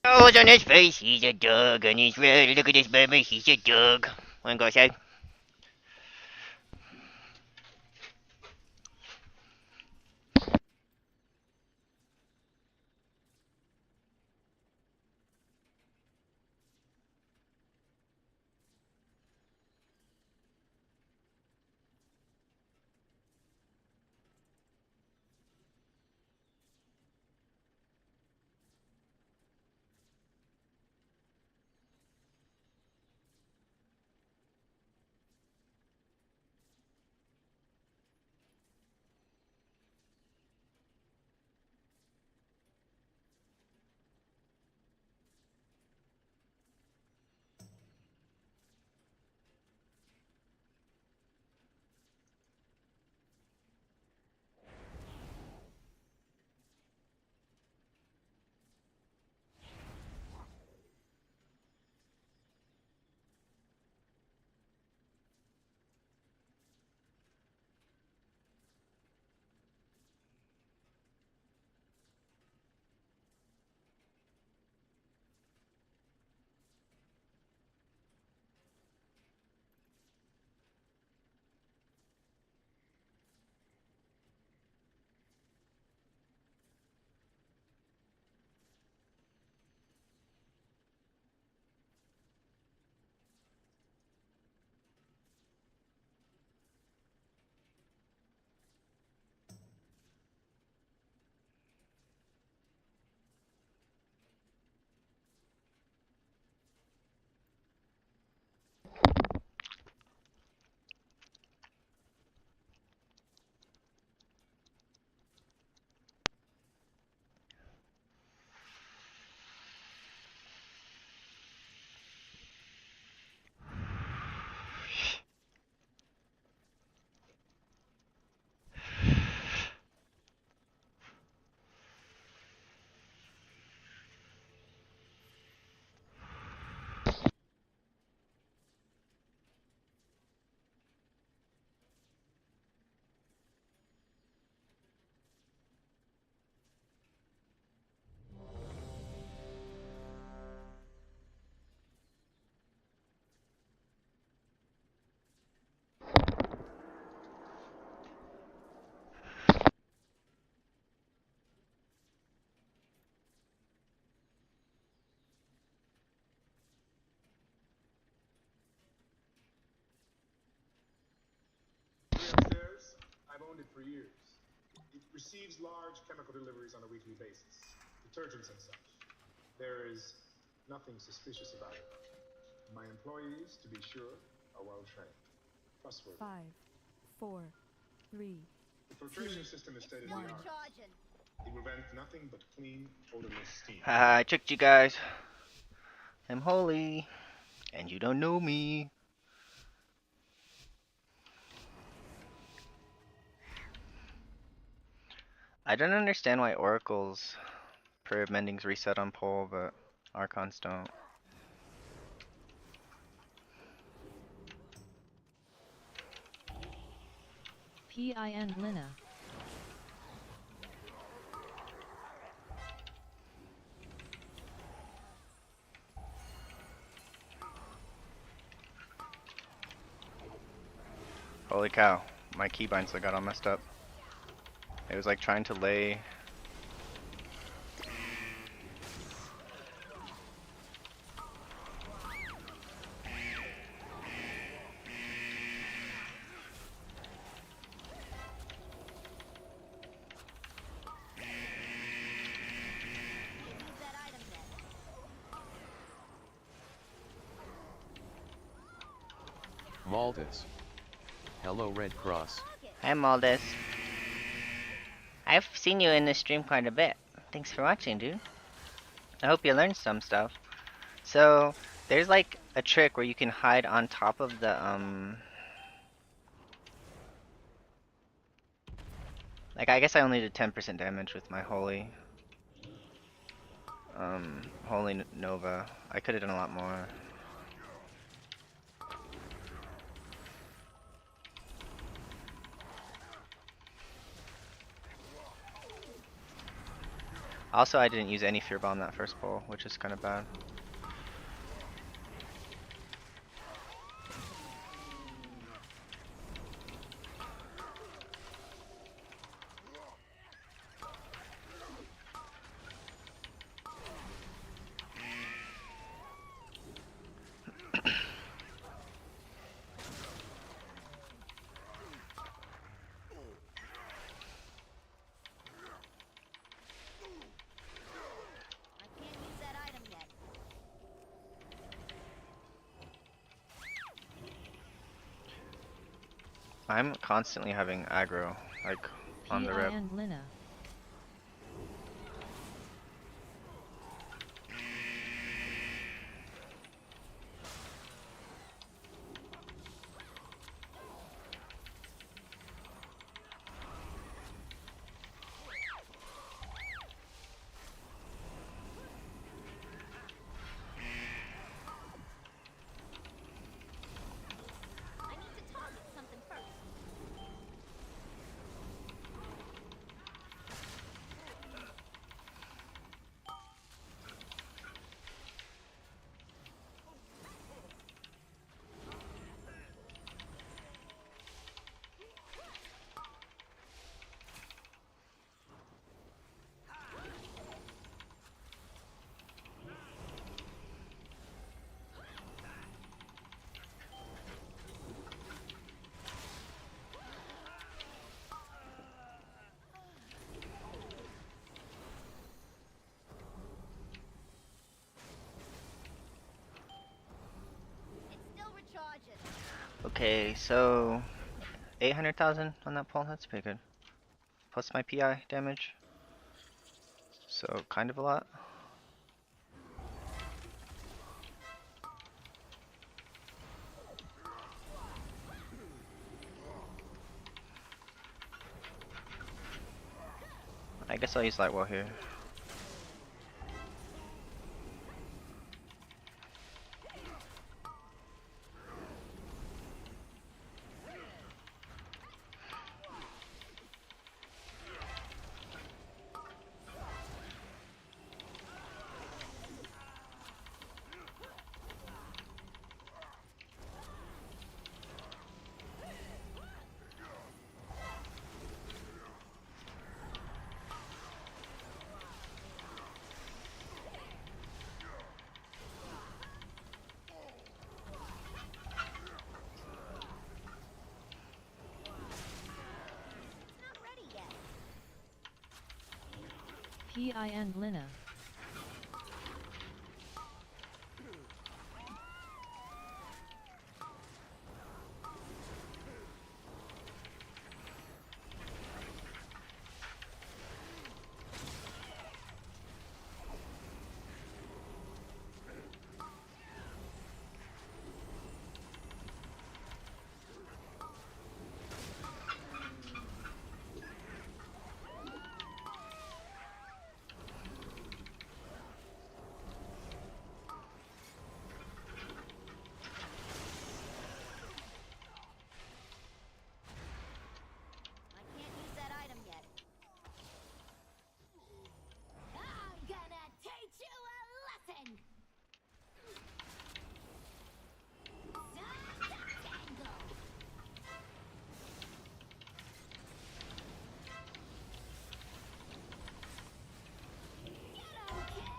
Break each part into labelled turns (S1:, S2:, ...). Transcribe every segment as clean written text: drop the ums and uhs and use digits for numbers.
S1: Nose on his face, he's a dog. On his red, look at his baby, he's a dog. Wanna go outside?
S2: Upstairs, I've owned it for years. It receives large chemical deliveries on a weekly basis, detergents and such. There is nothing suspicious about it. My employees, to be sure, are well trained, trustworthy.
S3: 5, 4, 3.
S2: The filtration system is state of the art. It will vent nothing but clean, odorless steam.
S1: Haha, I tricked you guys. I'm holy, and you don't know me. I don't understand why Oracle's period mendings reset on pole, but Archons don't.
S3: PIN Lina.
S1: Holy cow, my keybinds got all messed up. It was like trying to lay.
S4: Maldus. Hello Red Cross.
S1: Hi Maldus. I've seen you in the stream quite a bit. Thanks for watching, dude. I hope you learned some stuff. So, there's like a trick where you can hide on top of the, like, I guess I only did 10% damage with my Holy, Holy Nova. I could have done a lot more. Also, I didn't use any fear bomb that first pull, which is kind of bad.
S5: I can't use that item yet.
S1: I'm constantly having aggro, like, on the rip.
S3: PIN Lina.
S5: I need to target something first. It still recharges.
S1: Okay, so 800,000 on that pull, that's pretty good. Plus my PI damage. So kind of a lot. I guess I'll use light wall here.
S5: It's not ready yet.
S3: PIN Lina.
S5: I can't use that item yet. I'm gonna teach you a lesson! Tango! Get 'em, kids!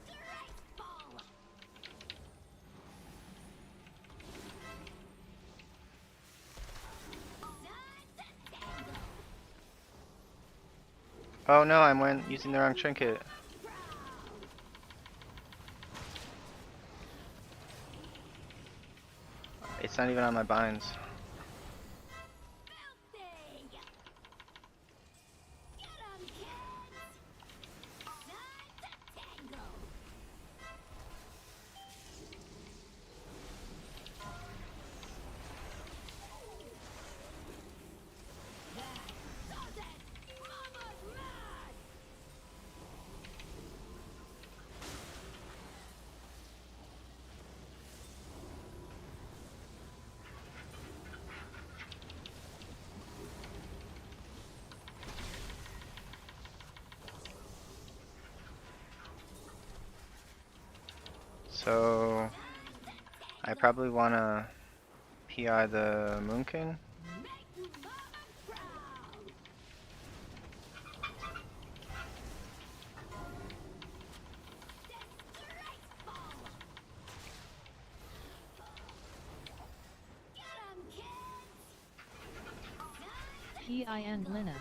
S5: Disgraceful! Tango!
S1: Oh no, I'm using the wrong trinket. It's not even on my binds.
S5: Filthy! Get 'em, kids! Time to tango! Does it! Mama's mad!
S1: So I probably wanna PI the Moonkin.
S3: PIN Lina.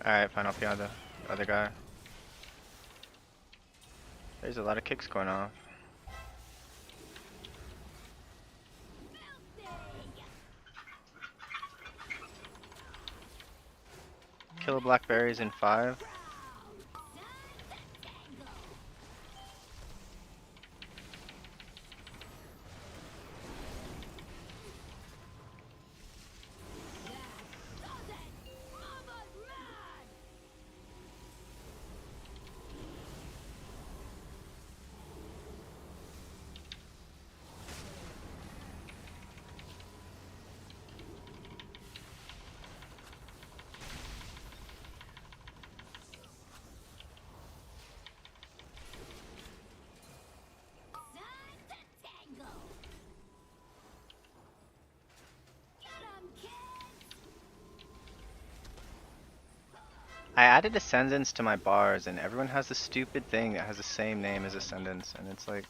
S1: Alright, fine, I'll PI the other guy. There's a lot of kicks going off. Kill blackberries in 5. I added Ascendance to my bars, and everyone has the stupid thing that has the same name as Ascendance, and it's like,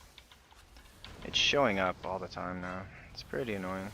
S1: it's showing up all the time now. It's pretty annoying.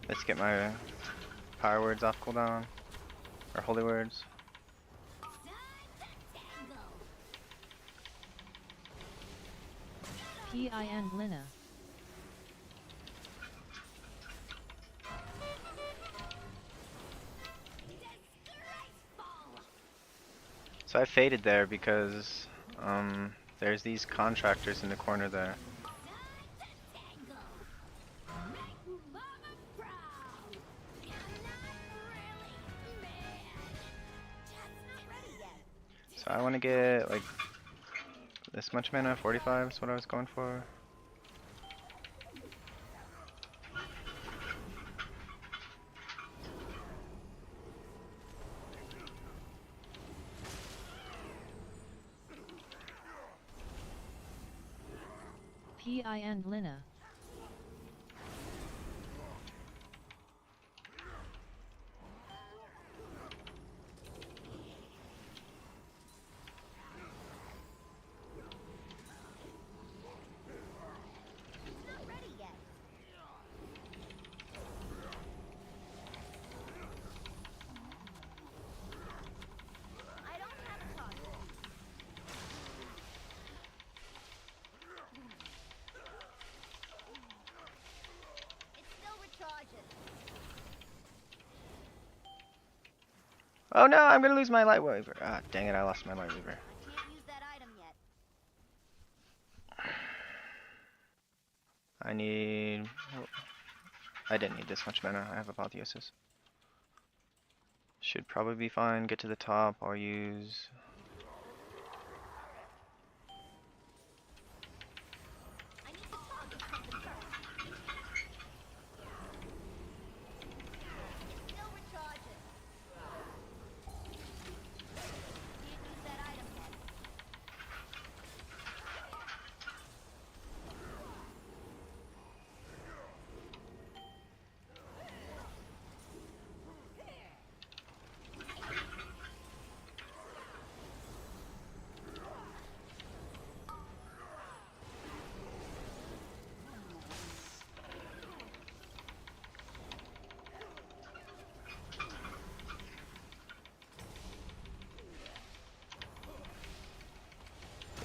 S1: Let's get my power words off cooldown, or holy words.
S3: PIN Lina.
S1: So I faded there because there's these contractors in the corner there. So I want to get like this much mana, 45 is what I was going for.
S3: PIN Lina.
S1: Oh no, I'm gonna lose my light weaver. Ah, dang it, I lost my light weaver. I need... I didn't need this much mana, I have Apotheosis. Should probably be fine, get to the top, I'll use...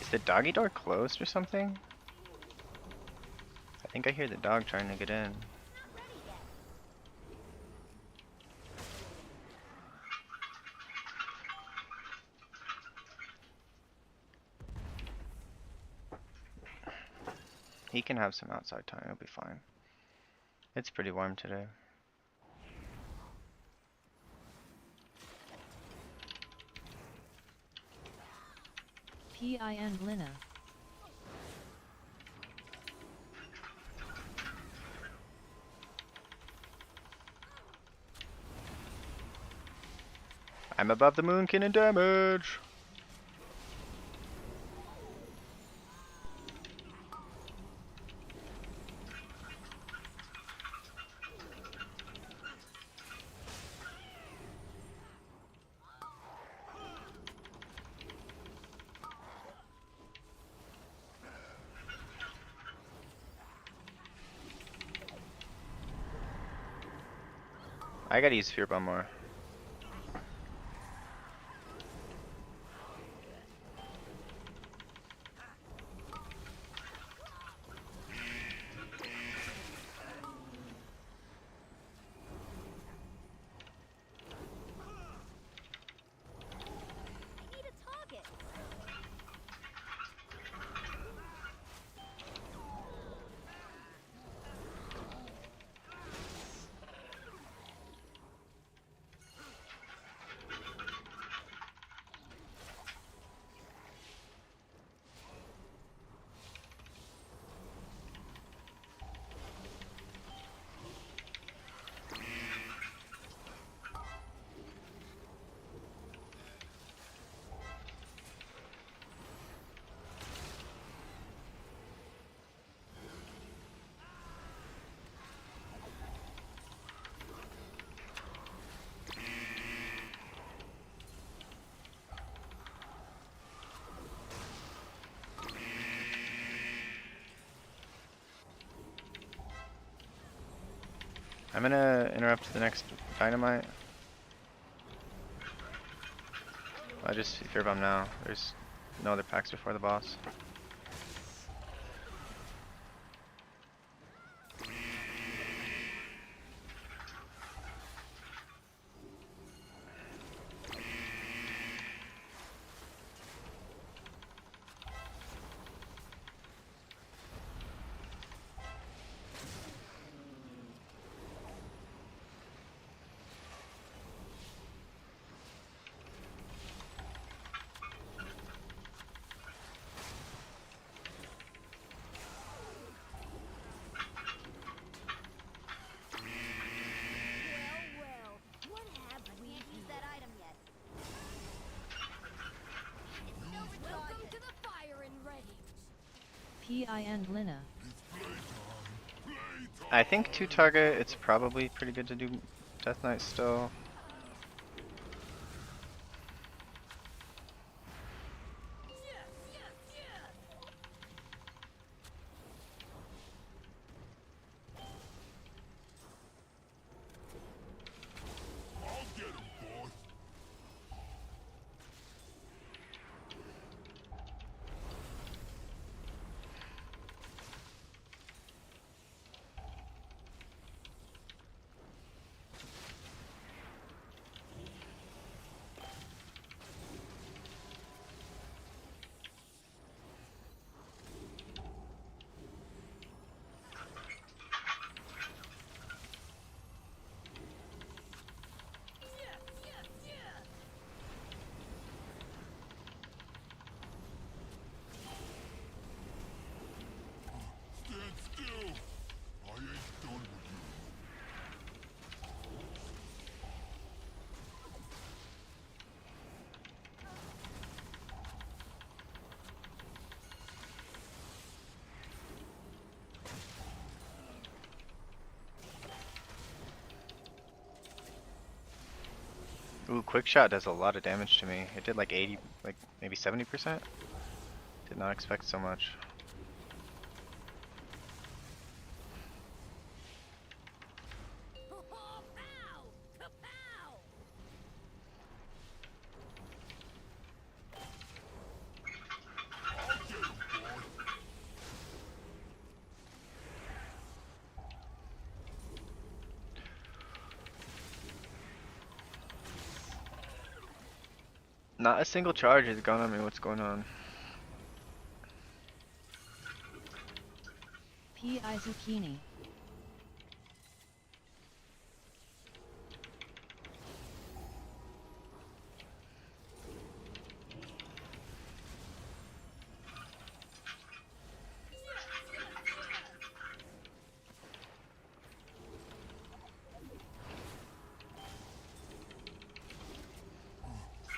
S1: Is the doggy door closed or something? I think I hear the dog trying to get in. He can have some outside time, it'll be fine. It's pretty warm today.
S3: PIN Lina.
S1: I'm above the moonkin in damage! I gotta use Fear Bomb more.
S5: I need a target.
S1: I'm gonna interrupt the next dynamite. I just Fear Bomb now. There's no other packs before the boss.
S5: Well, what happened? We ain't used that item yet. Welcome to the firing range.
S3: PIN Lina.
S1: I think 2 target, it's probably pretty good to do Death Knight still. Ooh, quick shot does a lot of damage to me. It did like 80, like maybe 70%. Did not expect so much.
S5: Pow! Kapow!
S1: Not a single charge has gone on me. What's going on?
S3: P.I. Zucchini.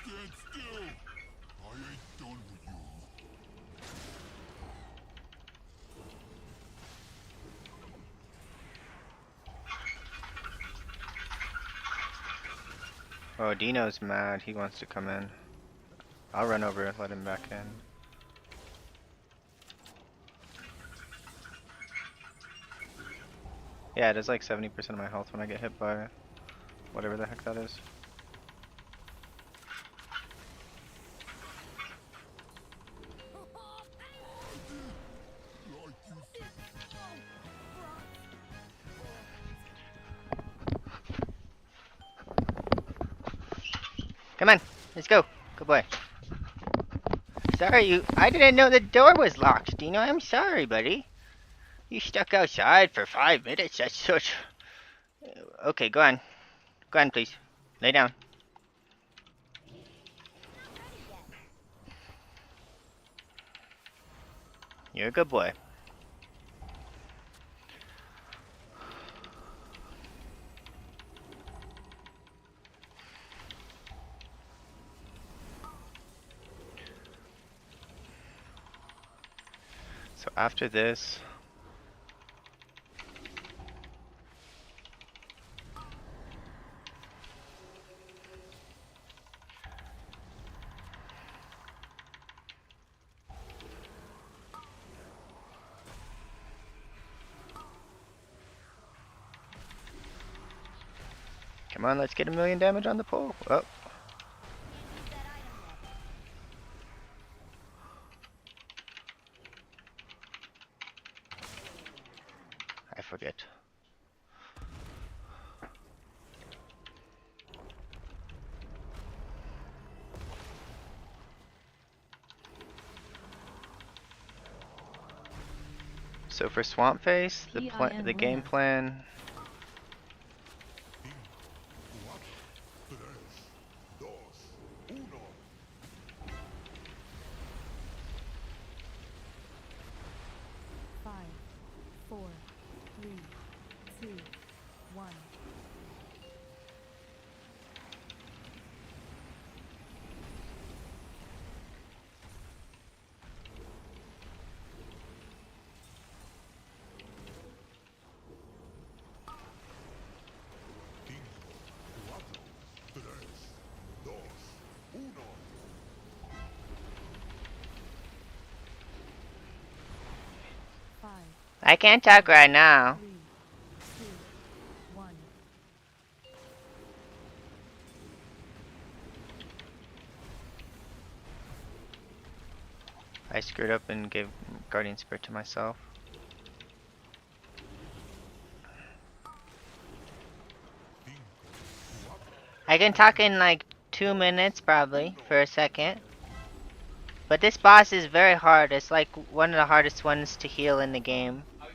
S6: Stand still! I ain't done with you.
S1: Oh, Dino's mad. He wants to come in. I'll run over and let him back in. Yeah, it does like 70% of my health when I get hit by whatever the heck that is.
S6: Like you said.
S1: Come on, let's go. Good boy. Sorry, I didn't know the door was locked, Dino. I'm sorry, buddy. You stuck outside for 5 minutes. That's such. Okay, go on. Go on, please. Lay down.
S5: Not ready yet.
S1: You're a good boy. So after this, come on, let's get 1,000,000 damage on the pole. Oh,
S5: Can't use that item yet.
S1: I forget. So for Swamp Face, the game plan.
S3: Five, four, three, two, one. Five,
S1: I can't talk right now.
S3: 3, 2, 1.
S1: I screwed up and gave Guardian Spirit to myself. I can talk in like 2 minutes probably for a second. But this boss is very hard. It's like one of the hardest ones to heal in the game.
S3: 4,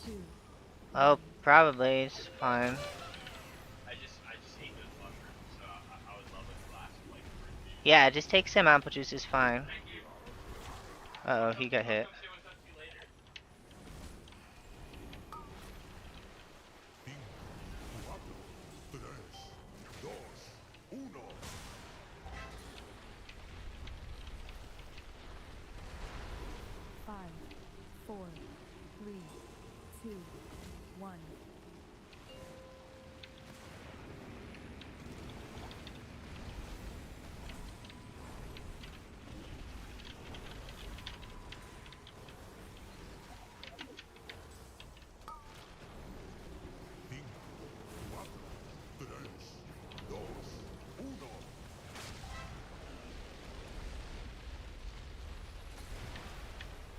S3: 3, 2,
S1: Oh, probably. It's fine. Yeah, just take some apple juice is fine. Uh oh, he got hit.
S3: five, four, three, two, one.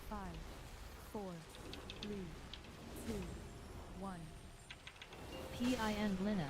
S3: Five, four, three, two, one. PIN Lina.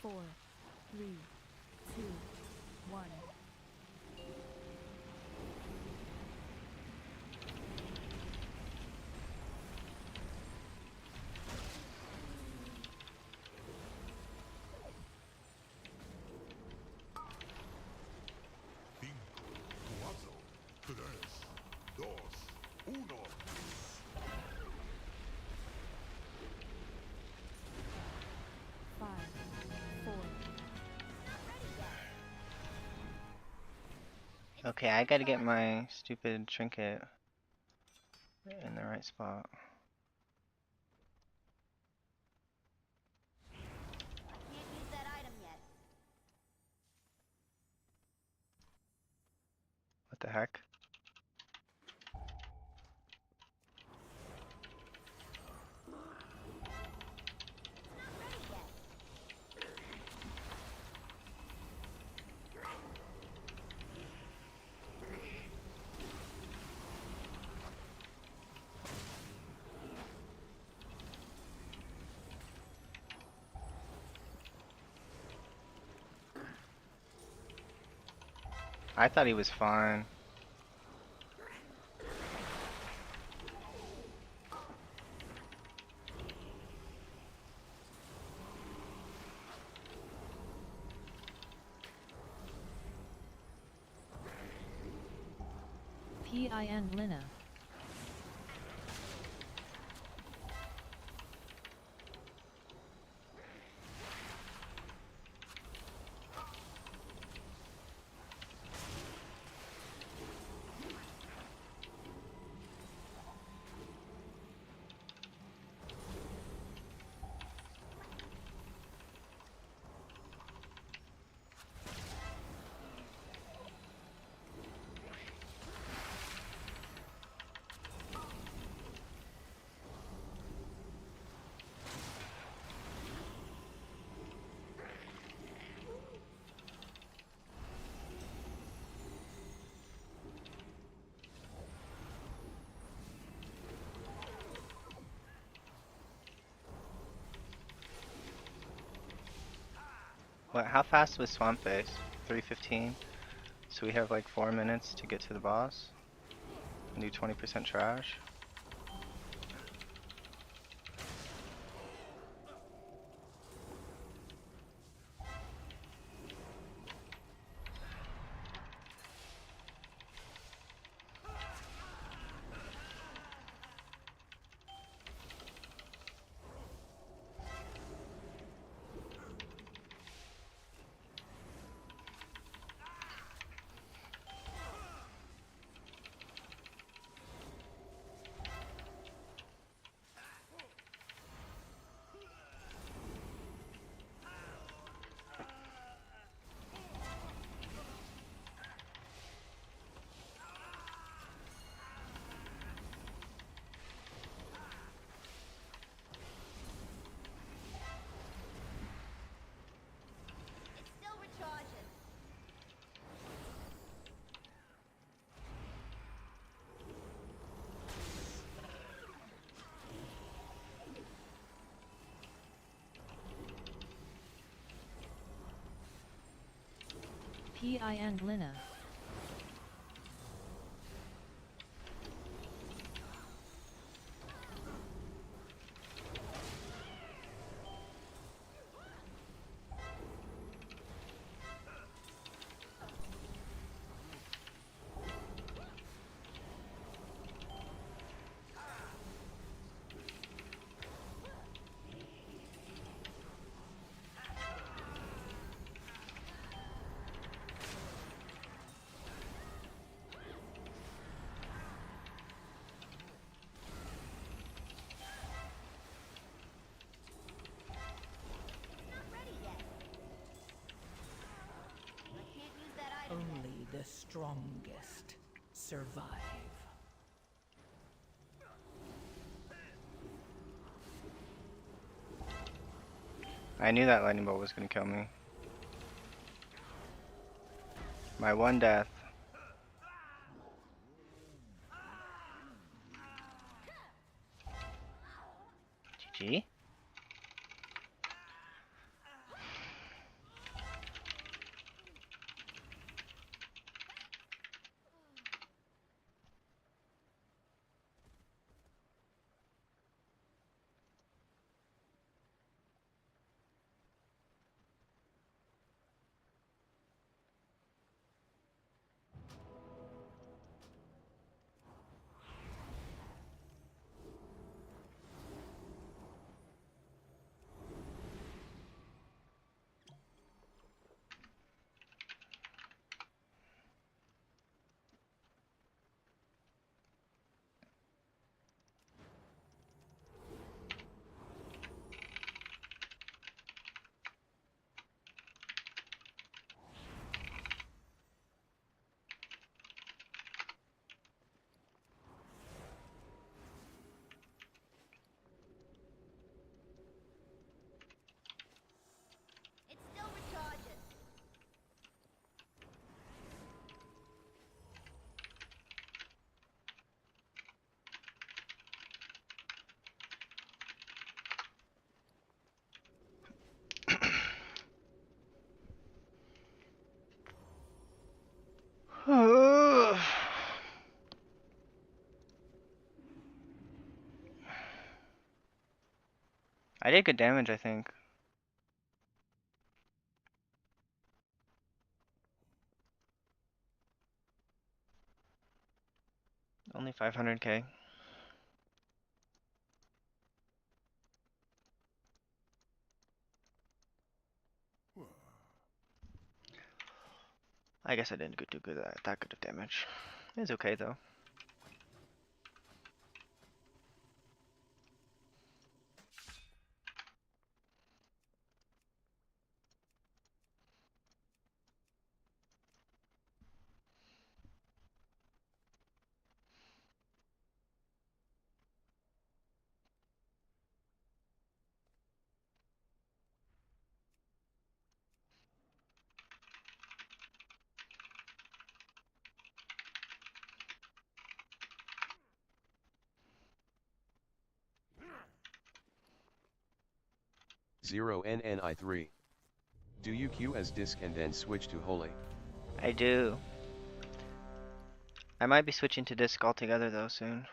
S3: 4, 3, 2, 1.
S6: Cinco, cuatro, tres, dos, uno.
S3: 5, 4.
S1: Okay, I gotta get my stupid trinket in the right spot.
S5: Can't use that item yet.
S1: What the heck? I thought he was fine.
S3: PIN Lina. What? How fast was Swamp Face? 3:15. So we have like 4 minutes to get to the boss. And do 20% trash.
S5: It's still recharging.
S3: PIN Lina.
S5: Not ready yet. I can't use that item yet.
S7: Only the strongest survive.
S1: I knew that lightning bolt was gonna kill me. My one death. GG.
S3: I did good damage, I think. Only 500k. I guess I didn't do good that good of damage. It's okay though.
S4: Zero NNI3. Do you queue as disc and then switch to holy?
S3: I do. I might be switching to disc altogether though soon.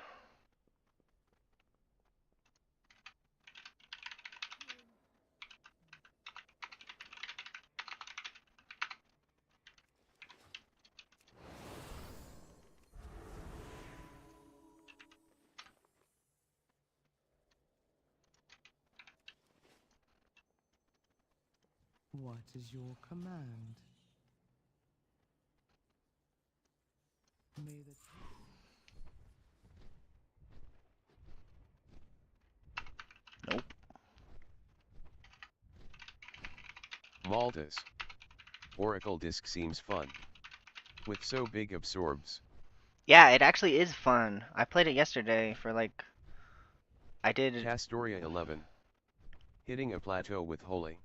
S8: What is your command? May the
S3: Nope.
S4: Maltas. Oracle disc seems fun. With so big absorbs.
S3: Yeah, it actually is fun. I played it yesterday for like I did.
S4: Castoria 11. Hitting a plateau with holy.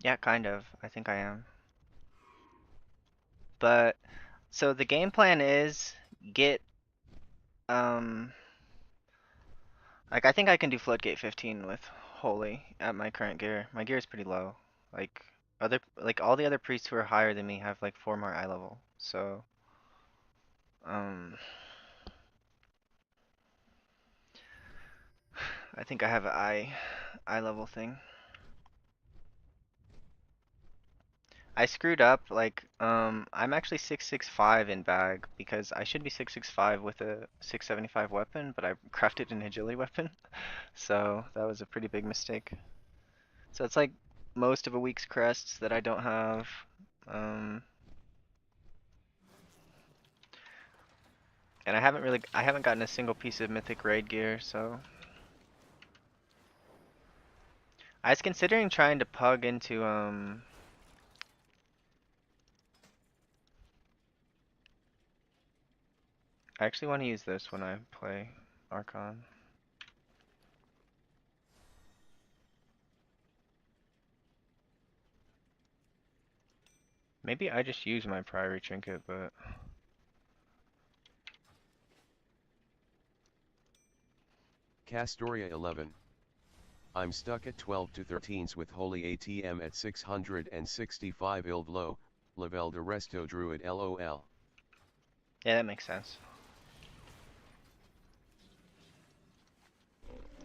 S3: Yeah, kind of. I think I am. But so the game plan is get like I think I can do Floodgate 15 with Holy at my current gear. My gear is pretty low. Like all the other priests who are higher than me have like 4 more eye level. So um I think I have an eye level thing. I screwed up like I'm actually 665 in bag because I should be 665 with a 675 weapon, but I crafted an agility weapon. So that was a pretty big mistake. So it's like most of a week's crests that I don't have. Um, and I haven't gotten a single piece of mythic raid gear, so I was considering trying to pug into I actually want to use this when I play Archon. Maybe I just use my Priory Trinket, but
S4: Castoria 11. I'm stuck at 12 to 13s with holy ATM at 665 ild low, level de resto druid lol.
S3: yeah, that makes sense.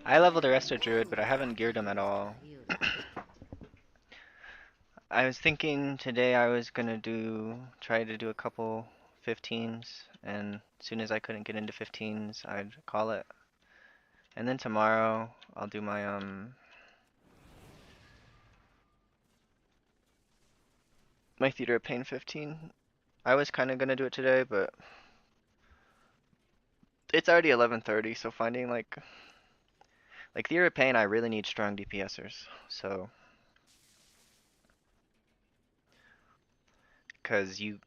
S3: I leveled the Resto Druid, but I haven't geared him at all. I was thinking today I was gonna try to do a couple 15s, and as soon as I couldn't get into 15s, I'd call it. And then tomorrow I'll do my Theater of Pain 15. I was kind of gonna do it today, but it's already 11:30, so finding like Theater of Pain, I really need strong DPSers. So, cause you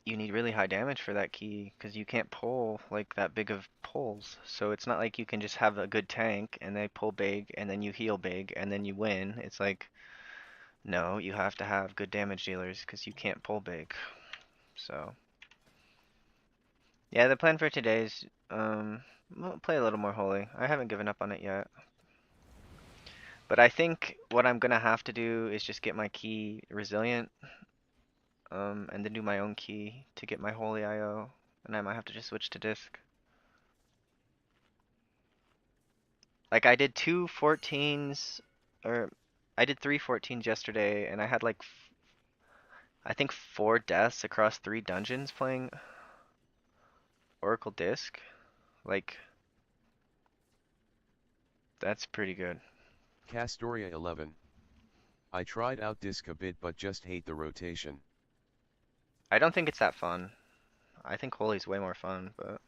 S3: need really high damage for that key, cause you can't pull like that big of pulls. So it's not like you can just have a good tank and they pull big and then you heal big and then you win. It's like no, you have to have good damage dealers because you can't pull big. So yeah, the plan for today is we'll play a little more holy. I haven't given up on it yet. But I think what I'm gonna have to do is just get my key resilient, and then do my own key to get my holy IO, and I might have to just switch to disc. Like I did 2 14s, or I did 3 14s yesterday, and I had like I think 4 deaths across 3 dungeons playing Oracle Disc. Like that's pretty good.
S4: Castoria 11. I tried out disc a bit but just hate the rotation.
S3: I don't think it's that fun. I think Holy's way more fun, but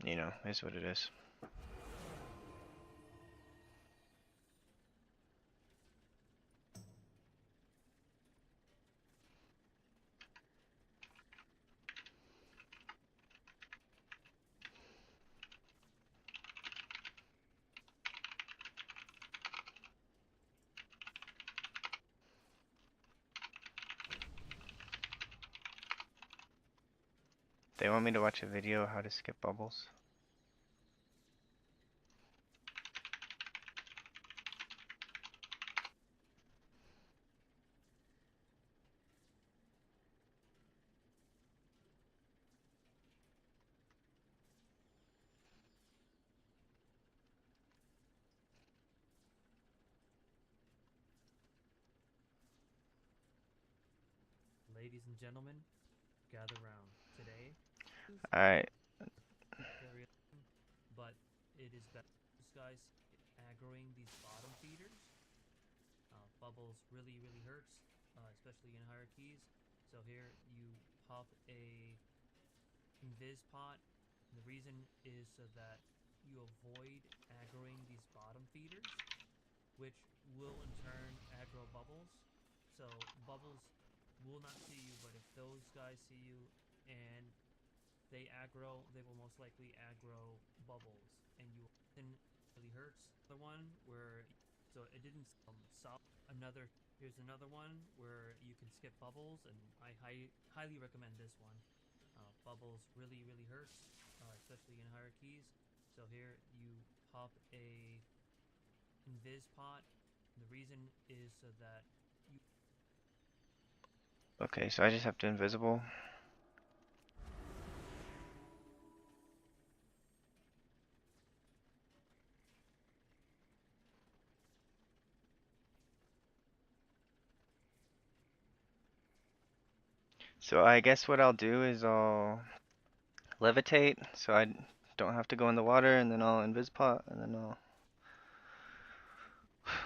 S3: you know, is what it is. They want me to watch a video how to skip bubbles.
S9: Ladies and gentlemen, gather round. Today,
S3: Alright,
S9: but it is better. This guy's aggroing these bottom feeders. Bubbles really hurts, especially in higher keys. So here you pop a invis pot. And the reason is so that you avoid aggroing these bottom feeders, which will in turn aggro bubbles. So bubbles will not see you, but if those guys see you and they aggro, they will most likely aggro bubbles, and you really hurts. The one where so it didn't solve another. Here's another one where you can skip bubbles, and I highly recommend this one. Bubbles really hurts, especially in higher keys. So here you pop a invis pot. And the reason is so that you.
S3: okay, so I just have to invisible. So I guess what I'll do is I'll levitate, so I don't have to go in the water, and then I'll invispot, and then I'll...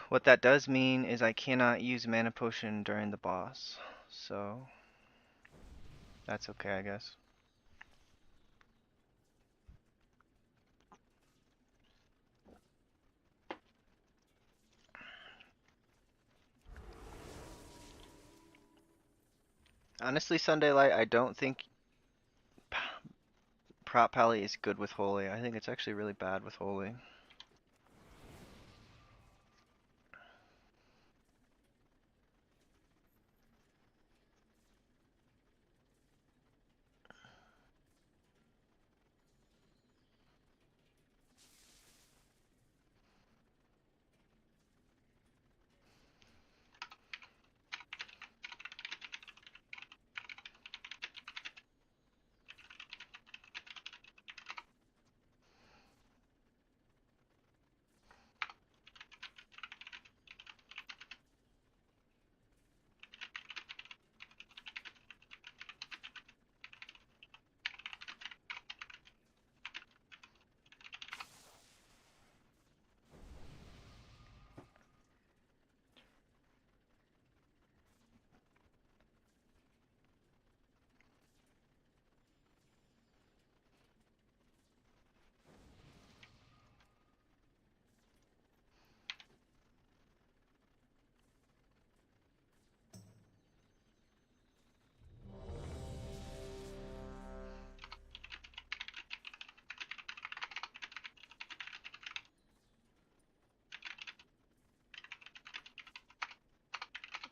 S3: What that does mean is I cannot use mana potion during the boss, so that's okay, I guess. Honestly, Sunday Light, I don't think Prop Pally is good with Holy. I think it's actually really bad with Holy.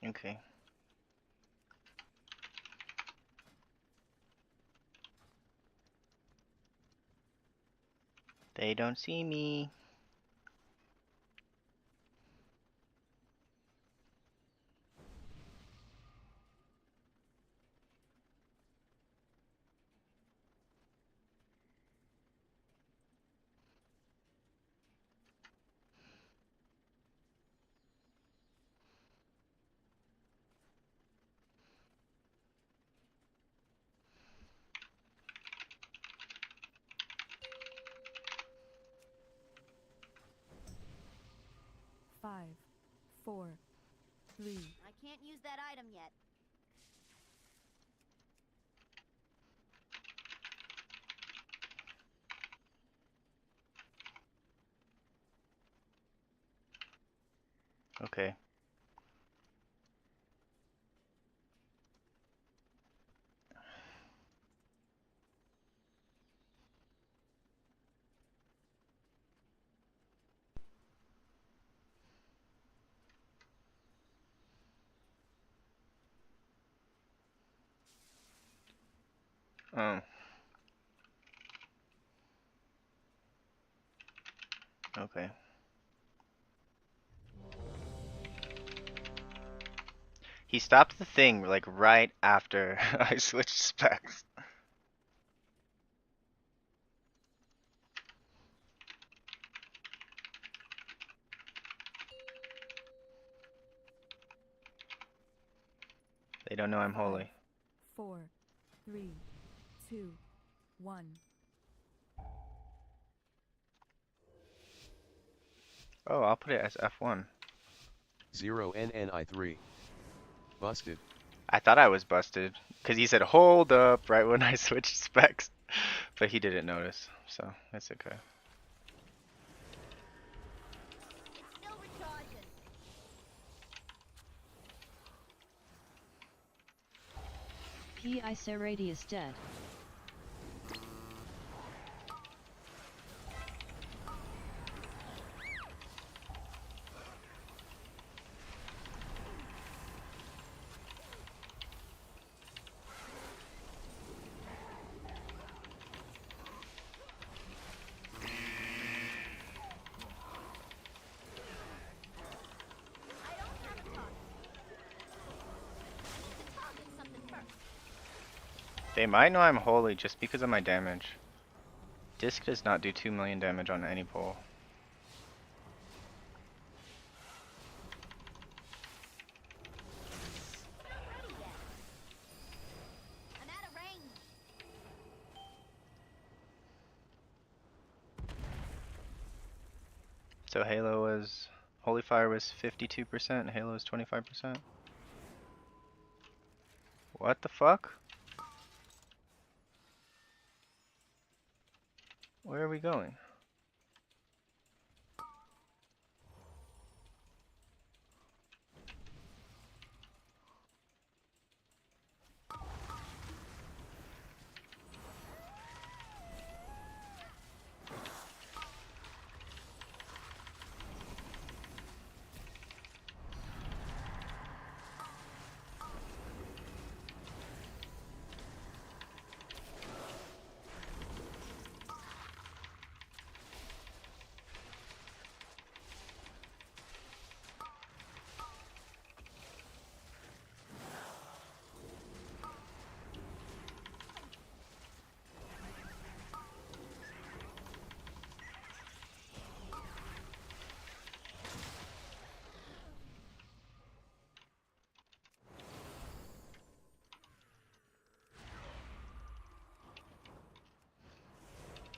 S3: Okay. They don't see me.
S5: 5, 4, 3. I can't use that item yet.
S3: Okay. Um. Okay. He stopped the thing like right after I switched specs. They don't know I'm
S5: 5,
S3: holy.
S5: 4, 3, 2, 1.
S3: Oh, I'll put it as F1.
S4: 0NNI3. Busted.
S3: I thought I was busted because he said hold up right when I switched specs, but he didn't notice, so it's okay.
S5: Still recharging.
S10: P.I. Serrati is dead.
S5: I don't have a target. Need to target something first.
S3: They might know I'm holy just because of my damage. Disc does not do 2 million damage on any pole.
S5: Not ready yet. I'm out of range.
S3: So Halo was, Holy Fire was 52%, Halo was 25%. What the fuck? Where are we going?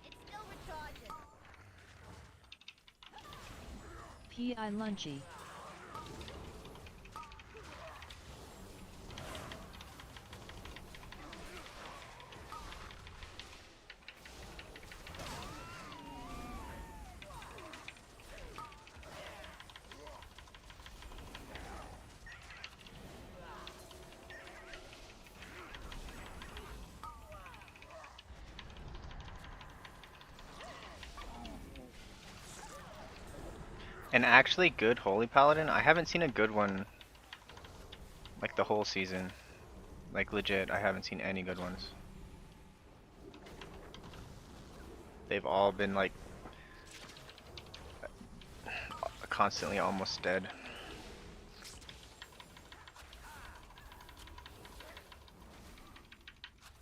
S5: It's still recharging.
S10: P.I. Lunchy.
S3: An actually good Holy Paladin? I haven't seen a good one like the whole season. Like legit, I haven't seen any good ones. They've all been like constantly almost dead.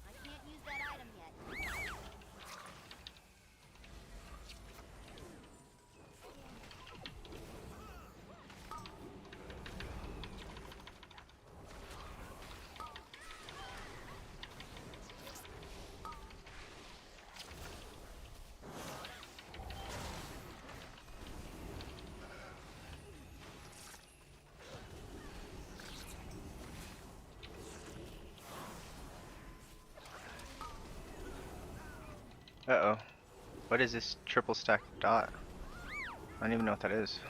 S5: I can't use that item yet.
S3: Uh-oh. What is this triple stack dot? I don't even know what that is.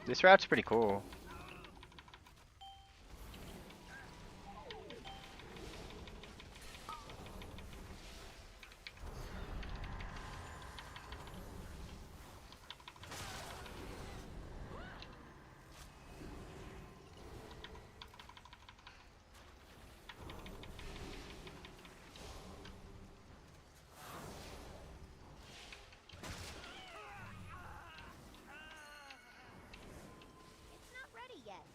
S3: This route's pretty cool.
S5: It's not ready yet.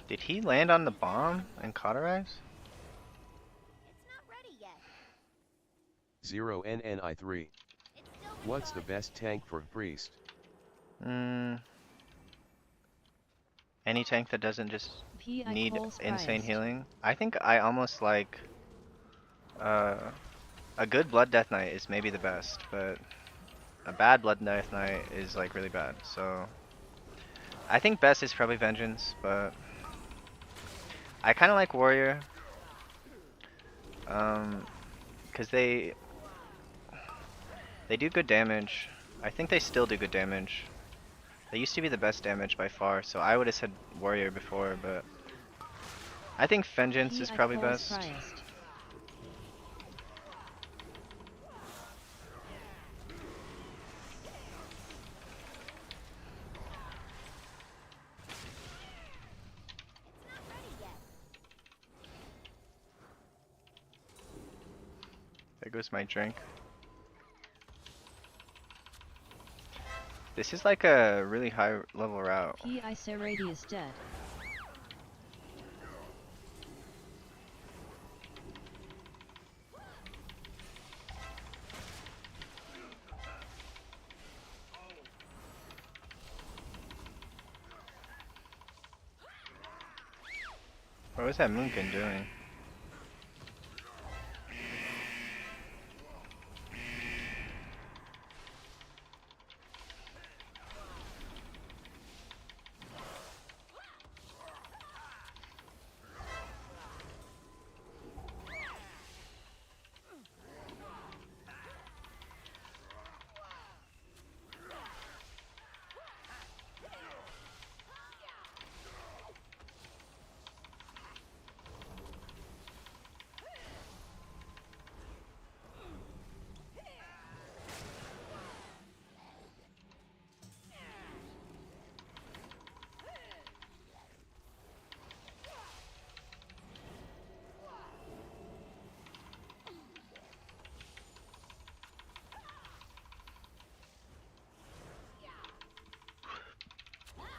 S3: Did he land on the bomb and cauterize?
S5: It's not ready yet.
S4: 0NNI3.
S5: It's still
S4: What's the
S5: recharging.
S4: best tank for Priest?
S3: Any tank that doesn't just
S10: P.I.
S3: need
S10: Cole's
S3: insane
S10: Priest.
S3: healing. I think I almost like a good Blood Death Knight is maybe the best, but a bad Blood Death Knight is like really bad. So I think best is probably Vengeance, but I kind of like Warrior, because they do good damage. I think they still do good damage. They used to be the best damage by far, so I would have said Warrior before, but I think Vengeance is
S10: P.I.
S3: probably
S10: Cole's
S3: best.
S10: Priest.
S5: It's not ready yet.
S3: There goes my drink. This is like a really high level route.
S10: P.I. Serrati is dead.
S3: What was that Moonkin doing?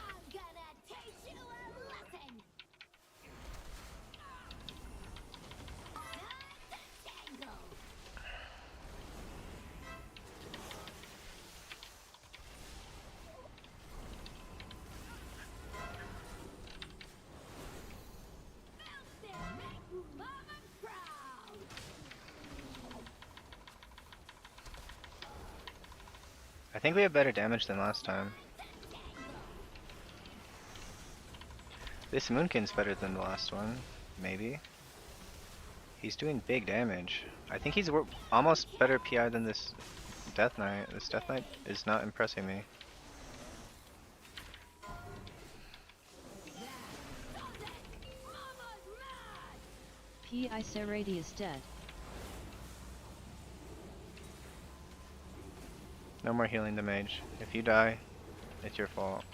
S5: I'm gonna teach you a lesson. Time to tangle. Make Mama proud.
S3: I think we have better damage than last time. This Moonkin's better than the last one, maybe. He's doing big damage. I think he's almost better PI than this Death Knight. This Death Knight is not impressing me.
S10: P.I. Serrati is dead.
S3: No more healing the mage. If you die, it's your fault.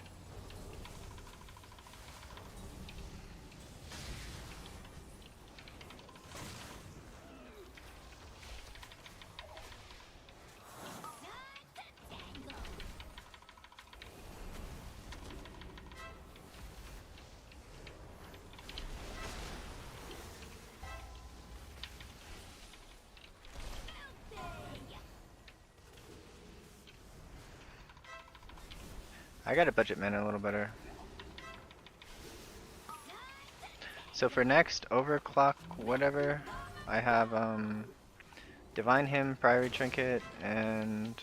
S3: I gotta budget mana a little better. So for next overclock whatever, I have Divine Hymn, Priory Trinket, and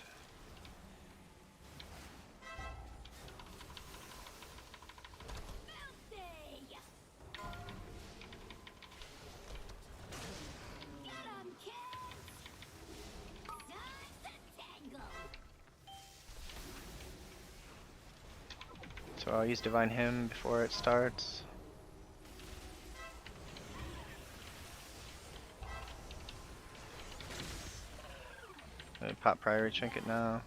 S3: So I'll use Divine Hymn before it starts. Let me pop Priory Trinket now.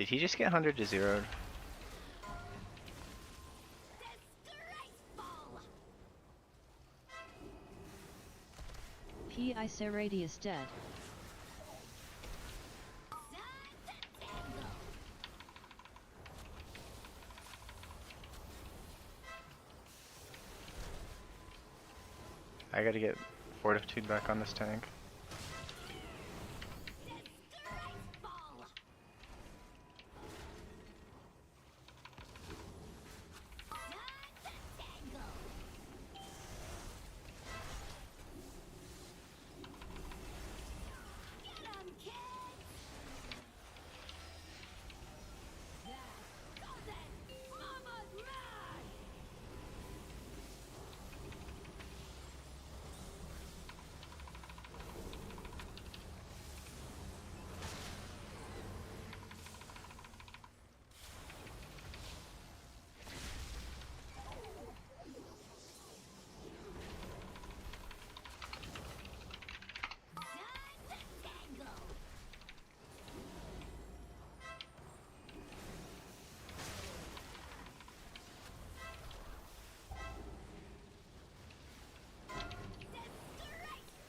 S3: Did he just get 100 to 0'd?
S10: P.I. Serradius dead.
S3: I gotta get Fortitude back on this tank.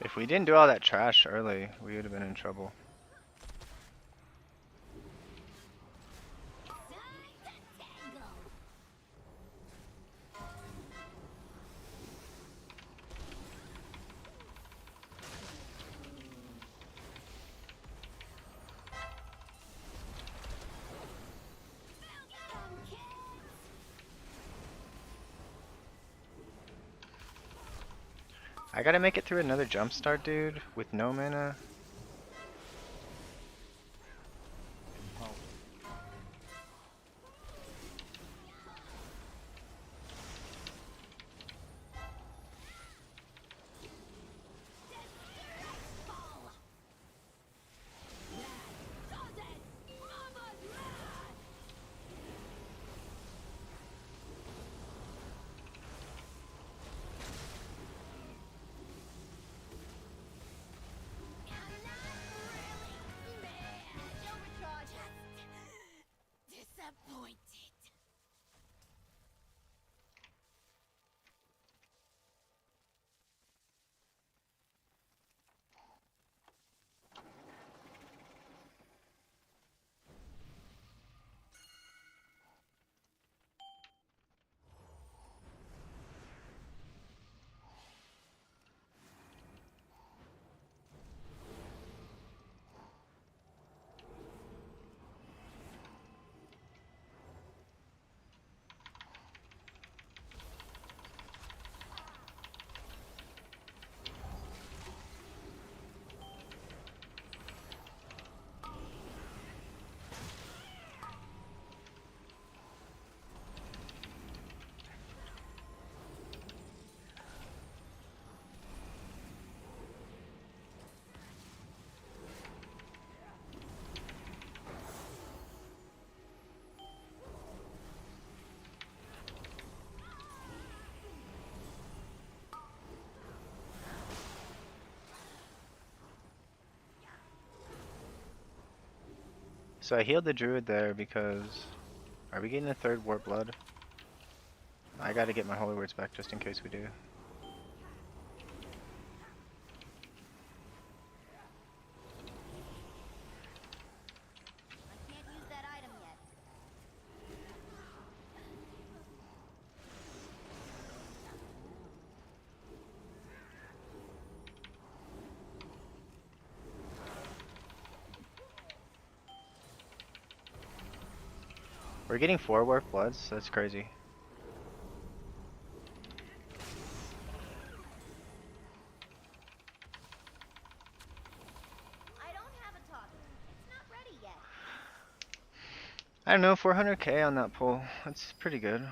S3: If we didn't do all that trash early, we would have been in trouble. I gotta make it through another jumpstart, dude, with no mana. So I healed the druid there because... Are we getting a third War Blood? I gotta get my Holy Words back just in case we do. We're getting 4 Warp Bloods, that's crazy.
S5: I don't have a talk. It's not ready yet.
S3: I don't know, 400k on that pull. That's pretty good.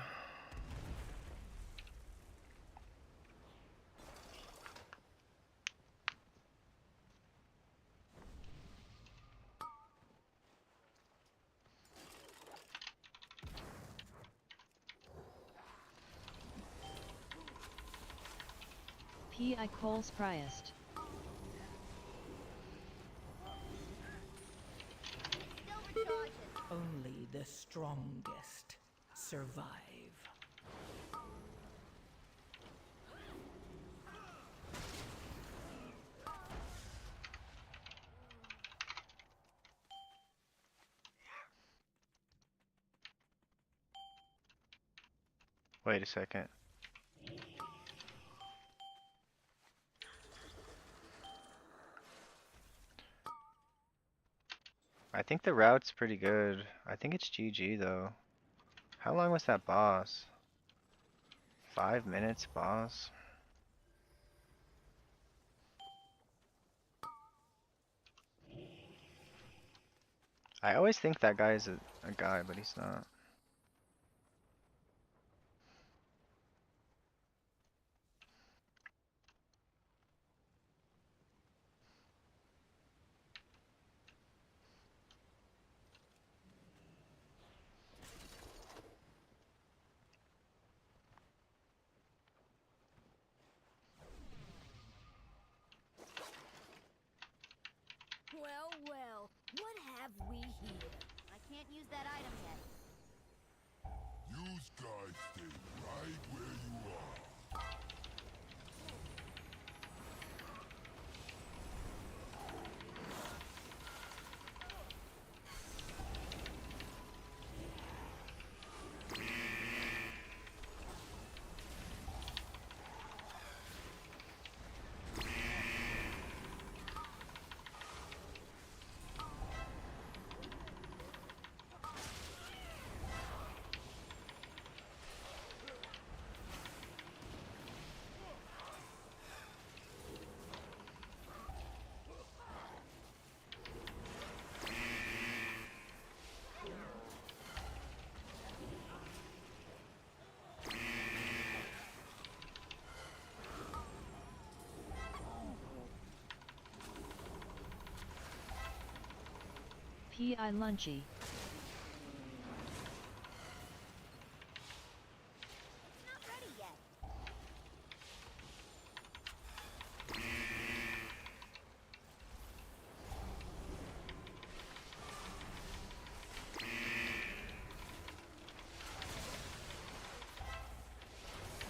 S10: P.I. Coles Priest.
S5: Still recharging.
S7: Only the strongest survive.
S3: Wait a second. I think the route's pretty good. I think it's GG though. How long was that boss? 5 minutes, boss? I always think that guy is a guy, but he's not.
S5: Well, well, what have we here? I can't use that item yet.
S6: Use guys stay right where you are.
S10: P.I. Lunchy.
S5: It's not ready yet.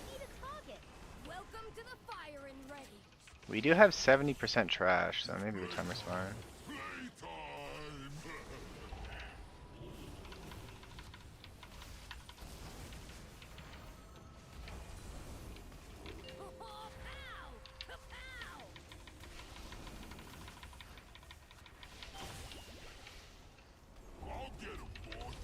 S5: Need a target. Welcome to the firing range.
S3: We do have 70% trash, so maybe the timer's fine.
S6: Playtime!
S5: Pow! Pow!
S6: I'll get him, boss.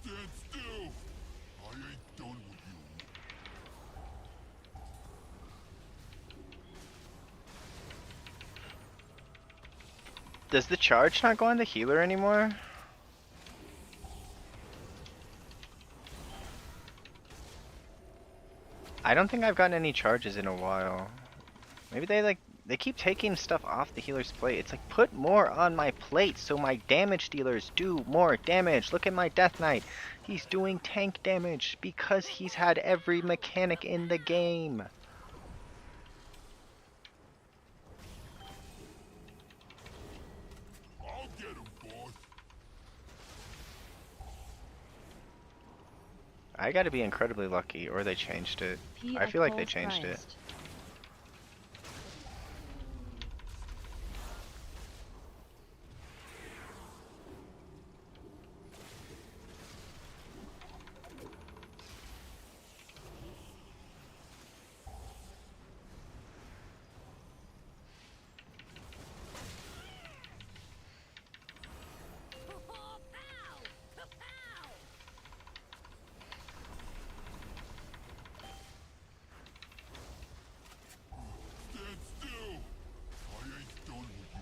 S6: Stand still! I ain't done with you.
S3: Does the charge not go on the healer anymore? I don't think I've gotten any charges in a while. Maybe they like They keep taking stuff off the healer's plate. It's like, put more on my plate so my damage dealers do more damage. Look at my Death Knight. He's doing tank damage because he's had every mechanic in the game.
S6: I'll get him, boss.
S3: I gotta be incredibly lucky, or they changed it. I
S10: P.I.
S3: feel like they
S10: Coles
S3: changed it.
S10: Priest.
S6: Stand still. I ain't done with you.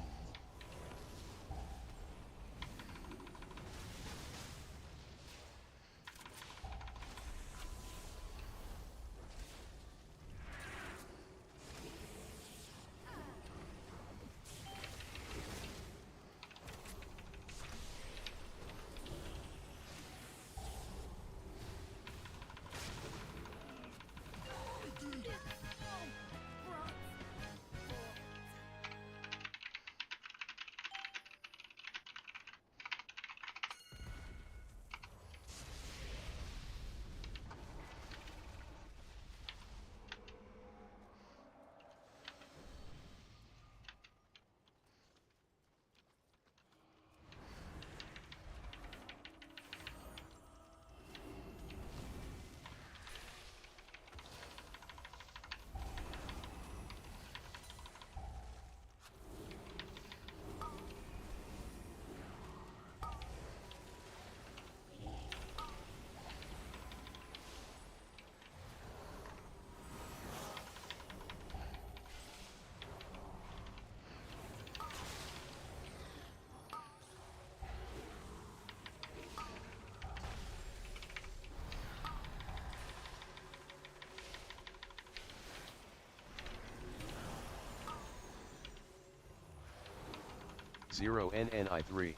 S4: Zero NNI3.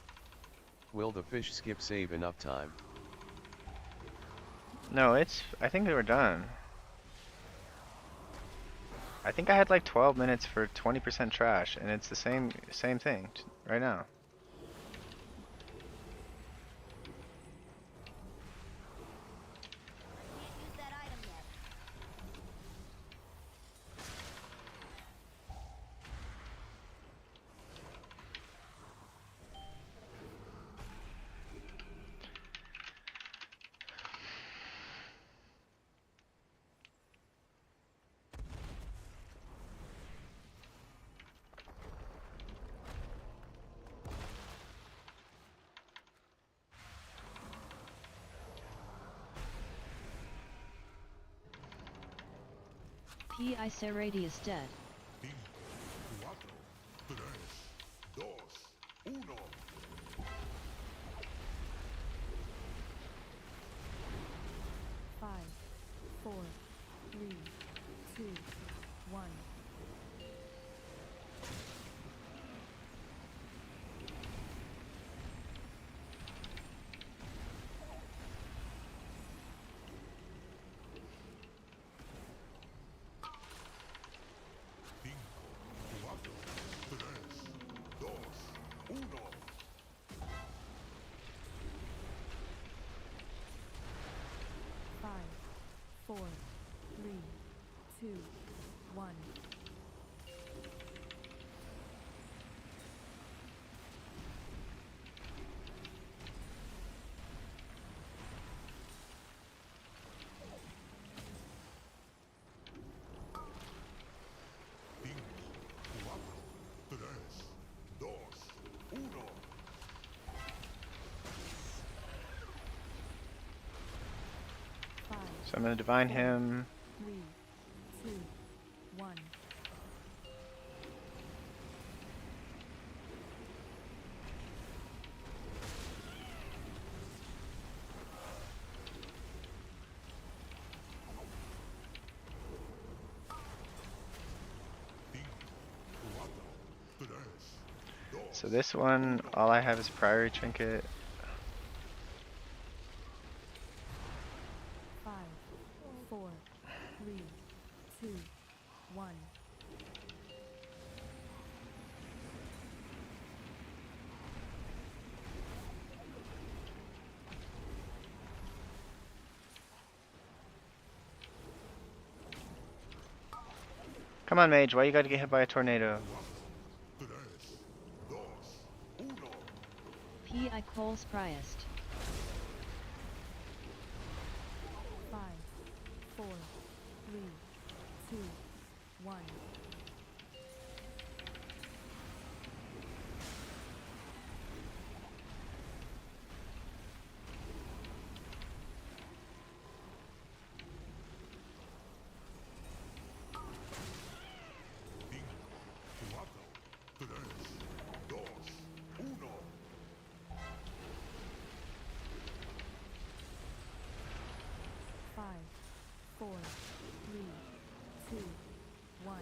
S4: Will the fish skip save enough time?
S3: No, I think they were done. I think I had like 12 minutes for 20% trash, and it's the same thing right now.
S5: Can't use that item yet.
S10: P.I. Serrati is dead.
S6: 5, 4, 3, 2, 1.
S5: Five, four, three, two, one. Five, four, three, two, one. Five,
S3: So I'm gonna divine him.
S5: 3, 2, 1.
S3: So this one, all I have is Priory Trinket.
S5: 5, 4, 3, 2, 1.
S3: Come on, Mage, why you gotta get hit by a tornado?
S10: Pi Coles Priest.
S5: 5, 4, 3, 2, 1. Five, 4, 3, 2, 1.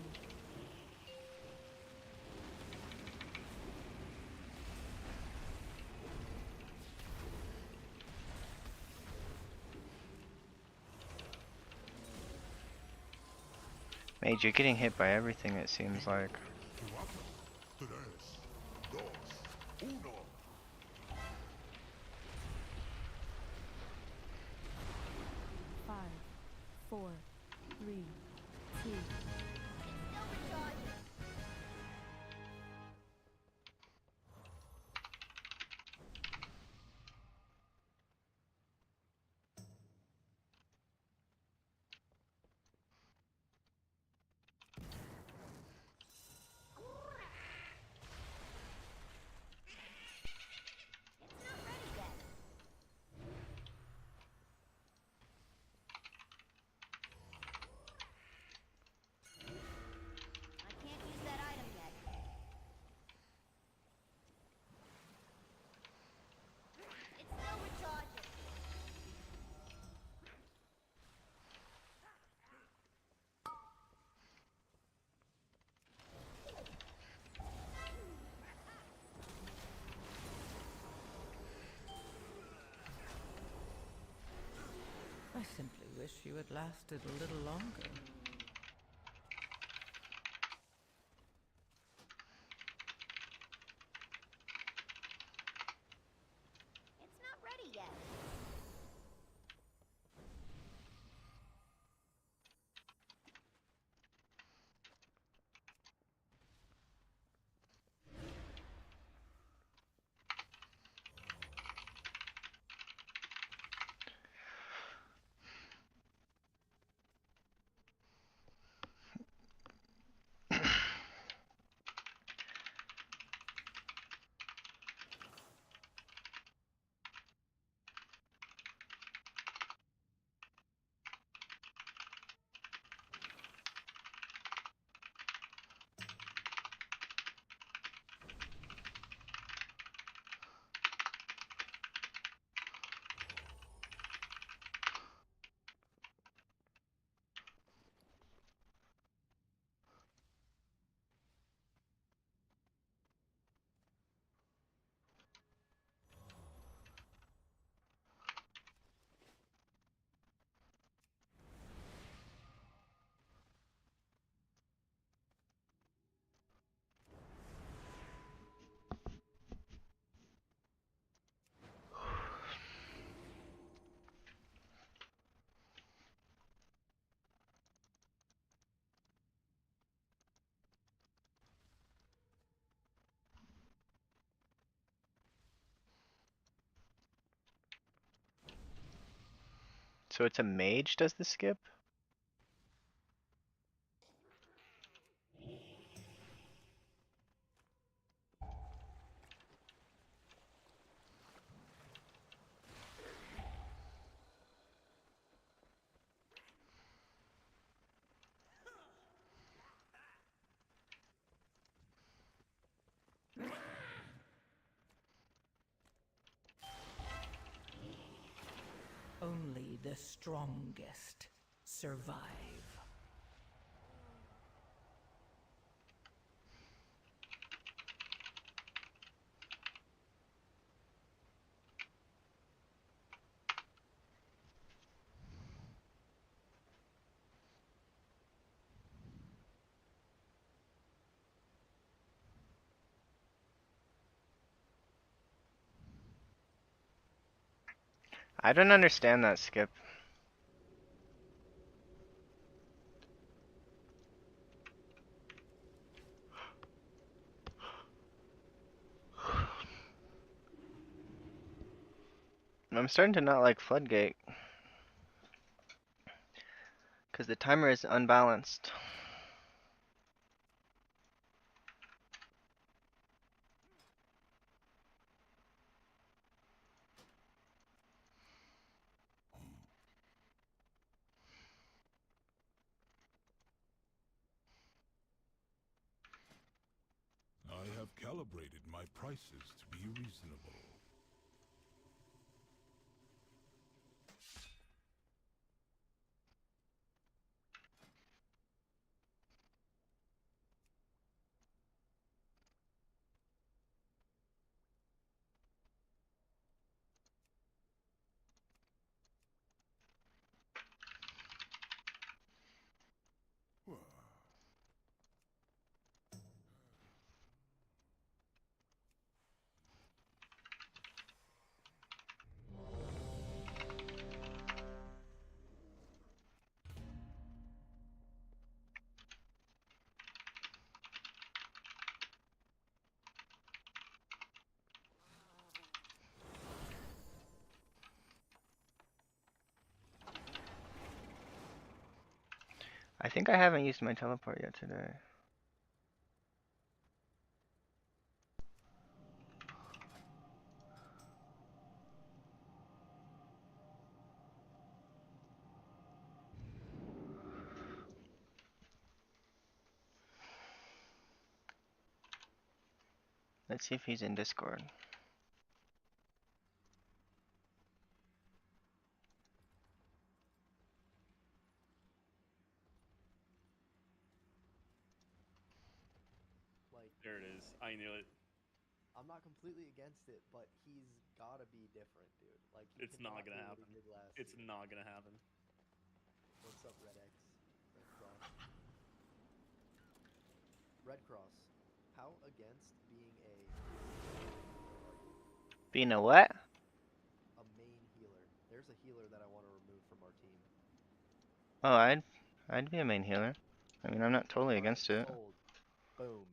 S3: Mage, you're getting hit by everything, it seems like.
S5: 5, 4, 3, 2. I can't use that item yet. It's still recharging.
S7: I simply wish you had lasted a little longer.
S5: It's not ready yet.
S3: So it's a mage does the skip?
S7: Only the strongest survive.
S3: I don't understand that, Skip. I'm starting to not like Floodgate. Because the timer is unbalanced.
S6: I have calibrated my prices to be reasonable.
S3: I think I haven't used my teleport yet today. Let's see if he's in Discord.
S11: Like,
S12: there it is. I knew it.
S11: I'm not completely against it, but he's gotta be different, dude. Like, he
S12: It's not
S11: cannot
S12: gonna
S11: do what
S12: happen.
S11: he did last
S12: It's
S11: year.
S12: not gonna happen.
S11: What's up, Red X? Red Cross. Red Cross. How against being a
S3: Being a what?
S11: a main healer? There's a healer that I want to remove from our team.
S3: Oh, I'd be a main healer. I mean, I'm not totally
S11: Alright,
S3: against it.
S11: sold. Boom.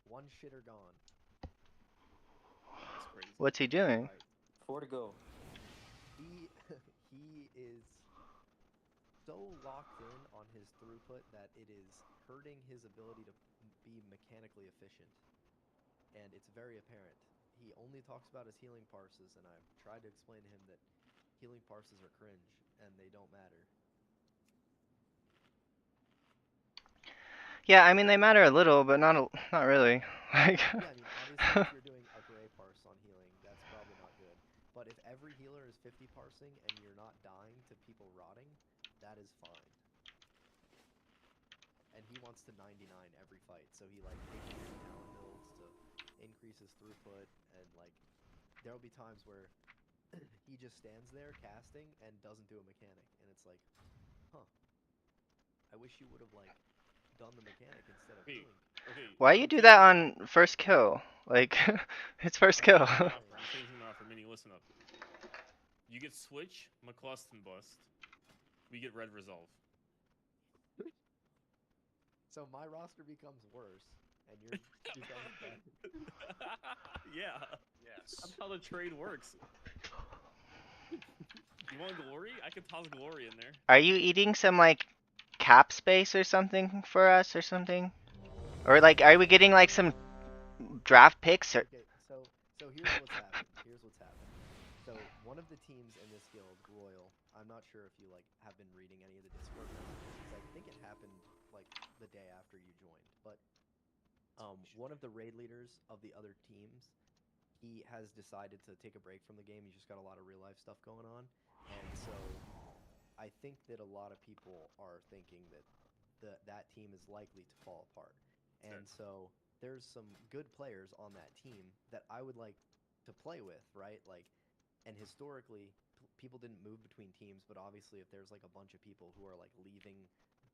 S11: One shitter gone.
S12: That's crazy.
S3: What's he doing?
S11: Alright.
S13: 4 to go.
S11: He he is so locked in on his throughput that it is hurting his ability to be mechanically efficient. And it's very apparent. He only talks about his healing parses, and I've tried to explain to him that healing parses are cringe, and they don't matter.
S3: Yeah, I mean they matter a little, but not really. Like.
S11: Yeah, I mean, obviously, if you're doing a gray parse on healing, that's probably not good. But if every healer is 50 parsing and you're not dying to people rotting, that is fine. And he wants to 99 every fight, so he like takes talent builds to increase his throughput, and like there'll be times where he just stands there casting and doesn't do a mechanic, and it's like, huh. I wish you would have like done the mechanic instead of healing.
S12: Okay.
S3: Why you do that on first kill? Like, it's first kill.
S12: I'm changing the offer. Mini, listen up. You get Switch, McCluster Bust. We get Red Resolve.
S11: So my roster becomes worse, and yours becomes better.
S12: Yeah. That's how the trade works. You want glory? I could toss glory in there.
S3: Are you eating some like cap space or something for us or something? Or like, are we getting like some draft picks or?
S11: Okay, so here's what's happened. Here's what's happened. So one of the teams in this guild, Royal, I'm not sure if you like have been reading any of the Discord messages, because I think it happened like the day after you joined. But one of the raid leaders of the other teams, he has decided to take a break from the game. He's just got a lot of real life stuff going on, and so I think that a lot of people are thinking that that team is likely to fall apart. And so there's some good players on that team that I would like to play with, right? Like, and historically, people didn't move between teams, but obviously if there's like a bunch of people who are like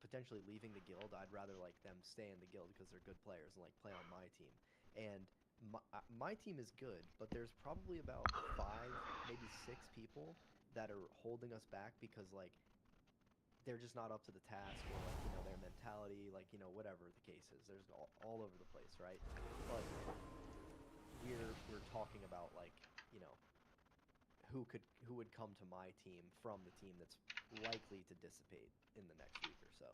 S11: potentially leaving the guild, I'd rather like them stay in the guild because they're good players and like play on my team. And my team is good, but there's probably about 5, maybe 6 people that are holding us back because like they're just not up to the task, or like, you know, their mentality, like, you know, whatever the case is. There's all over the place, right? But we're talking about, like, you know, who would come to my team from the team that's likely to dissipate in the next week or so.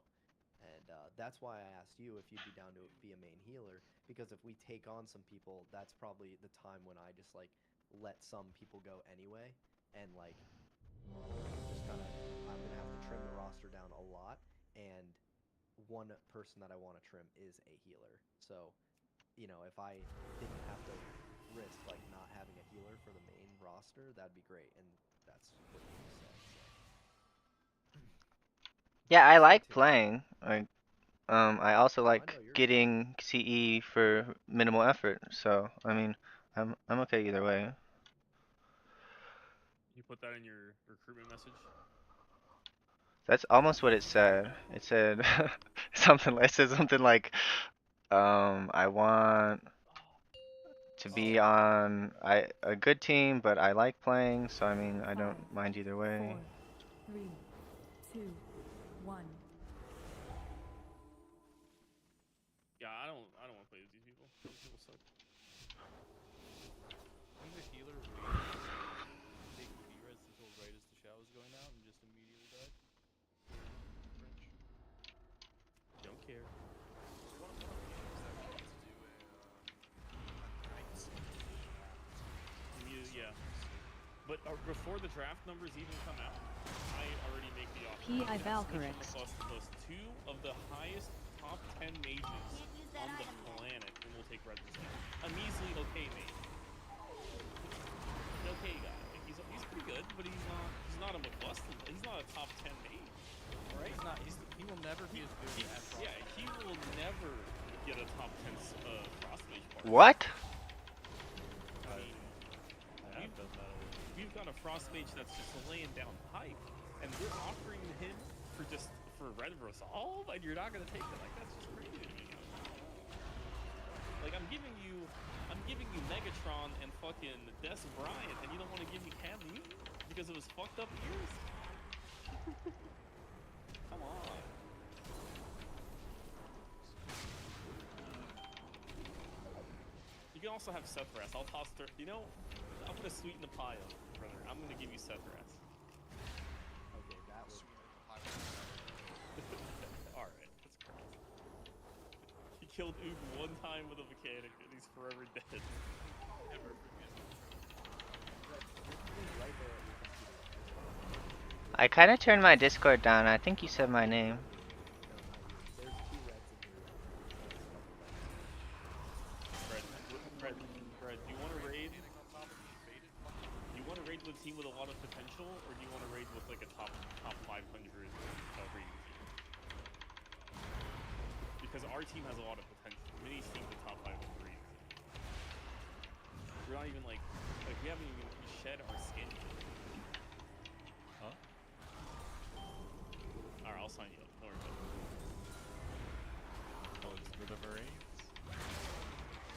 S11: And that's why I asked you if you'd be down to be a main healer, because if we take on some people, that's probably the time when I just like let some people go anyway, and like just kind of, I'm gonna have to trim the roster down a lot, and one person that I want to trim is a healer. So, you know, if I didn't have to risk like not having a healer for the main roster, that'd be great. And that's what you just said. So.
S3: Yeah, I
S11: Me
S3: like
S11: too.
S3: playing. I also
S11: Oh, I
S3: like
S11: know you're good.
S3: getting CE for minimal effort. So, I mean, I'm okay either way.
S12: You put that in your recruitment message.
S3: That's almost what it said. It said something. It said something like, I want to be on a good team, but I like playing. So, I mean, I don't mind either way.
S5: 4, 3, 2, 1.
S12: Yeah, I don't want to play with these people. These people suck.
S13: I'm the healer waiting to take V-Res until right as the shower's going out and just immediately died.
S12: Don't care.
S13: One of the games that we need to do a night
S12: Yeah. But before the draft numbers even come out, I already make the offer.
S10: P.I.
S12: Valkyrex.
S10: Valkyrex.
S12: Plus 2 of the highest top 10 mages on the planet, and we'll take Red Bull. A measly okay mage. An okay guy. Like, he's pretty good, but he's not a McBustin. He's not a top 10 mage. Right?
S13: He's not. He will never be as good as Frost.
S12: Yeah, he will never get a top 10 Frost mage party.
S3: What?
S12: I mean, we've got a Frost mage that's just laying down pipe, and we're offering him for Red Resolve, and you're not gonna take it. Like, that's just crazy to me. Like, I'm giving you Megatron and fucking Des Bryant, and you don't want to give me Cam Newton because of his fucked up ears. Come on. You can also have Sethras. I'll toss her. You know, I'm gonna sweeten the pie up, brother. I'm gonna give you Sethras.
S11: Okay, that was.
S12: All right, that's cool. He killed Oog one time with a mechanic, and he's forever dead.
S13: Never forget.
S11: Right there.
S3: I kind of turned my Discord down. I think you said my name.
S11: There's 2 reds in here.
S12: Fred, do you want to raid? Do you want to raid with a team with a lot of potential, or do you want to raid with like a top 500 raiding team? Because our team has a lot of potential. Mini's team's a top 500 raiding team. We're not even like we haven't even shed our skin yet.
S13: Huh?
S12: Alright, I'll sign you up. Don't worry about it.
S13: Oh, it's for the Marines?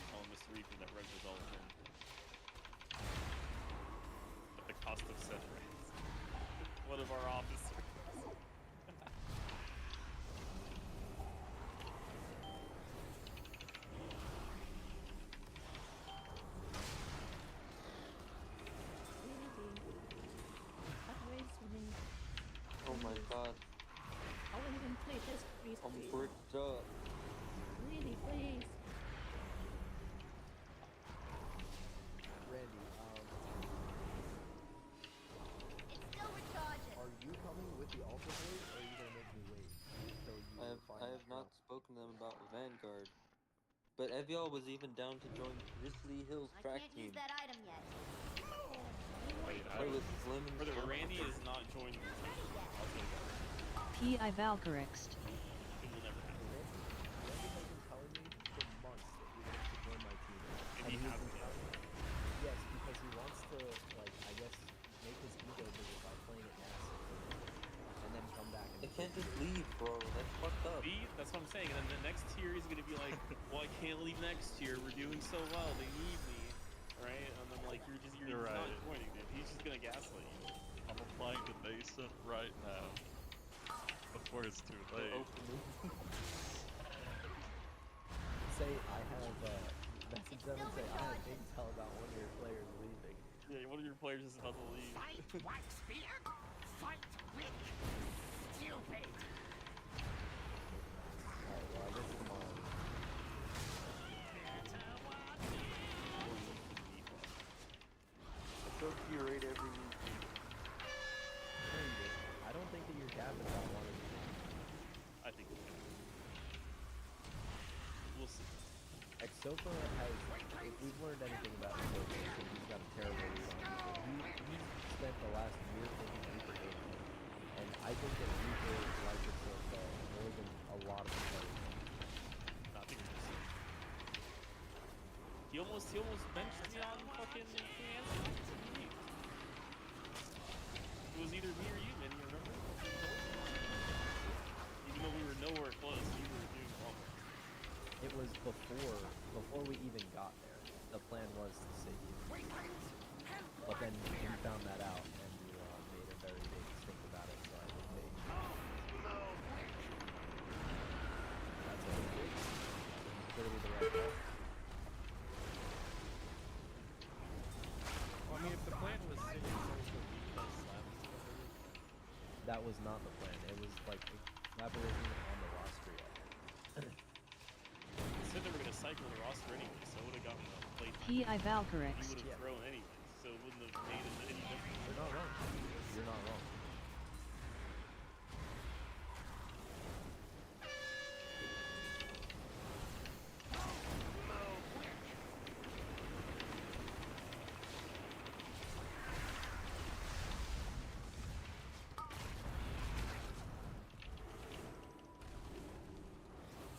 S12: Tell him Mr. Reaper that Red Resolve in. At the cost of Sethras. One of our officers.
S14: Oh my god,
S5: I won't even play this, please.
S14: I'm bricked up.
S5: Really, please.
S11: Randy,
S5: It's still recharging.
S11: are you coming with the Alpha Blade, or are you gonna make me wait until you find
S14: I
S11: that
S14: have not
S11: drop?
S14: spoken to them about Vanguard. But Evial was even down to join Grizzly Hills
S5: I
S14: track
S5: can't
S14: team.
S5: use that item yet.
S12: Wait,
S14: Play with Slim and
S12: Brother,
S14: Slim.
S12: Randy is not joining the team. I'll tell you that.
S10: P.I. Valkyrex.
S12: It will never happen.
S11: Randy has been telling me for months that he wants to join my team.
S12: And he
S11: he's
S12: hasn't
S11: been
S12: yet.
S11: Yes, because he wants to, like, I guess, make his ego bigger by playing it massive. And then come back and...
S14: They can't just leave, bro. That's fucked up.
S12: See? That's what I'm saying. And then the next tier is going to be like, well, I can't leave next year. We're doing so well. They need me. Right? And then, like, you're
S13: You're
S12: not
S13: right.
S12: joining, dude. He's just going to gaslight you.
S13: I'm a replying to Mason right now. Before it's too late.
S11: Say I have message them and say I have intel about one of your players leaving.
S12: Yeah, one of your players is about to leave.
S6: Fight Whitebeard? Fight with stupid.
S11: Alright, well I guess it's mine.
S14: I still curate every new thing.
S11: I don't think that you're capping that one.
S12: I think we'll see.
S11: Exofa has, if we've learned anything about Exofa, he's got a terrible lead on people. He's spent the last year thinking Reaper hates him. And I think that Reaper likes Exofa more than a lot of players.
S12: I think he almost benched me on fucking King Ansel. It was either me or you, man, you remember? Even though we were nowhere close, you were doing wrong.
S11: It was before we even got there. The plan was to save you. But then you found that out, and you made a very big stink about it, so I just made you. That's what we did. Clearly the right call.
S12: Well, I mean, if the plan was sitting
S11: That was not the plan. It was like, Lab wasn't even on the roster yet.
S12: They said they were going to cycle the roster anyway, so it would have gotten the plate.
S10: P.I.
S12: You
S10: Valkyrex.
S12: would have thrown anyway, so it wouldn't have made any difference.
S11: You're not wrong. You're not wrong.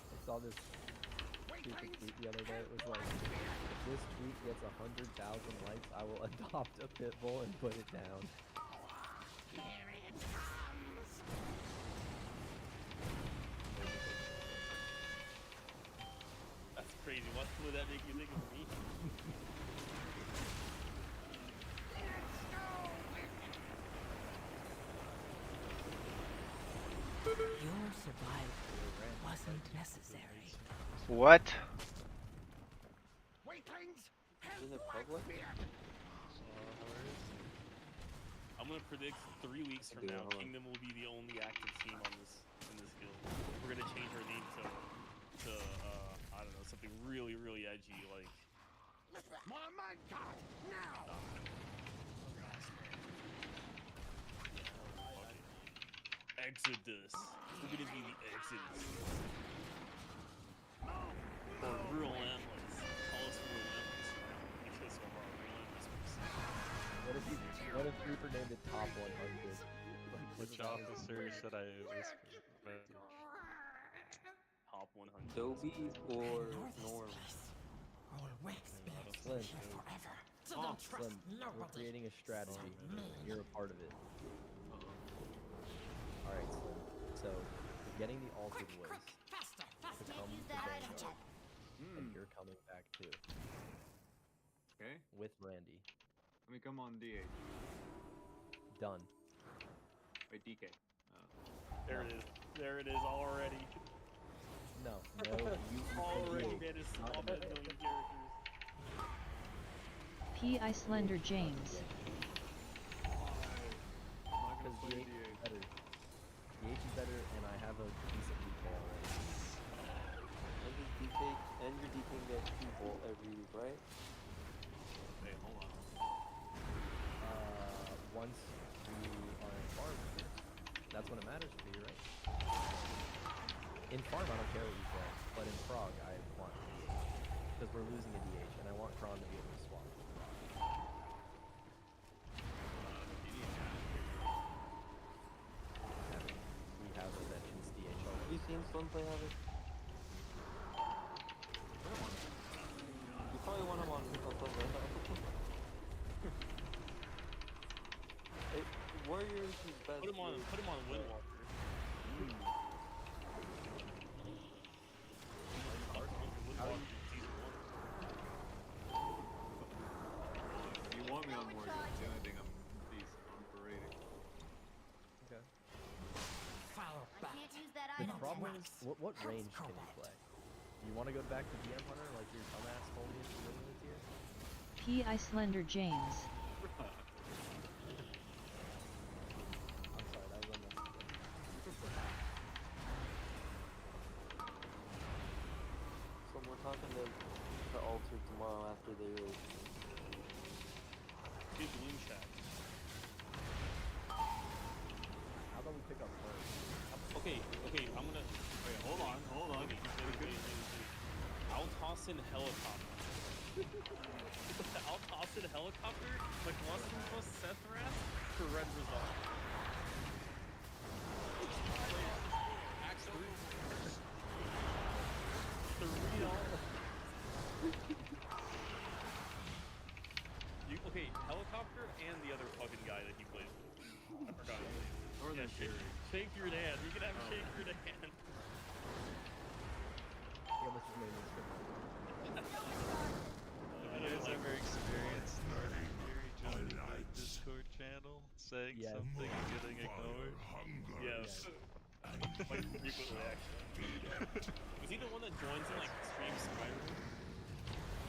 S11: I saw this stupid tweet the other day. It was like, if this tweet gets 100,000 likes, I will adopt a pit bull and put it down.
S6: Here it comes.
S12: That's crazy. What would that make you think of me?
S7: Your survival wasn't necessary.
S3: What?
S6: Weaklings,
S14: Is it public?
S12: I'm gonna predict 3 weeks from now, Kingdom will be the only active team on this in this guild. We're gonna change our name to I don't know, something really, really edgy, like
S6: more minecart now.
S12: Exodus. We're gonna be the Exodus. Or real endless. Call us real endless because of our relentless pursuit.
S11: What if Reaper named it Top 100?
S13: Which officer should I whisper?
S12: Top 100.
S14: Dobie or Norm?
S11: Slim, Slim, we're creating a strategy. You're a part of it. Alright, Slim. So, we're getting the Altered Ways to come to Vanguard. And you're coming back too.
S15: Okay.
S11: With Randy.
S15: Let me come on DH.
S11: Done.
S15: Wait, DK.
S12: There it is. There it is already.
S11: No, you
S12: already
S11: DH.
S12: made us all that million characters.
S10: P.I. Slender James.
S11: Because DH is better. DH is better, and I have a decent recall already.
S14: And your DK gets people every week, right?
S15: Hey, hold on.
S11: Once we are in farm, that's when it matters for you, right? In farm, I don't care what you say, but in Frog, I want DH. Because we're losing a DH, and I want Kron to be able to swap. We have a Vengeance DH
S14: Have
S11: already.
S14: you seen Slim play Havoc? You probably want him on Slim right now. Hey, Warriors is best.
S12: Put him on Windwalker.
S15: If you want me on Warriors, the only thing I'm decent on for rating.
S11: What range can you play? Do you want to go back to DM Hunter like your dumbass told me at the beginning of the tier?
S10: P. Islander James.
S11: I'm sorry, that was unnecessary.
S14: So we're talking to Alter tomorrow after they raid.
S12: Dude, Balloon Shack.
S11: How about we pick up first?
S12: Okay, I'm gonna...
S15: Wait, hold on.
S12: Wait. I'll toss in helicopter. I'll toss in helicopter, like Washington plus Sethras for Red Resolve. Okay, helicopter and the other fucking guy that he plays with. I forgot his name.
S15: Northern Fury.
S12: Shake your hand. You can have shake your hand.
S11: Yeah, let's just name this good.
S13: Have you guys ever experienced Northern Fury joining the Discord channel, saying something and getting ignored?
S12: Yes. Quite frequently, actually. Was he the one that joins in, like, stream Skyrim?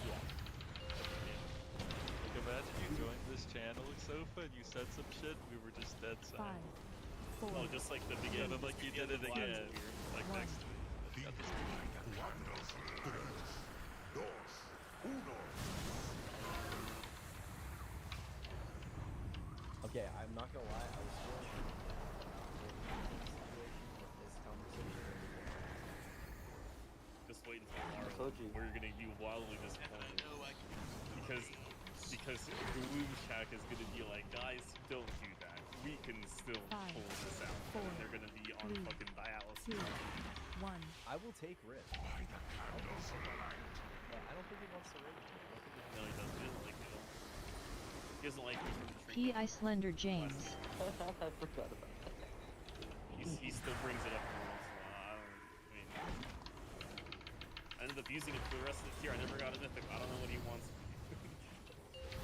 S11: Yeah.
S13: Like, imagine you joined this channel, Sofa, and you said some shit, we were just dead silent.
S10: 5, 4,
S12: Oh, just like the beginning.
S13: Yeah, but like you did it again, like next week.
S11: Okay, I'm not gonna lie, I was feeling in this conversation.
S12: Just wait until tomorrow. We're gonna be wildly disappointed. Because Gloom Shack is gonna be like, guys, don't do that. We can still pull this out. And they're gonna be on fucking dialysis.
S10: 2, 1.
S11: I will take Rift. I don't think he wants to raid.
S12: No, he doesn't. He doesn't like it. He doesn't like me from the
S10: P. Islander James.
S14: I forgot about that.
S12: He still brings it up every once in a while. I mean, I ended up using it for the rest of the tier. I never got a Mythic. I don't know what he wants.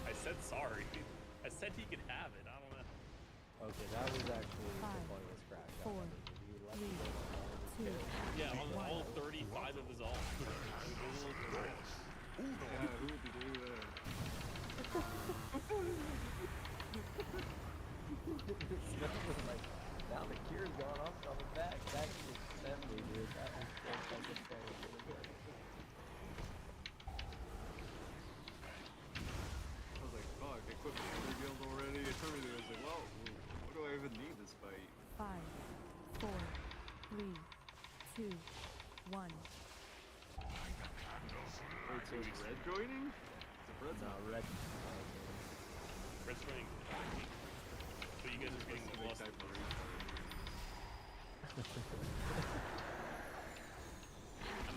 S12: I said sorry. I said he could have it. I don't know.
S11: Okay, that was actually the funniest crack.
S10: 4, 3, 2,
S12: yeah, on all 35 of his ult.
S15: Yeah, who would be doing that?
S11: Like, now the cure's gone off on the back to assembly, dude. That was so fucking funny.
S15: I was like, fuck, they quit my other guild already. It's everything. I was like, well, what do I even need this fight?
S10: 5, 4, 3, 2, 1.
S15: Wait, so is Red joining? Is Red?
S11: No, Red.
S12: Red's joining. So you guys are getting the lost. I'm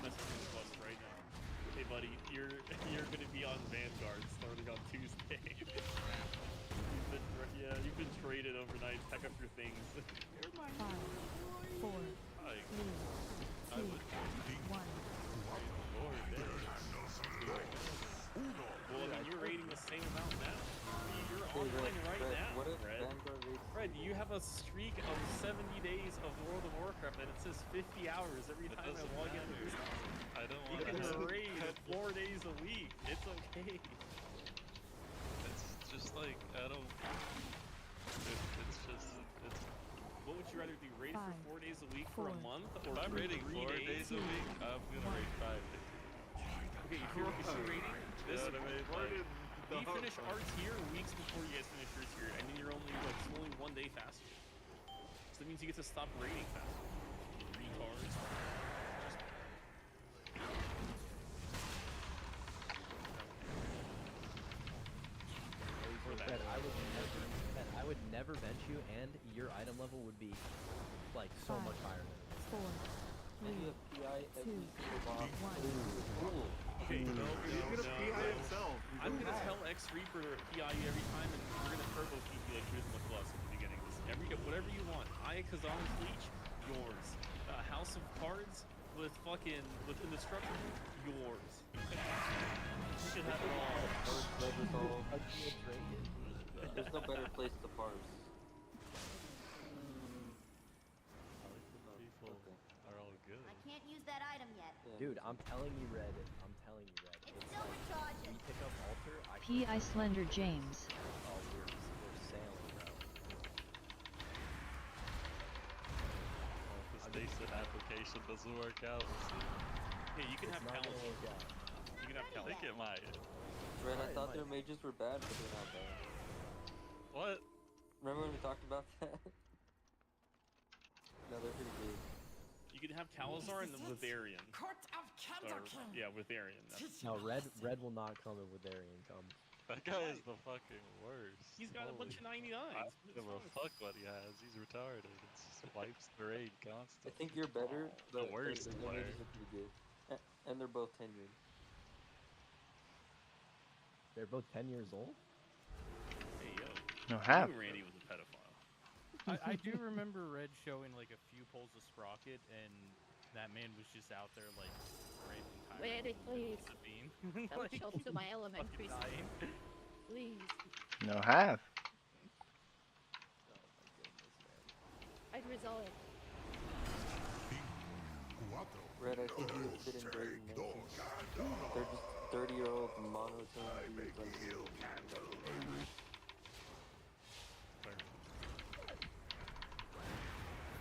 S12: messaging the bus right now. Hey buddy, you're gonna be on Vanguard starting on Tuesday. You've been traded overnight. Pack up your things.
S10: 5, 4, 3, 2, 1.
S12: Well, I mean, you're rating the same amount now. You're online right now, Fred, you have a streak of 70 days of World of Warcraft, and it says 50 hours every time I log into this.
S13: I don't
S12: You
S13: want
S12: can
S13: to
S12: raid 4 days a week. It's okay.
S13: It's just like, I don't... It's just... It's...
S12: What would you rather do? Raid for 4 days a week for a month? Or
S13: If I'm raiding
S12: 3
S13: 4 days a week, I'm gonna raid 5 days.
S12: Okay, if you're raiding this,
S13: You know what I mean?
S12: we finish our tier weeks before you guys finish your tier, and then you're only like it's only 1 day faster. So that means you get to stop raiding faster. Retards.
S11: Fred, I would never bench you, and your item level would be like so
S10: 5,
S11: much higher than it is.
S10: 4, 3, 2, 1.
S12: Okay,
S15: He's gonna PI himself.
S12: I'm gonna tell X Reaper to PI you every time, and we're gonna turbo keep you like Charisma Plus at the beginning. Whatever you want. Aya Kazan Fleech, yours. House of Cards with Indestructible, yours. You can have it all.
S14: There's no better place to parse.
S13: People are all good.
S5: can't use that item yet.
S11: Dude, I'm telling you, Red. I'm telling you, Red.
S5: It's
S11: It's
S5: still
S11: like,
S5: recharging.
S11: we pick up Alter, I
S16: P.I. Slender James.
S11: Oh, we're sailing, bro.
S13: This nascent application doesn't work out.
S12: Yeah, you can have
S11: not gonna
S12: Calus.
S11: work out.
S12: You can have
S13: I
S12: Calus.
S13: think it might.
S14: Red, I
S11: It
S14: thought
S11: might.
S14: their mages were bad, but they're not bad.
S13: What?
S14: Remember when we talked about that? No, they're pretty good.
S12: You can have Calazar and the Witharian. Yeah, Witharian.
S11: No, Red will not come if Witharian comes.
S13: That guy is the fucking worst.
S12: He's got a bunch of 99s.
S13: I don't give a fuck what he has. He's retarded. It just wipes the raid
S14: I
S13: constantly.
S14: think you're better,
S13: The
S14: but
S13: worst
S14: their
S13: player.
S14: mages are pretty good. And they're both tenured.
S11: They're both 10 years old?
S12: Hey, yo.
S3: No, have.
S12: You and Randy was a pedophile.
S17: I do remember Red showing like a few pulls of Sprocket, and that man was just out there like raping
S10: Randy, please.
S17: Sabine.
S10: Don't show to my elementary school.
S17: dying.
S10: Please.
S3: No, have.
S10: I'd resolve it.
S14: Red, I think you would fit in great in mansions. They're just 30-year-old monotone dudes like you.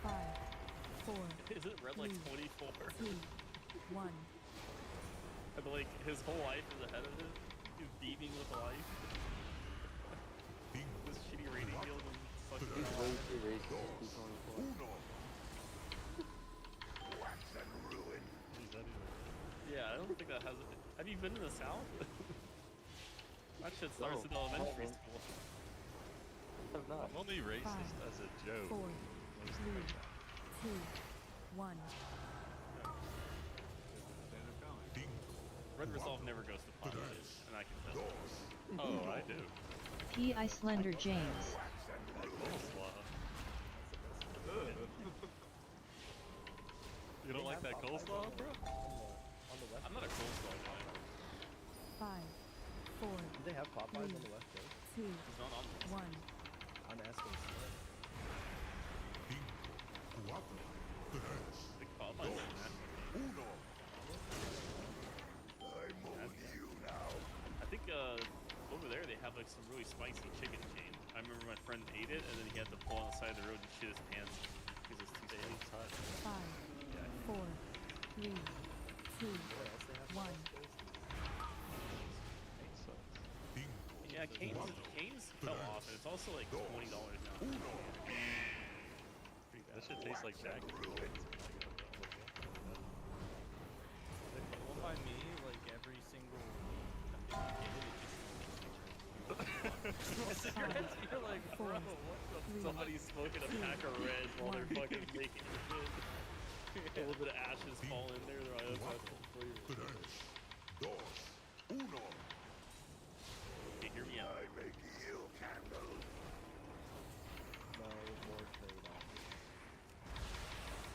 S7: 5, 4.
S12: Isn't Red like 24?
S7: 2, 1.
S12: And like his whole life is ahead of him. He's beaming with life. This shitty rating guild and sucking
S14: He's
S12: it
S14: way
S12: off.
S14: too racist to be 24.
S12: Yeah, I don't think that has it. Have you been to the South? That shit starts in
S14: No, I
S12: elementary
S14: haven't.
S12: school.
S14: I'm not.
S13: I'm only racist as a joke.
S7: 4,
S13: Most
S7: 3,
S13: of the time.
S7: 2, 1.
S12: Red Resolve never goes to politics, and I can tell.
S13: Oh, I do.
S16: P.I. Slender James.
S13: Coleslaw. You don't like that coleslaw, bro?
S12: I'm not a coleslaw guy.
S7: 5, 4.
S11: Do they have Popeyes on the West Coast?
S7: 2,
S12: He's not on the West
S7: 1.
S11: I'm asking Slim.
S12: Big Popeyes in that. I think over there they have like some really spicy chicken chain. I remember my friend ate it and then he had to pull on the side of the road and shit his pants because it's too spicy.
S7: 5, 4, 3, 2, 1.
S12: Yeah, Cane's fell off and it's also like $20 now.
S13: That shit tastes like Jack.
S17: Well, by me, like every single
S12: You're like, bro, what the? Somebody's smoking a pack of Reds while they're fucking making shit. A little bit of ashes fall in there. They're like, that's the flavor. Okay, hear me out.
S11: No, more trade-off.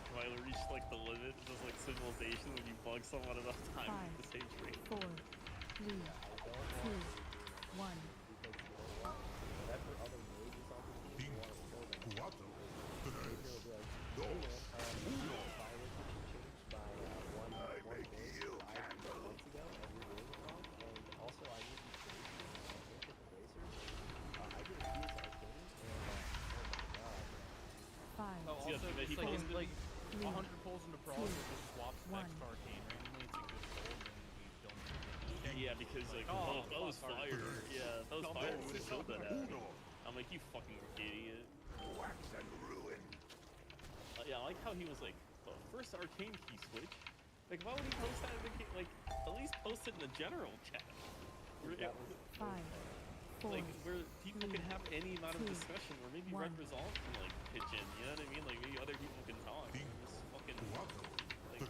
S12: Do I reach like the limit? Just like civilization when you bug someone enough time with the same trait.
S7: 4, 3, 2, 1.
S11: Whatever other mages on the team, you want to kill them. Maybe they'll be like, hey man, fire rate changed by one point 5 months ago, and you're doing it wrong. And also, I need these trades. Look at the Racers. I did a few arcane, and oh my god.
S7: 5,
S17: Oh, also,
S12: Yeah,
S17: it's
S12: he
S17: like,
S12: posted-
S17: like 100 pulls into Brawl, it just swaps
S7: one.
S17: next to Arcane randomly. It's a good pull, and then we don't.
S12: Yeah, because like,
S17: Oh,
S12: if that was
S17: fuck,
S12: fire. Yeah, if that was fire, we would have killed that ass.
S6: Uno.
S12: I'm like, you fucking idiot.
S6: Wax and ruin.
S12: Yeah, I like how he was like, the first arcane key switch. Like, why would he post that in the like, at least post it in the general chat. Where,
S7: 5, 4,
S12: like, where people can have any amount of
S7: 2,
S12: discussion, where maybe
S7: 1.
S12: Red Resolve can like pitch in, you know what I mean? Like maybe other people can talk. Just fucking like,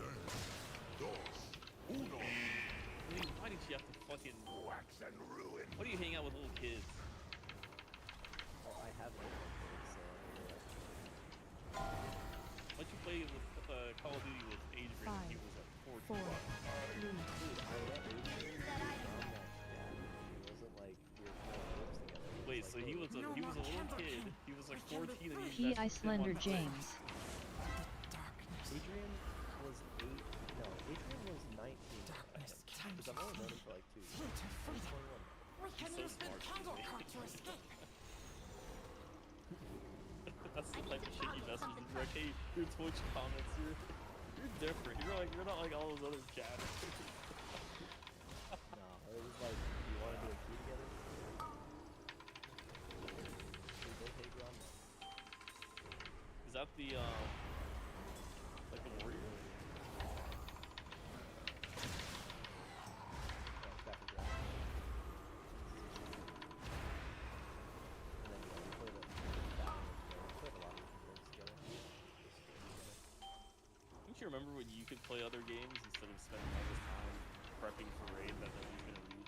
S6: Uno.
S12: I mean, why did you have to fucking
S6: Wax and ruin.
S12: Why do you hang out with little kids?
S11: Well, I have no kids, so I don't know.
S12: Why'd you play with Call of Duty with Adrian when he was like 14?
S7: 4, 3.
S11: Dude, I let Adrian from that dad. It wasn't like we were playing games together.
S12: Wait, so he was a little kid. He was like 14 and he
S16: P.I. Slender James.
S11: Adrian was 8
S12: so smart. That's the type of shit you message in direct. Hey, your Twitch comments, you're different. You're not like all those other chatters.
S11: No, it was like, do you want to do a queue together? We both hate Ground Ball.
S12: Is that the like the warrior? Don't you remember when you could play other games instead of spending all this time prepping for raid that nobody's gonna read?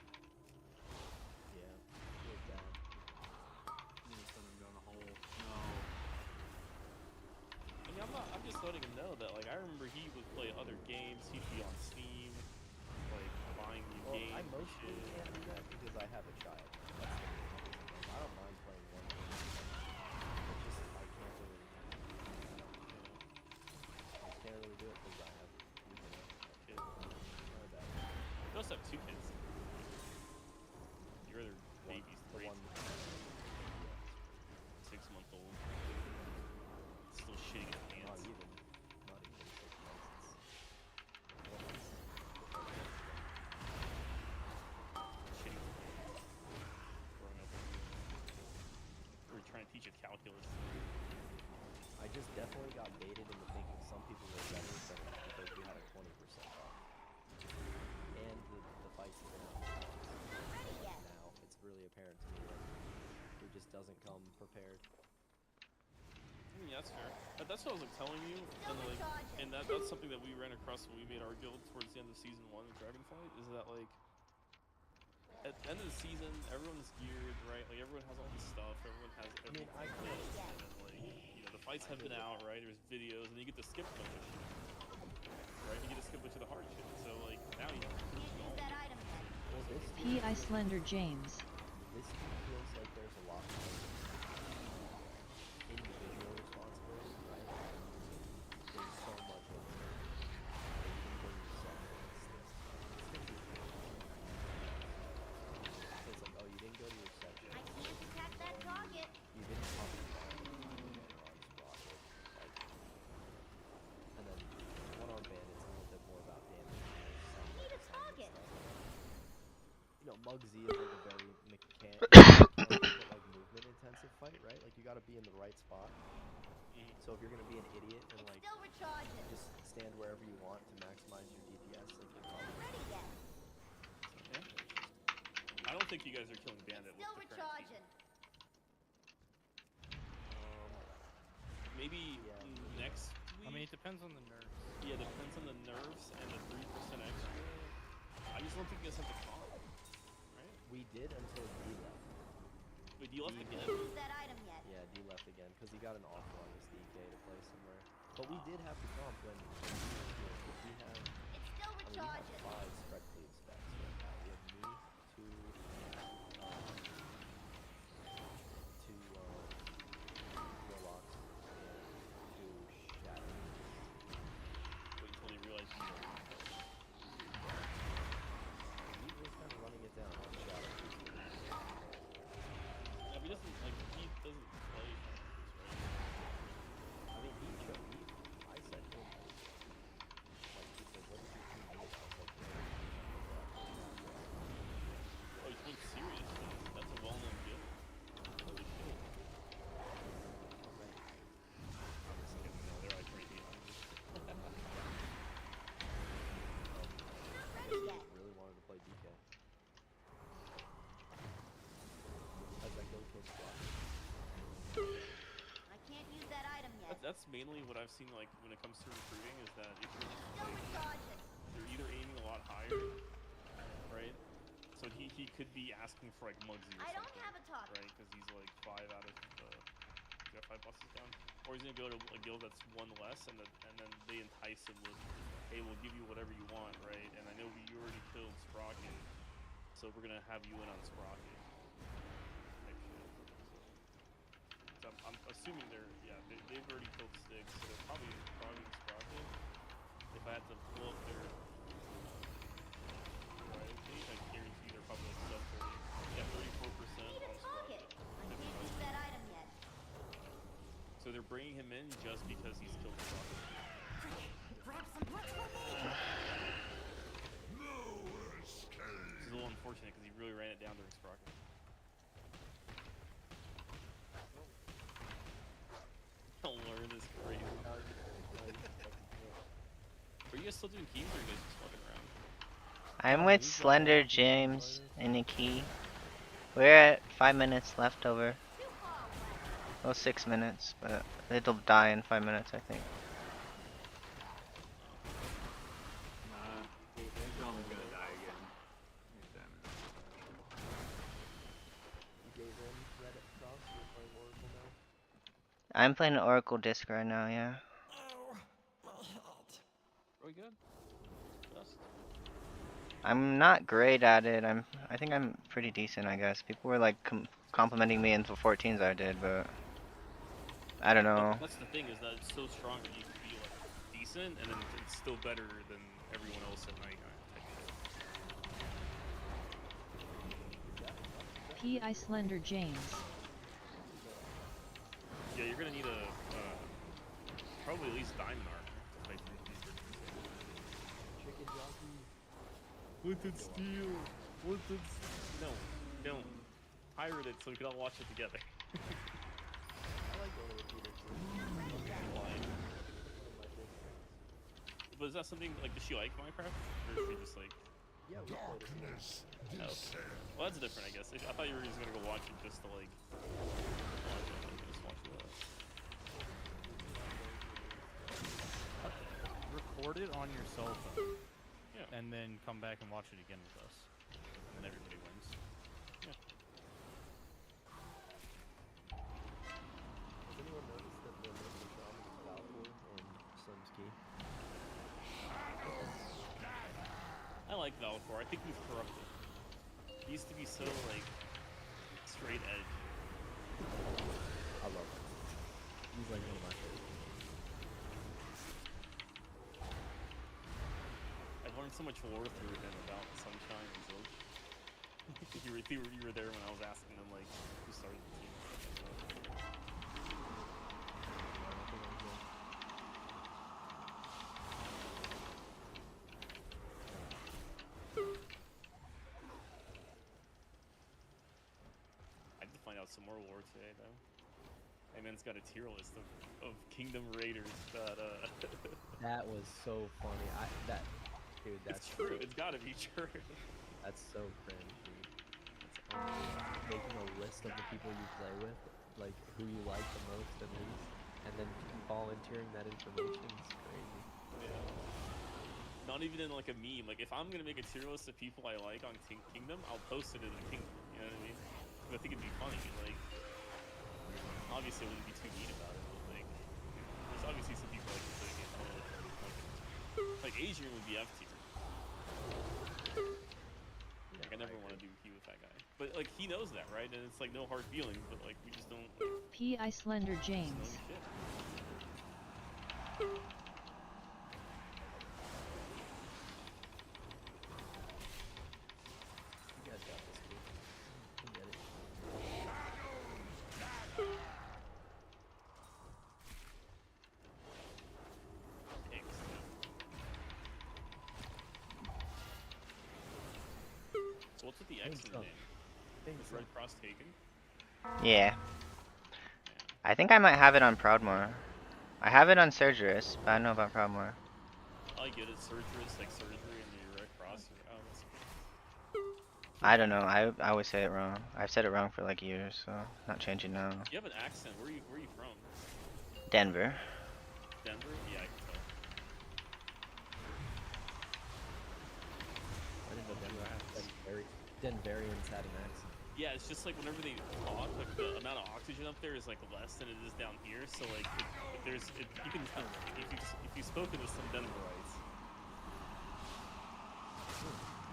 S11: Yeah, it was bad.
S15: I'm gonna send him down a hole. No.
S12: I mean, I'm just letting him know that, like, I remember he would play other games, he'd be on Steam, like, buying new games.
S11: I mostly can't do that because I have a child. That's the reason. Like, I don't mind playing one game. It's just, I can't really, I can't really do it because I have,
S12: Kid. You also have 2 kids. Your other baby's 3. 6-month-old. Still shitting his pants.
S11: Not even 6 months.
S12: Shitting his pants. Growing up with you. We're trying to teach it calculus.
S11: I just definitely got baited into thinking some people were better than because we had a 20% off. And the fights have been out now. It's really apparent to me that he just doesn't come prepared.
S12: I mean, that's fair. That's what I was like telling you, and that's something that we ran across when we made our guild towards the end of season 1 of Dragonflight, is that like at the end of the season, everyone's geared, right? Like everyone has all this stuff, everyone has everything. And then like, you know, the fights have been out, right? There's videos, and you get to skip a bunch of shit, right? You get to skip a bunch of the hard shit. So like now you have to prove it all.
S16: P.I. Slender James.
S11: This feels like there's a lot more individual responsibility, right? There's so much of it. So it's like, oh, you didn't go to your section.
S5: I can't attack that target.
S11: You didn't pop the on Sprocket. Like, and then one-armed bandits a little bit more about damage.
S5: Need a target.
S11: You know, Mug Z is like a very like movement intensive fight, right? Like you gotta be in the right spot. So if you're gonna be an idiot and like just stand wherever you want to maximize your DPS, like you're probably
S5: ready yet.
S12: I don't think you guys are killing bandit with the current season. Maybe next week?
S17: I mean, it depends on the nerfs.
S12: Yeah, it depends on the nerfs and the 3% extra. I just don't think you guys have the comp, right?
S11: We did until D left.
S12: Wait, D left again?
S5: Use that item yet.
S11: Yeah, D left again because he got an offer on this DK to play somewhere. But we did have the comp when we had.
S5: It's still recharging.
S11: We have 5 spread cleave specs right now. We have me, 2 Warlocks, and 2 Shadows.
S12: But you totally realized you were.
S11: He was kind of running it down on Shadow.
S12: Yeah, but he doesn't, like, he doesn't play farmers, right?
S11: I mean, I said to him, like, he said, what did you think about? I was like,
S12: Oh, he's playing serious. That's a well-known guild. Holy shit. I'm just kidding. No, they're like right behind me.
S11: I really wanted to play DK. As I go kill Squad.
S5: I can't use that item yet.
S12: That's mainly what I've seen, like, when it comes to recruiting, is that if you're, like, they're either aiming a lot higher, right? So he could be asking for, like, Muggsy or something.
S5: I don't have a target.
S12: Right? Because he's, like, 5 out of, he's got 5 bosses down. Or he's gonna go to a guild that's 1 less, and then they entice him with, hey, we'll give you whatever you want, right? And I know you already killed Sprocket, so we're gonna have you in on Sprocket. Type shit. So I'm assuming they've already killed Styx, so they're probably Sprocket. If I had to pull up their right, I guarantee they're probably like sub 30. Yeah, 34% bringing him in just because he's killed the Sprocket. Which is a little unfortunate because he really ran it down during Sprocket. Don't learn this crazy. Are you guys still doing keys or are you guys just fucking around?
S3: I'm with Slender James in the key. We're at 5 minutes left over. Well, 6 minutes, but it'll die in 5 minutes, I think.
S15: Nah, Gentleman's gonna die again. He's damn it.
S11: You gave in Reddit cross, you're playing Oracle now?
S3: I'm playing Oracle Disc right now, yeah.
S12: Really good. Best.
S3: I'm not great at it. I think I'm pretty decent, I guess. People were like complimenting me into 14s I did, but I don't know.
S12: That's the thing, is that it's so strong that you can be like decent, and then it's still better than everyone else at night type shit.
S16: P.I. Slender James.
S12: Yeah, you're gonna need a probably at least diamond armor to fight these.
S11: Chicken jockey.
S12: Wanted steel. Wanted. No, don't. Pirate it so we can all watch it together.
S11: I like going to the theater too.
S12: But is that something like, does she like Minecraft, or is she just like?
S11: Yeah, we played it.
S12: Oh. Well, that's different, I guess. I thought you were just gonna go watch it just to like. Just watch it.
S17: Record it on your cell phone.
S12: Yeah.
S17: And then come back and watch it again with us. And then everybody wins.
S12: Yeah.
S11: Has anyone noticed that the most shaman is Valor in Slim's Key?
S12: I like Valcor. I think we've corrupted. He used to be so like straight edge.
S11: I love him. He's like one of my favorites.
S12: I've learned so much lore through him about Sunshine and Zilch. you were there when I was asking them like who started the team. I had to find out some more lore today though. Hey man's got a tier list of Kingdom Raiders that
S11: That was so funny. Dude, that's
S12: it's true. It's gotta be true.
S11: That's so cringe, dude. That's making a list of the people you play with, like who you like the most and least, and then volunteering that information is crazy.
S12: Yeah. Not even in like a meme. Like if I'm gonna make a tier list of people I like on Kingdom, I'll post it in the Kingdom. You know what I mean? Because I think it'd be funny. Like obviously I wouldn't be too mean about it, but like there's obviously some people like the game more. Like Adrian would be F tier. Like I never want to do Q with that guy. But like he knows that, right? And it's like no hard feelings, but like we just don't.
S16: P.I. Slender James.
S12: Shit.
S11: You guys got this, dude. You get it.
S12: So what's with the X in the name? Is Red Cross taken?
S3: Yeah. I think I might have it on Proudmoore. I have it on Surgerus, but I don't know about Proudmoore.
S12: I get it, Surgerus, like surgery and the Red Cross. Oh, that's
S3: I don't know. I always say it wrong. I've said it wrong for like years, so not changing now.
S12: You have an accent. Where are you from?
S3: Denver.
S12: Denver? Yeah, I can tell.
S11: I didn't know Denverians had an accent.
S12: Yeah, it's just like whenever they talk, like the amount of oxygen up there is like less than it is down here. So like, you can tell if you've spoken to some Denverites.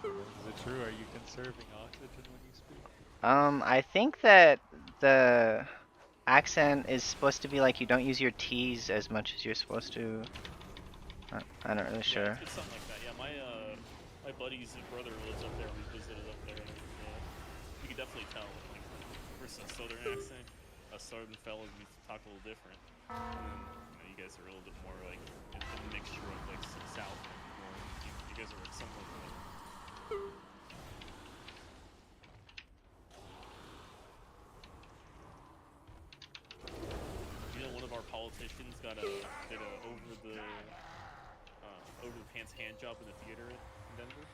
S13: Is it true? Are you conserving oxygen when you speak?
S3: I think that the accent is supposed to be like you don't use your T's as much as you're supposed to. I'm not really sure.
S12: It's something like that. Yeah, my buddy's brother lives up there. We visited up there. And, you can definitely tell, like, versus a southern accent. A southern fellow we talk a little different. And then you guys are a little bit more like a mixture of like south and north. You guys are like somewhat like. You know, one of our politicians did a over the pants hand job in the theater in Denver.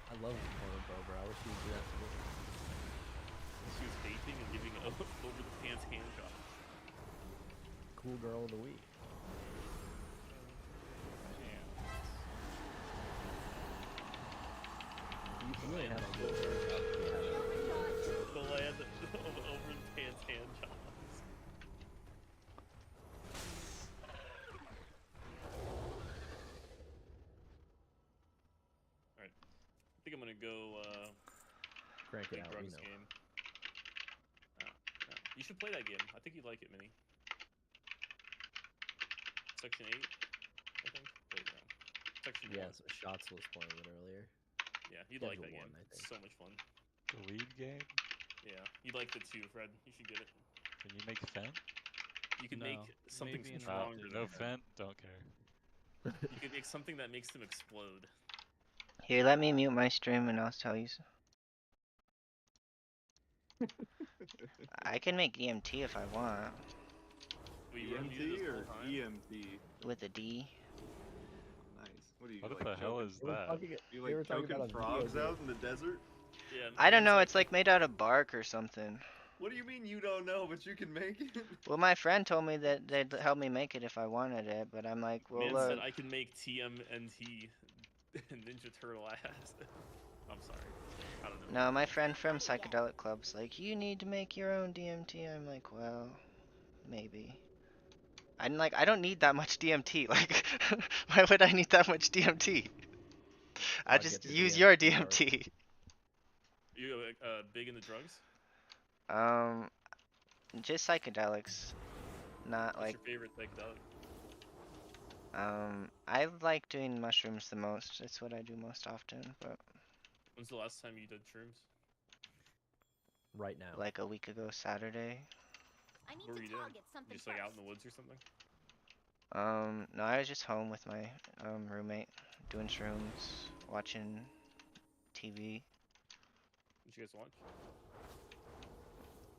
S18: I love Conan Bober. I wish he would do that to me.
S12: She was vaping and giving over the pants hand jobs.
S18: Cool girl of the week. You really had a good hand job.
S12: The land over the pants hand jobs. Alright. I think I'm gonna go
S18: crank it
S12: Big
S18: out,
S12: Drugs
S18: we know.
S12: game. You should play that game. I think you'd like it, Minnie. Section 8, I think. Wait, no. Section 1.
S18: Yes, Shots was playing it earlier.
S12: Yeah, you'd like that
S18: Schedule
S12: game.
S18: one, I
S12: It's
S18: think.
S12: so much fun.
S13: The weed game?
S12: Yeah, you'd like it too, Fred. You should get it.
S13: Can you make Fent?
S12: You can
S17: No,
S12: make something
S17: maybe in
S12: stronger
S13: No
S12: than that.
S13: Fent? Don't care.
S12: You can make something that makes them explode.
S1: Here, let me mute my stream and I'll tell you. I can make DMT if I want.
S12: Wait, you wanna mute it
S15: EMT
S12: this
S15: or
S12: whole time?
S15: EMT?
S1: With a D.
S15: Nice. What are you,
S13: What
S15: like,
S13: the hell
S15: choking-
S13: is that?
S15: You
S18: they were
S15: like
S18: talking
S15: choking
S18: about a
S15: frogs
S18: video
S15: out in the desert?
S12: Yeah.
S1: I don't know, it's like made out of bark or something.
S15: What do you mean you don't know, but you can make it?
S1: Well, my friend told me that they'd help me make it if I wanted it, but I'm like, well,
S12: Man
S1: look.
S12: said I can make TMNT Ninja Turtle ass. I'm sorry. I don't know.
S1: No, my friend from Psychedelic Club's like, you need to make your own DMT. I'm like, well, maybe. I'm like, I don't need that much DMT. Like, why would I need that much DMT? I
S18: I'll
S1: just
S18: get the
S1: use your
S18: DMT card.
S1: DMT.
S12: You big into drugs?
S1: Just psychedelics. Not
S12: What's
S1: like,
S12: your favorite psychedelic?
S1: I like doing mushrooms the most. It's what I do most often, but
S12: When's the last time you did shrooms?
S18: Right now.
S1: like a week ago Saturday.
S5: I need
S12: What were
S5: to
S12: you doing?
S5: target something
S12: Just like out in the
S5: first.
S12: woods or something?
S1: No, I was just home with my roommate doing shrooms, watching TV.
S12: What you guys watch?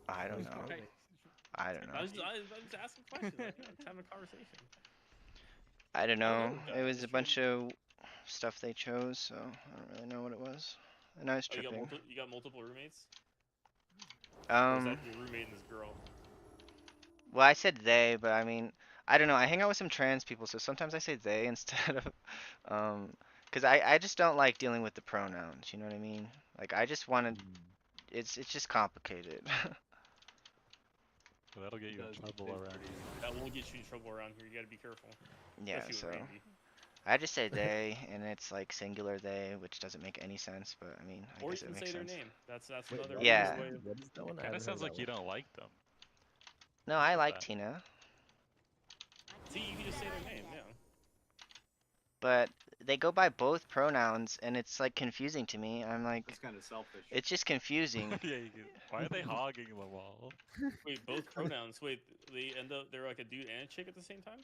S1: I don't know.
S12: Right.
S1: I don't
S12: I
S1: know.
S12: was just asking questions. Like, having a conversation.
S1: I don't know.
S12: know,
S1: It was a
S12: stream.
S1: bunch of stuff they chose, so I don't really know what it was. And I was
S12: Oh,
S1: tripping.
S12: you got multiple roommates? Or is that your roommate and this girl?
S1: Well, I said they, but I mean, I don't know. I hang out with some trans people, so sometimes I say they instead of, because I just don't like dealing with the pronouns. You know what I mean? Like I just want to. It's just complicated.
S13: Well, that'll get you in trouble around here.
S12: That won't get you in trouble around here. You gotta be careful.
S1: Yeah,
S12: Especially
S1: so
S12: with Randy.
S1: I just say they, and it's like singular they, which doesn't make any sense, but I mean, I
S12: Or you
S1: guess it
S12: can
S1: makes
S12: say their
S1: sense.
S12: name. That's
S18: Wait,
S12: another
S1: Yeah.
S12: way of...
S18: What is that one? I
S13: Kinda
S18: haven't
S13: sounds
S18: heard
S13: like
S18: that
S13: you
S18: one.
S13: don't like them.
S1: No, I like
S13: that?
S1: Tina,
S12: See, you can just say their name, yeah.
S1: but they go by both pronouns, and it's like confusing to me. I'm like,
S15: That's kind of selfish.
S1: it's just confusing.
S13: Yeah, you can. Why are they hogging them all?
S12: Wait, both pronouns. Wait, they're like a dude and a chick at the same time?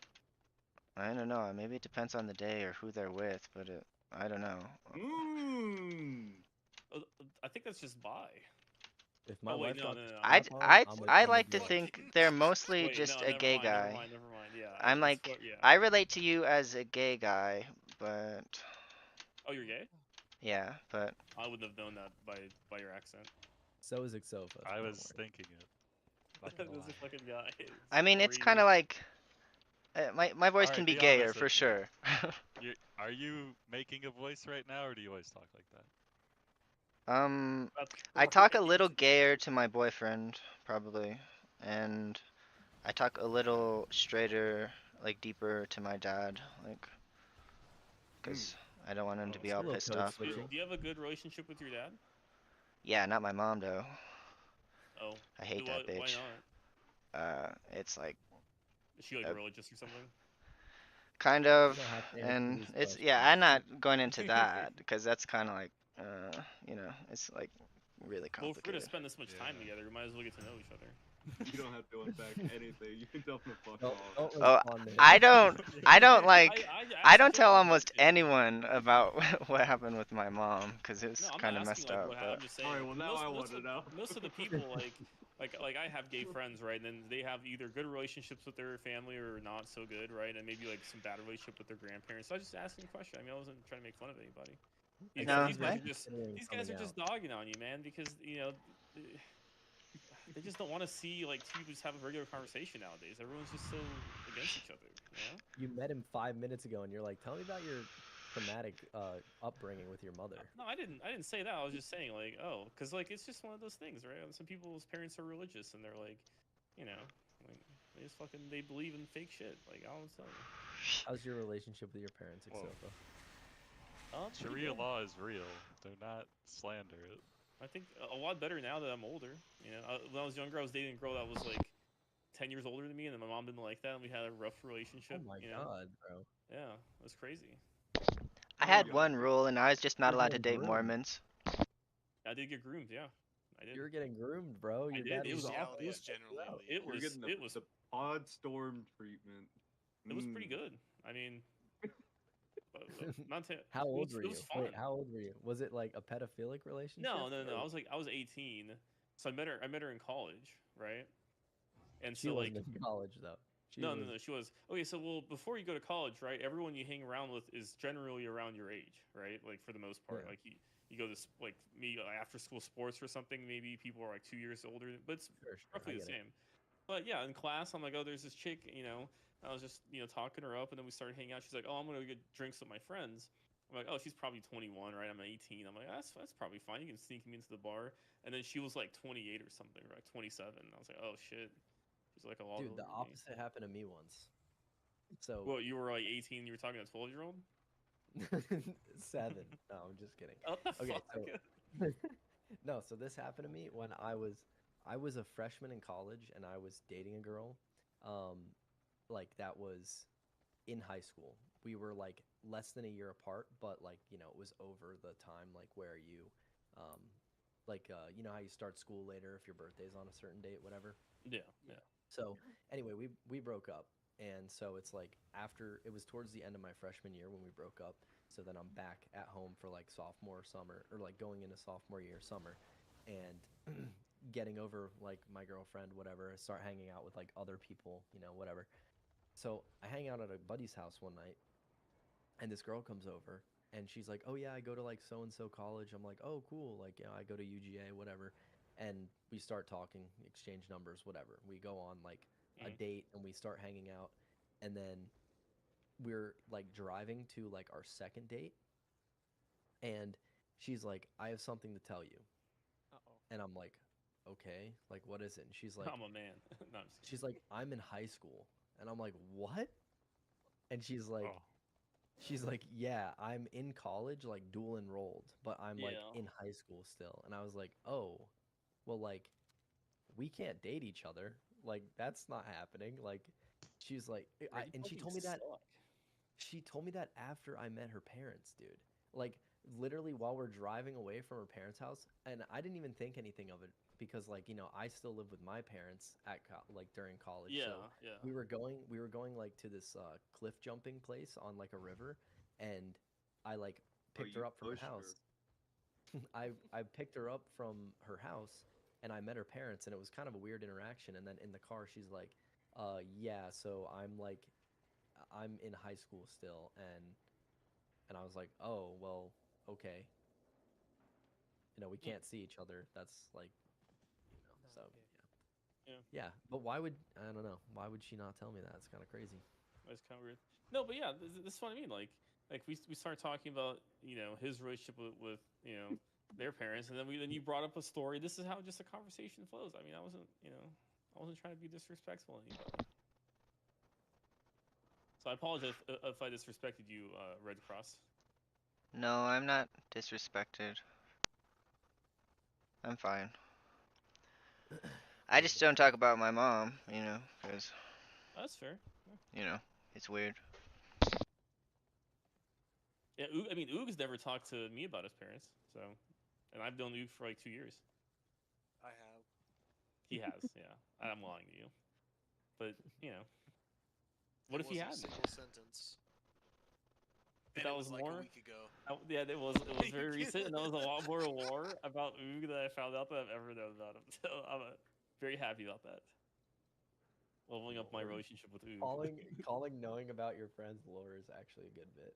S1: I don't know. Maybe it depends on the day or who they're with, but I don't know.
S12: I think that's just bi.
S18: If my
S12: wait,
S18: wife
S12: no,
S18: got
S12: no, no.
S1: I
S18: strap on, I'm with
S1: I
S18: one
S1: like
S18: of
S1: to
S18: you.
S1: think they're mostly
S12: Wait,
S1: just
S12: no,
S1: a
S12: never
S1: gay
S12: mind,
S1: guy.
S12: Never mind. Yeah.
S1: I'm
S12: it's
S1: like,
S12: yeah.
S1: I relate to you as a gay guy, but
S12: Oh, you're gay?
S1: yeah, but
S12: I wouldn't have known that by your accent.
S18: So is Exofa.
S13: I was thinking it. Not gonna
S12: There's
S13: lie.
S12: a fucking guy.
S1: I mean, it's kind of like my voice can
S13: Alright,
S1: be
S13: be
S1: gayer
S13: honest
S1: for
S13: with me.
S1: sure.
S13: Are you making a voice right now, or do you always talk like that?
S12: That's
S1: I talk a
S12: great.
S1: little gayer to my boyfriend, probably, and I talk a little straighter, like deeper to my dad, like, because I don't want him to be all
S18: Still a
S1: pissed
S18: code
S1: off.
S18: switching.
S12: Do you have a good relationship with your dad?
S1: Yeah, not my mom though.
S12: Oh.
S1: I hate that
S12: Why
S1: bitch.
S12: not?
S1: It's like
S12: Is she like religious or something?
S1: kind
S18: You
S1: of,
S18: don't have to answer
S1: and
S18: these
S1: it's
S18: questions.
S1: I'm not going into that because that's kind of like, it's like really
S12: Well, if we're gonna
S1: complicated.
S12: spend this much time together, we might as well get to know each other.
S15: You don't have to unpack anything. You can tell them to fuck off.
S3: Oh, I don't like, I don't tell almost
S12: question.
S3: anyone about what happened with my mom, because it was
S12: No, I'm
S3: kind
S12: not
S3: of
S12: asking
S3: messed
S12: like
S3: up,
S12: what
S3: but.
S12: I'm just saying.
S15: Alright, well, now I want to know.
S12: Most of the people like I have gay friends, right? And then they have either good relationships with their family or not so good, right? And maybe like some bad relationship with their grandparents. So I was just asking a question. I mean, I wasn't trying to make fun of anybody. These,
S3: No,
S12: these guys
S3: I-
S12: are just dogging on you, man, because they just don't want to see like two people just have a regular conversation nowadays. Everyone's just so against each other, you know?
S11: You met him 5 minutes ago, and you're like, "Tell me about your traumatic upbringing with your mother."
S12: No, I didn't say that. I was just saying like, oh, because like it's just one of those things, right? Some people's parents are religious and they're like, you know, like they just they believe in fake shit. Like I'll tell you.
S11: How's your relationship with your parents, Exopa?
S13: Sharia law is real. Do not slander it.
S12: I think a lot better now that I'm older. You know, when I was younger, I was dating a girl that was like 10 years older than me, and then my mom didn't like that, and we had a rough relationship.
S11: Oh my
S12: you know?
S11: god, bro.
S12: Yeah, it was crazy.
S3: I had one rule, and I was just not
S11: You're
S3: allowed to
S11: getting
S3: date
S11: groomed.
S3: Mormons.
S12: I did get groomed, yeah. I did.
S11: You were getting groomed, bro. Your
S12: I
S11: dad
S12: did. It was awful.
S15: You're getting the pod storm treatment.
S12: It was pretty good. I mean, not to,
S11: How old were you?
S12: It was fun.
S11: Wait, how old were you? Was it like a pedophilic relationship?
S12: No. I was 18. So I met her in college, right? And
S11: She
S12: so
S11: wasn't
S12: like
S11: in college though.
S12: no, she was. Okay, so well, before you go to college, right? Everyone you hang around with is generally around your age, right? Like for the most part,
S11: Yeah.
S12: like you go to like me after school sports or something. Maybe people are like 2 years older, but it's roughly the same. But yeah, in class, I'm like, oh, there's this chick, you know. I was just talking her up, and then we started hanging out. She's like, oh, I'm gonna get drinks with my friends. I'm like, oh, she's probably 21, right? I'm 18. I'm like, that's probably fine. You can sneak me into the bar. And then she was like 28 or something, or like 27. I was like, oh shit. She's like a lot older
S11: Dude, the
S12: than me.
S11: opposite happened to me once. So
S12: Well, you were like 18. You were talking to a 12-year-old.
S11: 7. No, I'm just kidding.
S12: What the
S11: Okay,
S12: fuck?
S11: so no, so this happened to me when I was a freshman in college, and I was dating a girl, like that was in high school. We were like less than a year apart, but like it was over the time like where you, you know how you start school later if your birthday's on a certain date, whatever.
S12: Yeah.
S11: So anyway, we broke up, and so it's like after it was towards the end of my freshman year when we broke up. So then I'm back at home for like sophomore summer, or like going into sophomore year summer, and getting over like my girlfriend, whatever. Start hanging out with like other people, whatever. So I hang out at a buddy's house one night, and this girl comes over, and she's like, "Oh yeah, I go to like so and so college." I'm like, "Oh cool, like I go to UGA, whatever." And we start talking, exchange numbers, whatever. We go on like a date, and we start hanging out, and then we're like driving to like our second date, and she's like, "I have something to tell you." And I'm like, "Okay, like what is it?" And she's like,
S12: I'm a man. No, I'm just
S11: she's like, "I'm in high school." And I'm like, "What?" And she's like, "Yeah, I'm in college, like dual enrolled, but I'm like in high school still." And I was like, "Oh, well, like we can't date each other. Like that's not happening." Like she's like, and she told me that. She told me that after I met her parents, dude. Like literally while we're driving away from her parents' house, and I didn't even think anything of it because like I still live with my parents at like during college.
S12: Yeah,
S11: so
S12: yeah.
S11: We were going like to this cliff jumping place on like a river, and I like picked her up from her house. I picked her up from her house, and I met her parents, and it was kind of a weird interaction. And then in the car, she's like, yeah, so I'm in high school still," and I was like, "Oh, well, okay. We can't see each other. That's like, so
S12: Yeah.
S11: yeah. But why would I don't know? Why would she not tell me that? It's kind of crazy."
S12: That's kind of weird. No, but yeah, this is what I mean. Like we started talking about his relationship with their parents, and then you brought up a story. This is how just a conversation flows. I mean, I wasn't trying to be disrespectful to anybody. So I apologize if I disrespected you, Red Cross.
S3: No, I'm not disrespected. I'm fine. I just don't talk about my mom, because
S12: That's fair. Yeah.
S3: It's weird.
S12: Yeah, I mean, Oog's never talked to me about his parents, so, and I've known Oog for like 2 years.
S19: I have.
S12: He has, yeah. I'm lying to you. But, you know. What
S19: It
S12: if he
S19: was a
S12: hadn't?
S19: single sentence.
S12: But
S19: And
S12: that
S19: it
S12: was
S19: was like
S12: more.
S19: a week ago.
S12: Yeah, it was very recent, and that was a lot more lore about Oog that I found out that I've ever known about him. So I'm very happy about that. Leveling up my relationship with Oog.
S11: Calling knowing about your friends' lore is actually a good bit.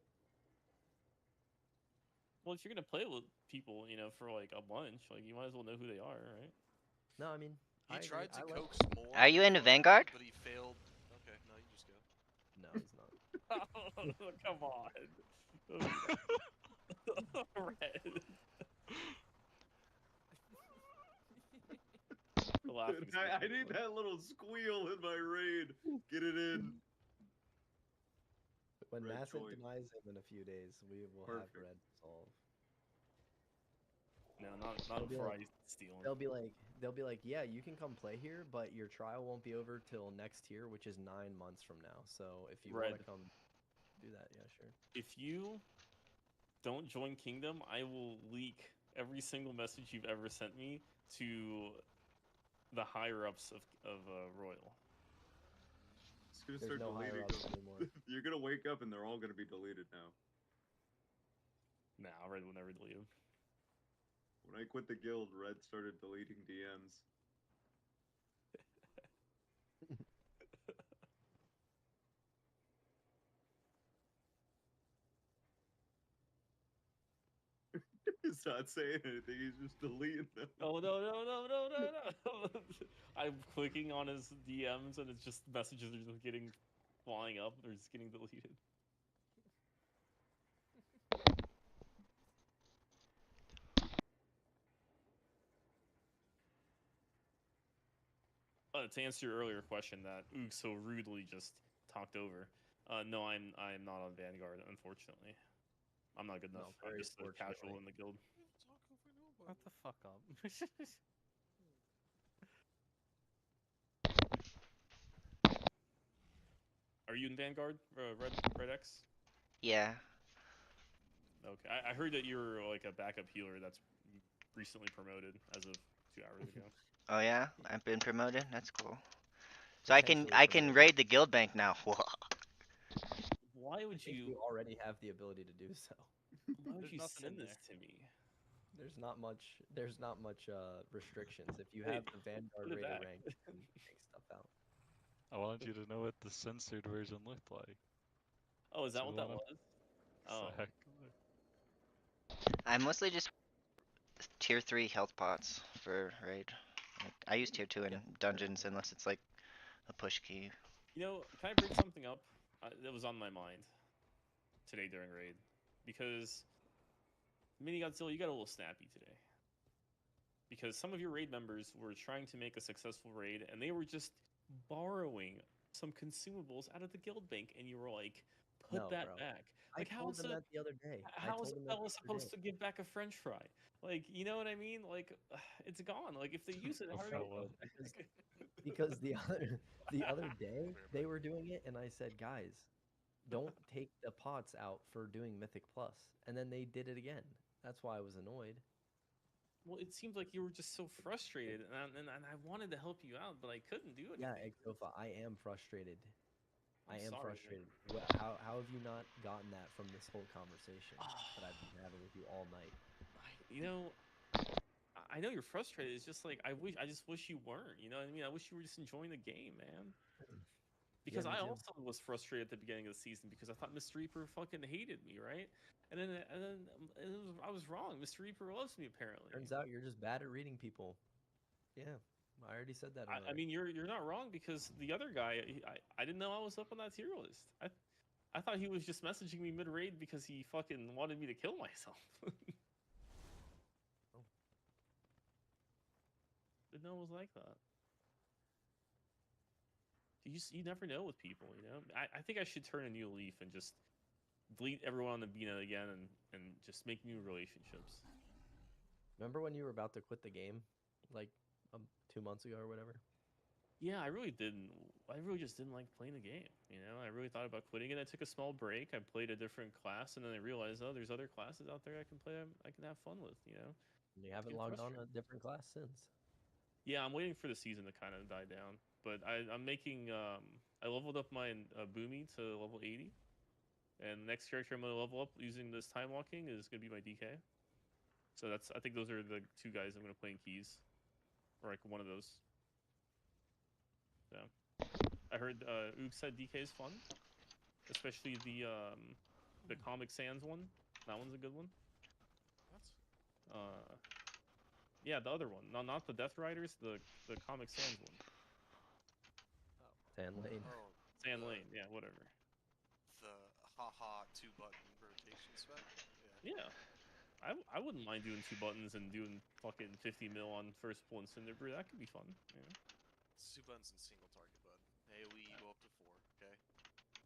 S12: Well, if you're gonna play with people, you know, for like a bunch, like you might as well know who they are, right?
S11: No, I mean,
S19: He tried to
S11: like...
S19: coax more.
S1: Are you into Vanguard?
S19: But he failed. Okay, no, you just go.
S11: No, he's not.
S12: Oh, come on. Red.
S15: Dude, I need that little squeal in my raid. Get it in.
S11: When
S15: Red
S11: Nascent
S15: joint.
S11: denies him in a few days, we will have Red solve.
S12: No, not before I steal him.
S11: They'll be like, yeah, you can come play here, but your trial won't be over till next year, which is 9 months from now. So if you want to come do that, yeah, sure.
S12: If you don't join Kingdom, I will leak every single message you've ever sent me to the higher ups of Royal.
S15: It's gonna start deleting them. You're gonna wake up and they're all gonna be deleted now.
S12: Nah, Red will never delete them.
S15: When I quit the guild, Red started deleting DMs. He's not saying anything, he's just deleting them.
S12: Oh, no. I'm clicking on his DMs and it's just messages are just getting flying up. They're just getting deleted. To answer your earlier question that Oog so rudely just talked over, no, I'm not on Vanguard, unfortunately. I'm not good enough.
S11: No,
S12: I'm just a casual in the guild.
S17: What the fuck up?
S12: Are you in Vanguard, Red X?
S1: Yeah.
S12: Okay, I heard that you were like a backup healer that's recently promoted as of 2 hours ago.
S1: Oh yeah, I've been promoted. That's cool. So I can raid the guild bank now.
S12: Why would you
S11: already have the ability to do so?
S12: Why would you send this to me?
S11: There's not much restrictions. If you have the Vanguard
S12: Put it
S11: raider
S12: back.
S11: rank, you can take stuff out.
S13: I wanted you to know what the censored version looked like.
S12: Oh, is that
S13: So
S12: what that was? Oh.
S13: Exactly.
S1: I mostly just tier 3 health pots for raid. Like, I use tier 2 in dungeons unless it's like a push key.
S12: You know, can I bring something up that was on my mind today during raid? Because Mini Godzilla, you got a little snappy today. Because some of your raid members were trying to make a successful raid, and they were just borrowing some consumables out of the guild bank, and you were like, "Put that
S11: bro.
S12: back."
S11: I
S12: Like, how
S11: told
S12: is
S11: them that the other day.
S12: How is a fella supposed to give back a French fry? Like, you know what I mean? Like, it's gone. Like, if they use it, how are you?
S11: Because the other day they were doing it, and I said, guys, don't take the pots out for doing Mythic Plus, and then they did it again. That's why I was annoyed.
S12: Well, it seems like you were just so frustrated, and I wanted to help you out, but I couldn't do it.
S11: Yeah, Exofa, I am frustrated. I am
S12: sorry,
S11: frustrated. How have you not gotten that from this whole conversation that I've been having with you all night?
S12: You know, I know you're frustrated. It's just like I just wish you weren't. You know what I mean? I wish you were just enjoying the game, man. Because
S11: me
S12: I
S11: too.
S12: also was frustrated at the beginning of the season because I thought Mr. Reaper fucking hated me, right? And then I was wrong. Mr. Reaper loves me apparently.
S11: Turns out you're just bad at reading people. Yeah, I already said that.
S12: I mean, you're not wrong because the other guy, I didn't know I was up on that tier list. I thought he was just messaging me mid raid because he fucking wanted me to kill myself. Didn't know it was like that. You never know with people, you know. I think I should turn a new leaf and just delete everyone on the Bina again and just make new relationships.
S11: Remember when you were about to quit the game, like 2 months ago or whatever?
S12: Yeah, I really didn't. I really just didn't like playing the game. You know, I really thought about quitting it. I took a small break. I played a different class, and then I realized, oh, there's other classes out there I can play. I can have fun with. You know.
S11: You haven't logged on a different class since.
S12: Yeah, I'm waiting for the season to kind of die down. But I'm making I leveled up my Boomy to level 80, and the next character I'm gonna level up using this time walking is gonna be my DK. So I think those are the two guys I'm gonna play in keys, or like one of those. So I heard Oog said DK is fun, especially the Comic Sans one. That one's a good one. What? Yeah, the other one. No, not the Death Riders. The Comic Sans one.
S18: Sand Lane.
S19: Oh,
S12: Sand Lane. Yeah, whatever.
S19: The haha 2-button rotation spec.
S12: Yeah. I wouldn't mind doing 2 buttons and doing fucking 50 mil on first pull and Cinder Brew. That could be fun. Yeah.
S19: 2 buttons and single target, bud. AoE go up to 4. Okay.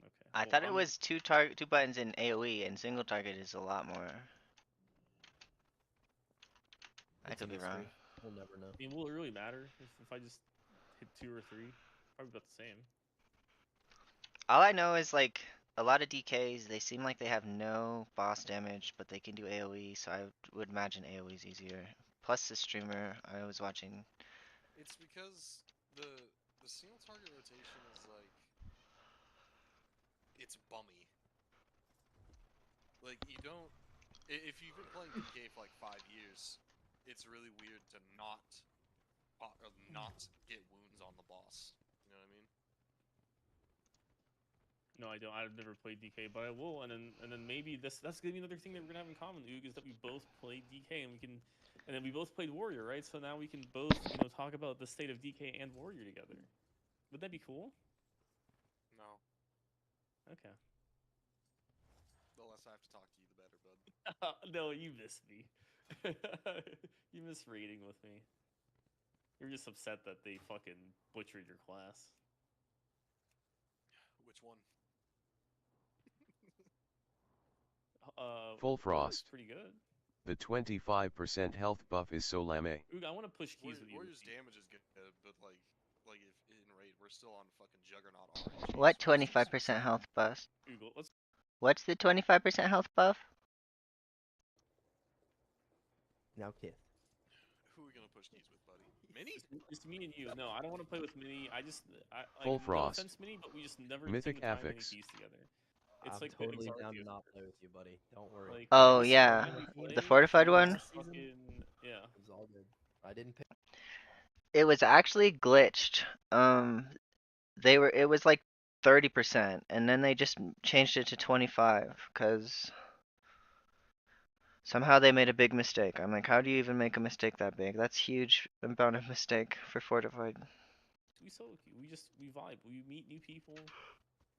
S12: Okay.
S1: I thought it was two buttons in AoE, and single target is a lot more. I
S18: It's a
S1: could be wrong.
S18: mystery. We'll never know.
S12: I mean, will it really matter if I just hit 2 or 3? Probably about the same.
S1: All I know is like a lot of DKs, they seem like they have no boss damage, but they can do AoE, so I would imagine AoE is easier. Plus the streamer I was watching.
S19: It's because the single target rotation is like it's bummy. Like you don't if you've been playing DK for like 5 years, it's really weird to not get wounds on the boss. You know what I mean?
S12: No, I don't. I've never played DK, but I will. And then maybe that's gonna be another thing that we're gonna have in common, Oog, is that we both played DK and then we both played Warrior, right? So now we can both, talk about the state of DK and Warrior together. Would that be cool?
S19: No.
S12: Okay.
S19: The less I have to talk to you, the better, bud.
S12: No, you missed me. You missed raiding with me. You're just upset that they fucking butchered your class.
S19: Which one?
S4: Full Frost.
S12: Pretty good.
S4: The 25% health buff is so lame.
S12: Oog, I want to push keys with you.
S19: Warrior's damage is good, but like if in raid, we're still on fucking Juggernaut orange.
S1: What 25% health buff?
S12: Google.
S1: What's the 25% health buff?
S18: Now Kith.
S19: Who are we gonna push keys with, buddy? Minnie?
S12: Just me and you. No, I don't want to play with Minnie. I
S4: Full Frost.
S12: No offense, Minnie, but we just never
S4: Mythic
S12: take the time
S4: affix.
S12: any keys together. It's
S18: I'm
S12: like
S18: totally
S12: Mythic's
S18: down to
S12: Arceus.
S18: not play with you, buddy. Don't worry.
S12: Like,
S1: Oh
S12: every
S1: yeah,
S12: single time we
S1: the
S12: play,
S1: fortified one.
S12: it's fucking, yeah.
S18: It was all good. I didn't pick.
S1: It was actually glitched. It was like 30%, and then they just changed it to 25 because somehow they made a big mistake. I'm like, how do you even make a mistake that big? That's huge amount of mistake for fortified.
S12: We vibe. We meet new people.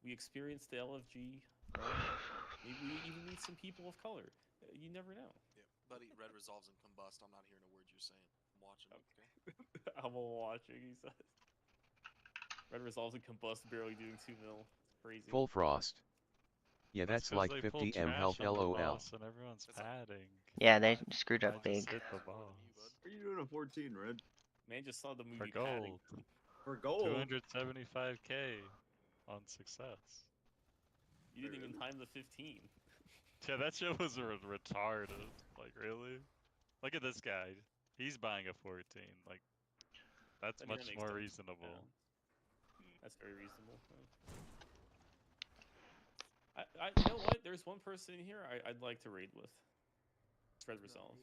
S12: We experience the LFG. Right? Maybe we even meet some people of color. You never know.
S19: Yeah, buddy. Red resolves and combust. I'm not hearing a word you're saying. I'm watching. Okay.
S12: I'm watching. He says. Red resolves and combust, barely doing 2 mil. It's crazy.
S4: Full Frost. Yeah, that's like 50 M health LOL.
S13: And everyone's padding.
S1: Yeah, they screwed up
S13: I
S1: big.
S13: just hit the boss.
S15: What are you doing a 14, Red?
S12: Man just saw the movie
S13: For
S12: Padding.
S13: gold.
S15: For gold?
S13: 275k on success.
S12: You didn't even time the 15.
S13: Yeah, that shit was retarded. Like, really? Look at this guy. He's buying a 14. Like, that's
S12: That
S13: much
S12: makes
S13: more
S12: sense.
S13: reasonable.
S12: Yeah. That's very reasonable. You know what? There's one person in here I'd like to raid with. It's Red Resolve.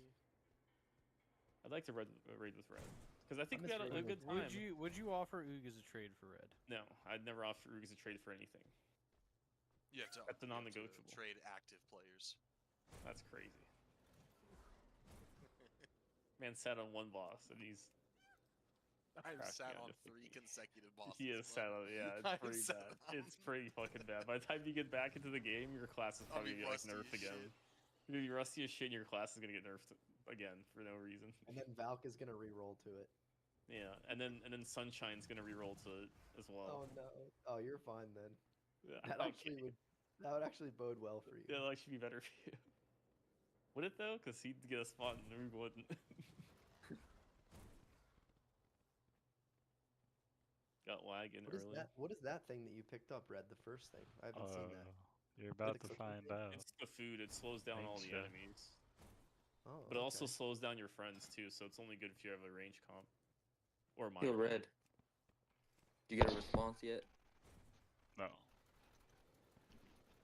S12: I'd like to raid with Red. Because I think we had a good time.
S17: Would you offer Oog as a trade for Red?
S12: No, I'd never offer Oog as a trade for anything.
S19: You have to,
S12: That's a non-negotiable.
S19: Trade active players.
S12: That's crazy. Man sat on one boss and he's.
S19: I've
S12: cracking
S19: sat
S12: me
S19: on
S12: up to
S19: 3 consecutive bosses.
S12: He is sat on, yeah, it's pretty bad. It's pretty fucking bad. By the time you get back into the game, your class is probably gonna get like nerfed again. You're gonna be rusty as shit, and your class is gonna get nerfed again for no reason.
S11: And then Valk is gonna re-roll to it.
S12: Yeah, and then Sunshine's gonna re-roll to it as well.
S11: Oh no! Oh, you're fine then.
S12: Yeah,
S11: That would actually bode well for you.
S12: Yeah, that'll actually be better for you. Would it though? Because he'd get a spot and Roog wouldn't. Got lagging early.
S11: What is that thing that you picked up, Red? The first thing. I haven't seen that.
S13: You're about to find out.
S12: It's the food. It slows down all the enemies.
S11: Oh,
S12: but it also slows down your friends too, so it's only good if you have a range comp. Or mine.
S14: Feel red. Did you get a response yet?
S13: No.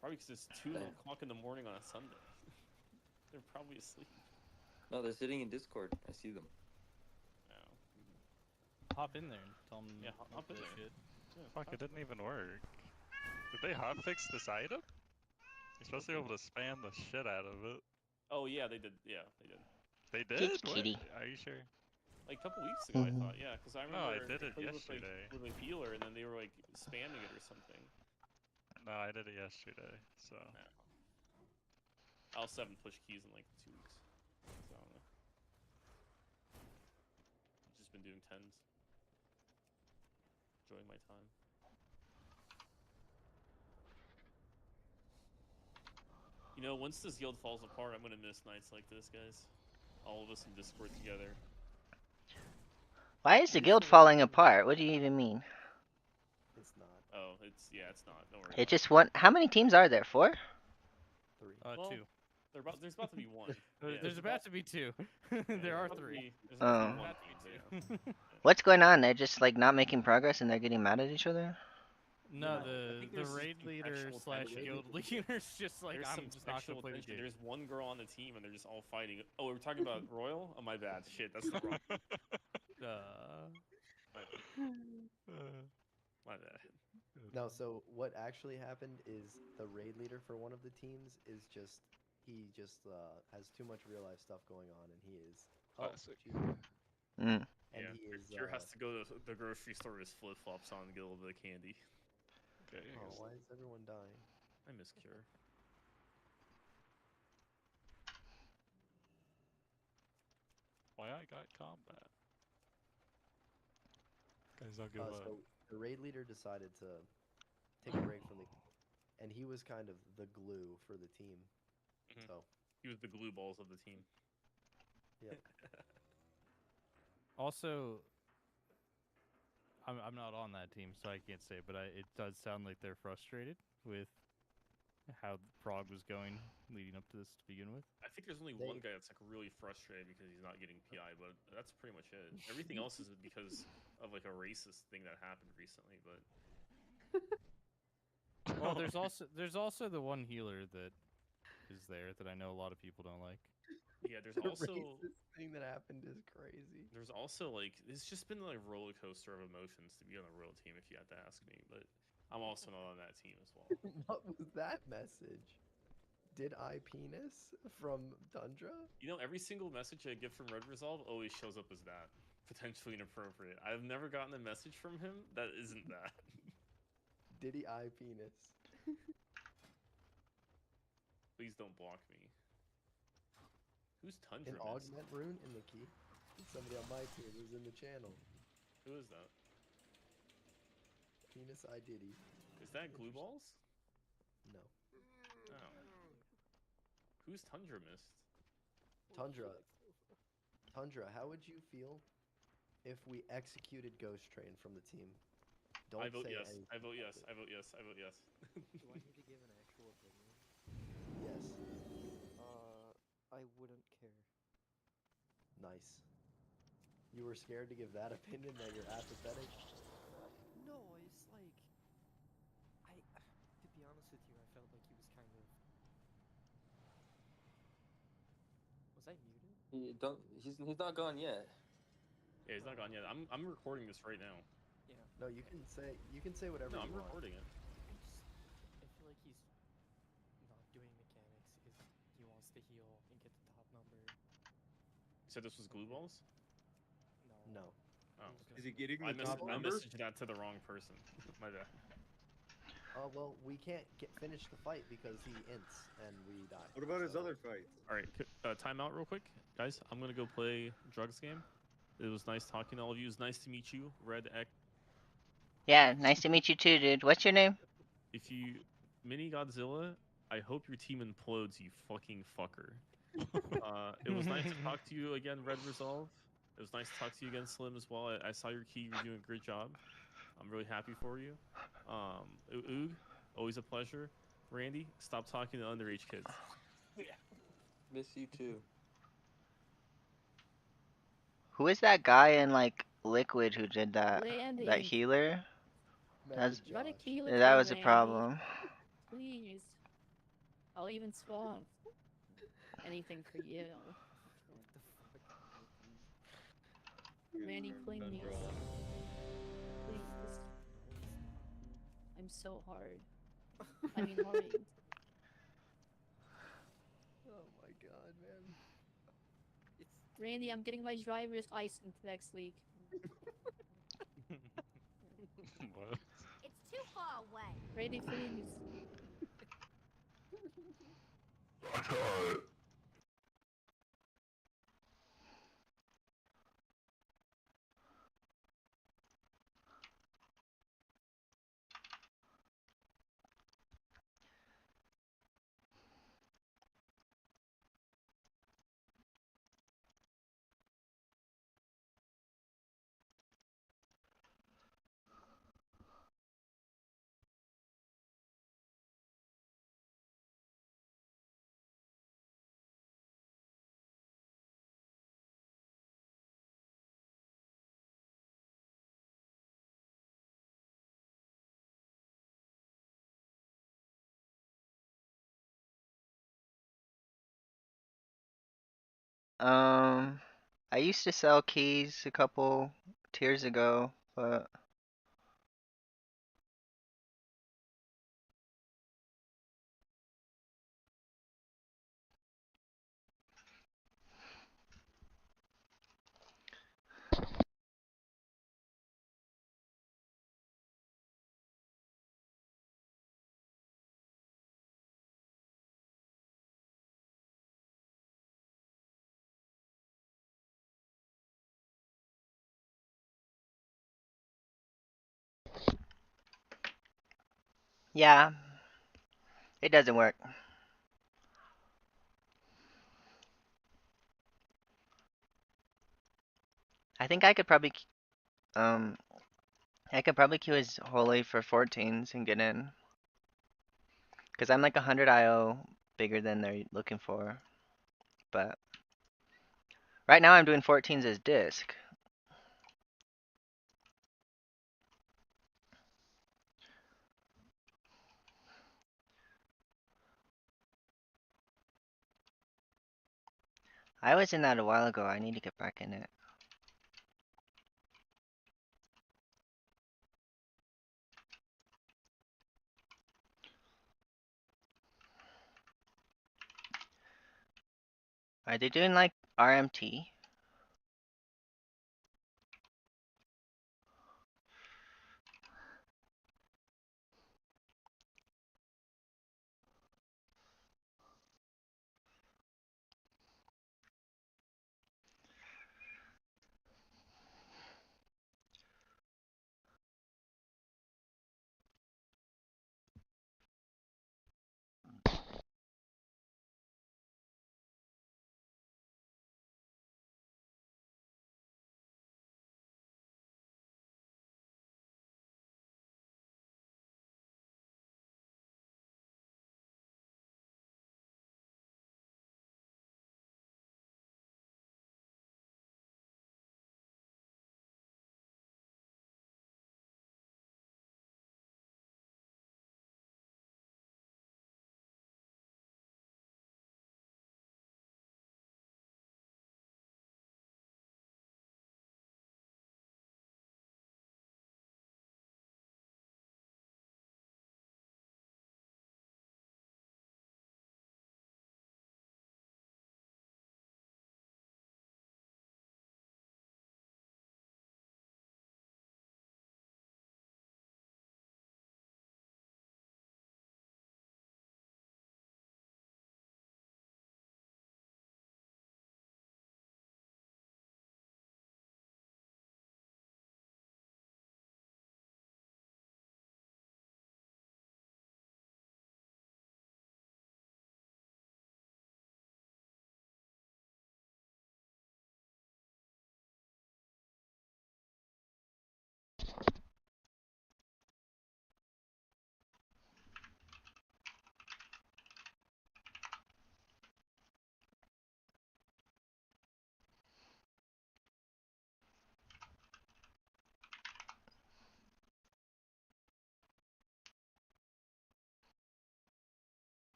S12: Probably because it's 2
S14: Damn.
S12: o'clock in the morning on a Sunday. They're probably asleep.
S14: No, they're sitting in Discord. I see them.
S17: Hop in there and tell them.
S12: Yeah, hop in there.
S17: Shit.
S12: Yeah,
S13: Fuck, it didn't even work. Did they hotfix this item? You're supposed to be able to spam the shit out of it.
S12: Oh yeah, they did. Yeah, they did.
S13: They did?
S1: Just
S13: What?
S1: kitty.
S13: Are you sure?
S12: Like a couple weeks ago, I thought. Yeah, because I remember
S13: I did it
S12: played
S13: yesterday.
S12: with a healer, and then they were like spamming it or something.
S13: No, I did it yesterday, so.
S12: I'll 7 push keys in like 2 weeks. So I don't know. I've just been doing 10s. Enjoying my time. You know, once this guild falls apart, I'm gonna miss nights like this, guys. All of us in Discord together.
S1: Why is the guild falling apart? What do you even mean?
S11: It's not.
S12: Oh, it's not. Don't worry.
S1: It just one. How many teams are there? 4?
S11: 3.
S12: Well,
S17: 2.
S12: There's about to be 1.
S17: There's about to be 2. There are 3.
S1: Oh.
S12: About to be 2.
S1: What's going on? They're just like not making progress and they're getting mad at each other?
S17: No,
S12: I think
S17: the
S12: there's
S17: raid
S12: some
S17: leader
S12: contextual
S17: slash
S12: tension.
S17: guild leader's just like,
S12: There's
S17: I'm
S12: some
S17: just not gonna
S12: contextual
S17: play the
S12: tension.
S17: game.
S12: There's one girl on the team and they're just all fighting. Oh, we're talking about Royal? Oh, my bad. Shit, that's the wrong. My bad.
S11: No, so what actually happened is the raid leader for one of the teams is just he has too much real life stuff going on, and he is shoot.
S1: Mm.
S11: And
S12: Yeah,
S11: he is
S12: Cure has to go to the grocery store with his flip flops on and get a little bit of candy. Okay.
S11: Oh, why is everyone dying?
S12: I miss Cure.
S13: Why I got combat? Guys, don't give up.
S11: So the raid leader decided to take a break from the, and he was kind of the glue for the team.
S12: Mhm.
S11: So
S12: He was the glue balls of the team.
S11: yeah.
S17: Also, I'm not on that team, so I can't say, but it does sound like they're frustrated with how Prague was going leading up to this to begin with.
S12: I think there's only one guy that's like really frustrated because he's not getting PI, but that's pretty much it. Everything else is because of like a racist thing that happened recently, but
S17: Well, there's also the one healer that is there that I know a lot of people don't like.
S12: yeah, there's
S11: The
S12: also
S11: racist thing that happened is crazy.
S12: there's also like it's just been like a roller coaster of emotions to be on the Royal team if you had to ask me, but I'm also not on that team as well.
S11: What was that message? Did I penis from Tundra?
S12: You know, every single message I get from Red Resolve always shows up as that. Potentially inappropriate. I've never gotten a message from him that isn't that.
S11: Diddy I penis.
S12: Please don't block me. Who's Tundra?
S11: An augment rune in the key. Somebody on my team was in the channel.
S12: Who is that?
S11: Penis I Diddy.
S12: Is that glue balls?
S11: No.
S12: Oh. Who's Tundra missed?
S11: Tundra. Tundra, how would you feel if we executed Ghost Train from the team? Don't
S12: I vote
S11: say
S12: yes.
S11: anything.
S12: I vote yes. I vote yes. I vote yes.
S14: Do I need to give an actual opinion?
S11: Yes.
S14: I wouldn't care.
S11: Nice. You were scared to give that opinion that you're apathetic?
S14: No, it's like to be honest with you, I felt like he was kind of. Was I muted? He's not gone yet.
S12: Yeah, he's not gone yet. I'm recording this right now.
S14: Yeah.
S11: No, you can say whatever
S12: No,
S11: you
S12: I'm
S11: want.
S12: recording it.
S14: I feel like he's not doing mechanics because he wants to heal and get the top number.
S12: You said this was glue balls?
S11: No.
S12: Oh.
S15: Is he getting
S12: I
S15: the top number?
S12: messaged that to the wrong person. My bad.
S11: Oh, well, we can't finish the fight because he ints and we die.
S15: What about his other fights?
S12: Alright, time out real quick. Guys, I'm gonna go play drugs game. It was nice talking to all of you. It was nice to meet you, Red X.
S1: Yeah, nice to meet you too, dude. What's your name?
S12: If you... Mini Godzilla, I hope your team implodes, you fucking fucker. It was nice to talk to you again, Red Resolve. It was nice to talk to you again, Slim, as well. I saw your key. You're doing a great job. I'm really happy for you. Oog, always a pleasure. Randy, stop talking to underage kids.
S14: Miss you too.
S1: Who is that guy in like Liquid who did that.
S10: Landing.
S1: That healer.
S11: Method
S10: Run a
S11: Josh.
S10: healer
S1: That
S10: train,
S1: was a
S10: Randy.
S1: problem.
S10: Please. I'll even spawn. Anything for you. Randy, please. Please. I'm so hard. I mean hard.
S11: Oh my god, man.
S10: Randy, I'm getting my driver's license next week.
S13: What?
S5: It's too far away.
S10: Randy, please.
S1: I used to sell keys a couple tiers ago, but yeah, it doesn't work. I think um, I could probably queue as Holy for 14s and get in. Cause I'm like 100 IO bigger than they're looking for. But right now I'm doing 14s as disc. I was in that a while ago. I need to get back in it. Are they doing like RMT?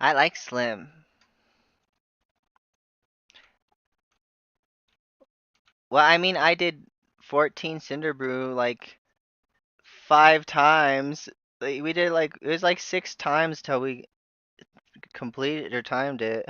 S3: I like Slim. Well, I mean, I did 14 Cinder Brew like 5 times. Like, we did like, it was like 6 times till we completed or timed it.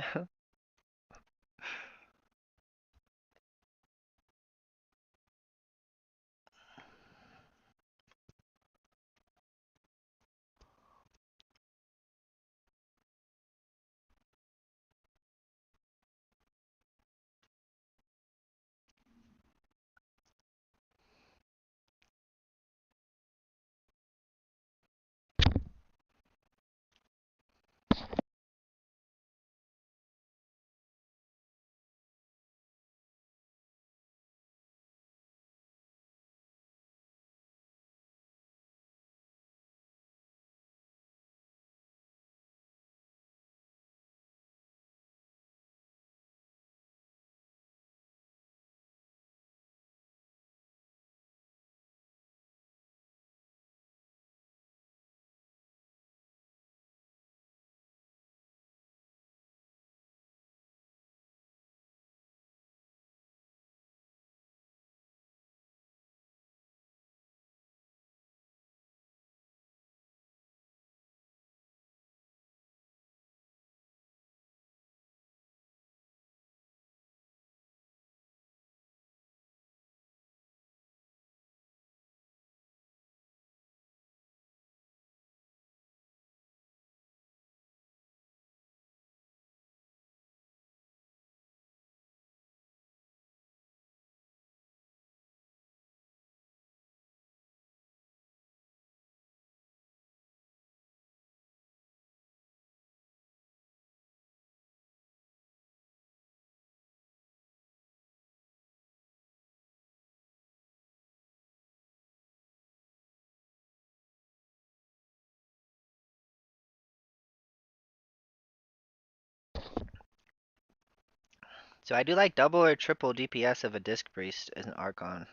S3: So I do like double or triple DPS of a Disc Priest as an Archon.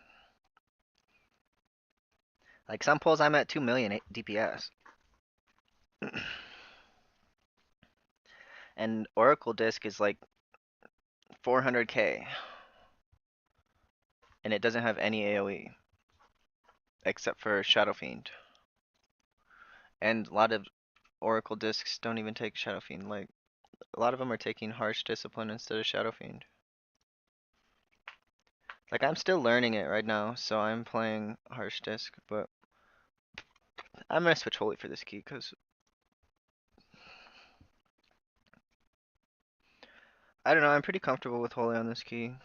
S3: Like some pulls I'm at 2 million DPS. And Oracle Disc is like 400k. And it doesn't have any AoE. Except for Shadow Fiend. And a lot of Oracle Discs don't even take Shadow Fiend. Like, a lot of them are taking Harsh Discipline instead of Shadow Fiend. Like, I'm still learning it right now, so I'm playing Harsh Disc, but I'm gonna switch Holy for this key, because I don't know, I'm pretty comfortable with Holy on this key.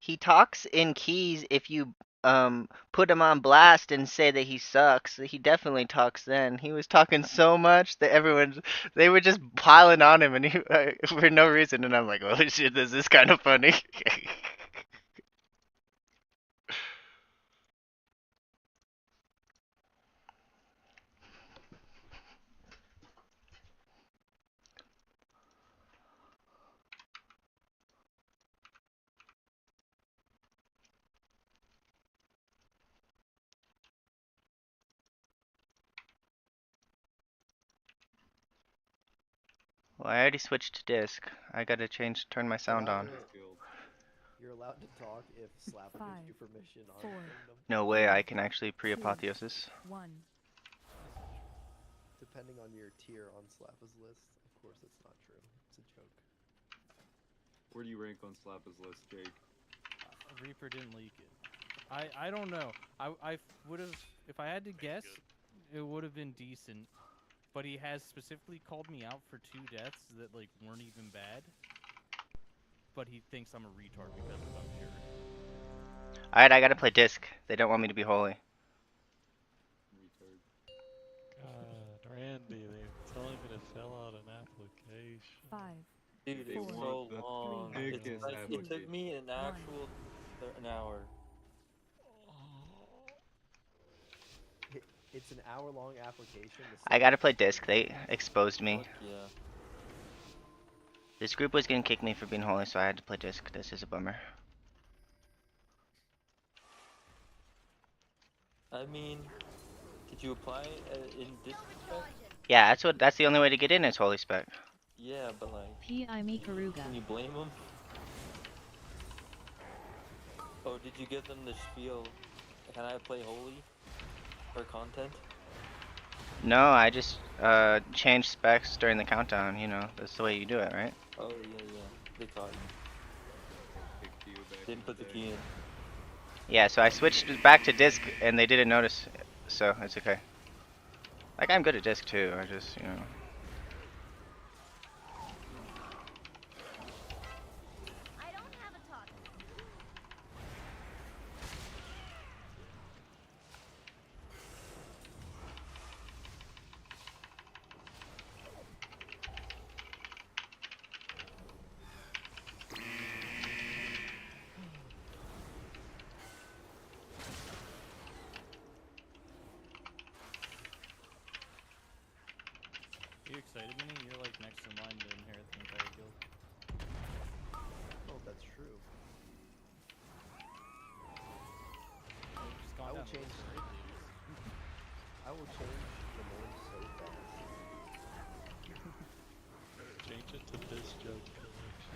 S3: He talks in keys if you put him on blast and say that he sucks. He definitely talks then. He was talking so much that they were just piling on him and he, for no reason. And I'm like, oh shit, this is kind of funny. Well, I already switched to disc. I gotta turn my sound on.
S11: You're allowed to talk if Slapper gives you permission on Kingdom.
S3: No way, I can actually pre-apotheosis.
S11: Depending on your tier on Slappa's list, of course it's not true. It's a joke.
S15: Where do you rank on Slappa's list, Jake?
S17: Reaper didn't leak it. I don't know. I would have, if I had to guess, it would have been decent. But he has specifically called me out for 2 deaths that like weren't even bad. But he thinks I'm a retard because of it, I'm sure.
S3: Alright, I gotta play disc. They don't want me to be holy.
S13: Randy, they're telling me to fill out an application.
S16: 5,
S14: Dude,
S15: They
S14: it's
S16: Four,
S14: so
S15: want the
S14: long.
S16: three,
S14: It's
S15: thickest
S14: like it took
S15: application.
S14: me an actual an hour.
S11: It's an hour-long application.
S1: I gotta play disc. They exposed me.
S14: Fuck yeah.
S1: This group was gonna kick me for being holy, so I had to play disc. This is a bummer.
S14: I mean, did you apply in this spec?
S1: Yeah, that's the only way to get in is holy spec.
S14: Yeah, but like,
S16: P.I. Mikaruga.
S14: can you blame them? Oh, did you give them the spiel? Can I play holy for content?
S1: No, I just changed specs during the countdown. You know, that's the way you do it, right?
S14: Oh yeah, yeah. They caught you. Didn't put the key in.
S1: Yeah, so I switched back to disc, and they didn't notice, so it's okay. Like I'm good at disc too. I just, you know.
S17: Are you excited, Minnie? You're like next in line to inherit the entire guild.
S11: Oh, that's true.
S17: You've just gone
S11: I will
S17: down
S11: change.
S17: straight news.
S11: I will change the name so fast.
S13: Change it to this joke collection.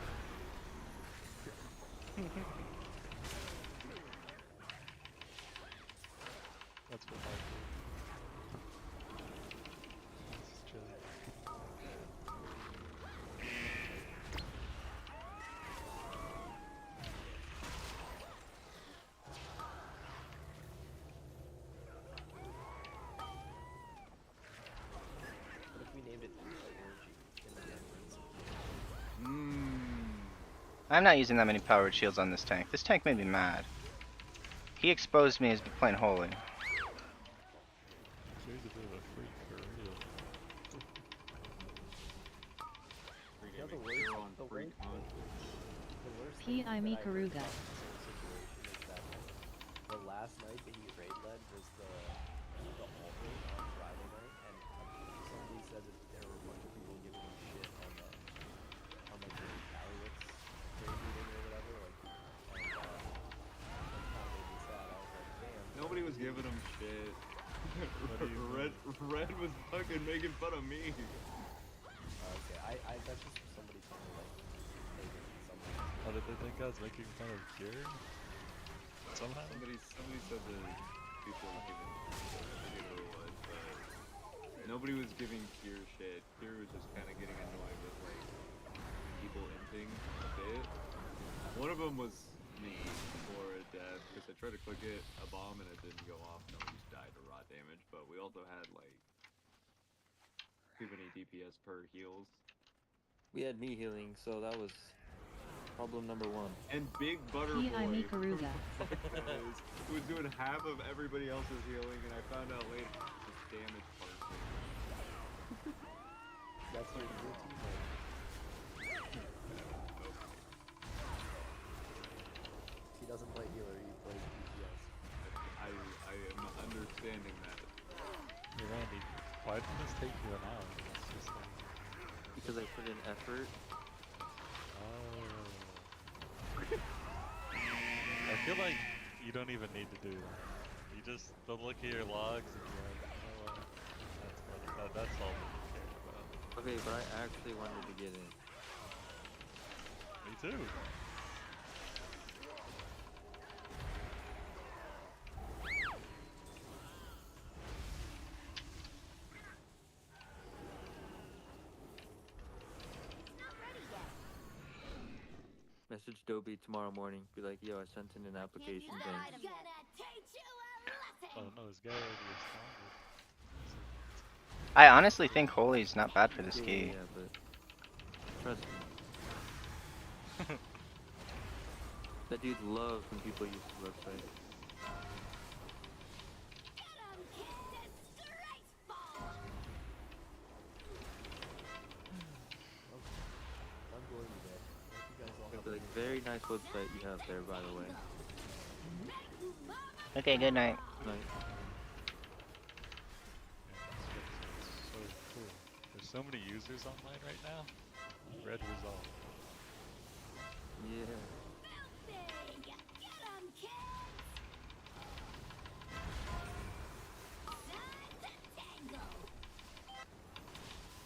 S13: That's what I do. This is chilly.
S11: What if we named it Orgy in remembrance of
S1: I'm not using that many powered shields on this tank. This tank made me mad. He exposed me as playing holy.
S13: He's a bit of a freak for real.
S11: You know, the worst
S16: P.I.
S11: thing that I heard
S16: Mikaruga.
S11: about this whole situation is that the last night that he raid led was the alt raid on Friday night, and somebody said that there were a bunch of people giving him shit on like the Ballywick's raid meeting or whatever, like, and that kind of made me sad. I was like, damn.
S15: Nobody was giving him shit. Red was fucking making fun of me.
S11: Okay, that's just somebody told me like making something.
S13: Oh, did they think I was making fun of Kieran? Somehow?
S15: Somebody said that people were giving shit. I forget who it was, but nobody was giving Kier shit. Kier was just kind of getting annoyed with like people inting a bit. One of them was me for a death because I tried to click it a bomb and it didn't go off. No, we just died to raw damage. But we also had like too many DPS per heals.
S14: We had me healing, so that was problem number 1.
S15: And Big Butter
S16: P.I.
S15: Boy,
S16: Mikaruga.
S15: who was doing half of everybody else's healing, and I found out later it's damage person.
S11: That's your teammate. He doesn't play healer, he plays DPS.
S15: I am understanding that.
S13: Hey Randy, why did this take you an hour? It's just like...
S14: Because I put in effort.
S13: Oh. I feel like you don't even need to do that. You just don't look at your logs and be like, you know what? That's all that you care about.
S14: Okay, but I actually wanted to get in.
S13: Me too.
S14: Message Dobie tomorrow morning. Be like, yo, I sent in an application. Thanks.
S13: Oh no, this guy already responded.
S1: I honestly think holy is not bad for this key.
S14: Yeah, but trust me. That dude loves when people use his website. nice website you have there, by the way.
S1: Okay, good night.
S14: Night.
S13: So cool. There's so many users online right now. Red Resolve.
S14: Yeah.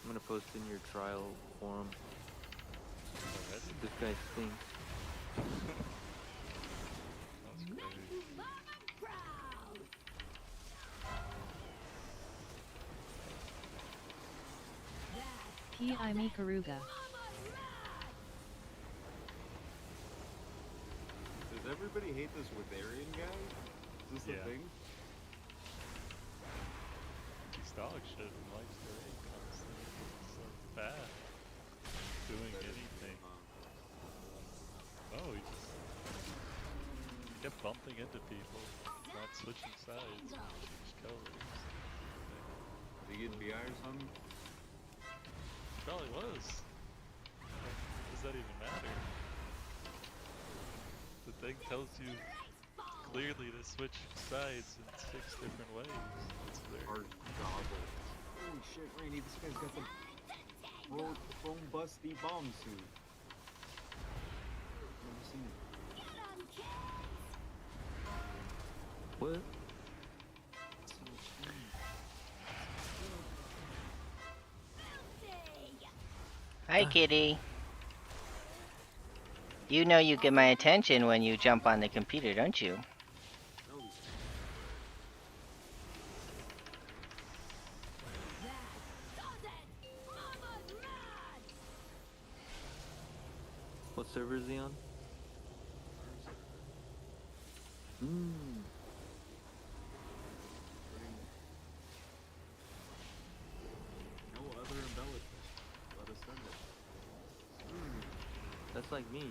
S14: I'm gonna post in your trial forum. This guy stinks.
S13: That's crazy.
S16: P.I. Mikaruga.
S15: Does everybody hate this Witharian guy? Is this
S13: Yeah.
S15: a thing?
S13: He's dog shit and likes to raid constantly. It's so bad. Doing anything. No, he just kept bumping into people, not switching sides, change colors.
S15: Is he getting BI or something?
S13: Probably was. Does that even matter? The thing tells you clearly to switch sides in 6 different ways. It's weird.
S15: Hard goggles. Holy shit, Rainy, this guy's got the chrome busty bomb suit. Never seen it.
S14: What?
S1: Hi, kitty. You know you get my attention when you jump on the computer, don't you?
S14: What server is he on? Mmm.
S15: No other embellishment. Let us send it.
S14: That's like me.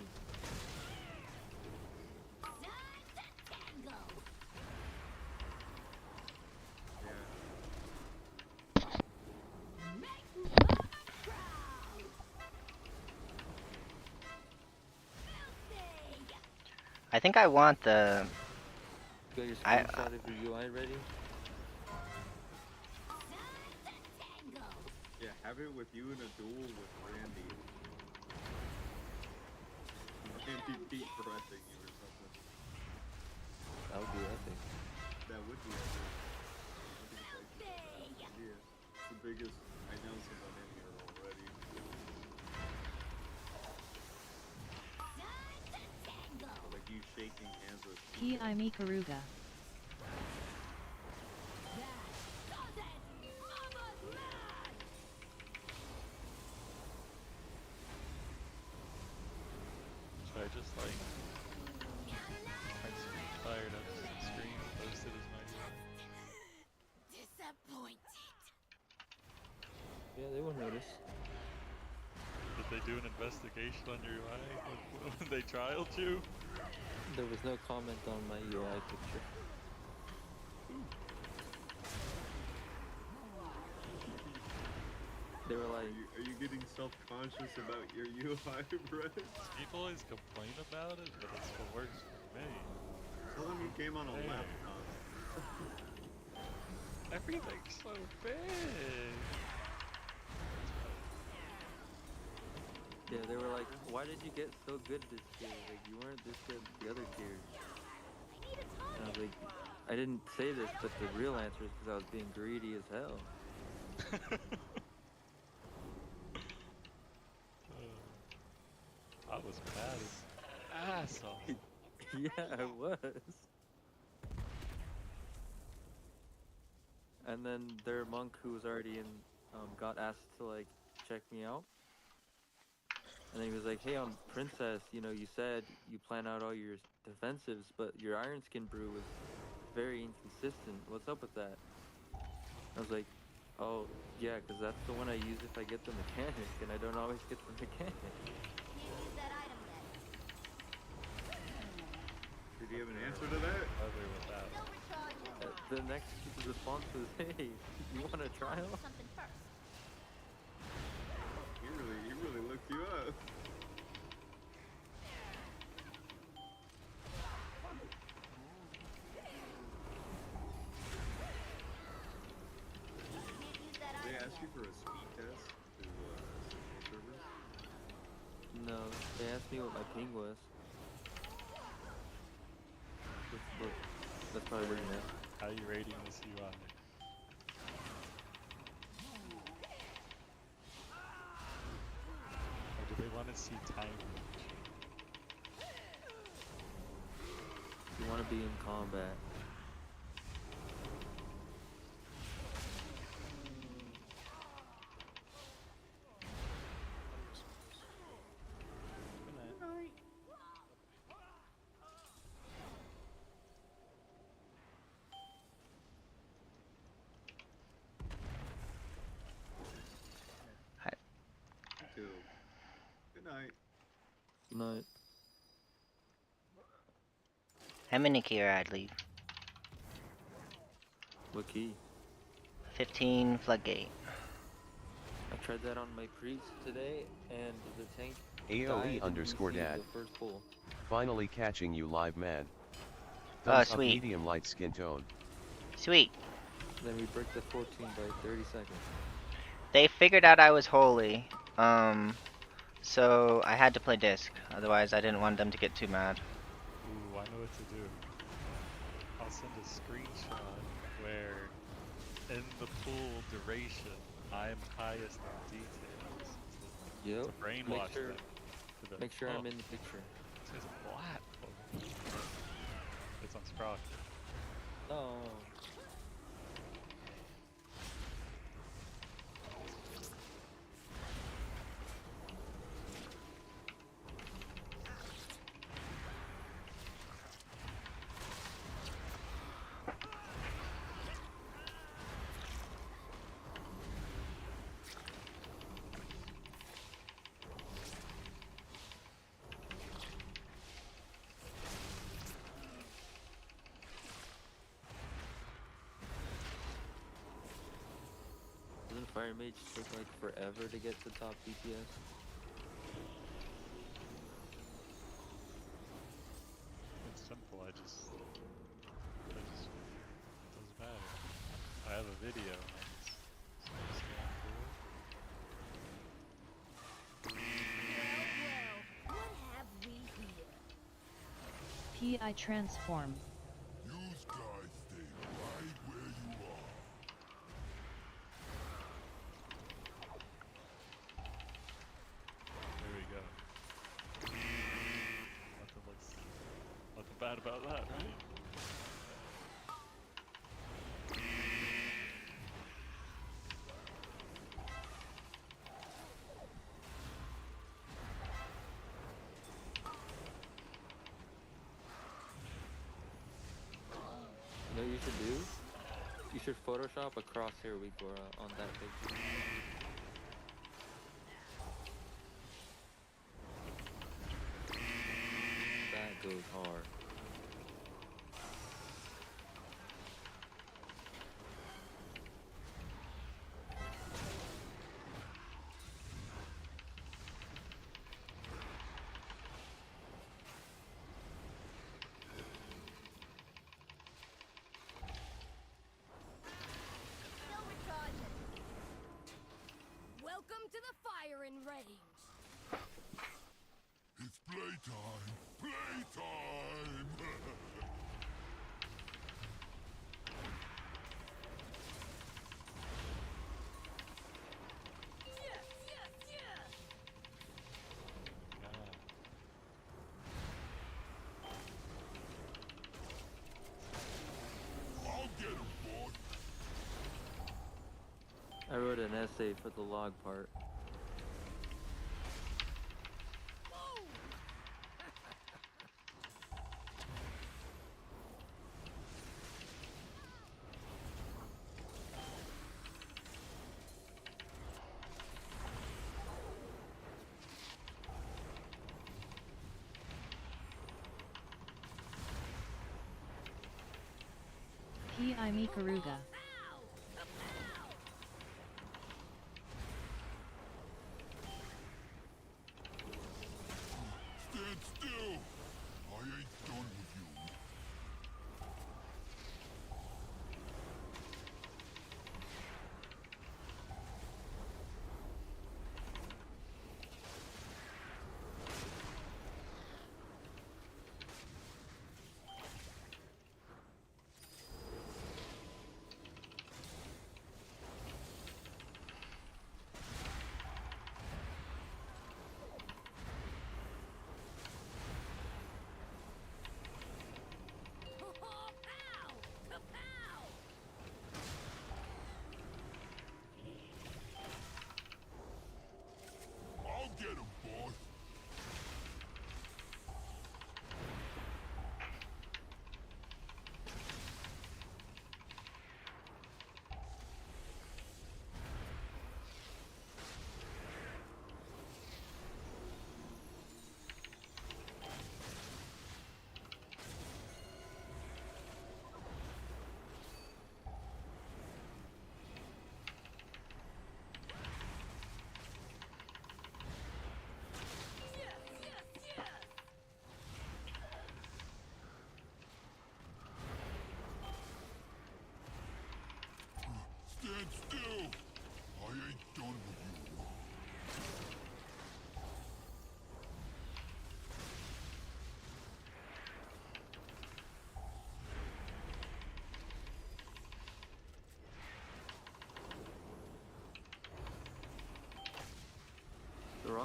S1: I think I want the.
S14: You got your screenshot of your UI ready?
S15: Yeah, have it with you in a duel with Randy. Randy beat pressing you or something.
S14: That would be epic.
S15: That would be epic. Yeah, it's the biggest announcement on in here already. Like you shaking hands with
S16: P.I. Mikaruga.
S13: Should I just like fired up screen posted as my
S5: Disappointed.
S14: Yeah, they won't notice.
S13: Did they do an investigation on your UI when they trialed you?
S14: There was no comment on my UI picture. They were like,
S15: Are you getting self-conscious about your UI, Brett?
S13: People always complain about it, but it's what works for me.
S15: Tell them you came on a
S13: Hey.
S15: laptop.
S13: Everything's so big.
S14: yeah, they were like, why did you get so good this tier? Like, you weren't this good at the other tiers. And I was like, I didn't say this, but the real answer is because I was being greedy as hell.
S13: I was mad as asshole.
S14: Yeah, I was. And then their monk who was already in, got asked to like check me out. And then he was like, hey, on Princess, you know, you said you plan out all your defensives, but your Iron Skin brew was very inconsistent. What's up with that? I was like, oh, yeah, because that's the one I use if I get the mechanic, and I don't always get the mechanic.
S15: Did you have an answer to that?
S13: Other with that.
S14: The next response was, hey, you want a trial?
S15: He really looked you up. ask you for a speed test to social servers?
S14: No, they asked me what my ping was. But that's probably what you meant.
S13: How are you rating this UI? Or do they want to see time reach?
S14: You want to be in combat.
S15: Too. Good night.
S14: Night.
S1: How many key are I'd leave?
S14: What key?
S1: 15 Floodgate.
S14: I tried that on my priest today, and the tank
S4: AOE
S14: died
S4: underscore
S14: in
S4: dad.
S14: the first pull.
S4: Finally catching you live, man.
S1: Oh,
S4: Thumbs up,
S1: sweet.
S4: medium light skin tone.
S1: Sweet.
S14: Then we break the 14 by 30 seconds.
S1: They figured out I was holy. So I had to play disc. Otherwise, I didn't want them to get too mad.
S13: Ooh, I know what to do. I'll send a screenshot where, in the pool duration, I'm highest in details.
S14: Yep.
S13: To brainwash them.
S14: Make sure I'm in the picture.
S13: This is black. It's on Sprocket.
S14: Oh. Doesn't Fire Mage take like forever to get to top DPS?
S13: It's simple, it doesn't matter. I have a video and I just scan
S5: Well, what have we here?
S16: PI transform.
S6: You guys stay right where you are.
S13: There we go. Nothing bad about that, right?
S14: You know what you should do? You should Photoshop a crosshair weak aura on that picture. That goes hard.
S5: Still recharging. Welcome to the firing range.
S6: It's playtime. Playtime.
S5: Yes, yes, yes.
S6: I'll get him, boy.
S14: I wrote an essay for the log part.
S16: PI Mikaruga.
S6: Stand still. I ain't done with you.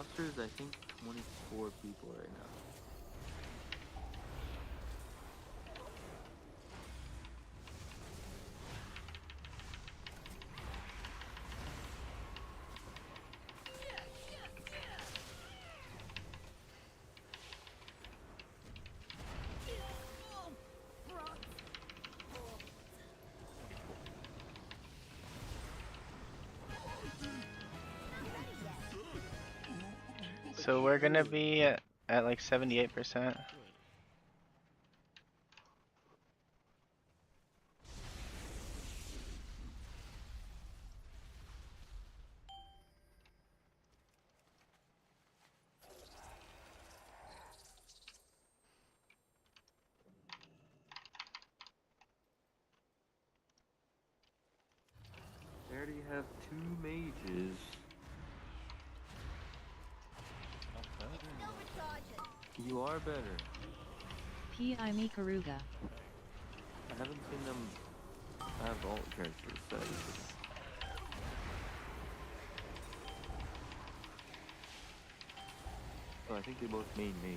S14: rosters, I think 24 people right now.
S3: So we're gonna be at like 78%.
S14: I already have 2 mages. You are better.
S16: P.I. Mikaruga.
S14: I haven't seen them have alt characters, so I think they both main mage.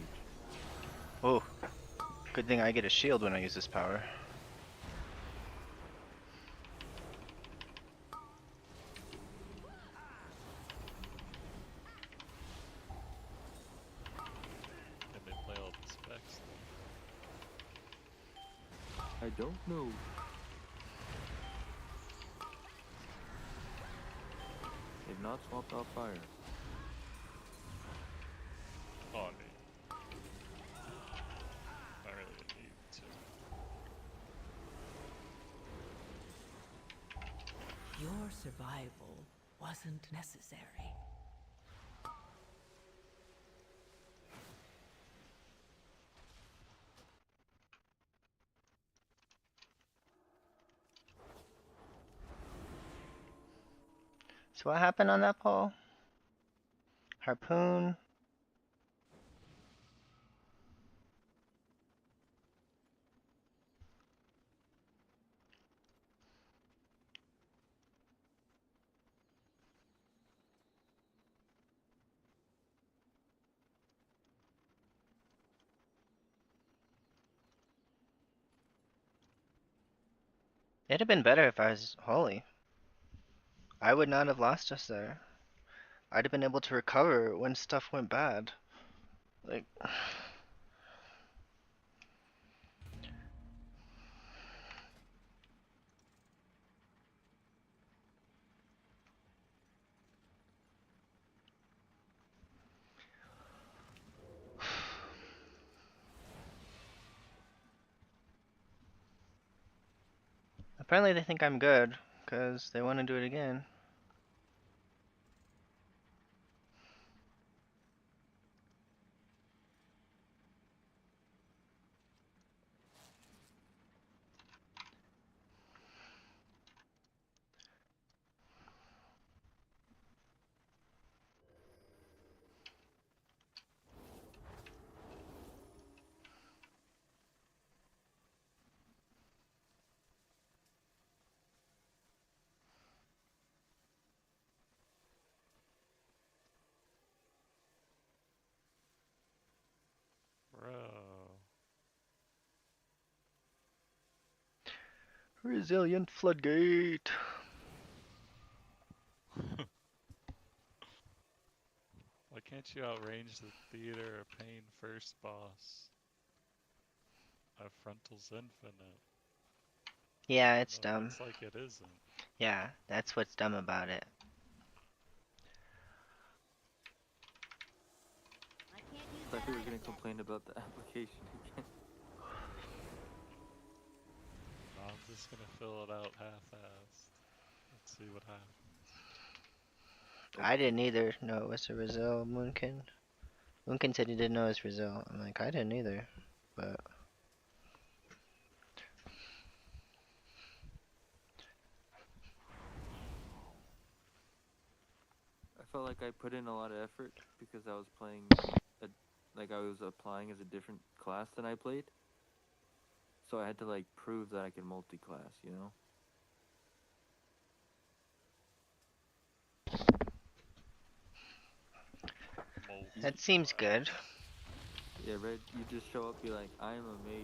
S3: Oh, good thing I get a shield when I use this power.
S13: Can they play all the specs?
S14: I don't know. They've not swapped out fire.
S13: Oh, I mean, not really a need to.
S7: Your survival wasn't necessary.
S3: So what happened on that poll? Harpoon. It'd have been better if I was holy. I would not have lost us there. I'd have been able to recover when stuff went bad. Like, apparently they think I'm good, because they want to do it again.
S13: Bro.
S3: Resilient Floodgate.
S13: Why can't you outrange the Theater of Pain first boss? Frontal's infinite.
S3: Yeah, it's dumb.
S13: Looks like it isn't.
S3: Yeah, that's what's dumb about it.
S14: I thought you were gonna complain about the application again.
S13: No, I'm just gonna fill it out half-assed. Let's see what happens.
S3: I didn't either know it was a Rizal. Moonkin. Moonkin said he didn't know it was Rizal. I'm like, I didn't either. But
S14: I felt like I put in a lot of effort because I was playing like I was applying as a different class than I played. So I had to like prove that I could multi-class, you know?
S1: That seems good.
S14: Yeah, Red, you just show up, be like, I'm a mage,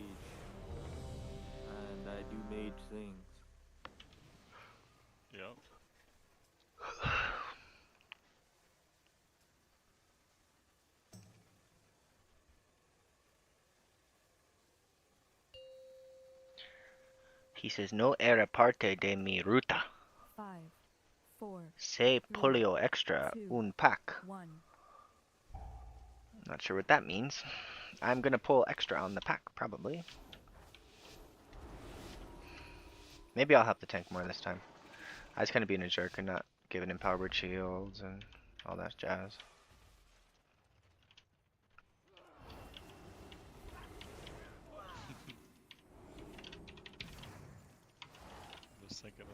S14: and I do mage things.
S13: Yep.
S1: He says, no era parte de mi ruta.
S5: 5, 4,
S1: Se
S5: 3,
S1: polio extra
S5: 2,
S1: un pack.
S5: 1.
S1: Not sure what that means. I'm gonna pull extra on the pack, probably. Maybe I'll help the tank more this time. I was kind of being a jerk and not giving him power word shields and all that jazz.
S13: I'm just thinking of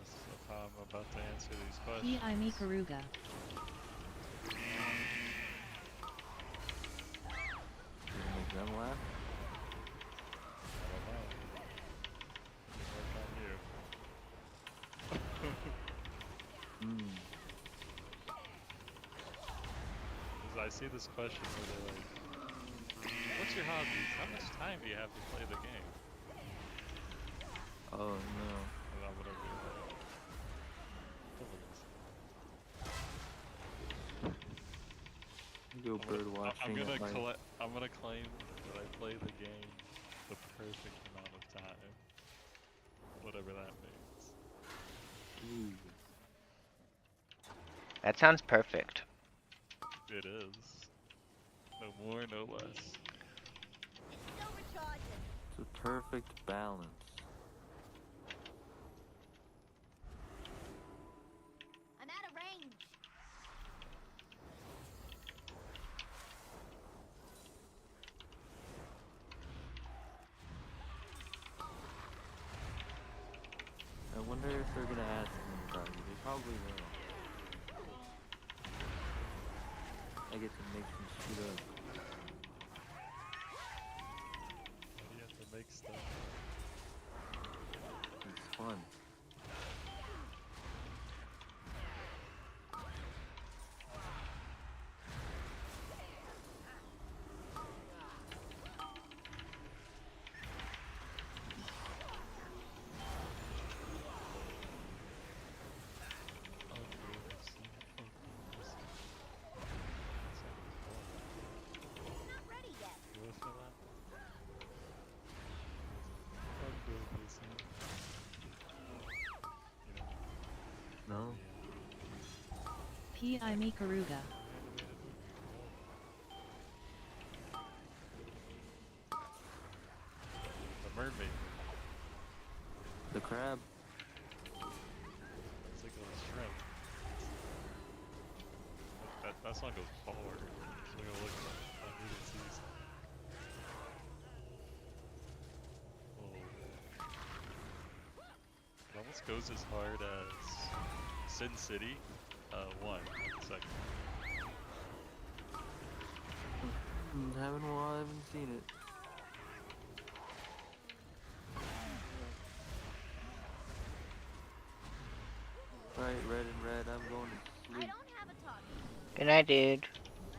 S13: how I'm about to answer these questions.
S16: P.I. Mikaruga.
S14: Make them laugh?
S13: I don't know. Work on you. Because I see this question where they're like, what's your hobbies? How much time do you have to play the game?
S14: Oh no.
S13: And I'm gonna be like,
S14: Go bird watching.
S13: I'm gonna claim that I play the game the perfect amount of time. Whatever that means.
S14: Ooh.
S1: That sounds perfect.
S13: It is. No more, no less.
S14: It's a perfect balance.
S5: I'm out of range.
S14: I wonder if they're gonna ask me about you. They probably will. I get to make them shoot up.
S13: You have to make stuff.
S14: It's fun. No.
S16: P.I. Mikaruga.
S13: The mermaid.
S14: The crab.
S13: It's like a shrimp. That song goes forward. So I'm gonna look at it. I need to see something. It almost goes as hard as Sin City 1 second.
S14: Haven't a while, I haven't seen it. Right, red and red, I'm going to sleep.
S1: Good night, dude.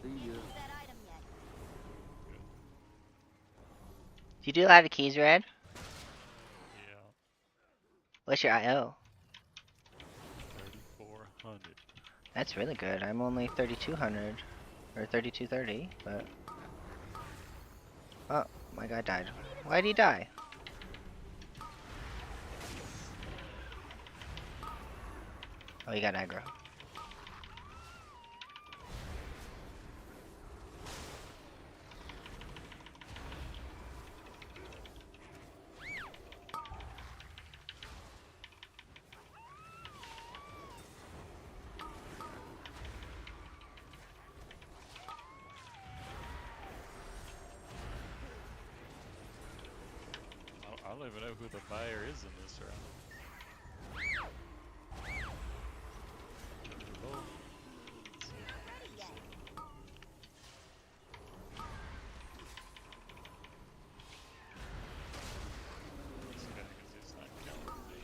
S14: See ya.
S1: Do you do a lot of keys, Red?
S13: Yeah.
S1: What's your IO?
S13: 3,400.
S1: That's really good. I'm only 3,200. Or 3,230, but... Oh, my guy died. Why'd he die? Oh, he got aggro.
S13: I don't even know who the buyer is in this round. Oh. Let's see. This guy, 'cause he's not counting me.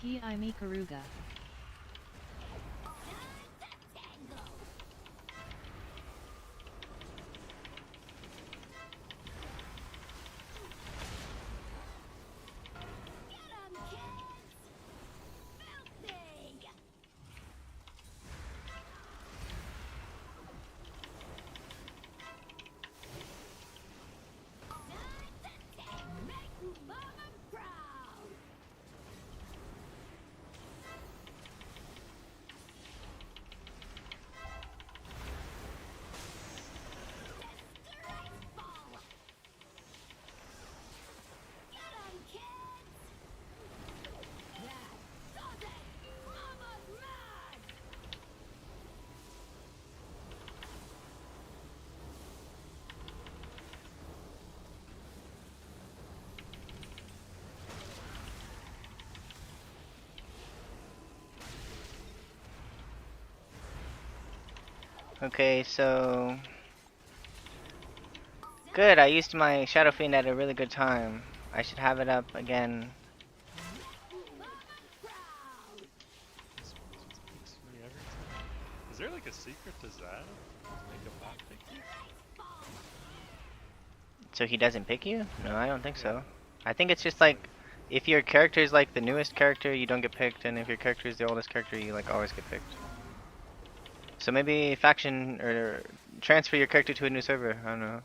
S16: P.I. Mikaruga.
S1: Okay, so good. I used my Shadow Fiend at a really good time. I should have it up again.
S13: Picks me every time. Is there like a secret to Zad to make him not pick you?
S1: So he doesn't pick you? No, I don't think so. I think it's just like if your character is like the newest character, you don't get picked, and if your character is the oldest character, you like always get picked. So maybe faction or transfer your character to a new server. I don't know.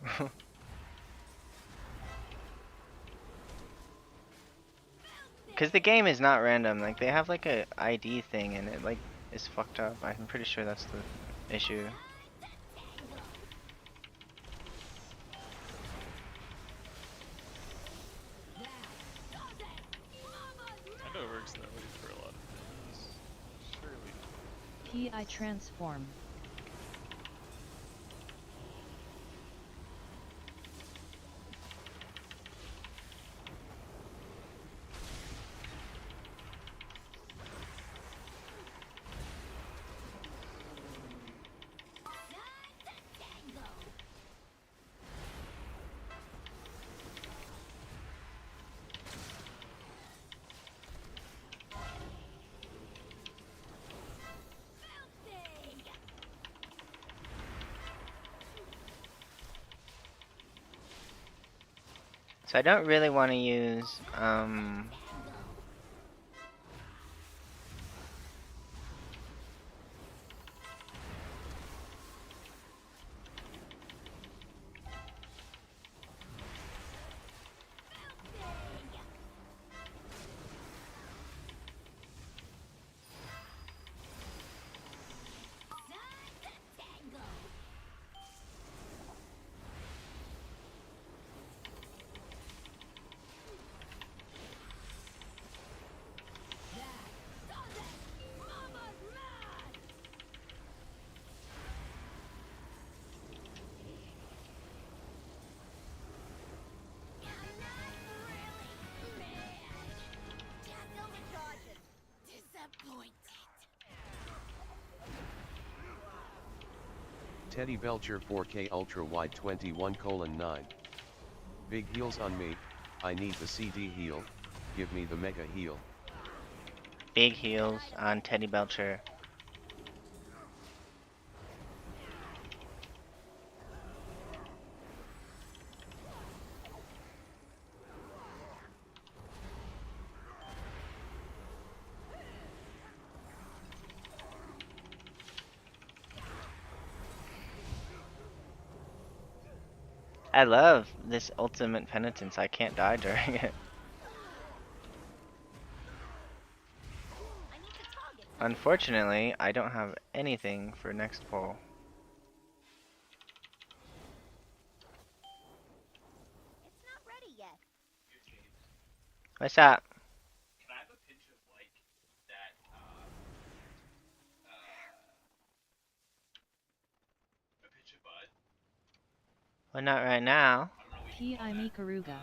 S1: Cause the game is not random. Like they have like a ID thing, and it like is fucked up. I'm pretty sure that's the issue.
S13: I know it works that way for a lot of things. Surely.
S16: P.I. Transform.
S1: So I don't really want to use
S4: Teddy Belcher 4K Ultra Wide 21:9. Big heals on me, I need the CD heal, give me the mega heal.
S1: big heals on Teddy Belcher. I love this ultimate penitence. I can't die during it. Unfortunately, I don't have anything for next poll.
S5: It's not ready yet.
S1: What's up?
S20: Can I have a pinch of like that a pinch of bud?
S1: Well, not right now.
S16: P.I. Mikaruga.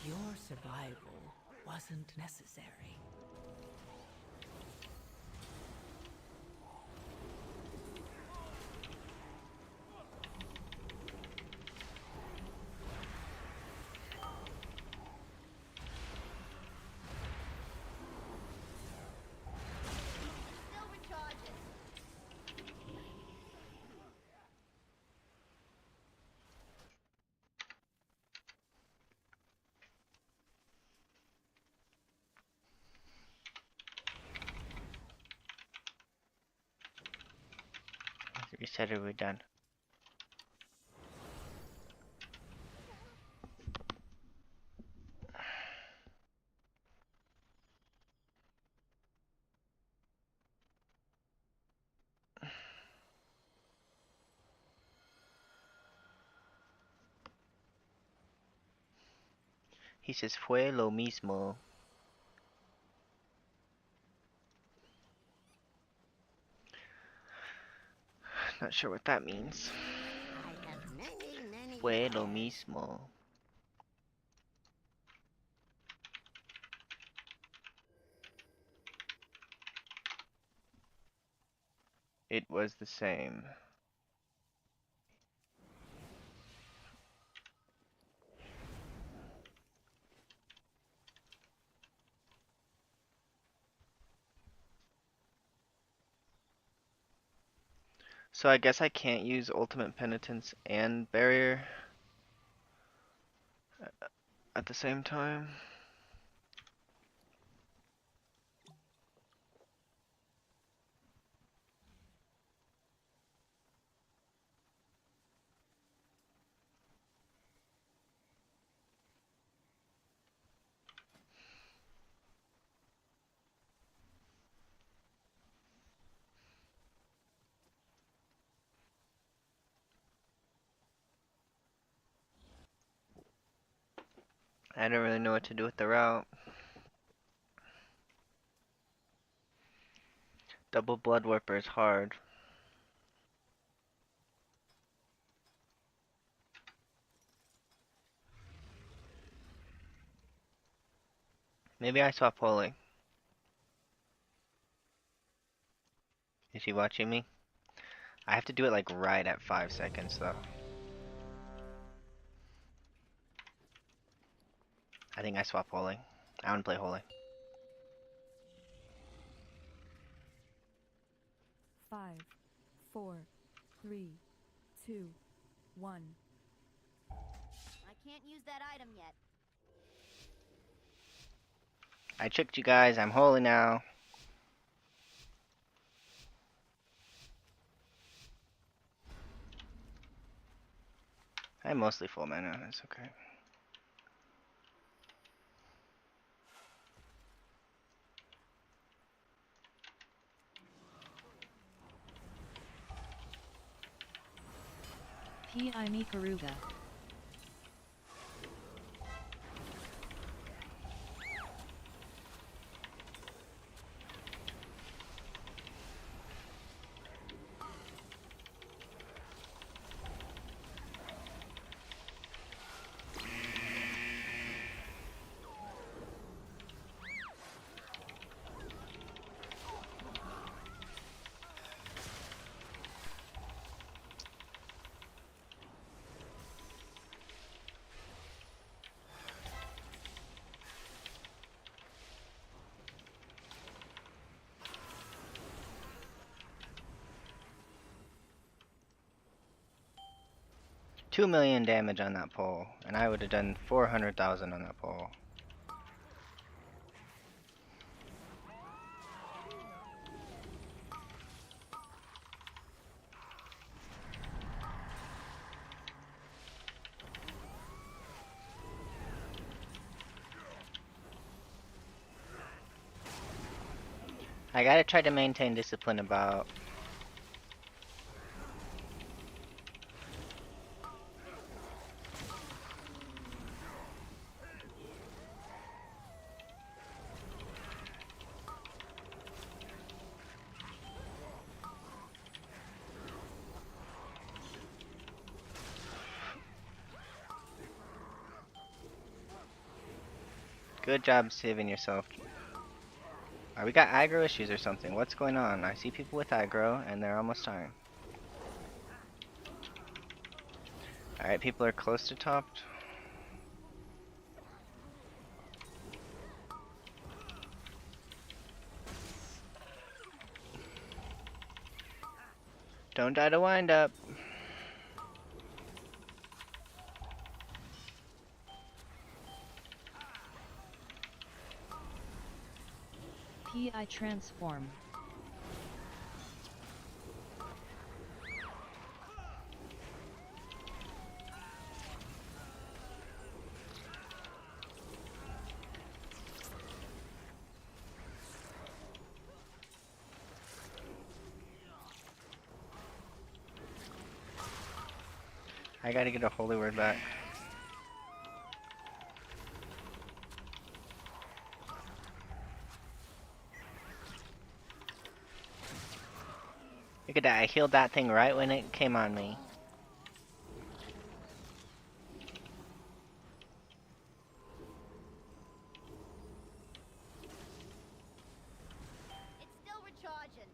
S7: Your survival wasn't necessary.
S1: said we were done. He says, fue lo mismo. Not sure what that means.
S5: I have many
S1: Fue lo mismo. It was the same. So I guess I can't use Ultimate Penitence and Barrier at the same time. I don't really know what to do with the route. Double Blood Warper is hard. Maybe I swap Holy. Is he watching me? I have to do it like right at 5 seconds though. I think I swap Holy. I want to play Holy.
S21: 5, 4, 3, 2, 1.
S5: I can't use that item yet.
S1: I tricked you guys. I'm Holy now. I'm mostly full mana. That's okay.
S16: P.I. Mikaruga.
S1: $2 million damage on that pole, and I would have done 400,000 on that pole. I gotta try to maintain discipline about. Good job saving yourself. We got aggro issues or something. What's going on? I see people with aggro and they're almost dying. Alright, people are close to topped. Don't die to wind up.
S16: P.I. Transform.
S3: I gotta get a holy word back. Look at that, I healed that thing right when it came on me.
S5: It's still recharging.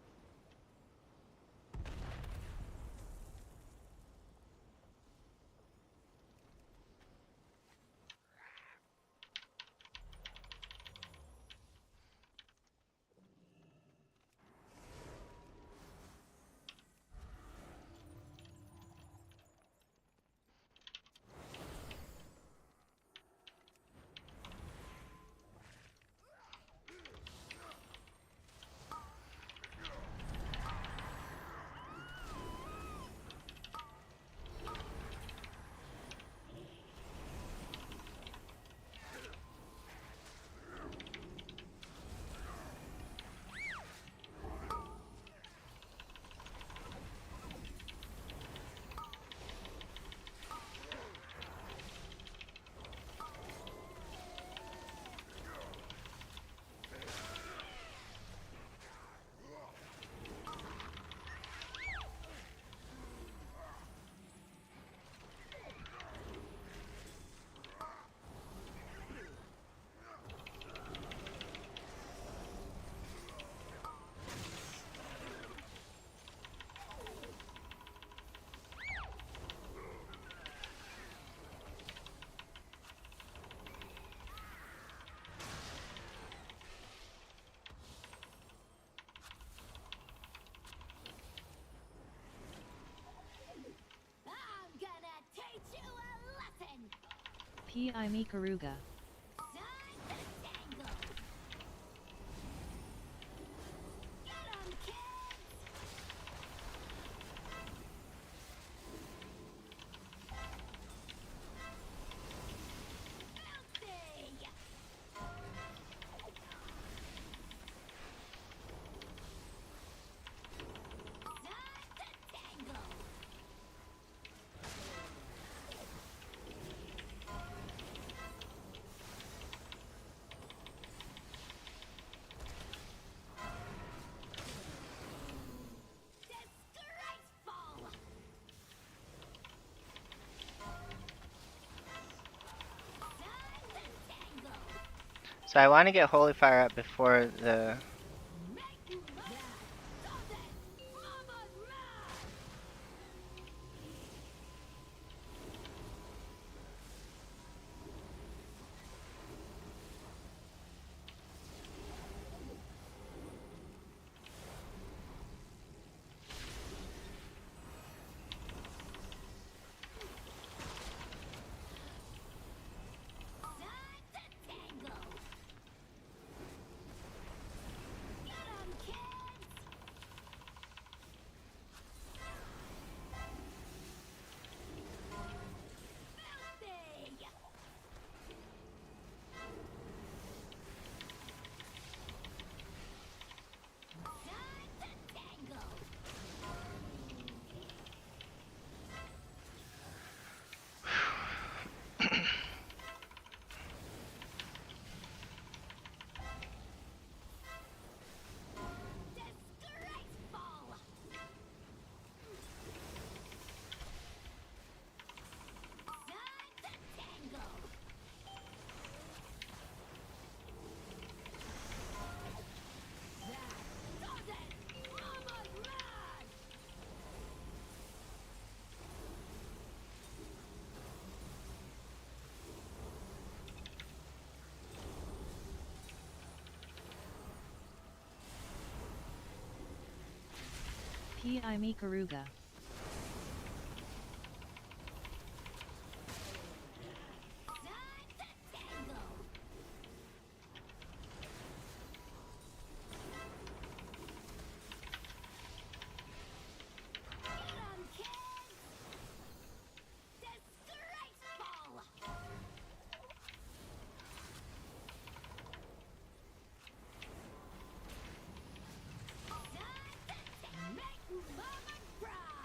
S5: I'm gonna teach you a lesson.
S16: P.I. Mikaruga.
S5: Time to tangle. Get 'em, kids. Filthy. Time to tangle. Disgraceful. Time to tangle.
S3: So I want to get holy fire up before the...
S5: Time to tangle. Get 'em, kids. Filthy. Time to tangle. Disgraceful. Time to tangle. That does it. Mama's mad.
S16: P.I. Mikaruga.
S5: Time to tangle. Get 'em, kids. Disgraceful. Time to make mama cry.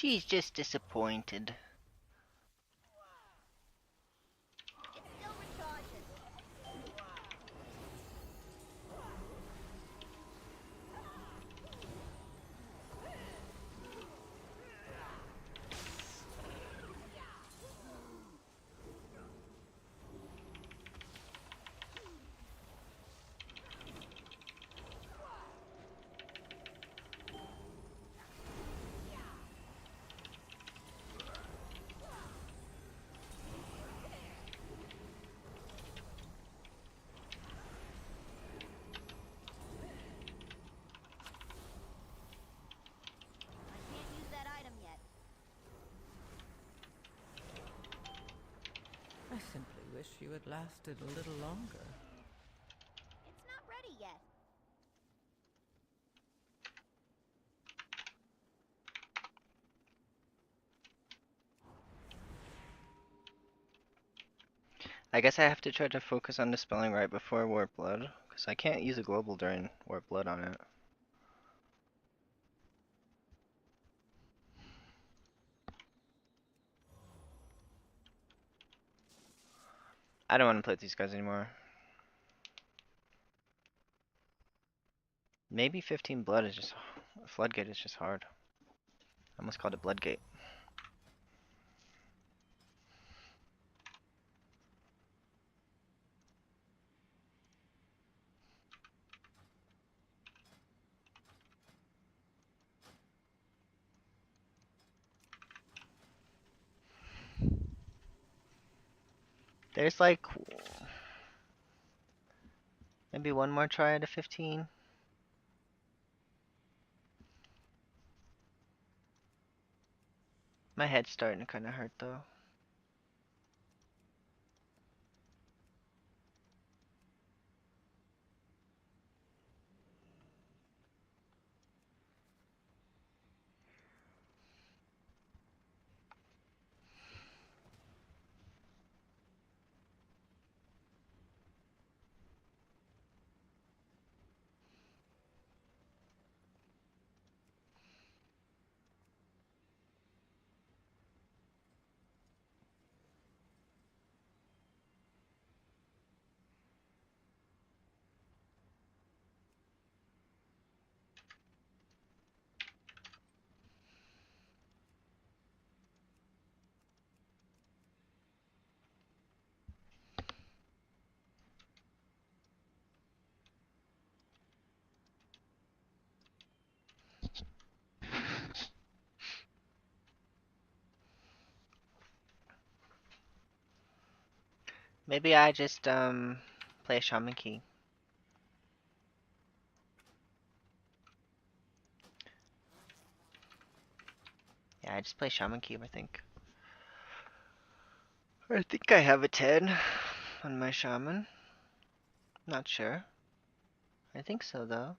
S1: She's just disappointed.
S5: Can't use that item yet.
S7: I simply wish you had lasted a little longer.
S5: It's not ready yet.
S3: I guess I have to try to focus on dispelling right before Warp Blood, because I can't use a global during Warp Blood on it. I don't want to play with these guys anymore. Maybe 15 blood is just... Floodgate is just hard. I almost called it Bloodgate. There's like... maybe one more try at a 15. My head's starting to kind of hurt though. Maybe I just play a Shaman Key. Yeah, I just play Shaman Key, I think. I think I have a 10 on my Shaman. Not sure. I think so though.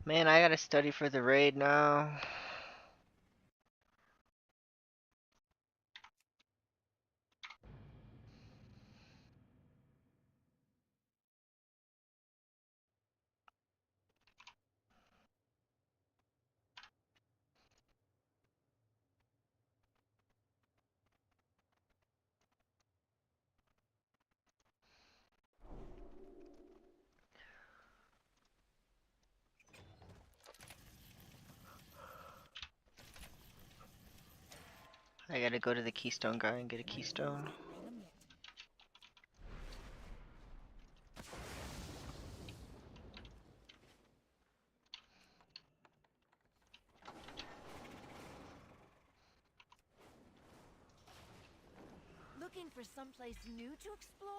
S3: Man, I gotta study for the raid now. I gotta go to the Keystone guy and get a Keystone.
S21: Looking for someplace new to explore?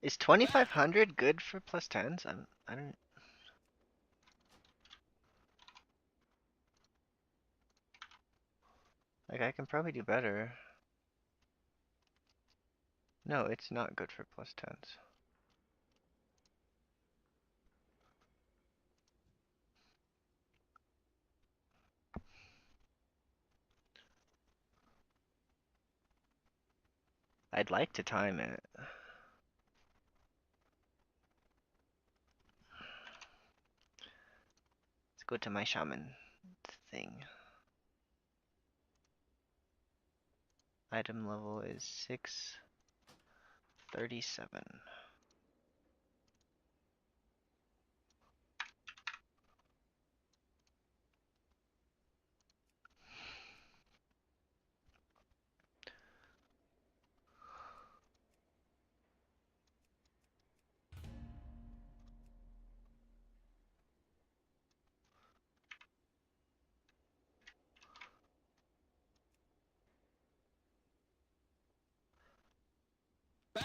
S3: Is 2500 good for plus 10s? I don't. Like, I can probably do better. No, it's not good for plus 10s. I'd like to time it. Let's go to my shaman thing. Item level is 637.
S12: Bam!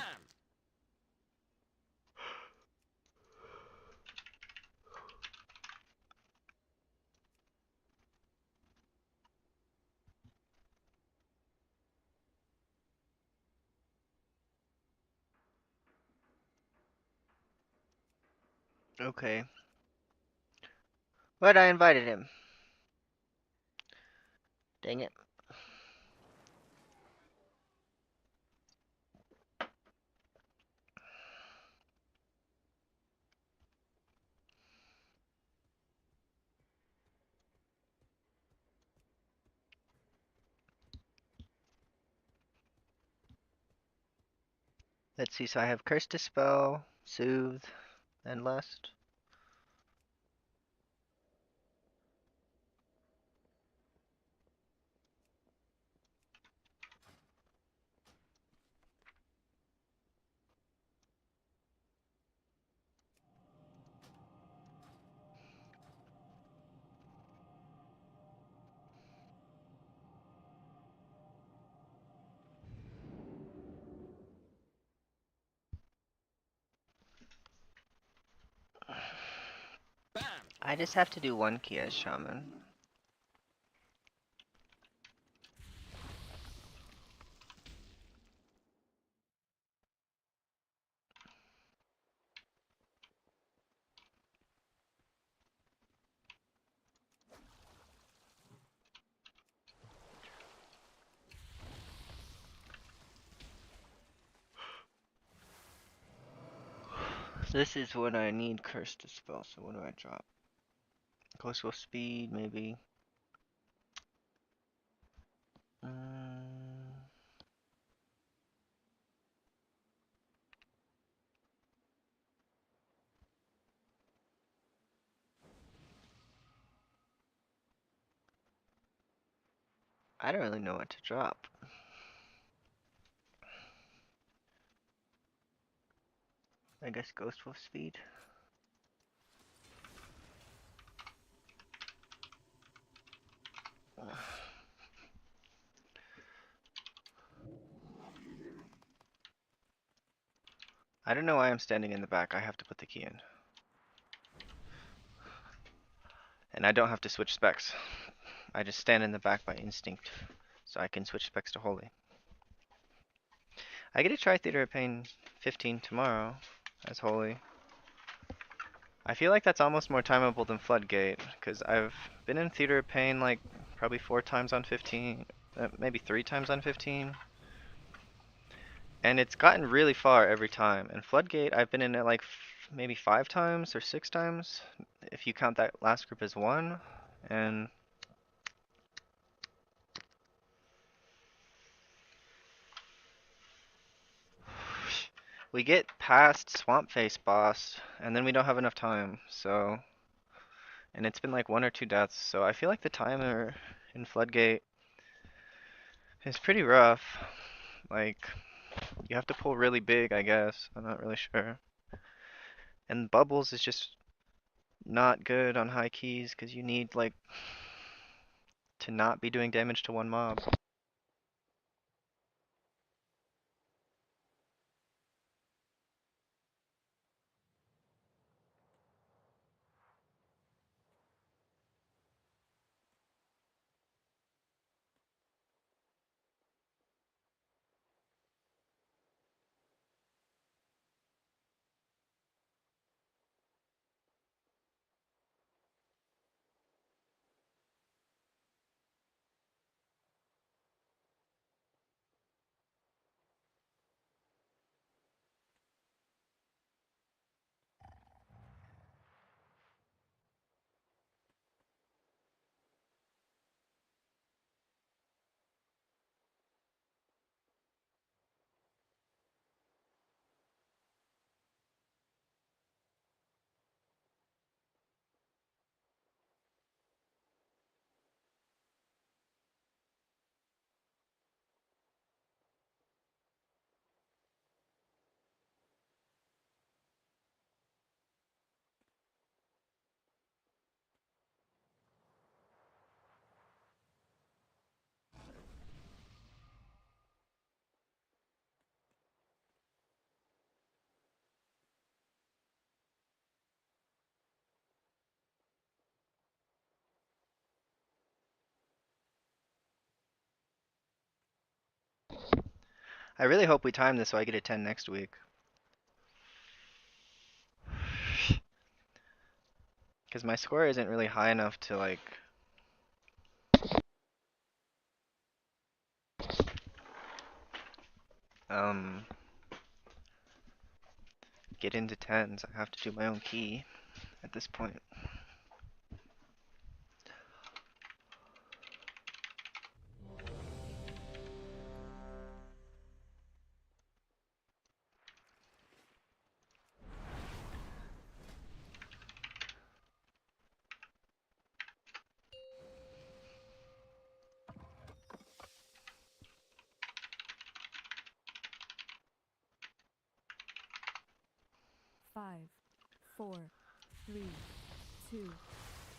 S3: Okay. But I invited him. Dang it. Let's see, so I have Curse Dispel, Soothe, and Lust. I just have to do one key as Shaman. This is what I need Curse Dispel, so what do I drop? Coastal Speed, maybe. I don't really know what to drop. I guess Ghost Wolf Speed. I don't know why I'm standing in the back. I have to put the key in. And I don't have to switch specs. I just stand in the back by instinct. So I can switch specs to Holy. I get to try Theater of Pain 15 tomorrow as Holy. I feel like that's almost more timeable than Floodgate, because I've been in Theater of Pain like probably 4 times on 15, maybe 3 times on 15. And it's gotten really far every time. And Floodgate, I've been in it like maybe 5 times or 6 times, if you count that last group as 1. And we get past Swamp Face boss, and then we don't have enough time, so... And it's been like 1 or 2 deaths, so I feel like the timer in Floodgate is pretty rough. Like, you have to pull really big, I guess. I'm not really sure. And Bubbles is just not good on high keys, because you need, like, to not be doing damage to one mob. I really hope we time this so I get a 10 next week. Because my score isn't really high enough to like... get into 10s. I have to do my own key at this point.
S2: Five, 4, 3, 2,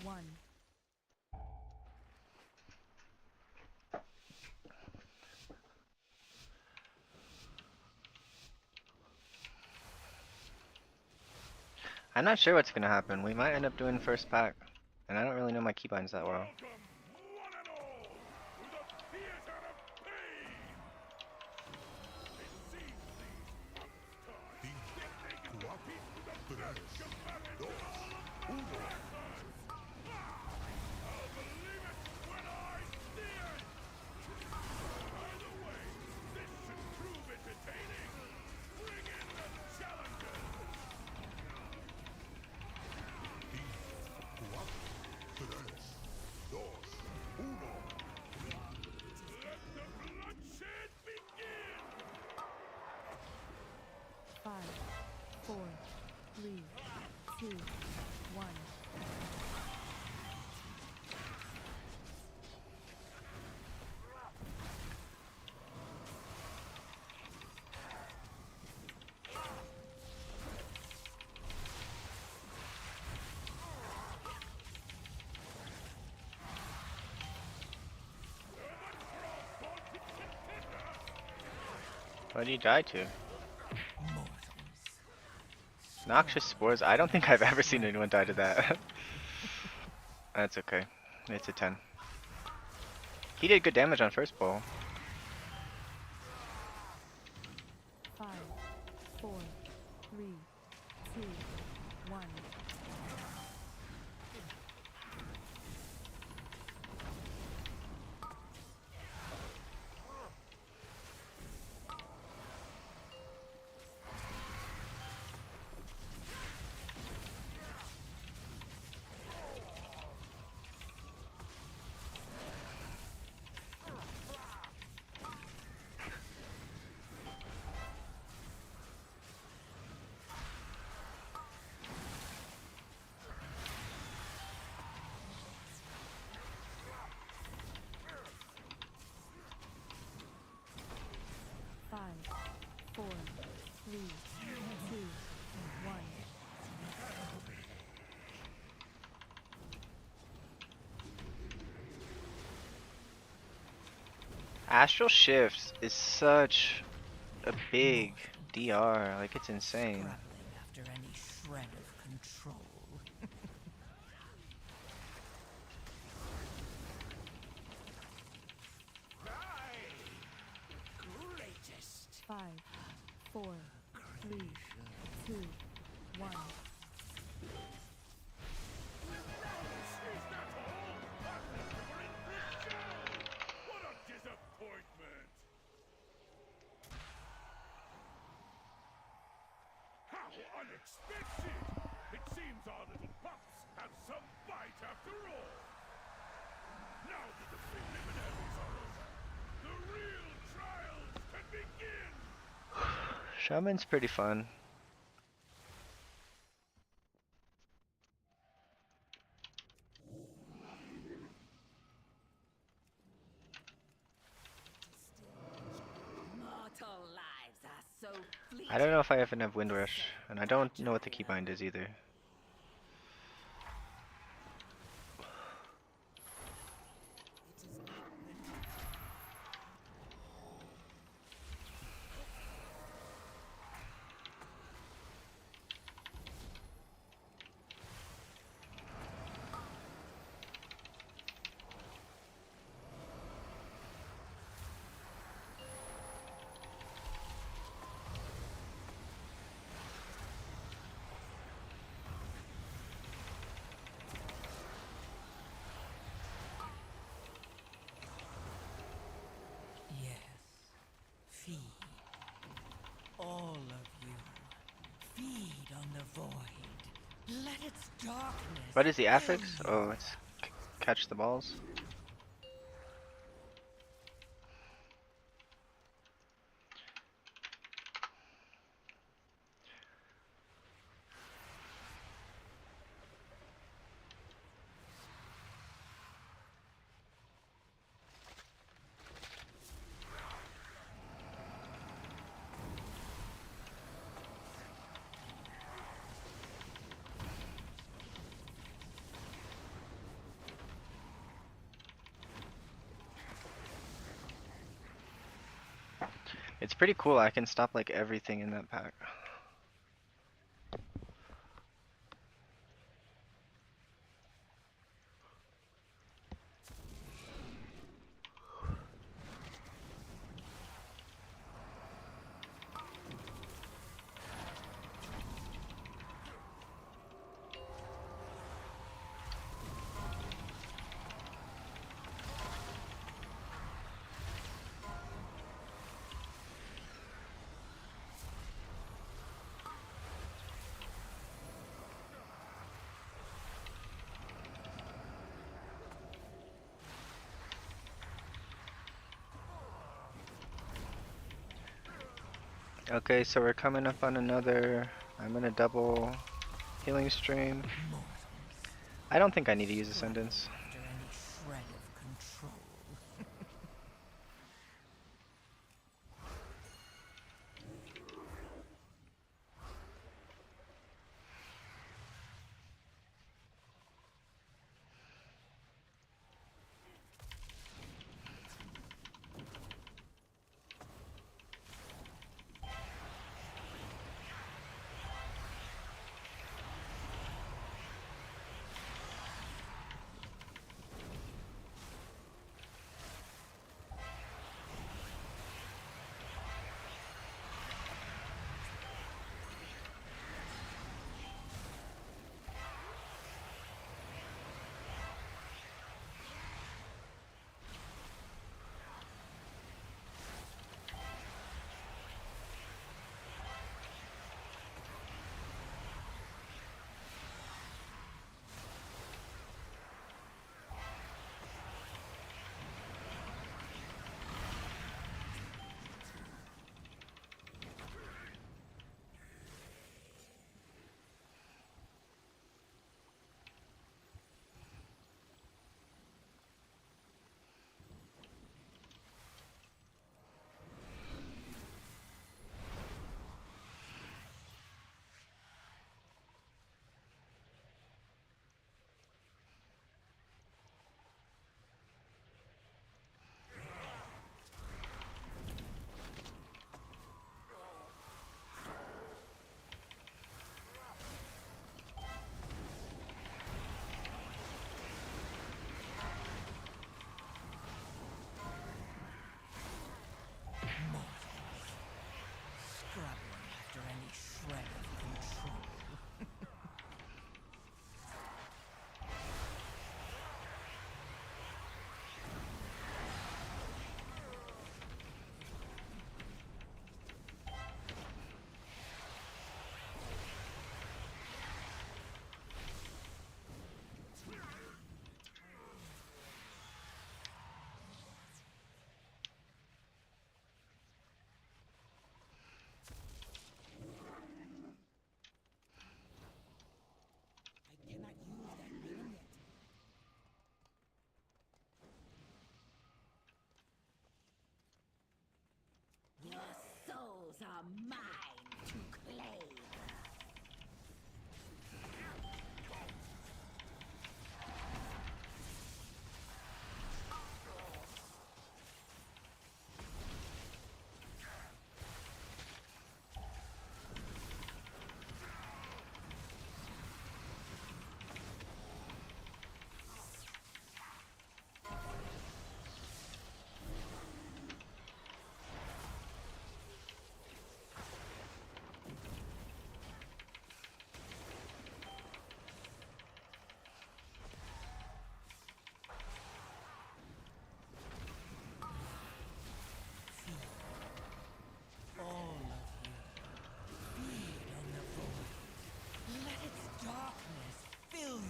S2: 1.
S3: I'm not sure what's gonna happen. We might end up doing first pack. And I don't really know my keybinds that well.
S2: Five, 4, 3, 2, 1.
S3: What did he die to? Noxious spores? I don't think I've ever seen anyone die to that. That's okay. It's a 10. He did good damage on first ball.
S2: 5, 4, 3, 2, 1. Five, 4, 3, 2, 1.
S3: Astral Shift is such a big DR. Like, it's insane.
S7: After any shred of control.
S2: Greatest. 5, 4, 3, 2, 1.
S6: What a disappointment! How unexpected! It seems our little pups have some bite after all. Now that the preliminaries are over, the real trials can begin!
S3: Shaman's pretty fun.
S21: Mortal lives are so fleeting.
S3: I don't know if I even have Wind Rush, and I don't know what the keybind is either.
S7: All of you, feed on the void. Let its darkness
S3: What is the
S7: fill
S3: affix?
S7: you.
S3: Oh, it's catch the balls. It's pretty cool. I can stop like everything in that pack. Okay, so we're coming up on another. I'm gonna double healing stream. I don't think I need to use Ascendance.
S7: After any shred of control. darkness fill you.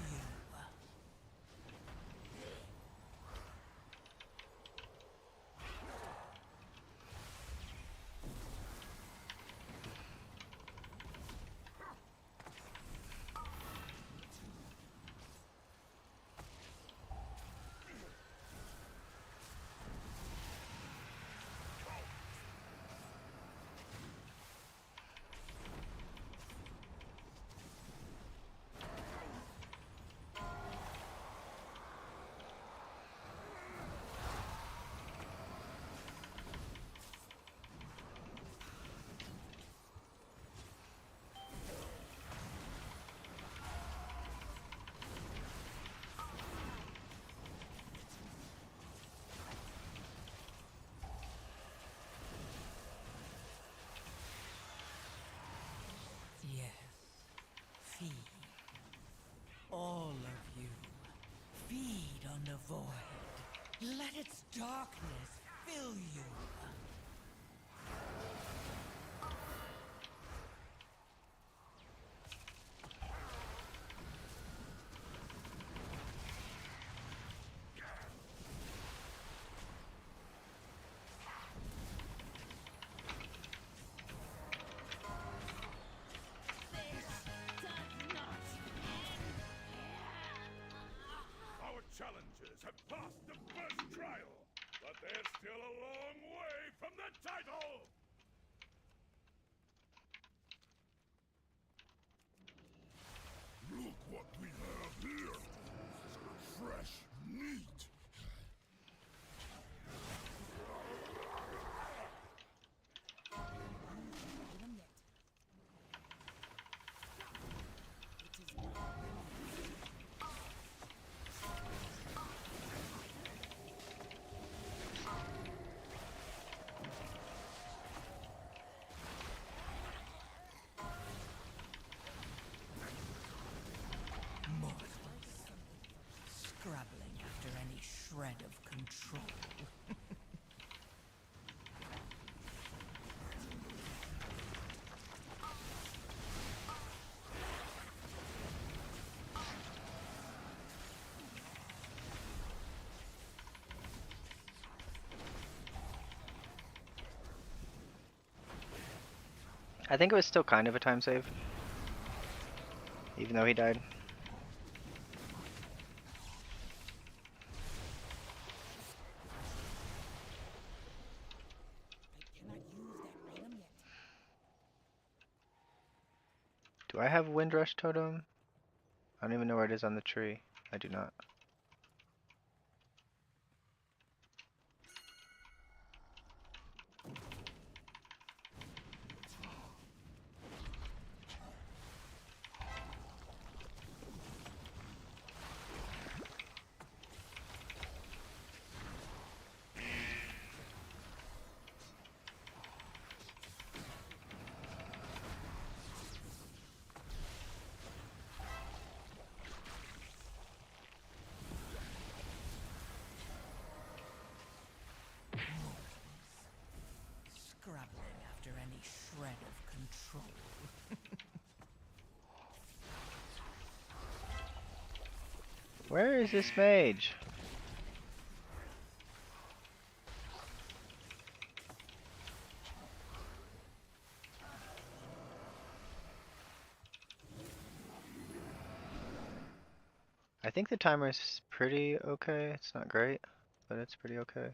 S7: Yes. Feed. All of you. Feed on the void. Let its darkness fill you.
S6: Our challengers have passed the first trial, but they're still a long way from the title! Look what we have here! Fresh meat!
S7: Scrabbling after any shred of control.
S3: I think it was still kind of a time save. Even though he died. Do I have Windrush Totem? I don't even know where it is on the tree. I do not.
S7: Scrabbling after any shred of control.
S3: Where is this mage? I think the timer is pretty okay. It's not great, but it's pretty okay.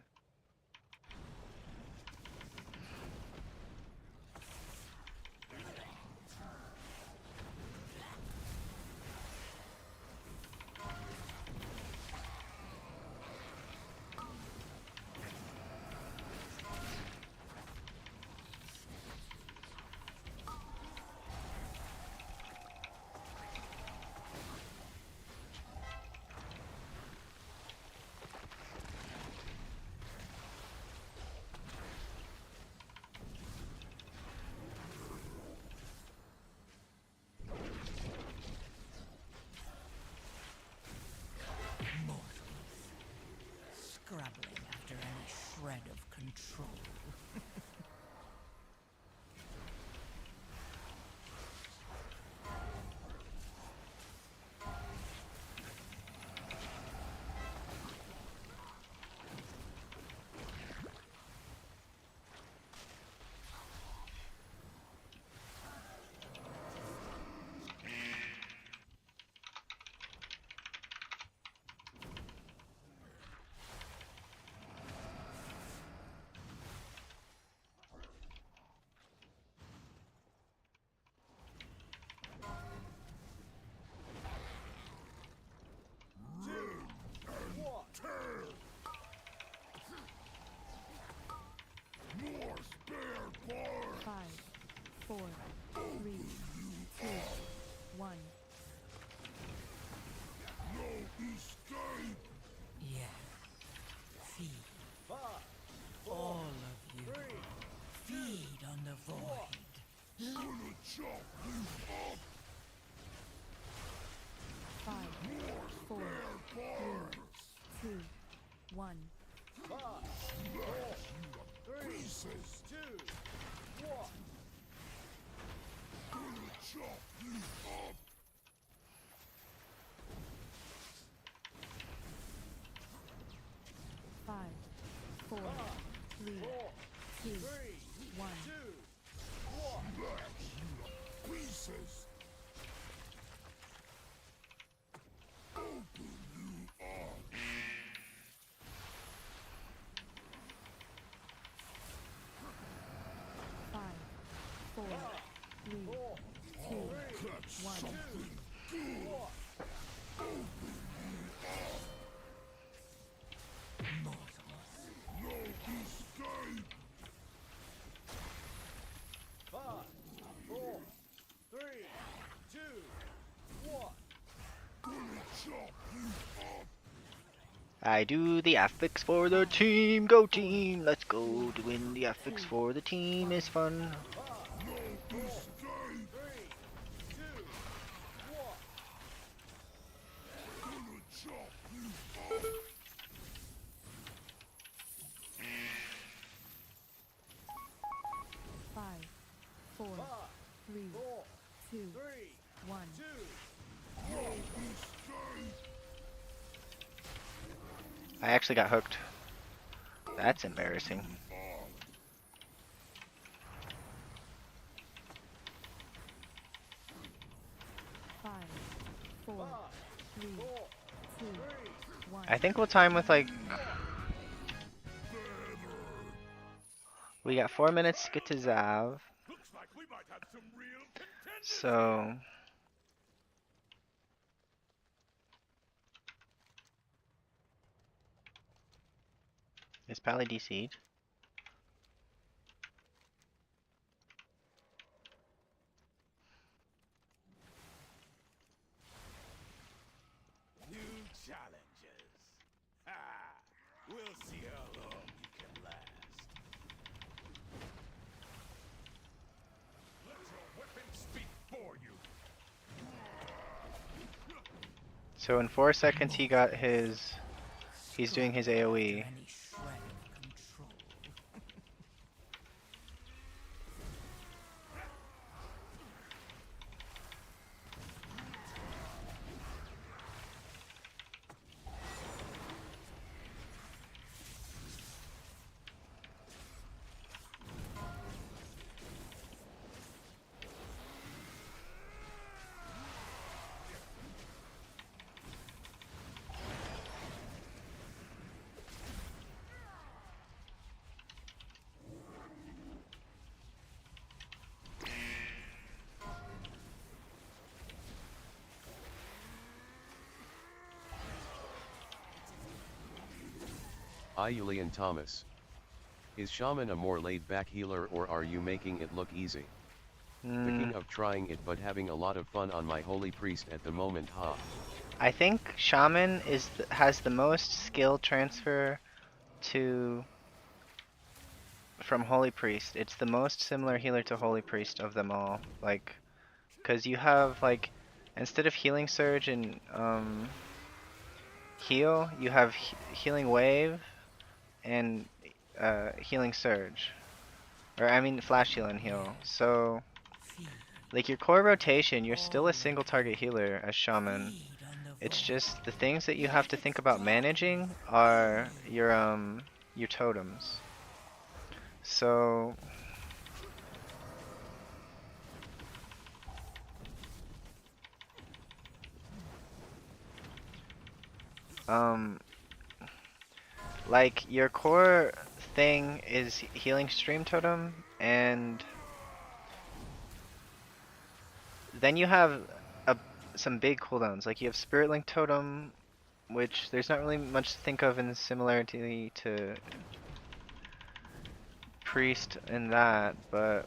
S2: one.
S6: Five, four, three, two, one.
S3: I do the affix for the team. Go team. Let's go. Doing the affix for the team is fun.
S2: Five, four, three, two, one.
S3: I actually got hooked. That's embarrassing.
S2: Five, four, three, two, one.
S3: I think we'll time with like... We got 4 minutes to get to Zav. So... Is Pally DC'd?
S6: New challenges. Ah, we'll see how long you can last. Let your weapon speak for you.
S3: So in 4 seconds he got his... He's doing his AoE.
S4: Julian Thomas. Is Shaman a more laid-back healer or are you making it look easy? Thinking of trying it but having a lot of fun on my Holy Priest at the moment, huh?
S3: I think Shaman has the most skill transfer to... From Holy Priest. It's the most similar healer to Holy Priest of them all. Like, because you have, like, instead of Healing Surge and Heal, you have Healing Wave and Healing Surge. Or, I mean, Flash Heal and Heal. So, like, your core rotation, you're still a single target healer as Shaman. It's just the things that you have to think about managing are your totems. So, like your core thing is healing stream totem, and then you have some big cooldowns. Like you have Spirit Link totem, which there's not really much to think of in similarity to Priest in that, but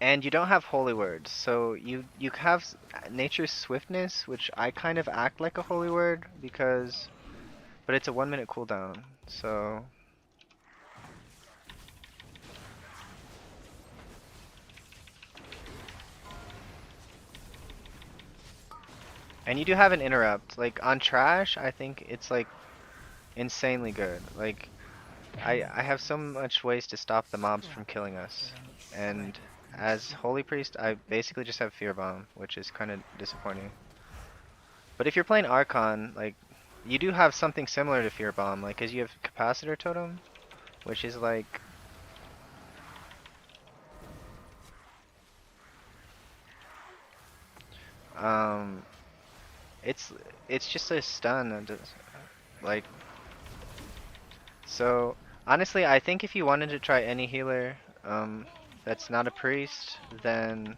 S3: and you don't have holy words, so you have Nature's Swiftness, which I kind of act like a holy word because, but it's a 1 minute cooldown, so. And you do have an interrupt, like on trash. I think it's like insanely good. Like I have so much ways to stop the mobs from killing us, and as Holy Priest, I basically just have Fear Bomb, which is kind of disappointing. But if you're playing Archon, like, you do have something similar to Fear Bomb, like, cause you have Capacitor Totem, which is like... it's just a stun, and like... So, honestly, I think if you wanted to try any healer, that's not a priest, then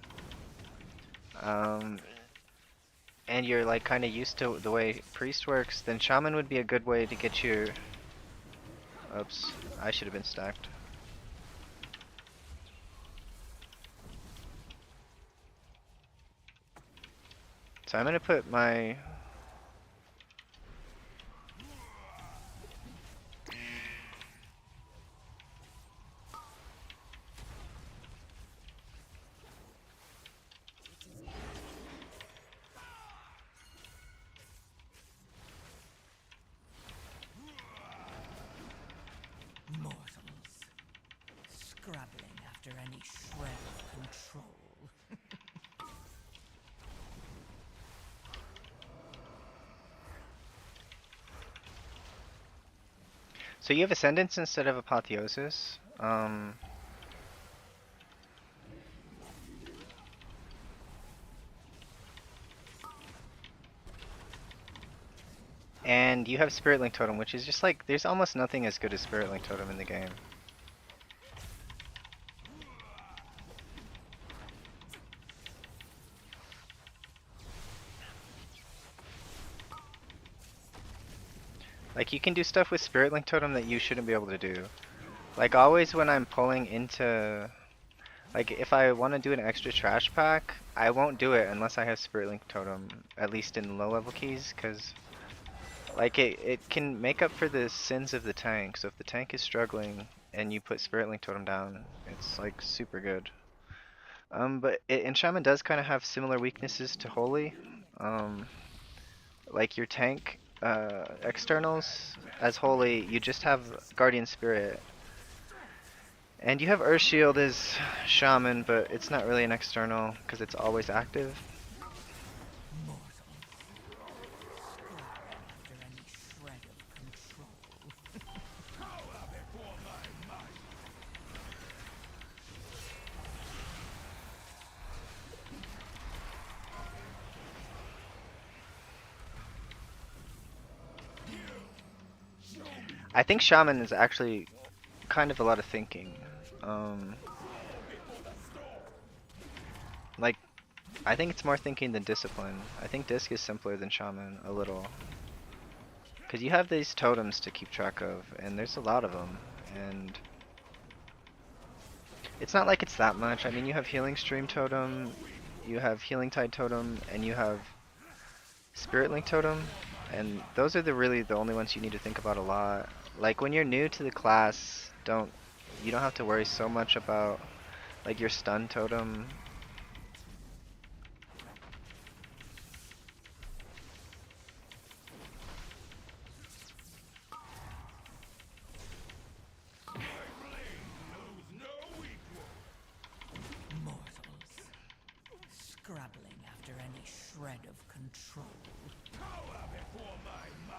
S3: and you're like kind of used to the way priest works, then shaman would be a good way to get your. Oops, I should have been stacked. So I'm gonna put my.
S7: Mortals, scrabbling after any shred of control.
S3: So you have Ascendance instead of Apotheosis. And you have Spirit Link Totem, which is just like, there's almost nothing as good as Spirit Link Totem in the game. Like, you can do stuff with Spirit Link Totem that you shouldn't be able to do. Like, always when I'm pulling into... Like, if I want to do an extra trash pack, I won't do it unless I have Spirit Link Totem, at least in low level keys, because... Like, it can make up for the sins of the tank, so if the tank is struggling and you put Spirit Link Totem down, it's, like, super good. But Shaman does kind of have similar weaknesses to Holy. Like your tank externals as Holy, you just have Guardian Spirit. And you have Earth Shield as Shaman, but it's not really an external because it's always active. I think Shaman is actually kind of a lot of thinking. Like, I think it's more thinking than discipline. I think Disc is simpler than Shaman, a little. Because you have these totems to keep track of, and there's a lot of them, and... It's not like it's that much. I mean, you have Healing Stream Totem, you have Healing Tide Totem, and you have Spirit Link Totem, and those are really the only ones you need to think about a lot. Like, when you're new to the class, you don't have to worry so much about, like, your Stun Totem.
S7: Mortals, scrabbling after any shred of control.
S6: Cower before my might.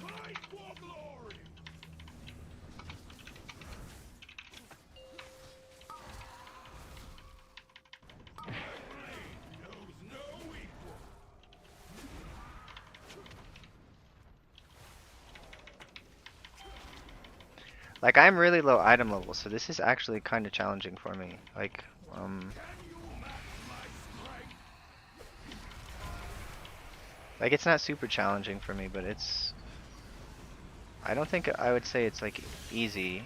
S6: Fight for glory. My blade knows no equal.
S3: Like, I'm really low item level, so this is actually kind of challenging for me. Like, like, it's not super challenging for me, but it's... I don't think I would say it's, like, easy.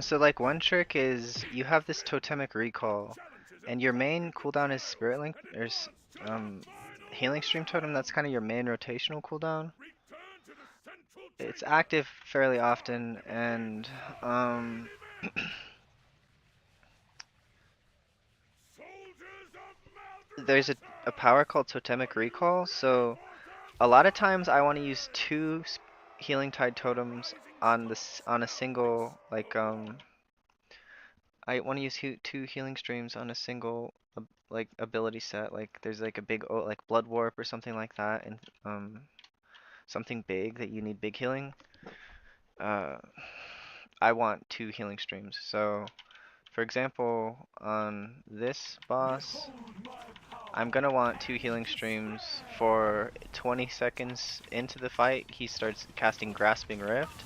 S3: So like one trick is you have this totemic recall, and your main cooldown is Spirit Link, or Healing Stream Totem. That's kind of your main rotational cooldown. It's active fairly often, and there's a power called Totemic Recall. So a lot of times I want to use two Healing Tide Totems on a single, like I want to use two healing streams on a single like ability set. Like there's like a big like Blood Warp or something like that, and something big that you need big healing. uh, I want 2 healing streams. So, for example, on this boss, I'm gonna want 2 healing streams for 20 seconds into the fight. He starts casting Grasping Rift,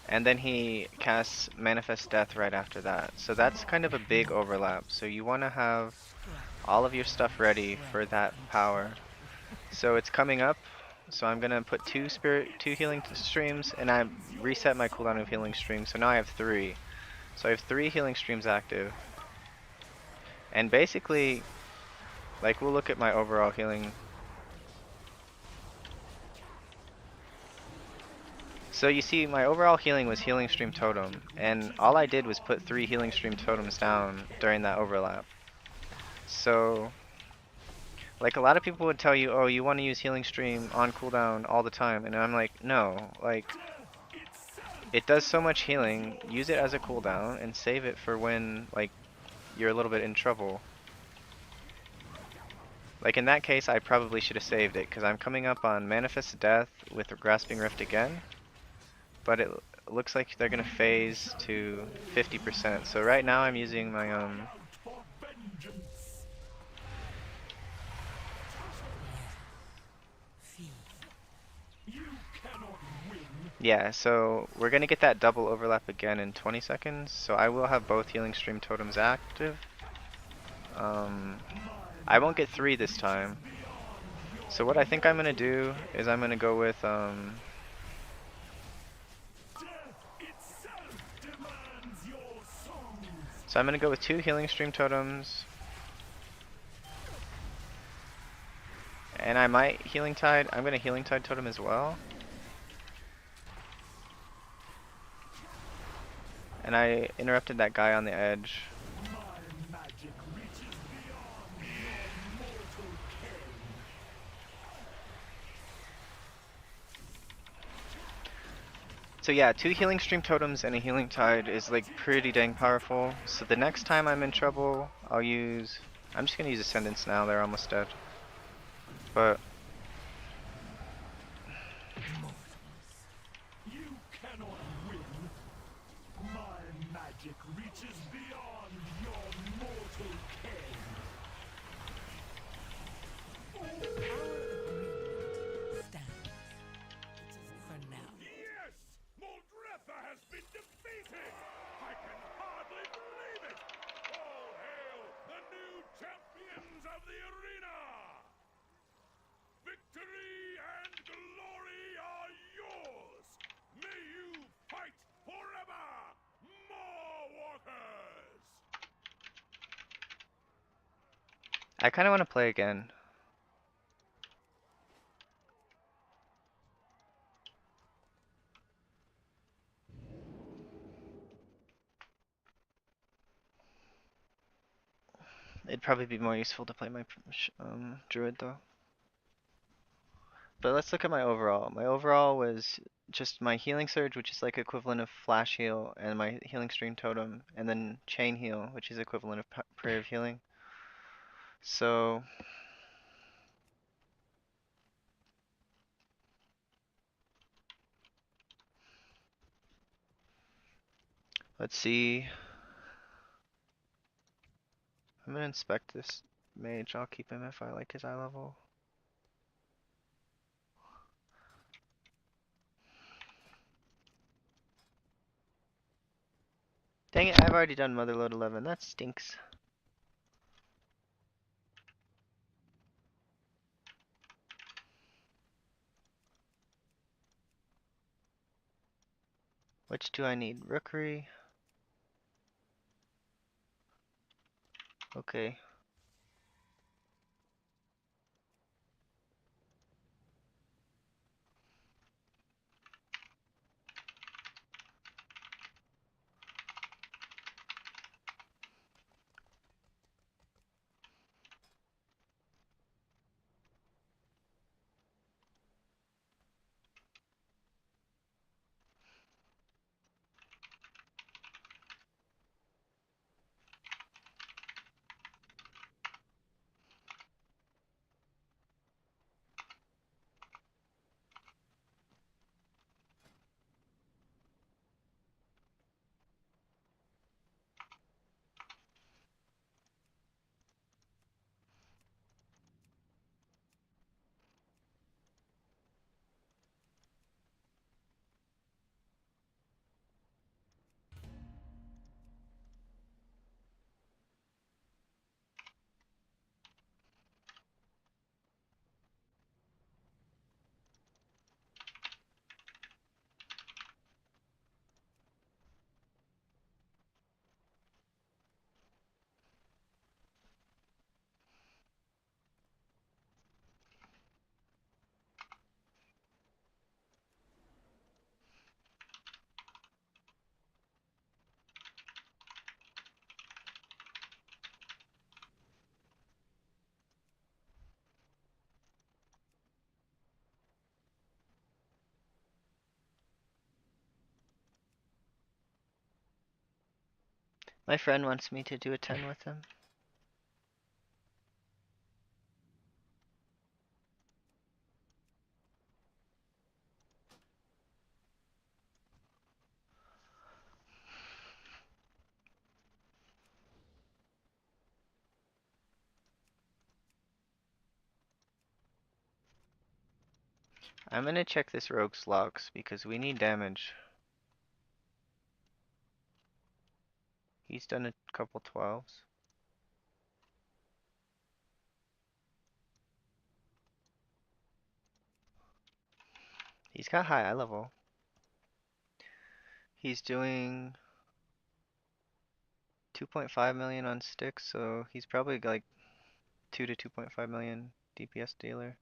S3: and then he casts Manifest Death right after that. So that's kind of a big overlap. So you want to have all of your stuff ready for that power. So it's coming up. So I'm gonna put 2 healing streams, and I reset my cooldown of healing streams. So now I have 3. So I have 3 healing streams active. And basically, like, we'll look at my overall healing. So you see, my overall healing was healing stream totem, and all I did was put 3 healing stream totems down during that overlap. So, like, a lot of people would tell you, oh, you want to use healing stream on cooldown all the time, and I'm like, no, like, it does so much healing, use it as a cooldown, and save it for when, like, you're a little bit in trouble. Like, in that case, I probably should have saved it, because I'm coming up on Manifest Death with Grasping Rift again, but it looks like they're going to phase to 50%. So right now I'm using my, yeah, so we're going to get that double overlap again in 20 seconds, so I will have both healing stream totems active. I won't get 3 this time. So what I think I'm going to do is I'm going to go with, so I'm going to go with 2 healing stream totems. And I might healing tide. I'm going to healing tide totem as well. And I interrupted that guy on the edge. So yeah, 2 healing stream totems and a healing tide is like pretty dang powerful. So the next time I'm in trouble, I'm just gonna use Ascendance now, they're almost dead. But
S6: You cannot win. My magic reaches beyond your mortal ken.
S7: For now.
S6: Yes! Moldretha has been defeated! I can hardly believe it! All hail the new champions of the arena! Victory and glory are yours! May you fight forever! More walkers!
S3: I kinda wanna play again. It'd probably be more useful to play my druid though. But let's look at my overall. My overall was just my healing surge, which is like equivalent of flash heal, and my healing stream totem, and then chain heal, which is equivalent of prayer of healing. So let's see. I'm gonna inspect this mage. I'll keep him if I like his eye level. Dang it, I've already done Motherload 11. That stinks. Which do I need? Rookery. Okay. My friend wants me to do a 10 with him. I'm gonna check this rogue's logs because we need damage. He's done a couple 12s. He's got high eye level. He's doing 2.5 million on sticks, so he's probably like 2 to 2.5 million DPS dealer.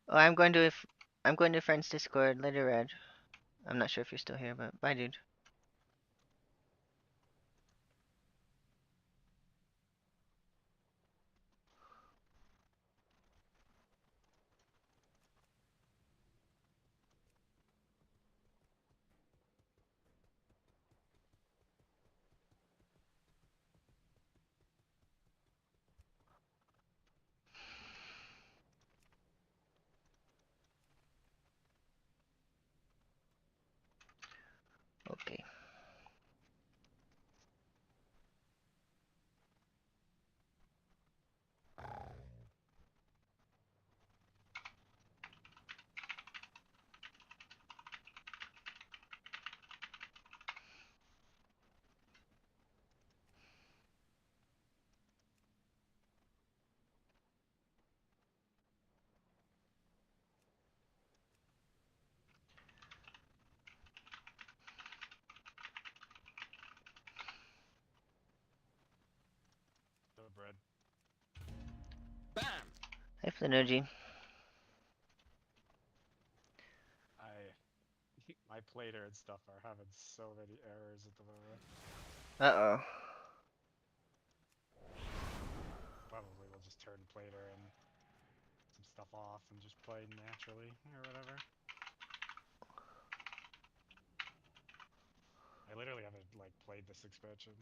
S3: Oh, I'm going to friends Discord. Later, Red. I'm not sure if you're still here, but bye, dude. Okay.
S8: Bread.
S3: Hey, Flinergy.
S8: My plater and stuff are having so many errors at the moment.
S3: Uh-oh.
S8: Probably we'll just turn plater and some stuff off and just play naturally or whatever. I literally haven't like played this expansion.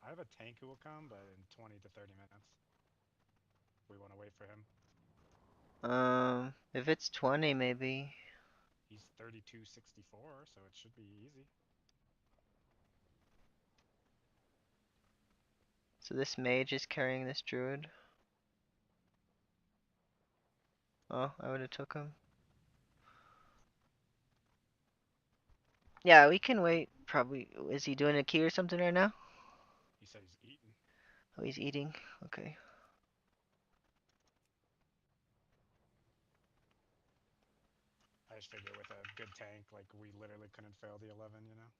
S8: I have a tank who will come, but in 20 to 30 minutes. We want to wait for him.
S3: If it's 20, maybe.
S8: He's 3264, so it should be easy.
S3: So this mage is carrying this druid. Oh, I would have took him. Yeah, we can wait. Probably. Is he doing a key or something right now?
S8: He said he's eating.
S3: Oh, he's eating. Okay.
S8: I just figure with a good tank, like we literally couldn't fail the 11, you know?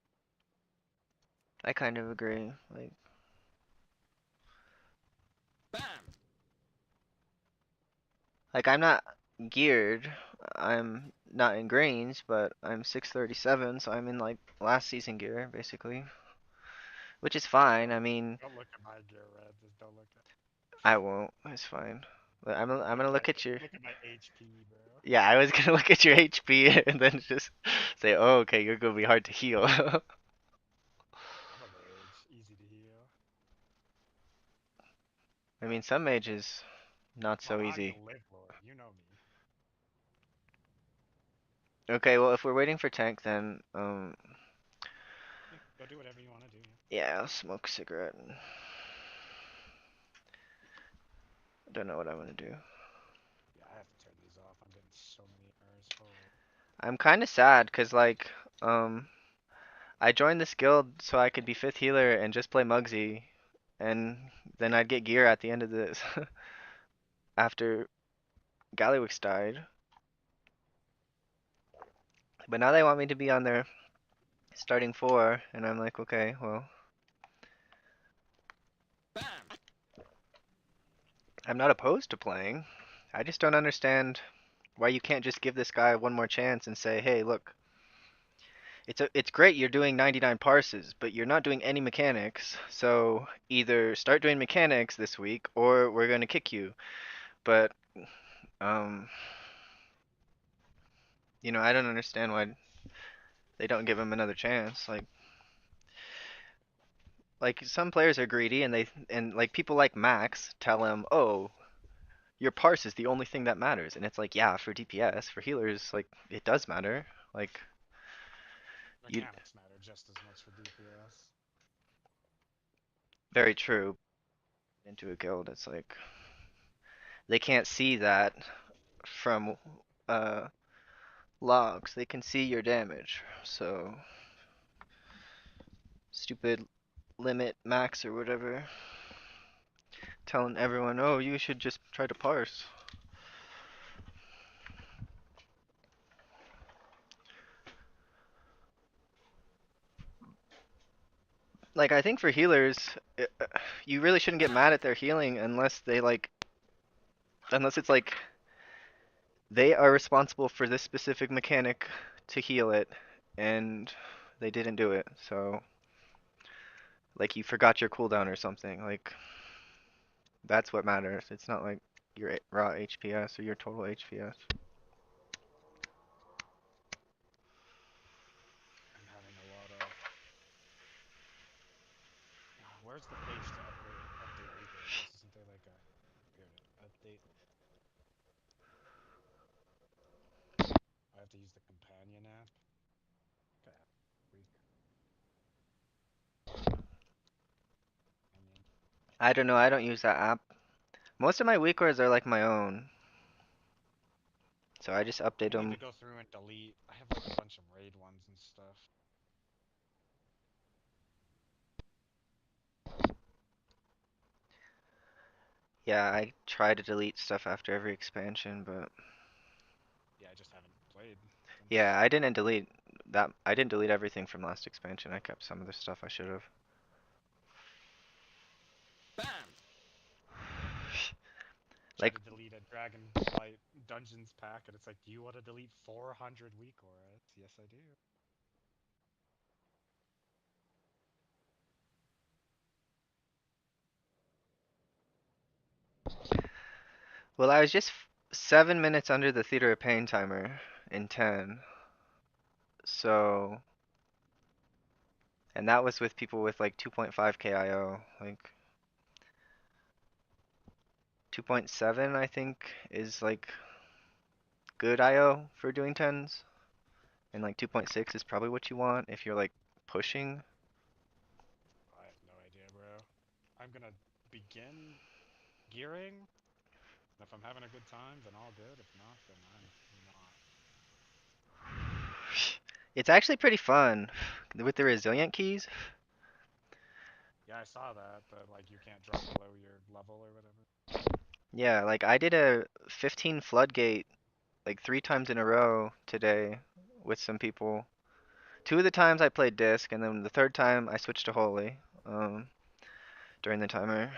S3: I kind of agree. Like. Like, I'm not geared. I'm not in greens, but I'm 637, so I'm in like last season gear, basically. Which is fine. I mean,
S8: Don't look at my gear, Red. Just don't look at.
S3: I won't. It's fine. But I'm gonna look at your.
S8: Look at my HP, bro.
S3: Yeah, I was gonna look at your HP and then just say, oh, okay, you're gonna be hard to heal.
S8: I'm a mage, easy to heal.
S3: I mean, some mages, not so easy.
S8: Live, Lord. You know me.
S3: Okay, well, if we're waiting for tank, then
S8: Go do whatever you want to do.
S3: yeah, I'll smoke a cigarette. I don't know what I'm gonna do.
S8: Yeah, I have to turn these off. I'm getting so many errors. Holy.
S3: I'm kind of sad, cause like, I joined this guild so I could be 5th healer and just play Muggsy, and then I'd get gear at the end of this. After Gallywix died. But now they want me to be on their starting 4, and I'm like, okay, well. I'm not opposed to playing. I just don't understand why you can't just give this guy one more chance and say, hey, look, it's great you're doing 99 parses, but you're not doing any mechanics. So either start doing mechanics this week, or we're gonna kick you. But um, I don't understand why they don't give him another chance. Like some players are greedy, and like people like Max tell him, oh, your parse is the only thing that matters, and it's like, yeah, for DPS, for healers, like it does matter. Like you,
S8: Mechanics matter just as much for DPS.
S3: very true. Into a guild, it's like they can't see that from uh logs. They can see your damage. So stupid limit max or whatever, telling everyone, oh, you should just try to parse. Like I think for healers, you really shouldn't get mad at their healing unless it's like they are responsible for this specific mechanic to heal it, and they didn't do it. So like you forgot your cooldown or something. Like that's what matters. It's not like your raw HPS or your total HPS.
S8: I'm having a lot of. Where's the page to update weeklies? Isn't there like a here it is, update? I have to use the companion app. Okay, week. Companion.
S3: I don't know. I don't use that app. Most of my weeklies are like my own, so I just update
S8: I need
S3: them.
S8: to go through and delete. I have like a bunch of raid ones and stuff.
S3: Yeah, I try to delete stuff after every expansion, but
S8: Yeah, I just haven't played.
S3: yeah, I didn't delete that. I didn't delete everything from last expansion. I kept some of the stuff I should have.
S8: Try
S3: Like,
S8: to delete a Dragonblight Dungeons pack, and it's like, do you want to delete 400 weak auras? Yes, I do.
S3: well, I was just 7 minutes under the Theater of Pain timer in 10. So, and that was with people with like 2.5 KIO. Like 2.7, I think, is like good IO for doing 10s. And like 2.6 is probably what you want if you're like pushing.
S8: I have no idea, bro. I'm gonna begin gearing, and if I'm having a good time, then all good. If not, then I'm not.
S3: It's actually pretty fun with the resilient keys.
S8: Yeah, I saw that, but like you can't drop below your level or whatever.
S3: Yeah, like I did a 15 Floodgate like 3 times in a row today with some people. 2 of the times I played disc, and then the third time I switched to holy during the timer.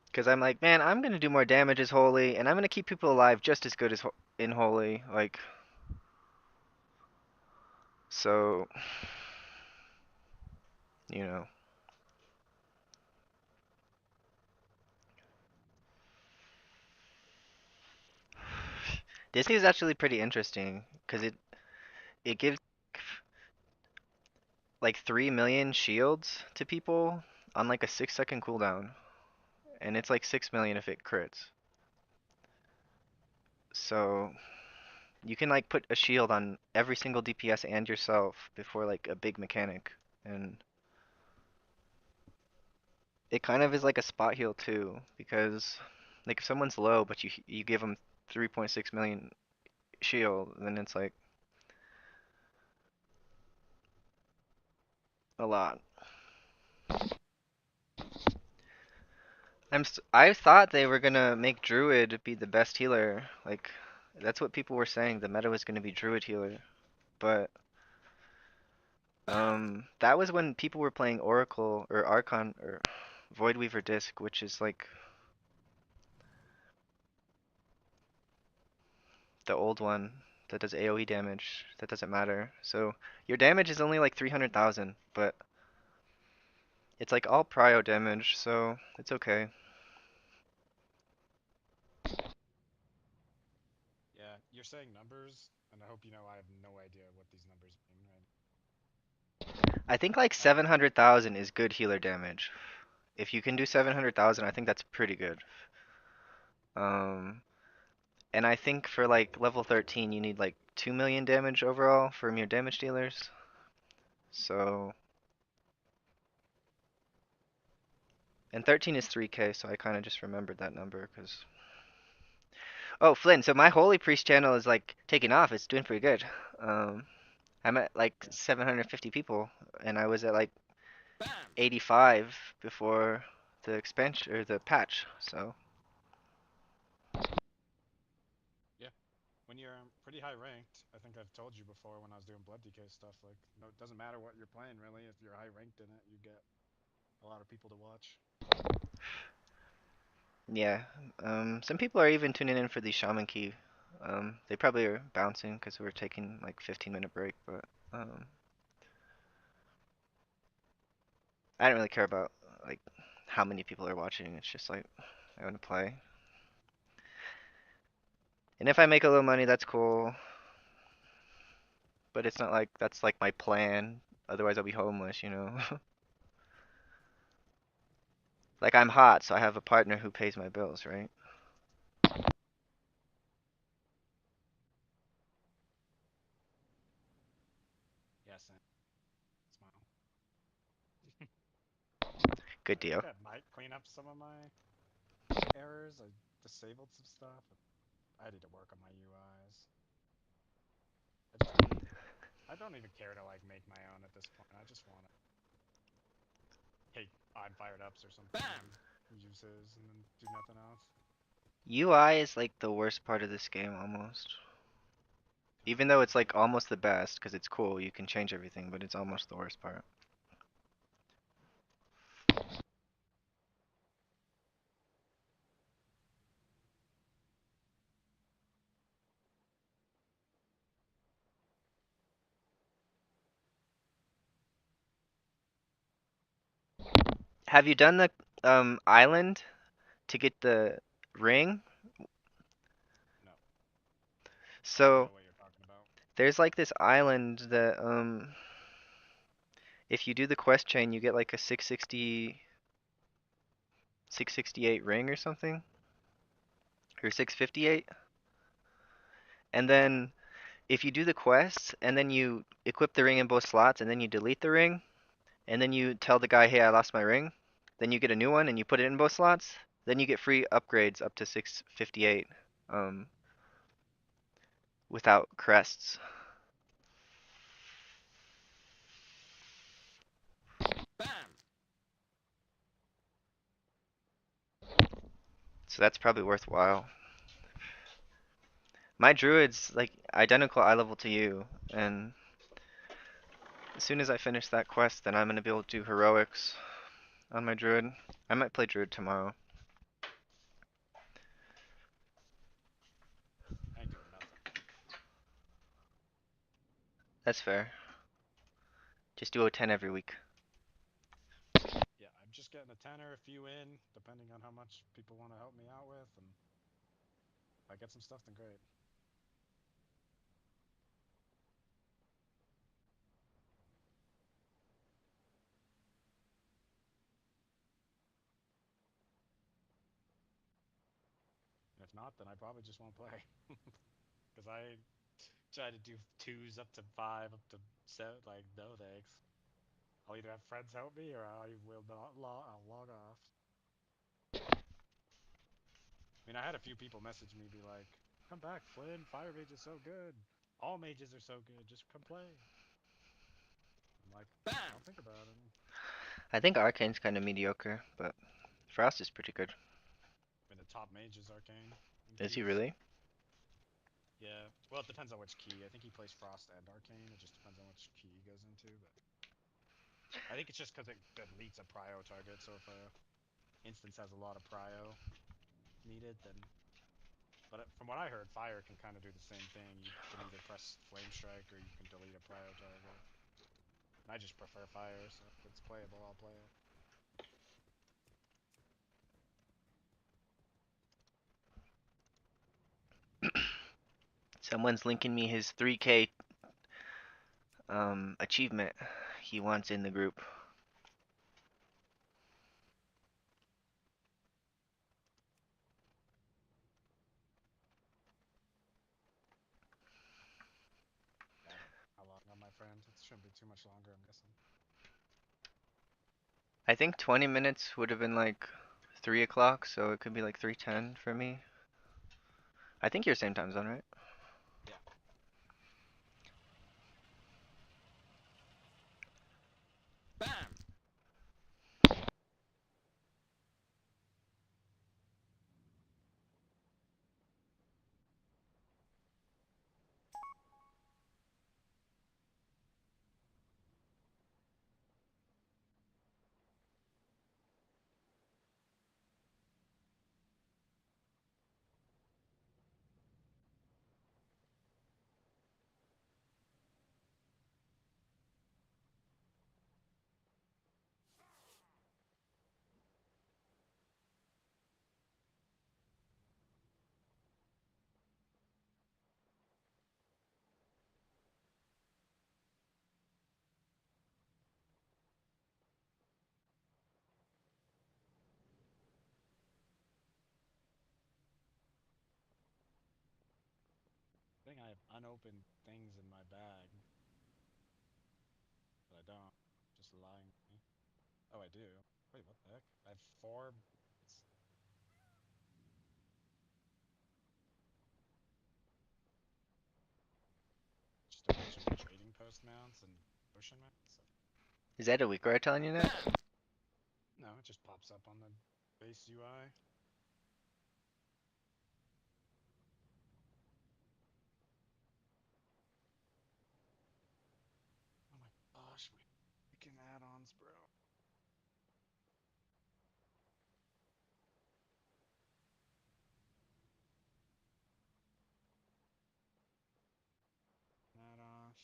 S3: Because I'm like, man, I'm gonna do more damage as holy, and I'm gonna keep people alive just as good as in holy. Like, so, you know. Disney is actually pretty interesting because it gives like 3 million shields to people on like a 6 second cooldown, and it's like 6 million if it crits. So you can like put a shield on every single DPS and yourself before like a big mechanic, and it kind of is like a spot heal too, because like if someone's low but you give them 3.6 million shield, then it's like a lot. I thought they were gonna make Druid be the best healer. Like that's what people were saying. The meta was gonna be Druid healer, but that was when people were playing Oracle or Archon or Void Weaver disc, which is like the old one that does AoE damage. That doesn't matter. So your damage is only like 300,000, but it's like all prio damage, so it's okay.
S8: Yeah, you're saying numbers, and I hope you know I have no idea what these numbers mean, right?
S3: I think like 700,000 is good healer damage. If you can do 700,000, I think that's pretty good. Um, and I think for like level 13, you need like 2 million damage overall from your damage dealers. So, and 13 is 3k, so I kind of just remembered that number because. Oh, Flynn, so my Holy Priest channel is like taking off. It's doing pretty good. I'm at like 750 people, and I was at like 85 before the expansion or the patch. So.
S8: Yeah. When you're pretty high ranked, I think I've told you before when I was doing Blood DK stuff, like, no, it doesn't matter what you're playing really. If you're high ranked in it, you get a lot of people to watch.
S3: Yeah, some people are even tuning in for the Shaman Key. They probably are bouncing because we're taking like 15-minute break, but I don't really care about like how many people are watching. It's just like I want to play. And if I make a little money, that's cool. But it's not like that's like my plan. Otherwise, I'll be homeless, you know. Like I'm hot, so I have a partner who pays my bills, right?
S8: Yes, and smile.
S3: Good
S8: I think
S3: deal.
S8: that might clean up some of my errors. I disabled some stuff. I need to work on my UIs. I don't even care to like make my own at this point. I just want to take odd fired ups or something, and use his, and then do nothing else.
S3: UI is like the worst part of this game almost. Even though it's like almost the best because it's cool, you can change everything, but it's almost the worst part. Have you done the island to get the ring?
S8: No.
S3: So there's like this island that if you do the quest chain, you get like a 668 ring or something, or 658. And then if you do the quests and then you equip the ring in both slots and then you delete the ring and then you tell the guy, "Hey, I lost my ring." Then you get a new one and you put it in both slots. Then you get free upgrades up to 658 um without crests. So that's probably worthwhile. My druid's like identical eye level to you, and as soon as I finish that quest, then I'm gonna be able to do heroics on my druid. I might play druid tomorrow.
S8: I ain't doing nothing.
S3: That's fair. Just do a 10 every week.
S8: Yeah, I'm just getting a 10 or a few in, depending on how much people want to help me out with, and if I get some stuff, then great. And if not, then I probably just won't play. Because I try to do 2s up to 5, up to 7, like, no thanks. I'll either have friends help me, or I will not I'll log off. I mean, I had a few people message me, be like, "Come back, Flynn, Fire Mage is so good. All mages are so good, just come play." I'm like, I'll think about it.
S3: I think Arcane's kind of mediocre, but Frost is pretty good.
S8: I mean, the top mage is Arcane.
S3: Is he really?
S8: Yeah, well, it depends on which key. I think he plays Frost and Arcane. It just depends on which key he goes into, but I think it's just because it deletes a prio target so far. instance has a lot of prio needed, then. But from what I heard, fire can kind of do the same thing. You can either press flame strike or you can delete a prio target. And I just prefer fire, so if it's playable, I'll play it.
S3: Someone's linking me his 3K achievement he wants in the group.
S8: How long on my friend? It shouldn't be too much longer, I'm guessing.
S3: I think 20 minutes would have been like 3 o'clock, so it could be like 3:10 for me. I think you're same time zone, right?
S8: Yeah. Bam! I think I have unopened things in my bag. But I don't. Just lying to me. Oh, I do. Wait, what the heck? I have 4. Just a bunch of trading post mounts and ocean mounts.
S3: Is that a weak word telling you that?
S8: No, it just pops up on the base UI. Oh my gosh, my freaking add-ons, bro. Add-ons.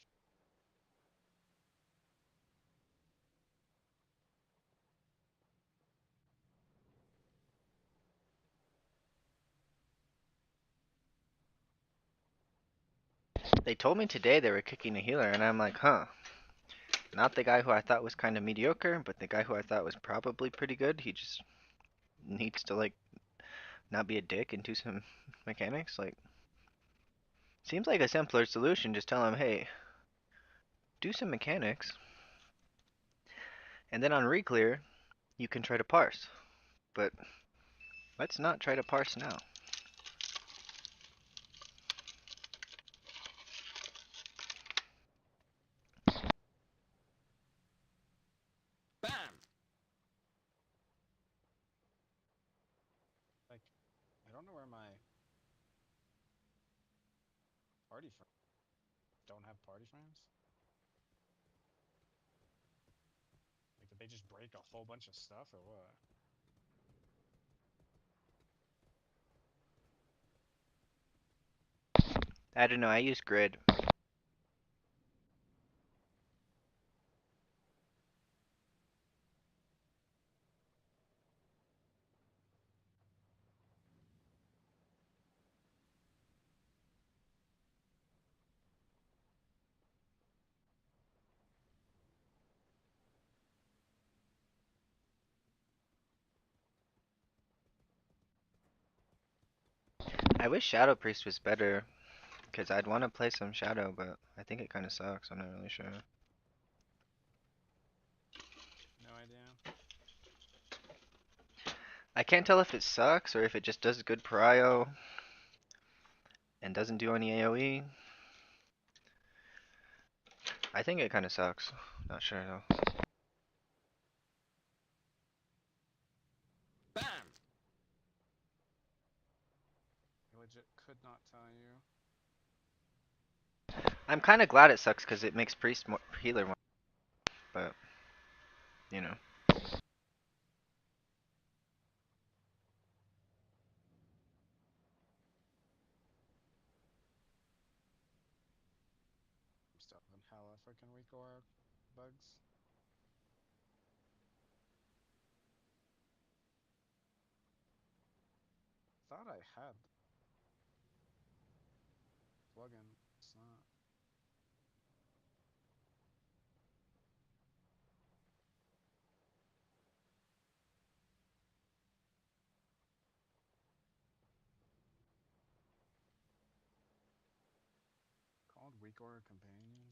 S3: They told me today they were kicking a healer, and I'm like, huh. Not the guy who I thought was kind of mediocre, but the guy who I thought was probably pretty good. He just needs to, like, not be a dick and do some mechanics. Like, seems like a simpler solution. Just tell him, hey, do some mechanics, and then on reclear, you can try to parse. But let's not try to parse now.
S8: Bam! Like, I don't know where my party frames don't have party frames. Like, did they just break a whole bunch of stuff or what?
S3: I don't know. I use grid. I wish Shadow Priest was better, because I'd want to play some Shadow, but I think it kind of sucks. I'm not really sure.
S8: No idea.
S3: I can't tell if it sucks or if it just does good prio and doesn't do any AoE. I think it kind of sucks. Not sure though.
S8: Bam! I legit could not tell you.
S3: I'm kind of glad it sucks because it makes Priest more, healer more, but you know.
S8: hella freaking weak aura bugs. Thought I had plugin. It's not. Called weak aura companion.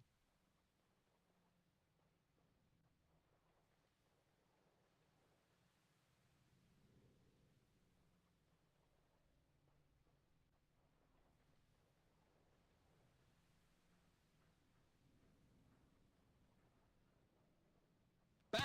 S12: Bam!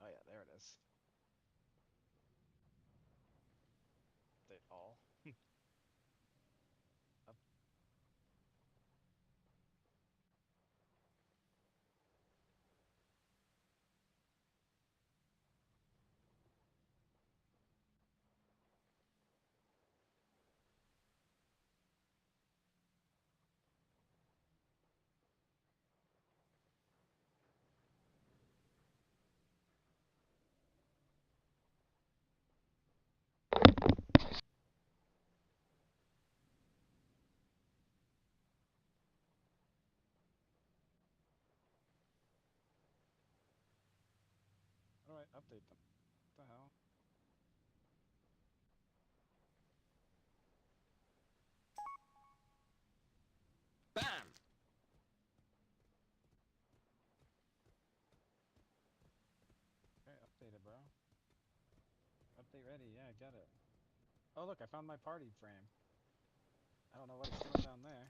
S8: Oh yeah, there it is. Update all. Up. How do I update them? What the hell?
S12: Bam!
S8: Okay, update it, bro. Update ready. Yeah, get it. Oh look, I found my party frame. I don't know what it's doing down there.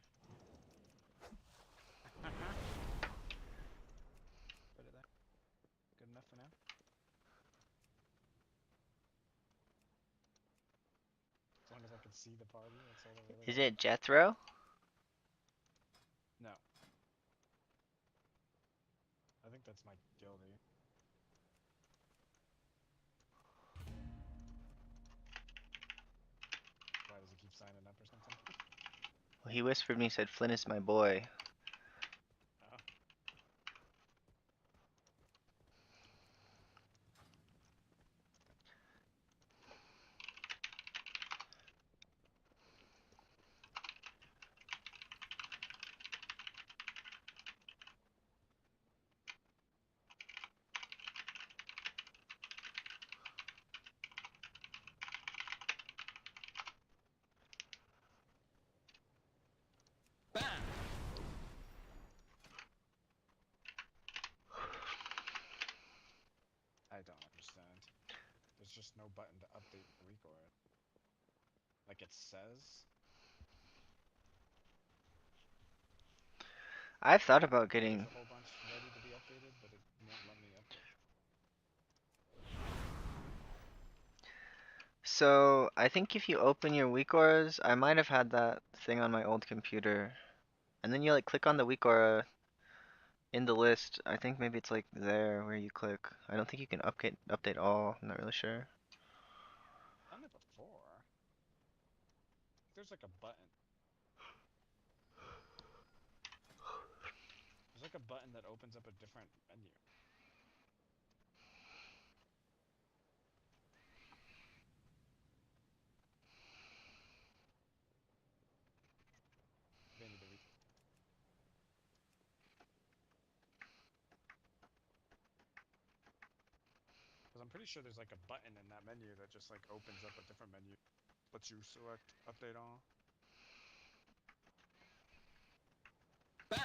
S8: Put it there. Good enough for now. As long as I can see the party, that's all that really
S3: Is
S8: matters.
S3: it Jethro?
S8: No. I think that's my guildie. Why does he keep signing up or something?
S3: Well, he whispered me, said Flynn is my boy.
S8: Oh.
S12: Bam!
S8: I don't understand. There's just no button to update the weak aura. Like it says.
S3: I've thought about
S8: Like there's
S3: getting.
S8: a whole bunch ready to be updated, but it won't let me update.
S3: So, I think if you open your weak auras, I might have had that thing on my old computer. And then you like click on the weak aura in the list. I think maybe it's like there where you click. I don't think you can update all. I'm not really sure.
S8: Done it before. There's like a button. There's like a button that opens up a different menu. Maybe I need to Because I'm pretty sure there's like a button in that menu that just like opens up a different menu. Lets you select update all.
S12: Bam!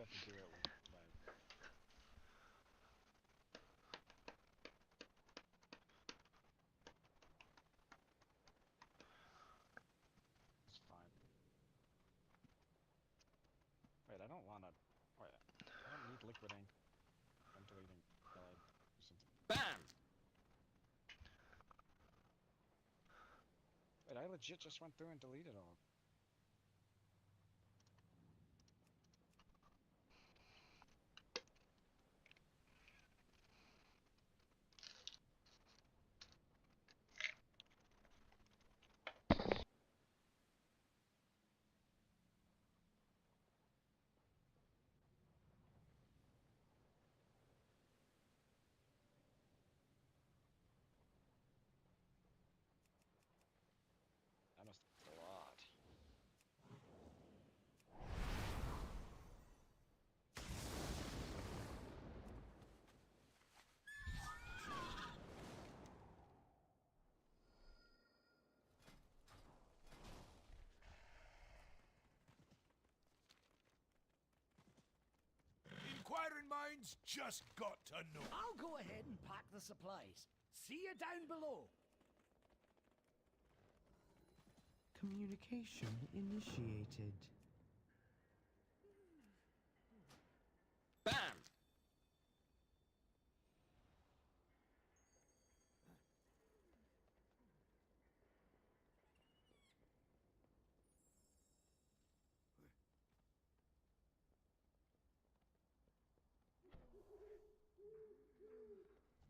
S8: have to do it like. It's fine. Wait, I don't wanna. Wait, I don't need liquid ink. I'm deleting blood. BAM! Wait, I legit just went through and deleted all. That must be a lot.
S6: Inquiring minds just got to know.
S7: I'll go ahead and pack the supplies. See you down below.
S9: Communication initiated.
S7: BAM!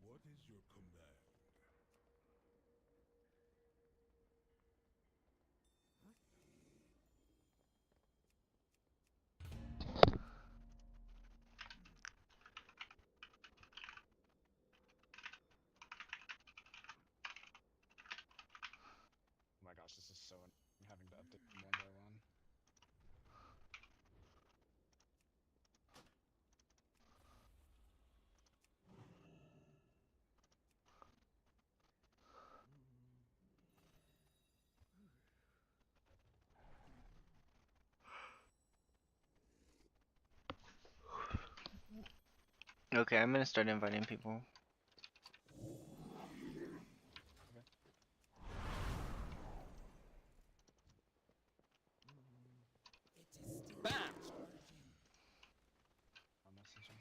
S6: What is your command?
S8: Oh my gosh, this is so annoying having to update them one by one.
S3: Okay, I'm gonna start inviting people.
S7: BAM!
S8: I'll message him.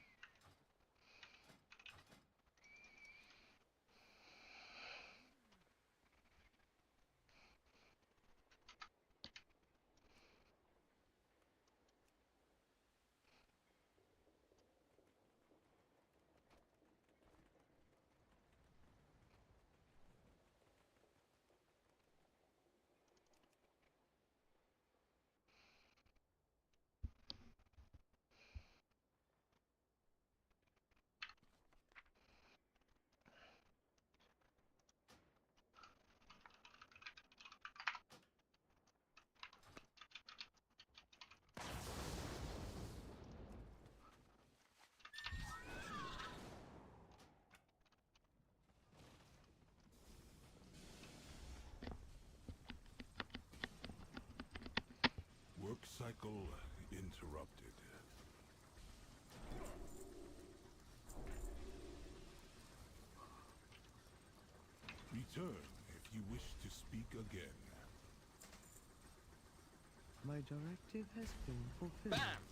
S6: Work cycle interrupted. Return if you wish to speak again.
S9: My directive has been fulfilled.
S7: BAM!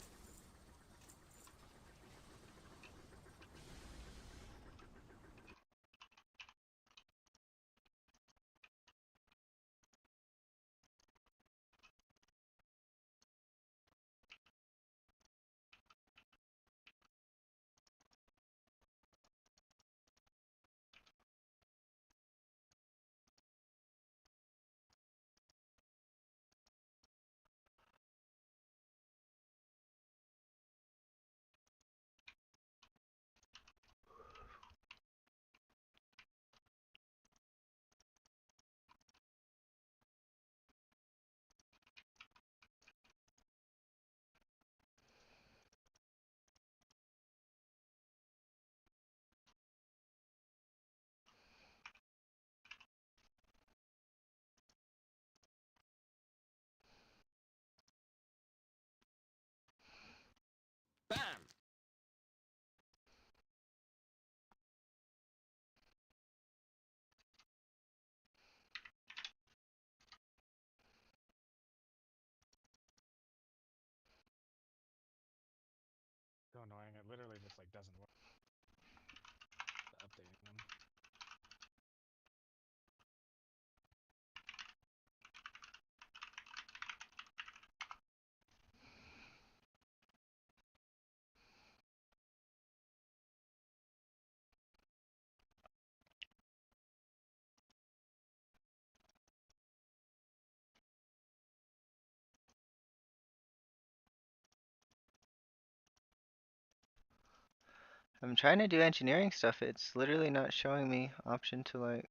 S8: literally just like doesn't work. The updating them.
S3: I'm trying to do engineering stuff. It's literally not showing me option to like.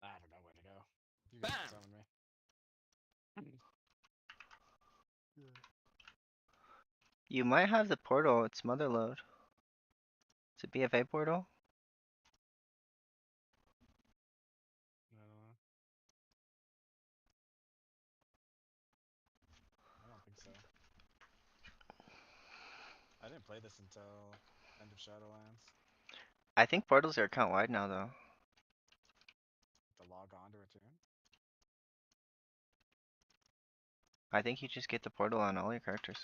S8: I don't know where to go. You guys are telling me.
S3: You might have the portal. It's motherload. Is it BFA portal?
S8: I don't know. I don't think so. I didn't play this until End of Shadowlands.
S3: I think portals are account wide now though.
S8: To log on to return.
S3: I think you just get the portal on all your characters.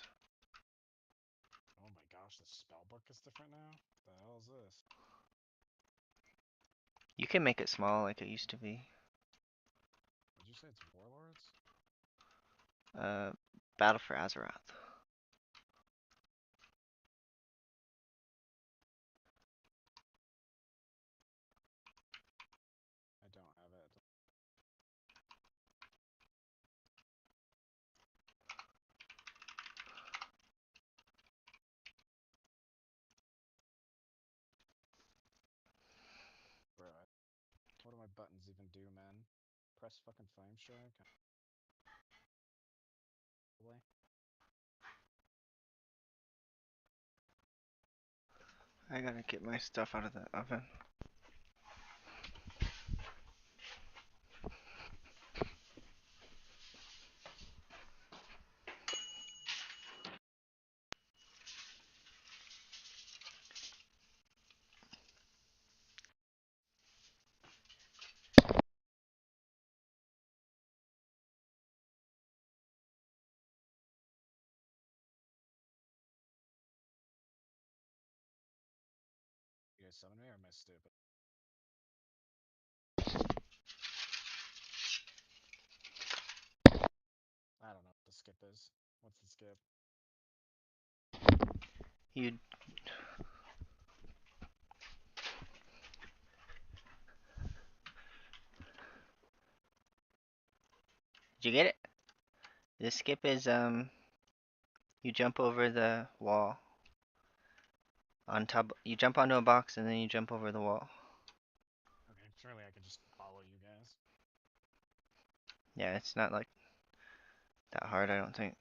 S8: Oh my gosh, the spellbook is different now? The hell is this?
S3: You can make it small like it used to be.
S8: Did you say it's Warlords?
S3: Battle for Azeroth.
S8: I don't have it. Bro, what do my buttons even do, man? Press fucking flame strike? Probably.
S3: I gotta get my stuff out of the oven.
S8: You guys summon me or am I stupid? I don't know what the skip is. What's the skip?
S3: You. Did you get it? The skip is you jump over the wall. On top, you jump onto a box and then you jump over the wall.
S8: Okay, surely I can just follow you guys.
S3: Yeah, it's not like that hard, I don't think.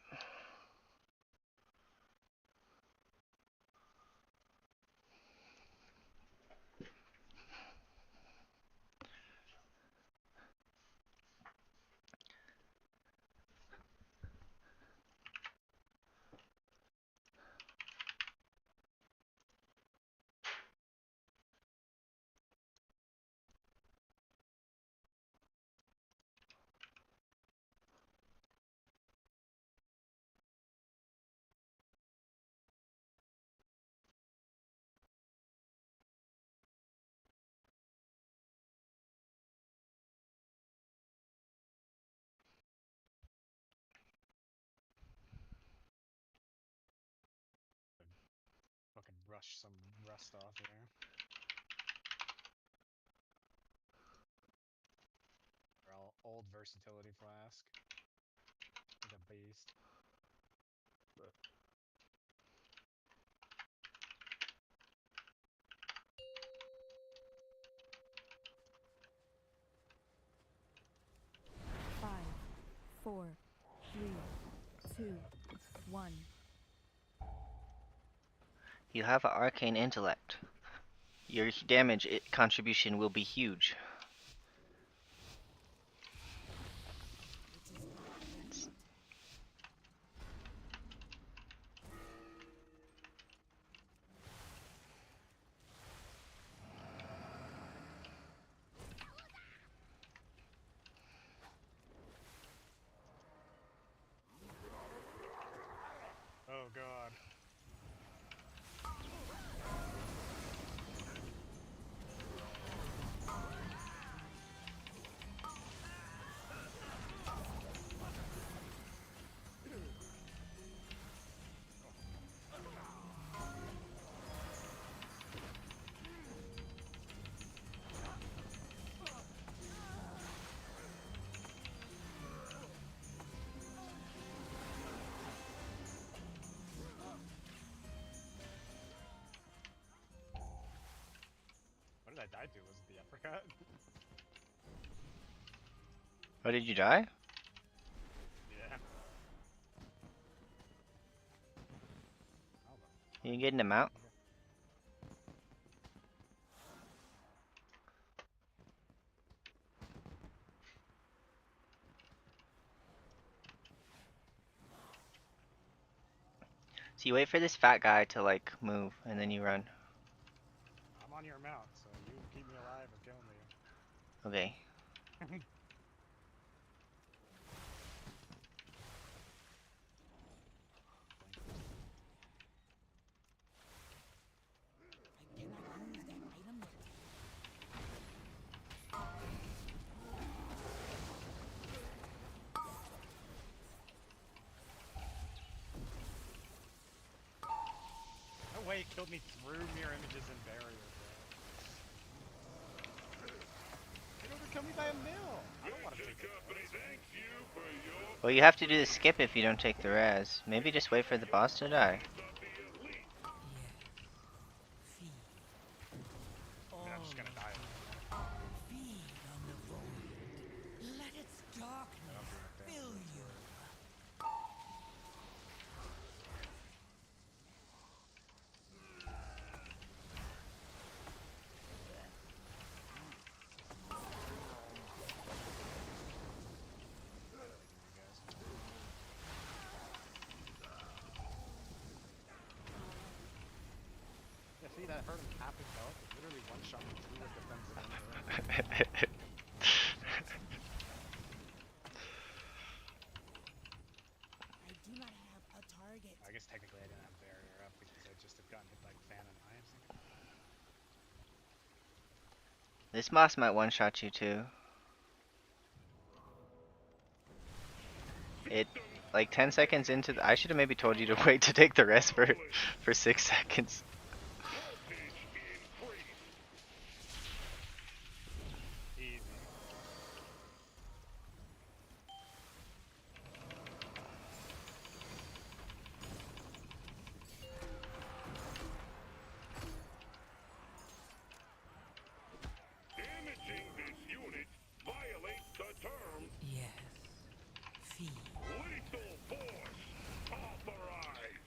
S8: Fucking rush some rust off here. Old versatility flask. Like a beast.
S2: Five, four, three, two, one.
S3: You have an arcane intellect. Your damage contribution will be huge.
S8: died to was the uppercut.
S3: Oh, did you die?
S8: Yeah.
S3: You getting him out? So you wait for this fat guy to like move, and then you run.
S8: I'm on your mount, so you keep me alive or kill me.
S3: Okay.
S8: No way it killed me through mirror images and barrier, bro. You're gonna kill me by a mill. I don't want to take it.
S3: Well, you have to do the skip if you don't take the res. Maybe just wait for the boss to die.
S8: I'm just gonna die.
S7: Feed on the void. Let its darkness fill you.
S8: Yeah, see that hurt him half his health? It literally one shot me through a defensive
S21: I do not have a target.
S8: I guess technically I didn't have barrier up because I just have gotten hit by fan and knives.
S3: This boss might one-shot you too. It, like 10 seconds into the, I should have maybe told you to wait to take the rest for 6 seconds.
S8: Easy.
S6: Damaging this unit violates the terms.
S7: Yes. Feed.
S6: Lethal force authorized.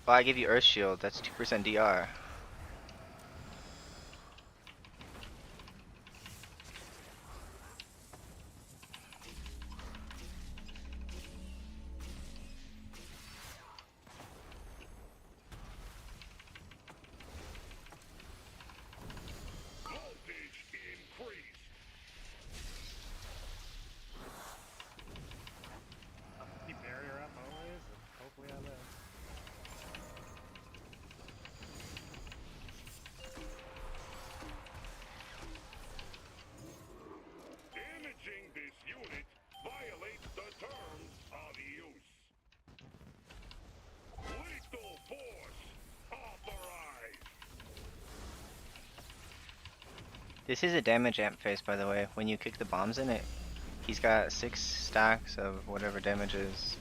S3: Well, I give you Earth Shield, that's 2% DR.
S6: Voltage increased.
S8: I'll keep barrier up always, and hopefully I live.
S6: Damaging this unit violates the terms of use. Lethal force authorized.
S3: This is a damage amp phase, by the way. When you kick the bombs in it, he's got 6 stacks of whatever damage is.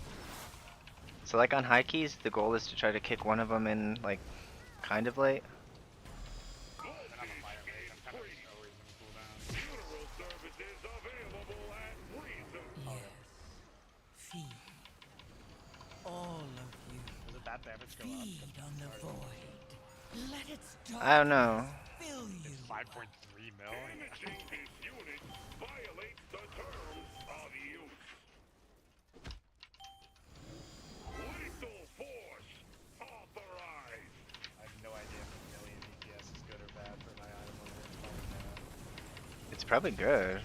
S3: So like on high keys, the goal is to try to kick one of them in like kind of late.
S8: And I'm a fire mage, I'm kind of just always in cooldown.
S6: Funeral services available at reason.
S7: Yes. Feed. All of you.
S8: Was it that damage go up?
S7: Feed on the void. Let its
S3: I don't know.
S7: darkness fill you.
S8: It's 5.3 mil.
S6: Damaging this unit violates the terms of use. Lethal force authorized.
S8: I have no idea if a million DPS is good or bad for my item over there.
S3: It's probably good.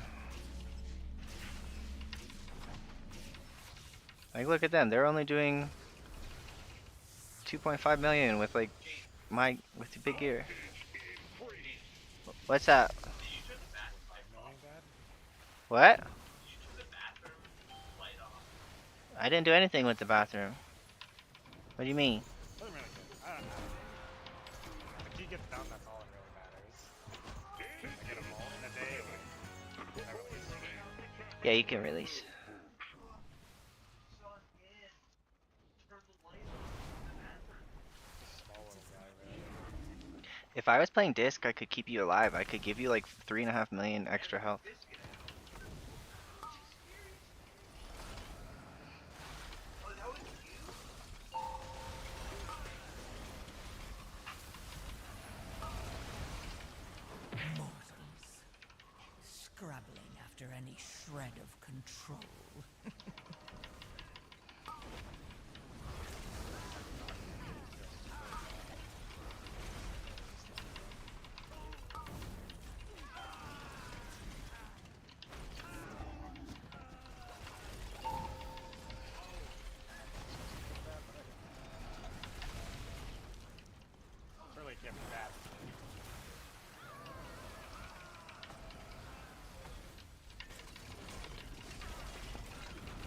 S3: Like look at them, they're only doing 2.5 million with like with the big gear. What's that? What? I didn't do anything with the bathroom. What do you mean?
S8: Doesn't really good. I don't know. The key gets done, that's all that really matters. I get them all in a day, like, I release.
S3: Yeah, you can release. If I was playing disc, I could keep you alive. I could give you like 3.5 million extra health.
S7: Mortals. Scrabbling after any shred of control.
S8: Surely can't be bad.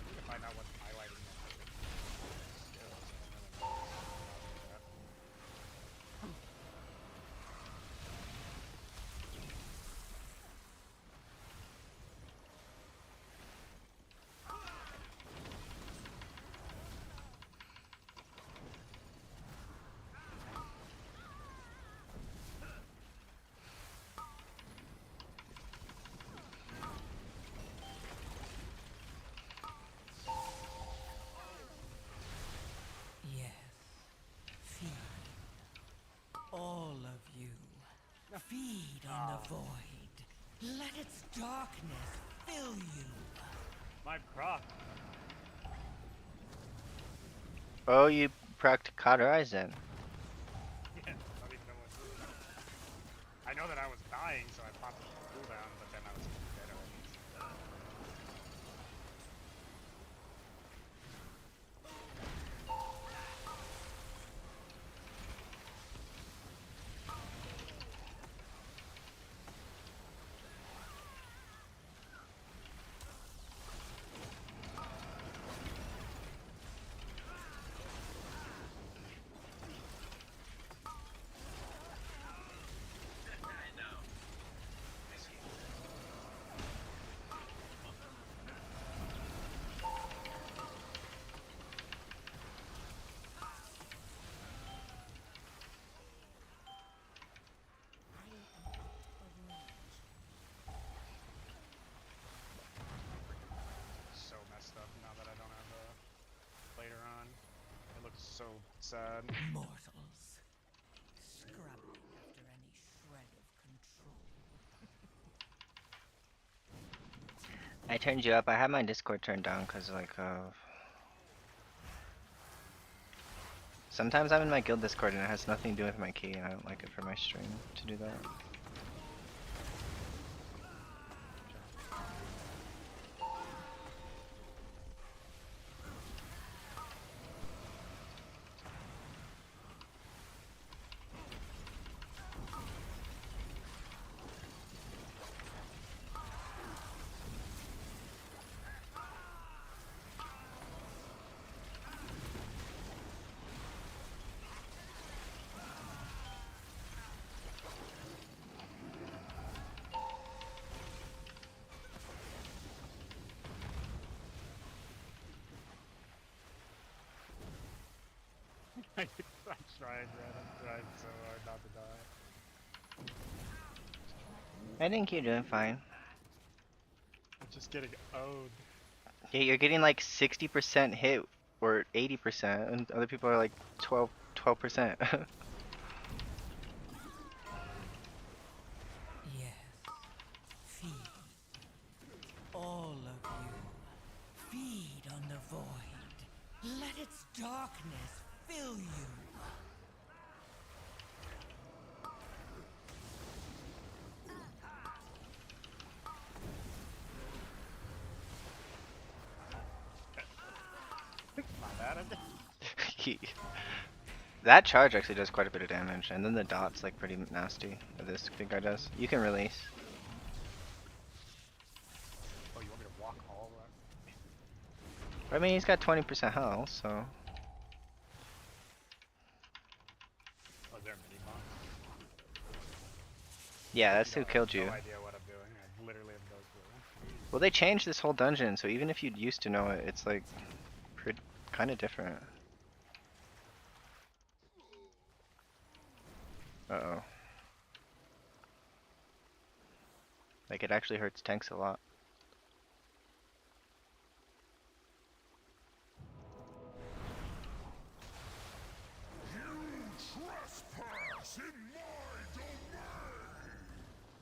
S8: To find out what's highlighting that.
S7: Yes. Feed. All of you. Feed on the void. Let its darkness fill you.
S8: My proc.
S3: Oh, you procced Cauterize then.
S8: Yeah, I don't even know what to do. I know that I was dying, so I popped the cooldown, but then I was dead already. So messed up now that I don't have later on. It looks so sad.
S7: Mortals. Scrabbling after any shred of control.
S3: I turned you up. I had my Discord turned down because like sometimes I'm in my guild Discord and it has nothing to do with my key and I don't like it for my stream to do that.
S8: I'm trying, Red. I'm trying so hard not to die.
S3: I think you're doing fine.
S8: I'm just getting owned.
S3: Yeah, you're getting like 60% hit or 80% and other people are like 12%.
S7: Yes. Feed. All of you. Feed on the void. Let its darkness fill you.
S8: My bad.
S3: That charge actually does quite a bit of damage, and then the dot's like pretty nasty that this big guy does. You can release.
S8: Oh, you want me to walk all that?
S3: I mean, he's got 20% health, so.
S8: Oh, is there a mini boss?
S3: Yeah, that's who killed you.
S8: No idea what I'm doing. I literally have no clue.
S3: Well, they changed this whole dungeon, so even if you used to know it, it's like kind of different. Uh-oh. Like, it actually hurts tanks a lot.
S6: Trespass in my domain!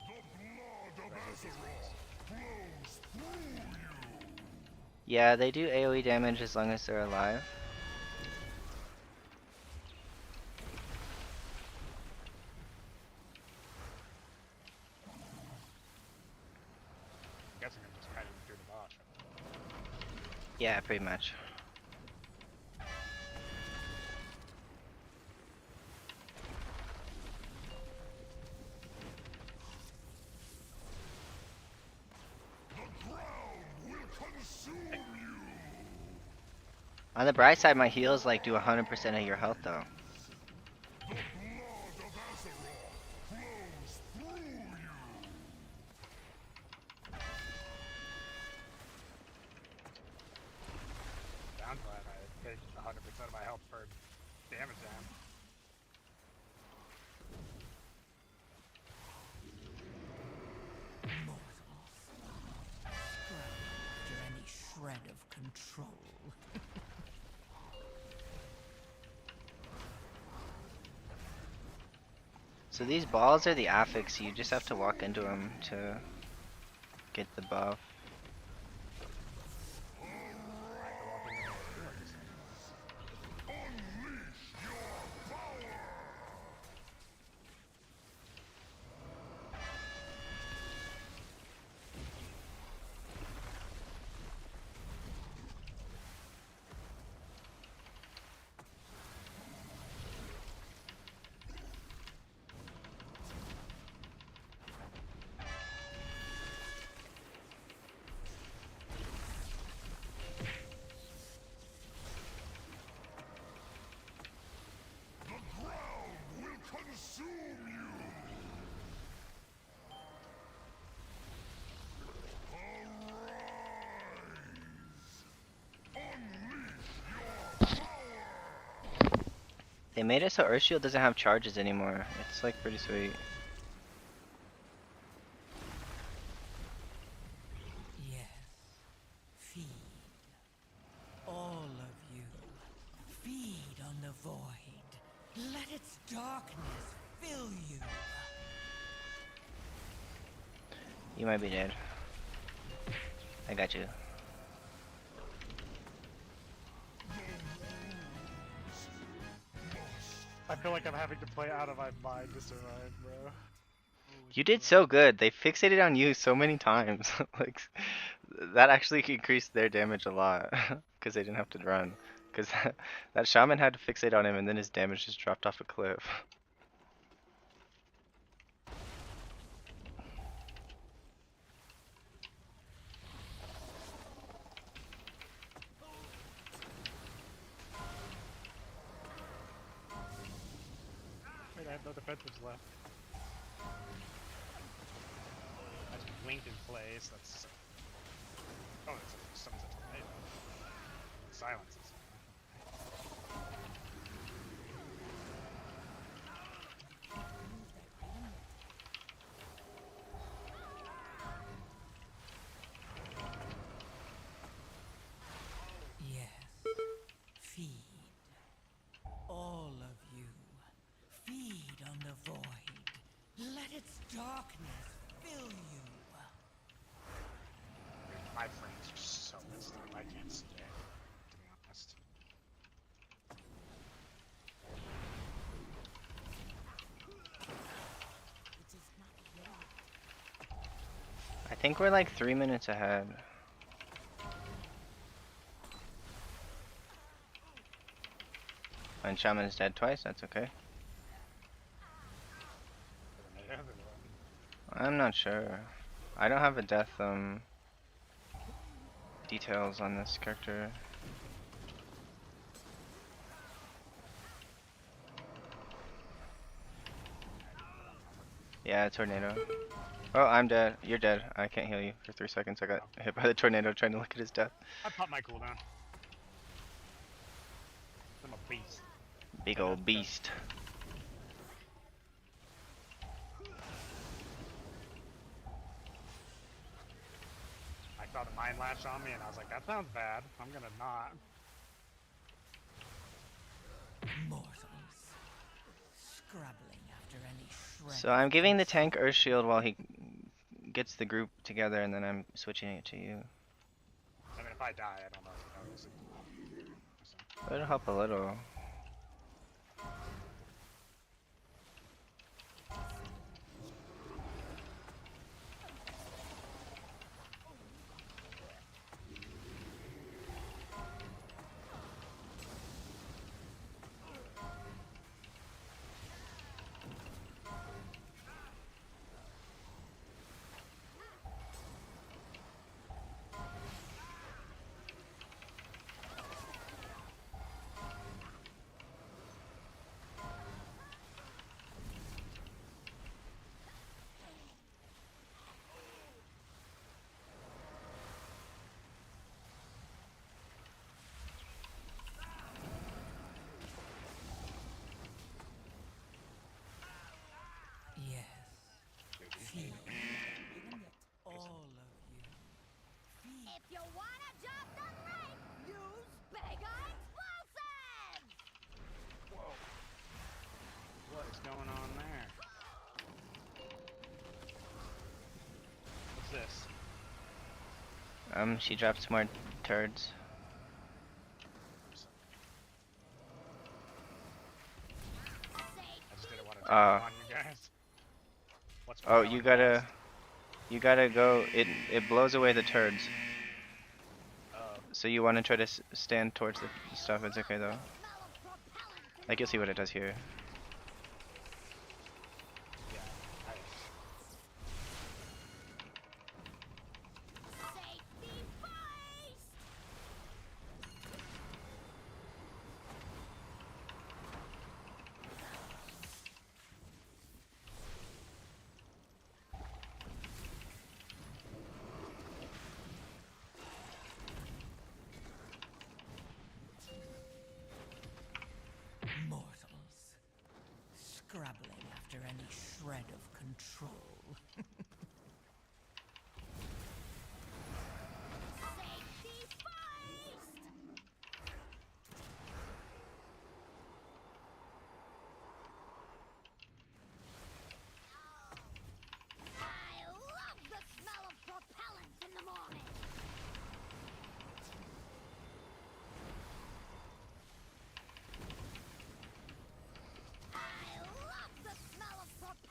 S6: The blood of Azeroth flows through you!
S3: Yeah, they do AoE damage as long as they're alive.
S8: I'm guessing I'm just riding through the boss.
S3: Yeah, pretty much. On the bright side, my heals like do 100% of your health though.
S6: The blood of Azeroth flows through you!
S8: Sounds like I take 100% of my health for damage down.
S7: After any shred of control.
S3: So these balls are the affix, you just have to walk into them to get the buff.
S6: Consume you!
S3: They made it so Earthshield doesn't have charges anymore. It's like pretty sweet.
S7: Yes. Feed. All of you. Feed on the void. Let its darkness fill you.
S3: You might be dead. I got you.
S8: I feel like I'm having to play out of my mind to survive, bro.
S3: You did so good. They fixated on you so many times. Like, that actually increased their damage a lot because they didn't have to run. Because that shaman had to fixate on him and then his damage just dropped off a cliff.
S8: Wait, I have no defensives left. I just blinked in place. That's. Oh, someone's a tornado. Silence.
S7: Yes. Feed. All of you. Feed on the void. Let its darkness fill you.
S8: My frames are so messed up. I can't stand it, to be honest.
S3: I think we're like 3 minutes ahead. And shaman is dead twice, that's okay. I'm not sure. I don't have a death details on this character. Yeah, tornado. Oh, I'm dead. You're dead. I can't heal you for 3 seconds. I got hit by the tornado trying to look at his death.
S8: I popped my cooldown. I'm a beast.
S3: Big old beast.
S8: Mind Latch on me, and I was like, that sounds bad. I'm gonna not.
S7: Mortals, scrabbling after any shred.
S3: So I'm giving the tank Earth Shield while he gets the group together, and then I'm switching it to you.
S8: I mean, if I die, I don't know if you notice.
S3: It'll help a little.
S7: Yes. Feel all of you.
S5: If you wanna jump the lake, use bigger explosives!
S8: Whoa. What is going on there? What's this?
S3: She drops more turds.
S8: I just didn't want to jump on you guys. What's
S3: Oh,
S8: going
S3: you
S8: on,
S3: gotta,
S8: guys?
S3: you gotta go. It blows away the turds.
S8: Oh.
S3: So you want to try to stand towards the stuff. It's okay though. Like you'll see what it does here.
S8: Yeah.
S7: Mortals, scrabbling after any shred of control.
S5: I love the smell of propellant in the morning!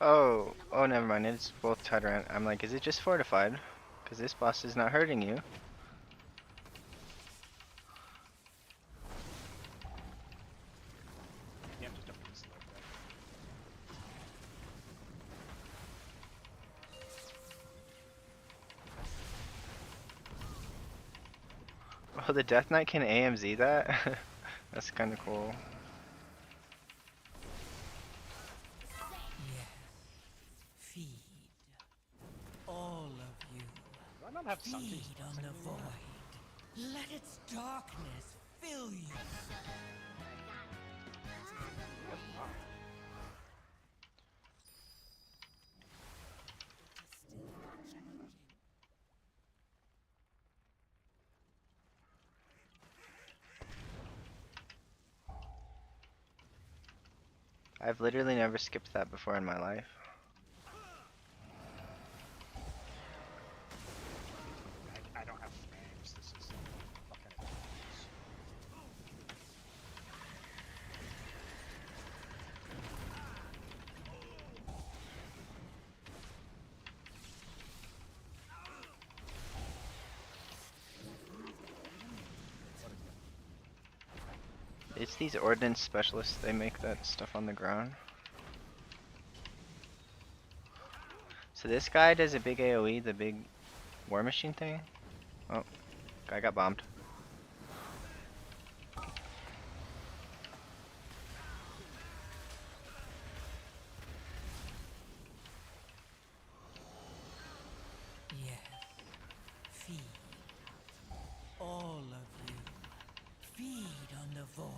S3: Oh, never mind. It's both tied around. I'm like, is it just fortified? Because this boss is not hurting you.
S8: Yeah, just a piece like that.
S3: Oh, the Death Knight can AMZ that? That's kind of cool.
S7: Yes. Feed. All of you.
S8: Do I not have
S7: Feed on the void. Let its darkness fill you.
S3: I've literally never skipped that before in my life.
S8: I don't have frames. This is fucking.
S3: It's these ordnance specialists. They make that stuff on the ground. So this guy does a big AoE, the big war machine thing. Oh, guy got bombed.
S7: Yes. Feed. All of you. Feed on the void.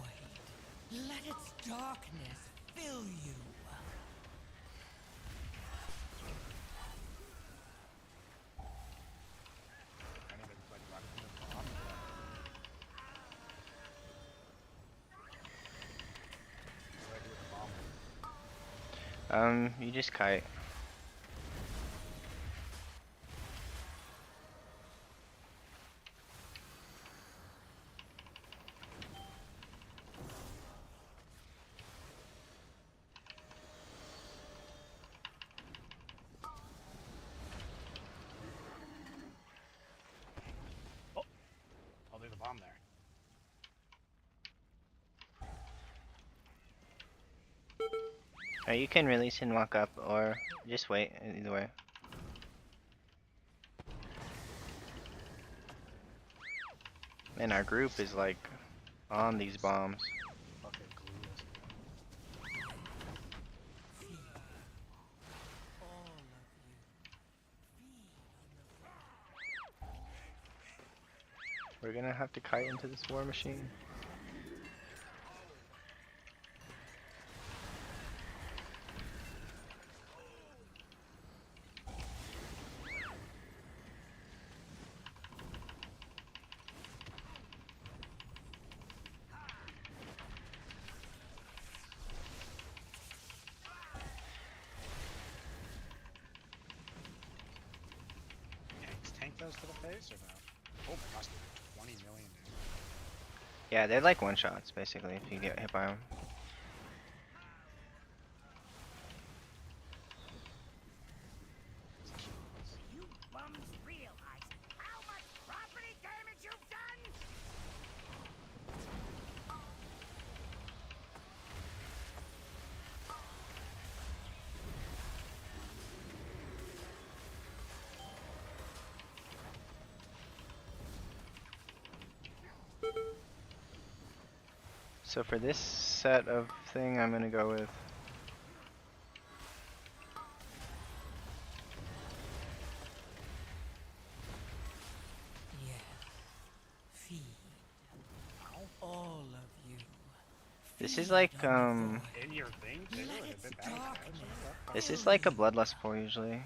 S7: Let its darkness fill you.
S8: I need to like run
S3: You just kite.
S8: Oh, I'll do the bomb there.
S3: You can release and walk up, or just wait, either way. Man, our group is like on these bombs.
S8: Fucking clueless.
S3: We're gonna have to kite into this war machine.
S8: Tank those to the face or no? Oh my gosh, 20 million, dude.
S3: Yeah, they're like one shots basically if you get hit by them.
S6: You bums realize how much property damage you've done?
S3: So for this set of thing, I'm gonna go with
S7: Yes. Feed. All of you.
S3: this is like
S8: In your thing, too? Like a bit bad.
S3: this is like a bloodlust pool usually.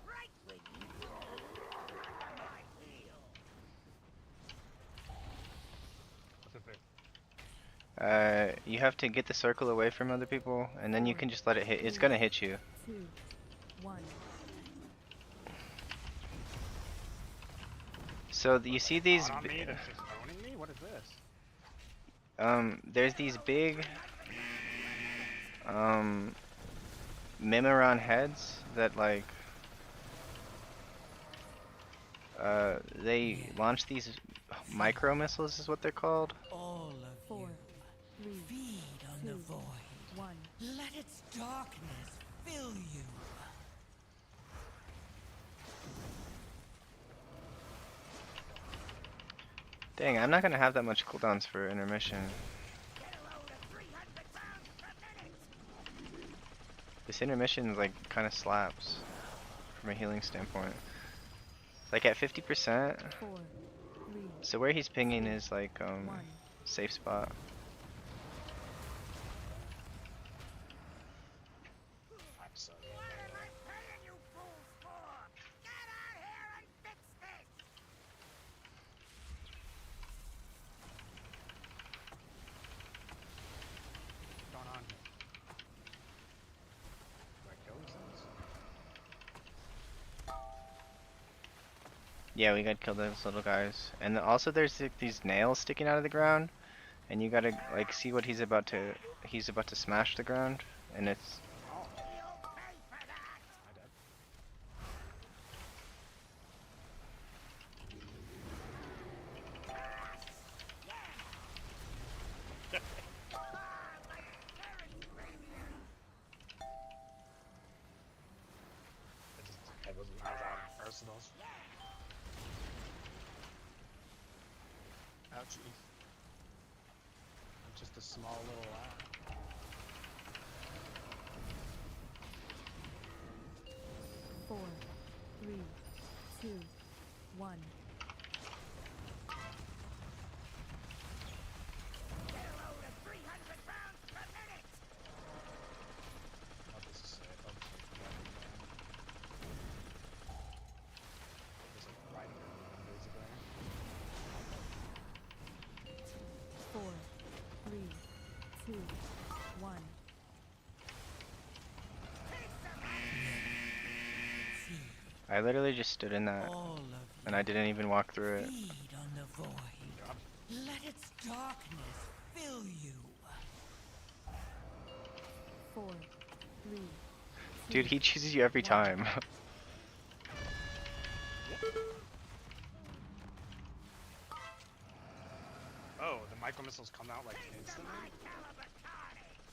S6: Right when you my heel.
S3: You have to get the circle away from other people, and then you can just let it hit. It's gonna hit you.
S2: 2, 1.
S3: So you see these?
S8: On me, that's just owning me? What is this?
S3: There's these big Mimiron heads that like they launch these micro missiles is what they're called.
S7: All of
S2: 4, 3,
S7: feed on the
S2: 2,
S7: void.
S2: 1.
S7: Let its darkness fill you.
S3: Dang, I'm not gonna have that much cooldowns for intermission. This intermission like kind of slaps from a healing standpoint. Like at 50%.
S2: 4, 3,
S3: So where he's pinging is like
S2: 1.
S3: safe spot.
S8: I'm so What's going on here? Do I kill these things?
S3: Yeah, we gotta kill those little guys. And then also there's like, these nails sticking out of the ground, and you gotta like see what he's about to smash the ground, and it's
S8: I was out of personals. Ouchie. I'm just a small little laugh.
S2: Four, three, two, one.
S8: What does it say? Oh, it's like driving down. There's like riding on them, basically.
S2: Four, three, two, one.
S3: I literally just stood in that, and I didn't even walk through it.
S7: Feed on the void. Let its darkness fill you.
S2: Four, three.
S3: Dude, he chooses you every time.
S8: Oh, the micro missiles come out like instantly?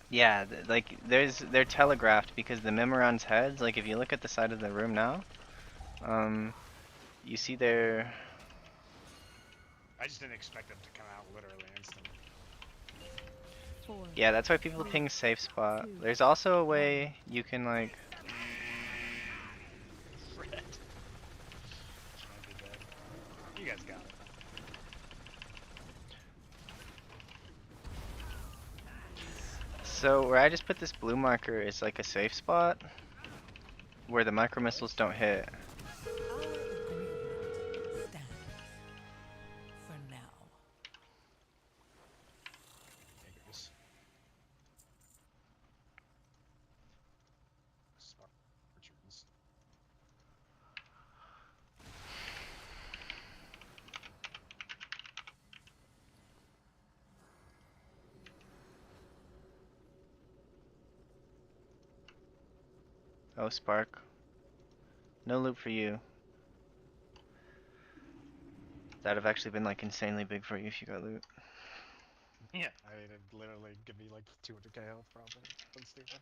S3: Yeah, like they're telegraphed because the Memoron's heads, like if you look at the side of the room now, you see their.
S8: I just didn't expect them to come out literally instantly.
S3: Yeah, that's why people ping safe spot. There's also a way you can like.
S8: Fred. Might be dead. You guys got it.
S3: So where I just put this blue marker is like a safe spot where the micro missiles don't hit.
S7: For now.
S8: Figures. Smart returns.
S3: Oh, Spark. No loot for you. That'd have actually been like insanely big for you if you got loot.
S8: Yeah, I mean, it'd literally give me like 200k health probably. That's stupid.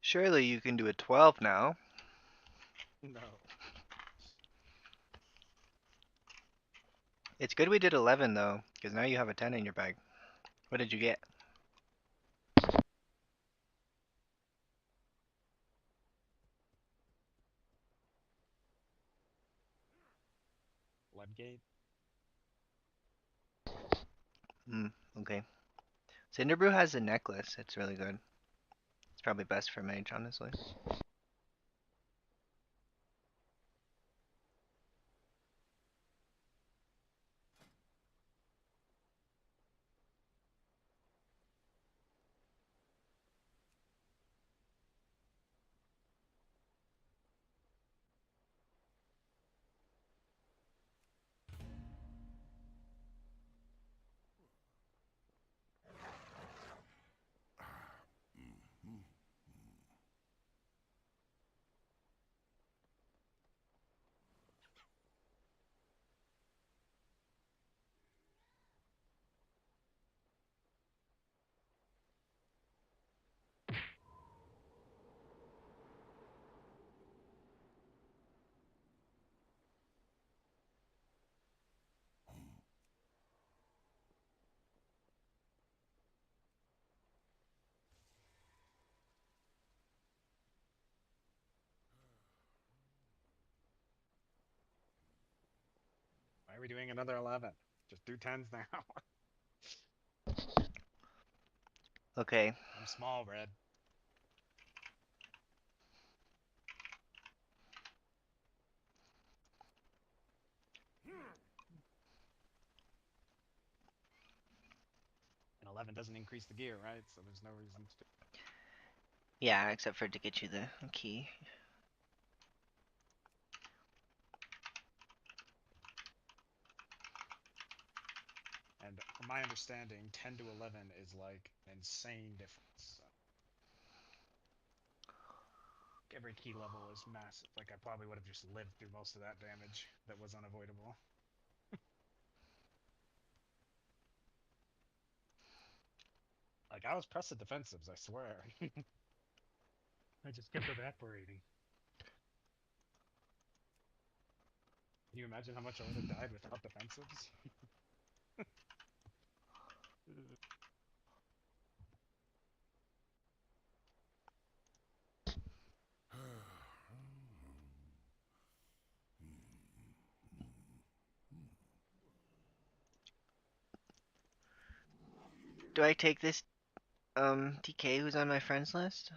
S3: Surely you can do a 12 now.
S8: No.
S3: It's good we did 11 though, because now you have a 10 in your bag. What did you get?
S8: Floodgate?
S3: Hmm, okay. Cinderbrew has a necklace. It's really good. It's probably best for mage, honestly.
S8: Why are we doing another 11? Just do 10s now.
S3: Okay.
S8: I'm small, Red. And 11 doesn't increase the gear, right? So there's no reason to do.
S1: Yeah, except for to get you the key.
S8: And from my understanding, 10 to 11 is like an insane difference. So. Every key level is massive. Like I probably would have just lived through most of that damage that was unavoidable. Like I was pressing defensives, I swear. I just kept evaporating. Can you imagine how much I would have died without defensives?
S1: Do I take this DK who's on my friends list?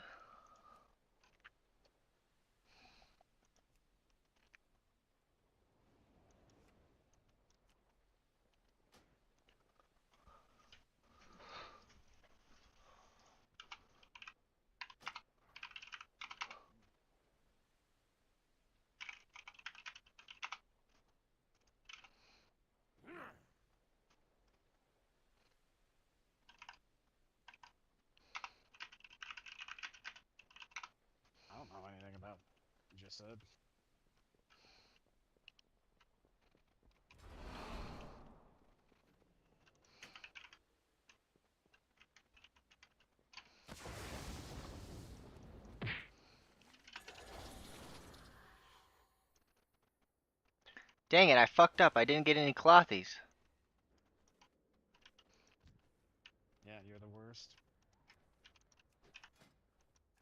S8: I don't know anything about what you just said.
S1: Dang it, I fucked up. I didn't get any clothies.
S8: Yeah, you're the worst.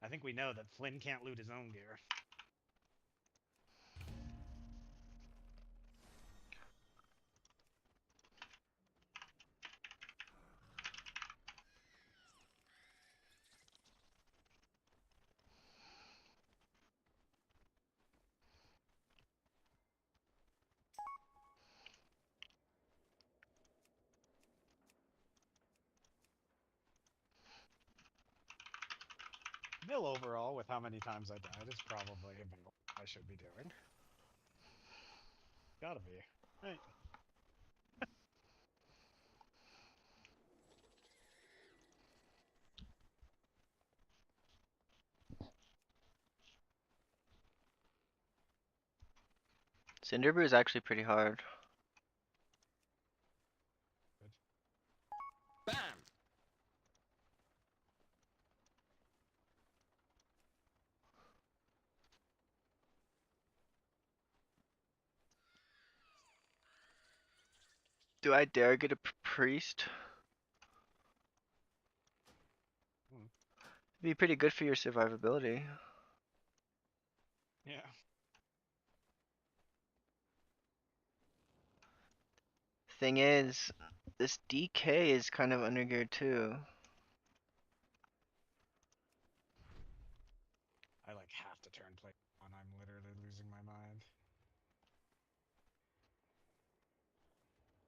S8: I think we know that Flynn can't loot his own gear. Mill overall, with how many times I died, is probably about what I should be doing. Gotta be. Right.
S1: Cinderbrew is actually pretty hard.
S12: Bam!
S1: Do I dare get a priest?
S8: Hmm.
S1: Be pretty good for your survivability.
S8: Yeah.
S1: Thing is, this DK is kind of undergeared too.
S8: I like have to turn play on. I'm literally losing my mind.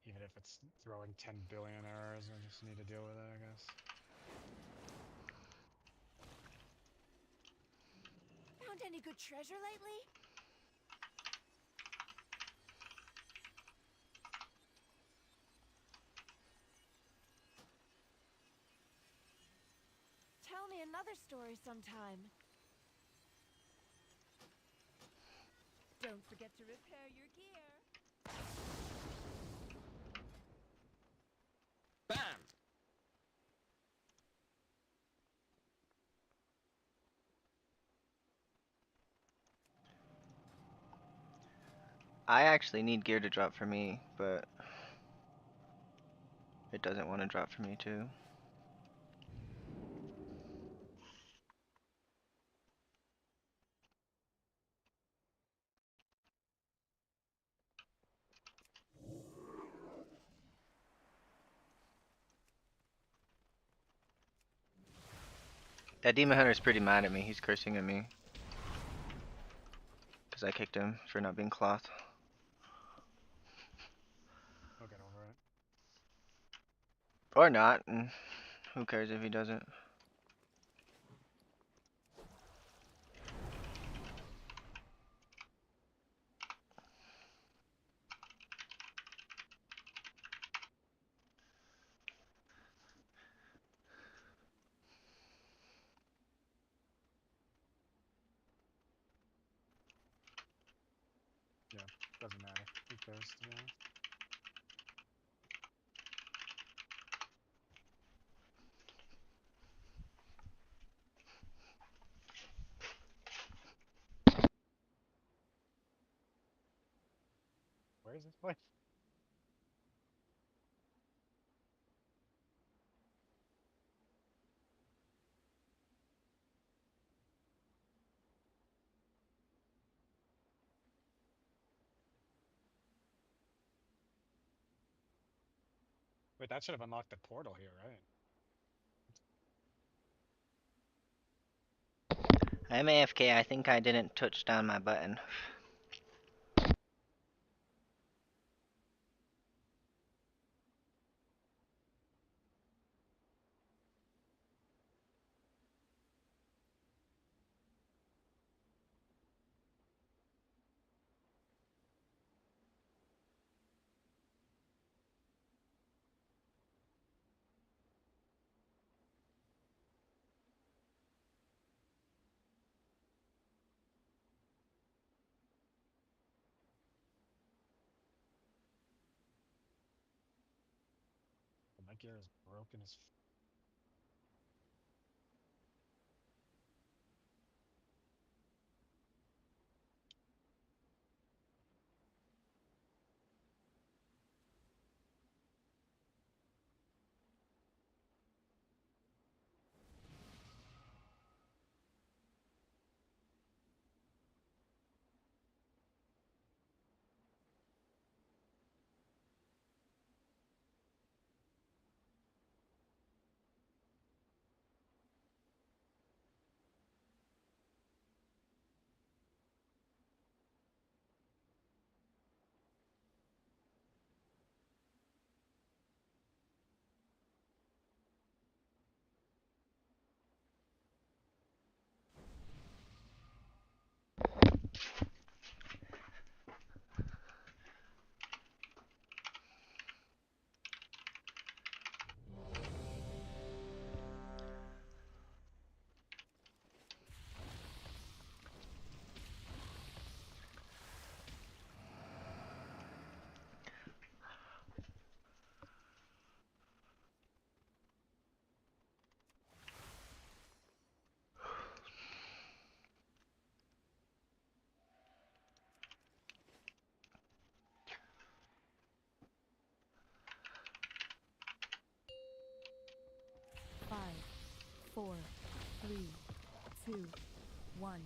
S8: Even if it's throwing 10 billion errors, I just need to deal with it, I guess.
S21: Found any good treasure lately? Tell me another story sometime. Don't forget to repair your gear.
S12: Bam!
S1: I actually need gear to drop for me, but it doesn't want to drop for me too. That Demon Hunter is pretty mad at me. He's cursing at me. Because I kicked him for not being cloth.
S8: I'll get over it.
S1: Or not, and who cares if he doesn't.
S8: Doesn't matter. Who cares, to be honest? Where is this place? Wait, that should have unlocked the portal here, right?
S1: I'm AFK. I think I didn't touch down my button.
S8: My gear is broken as
S2: Five, four, three, two, one.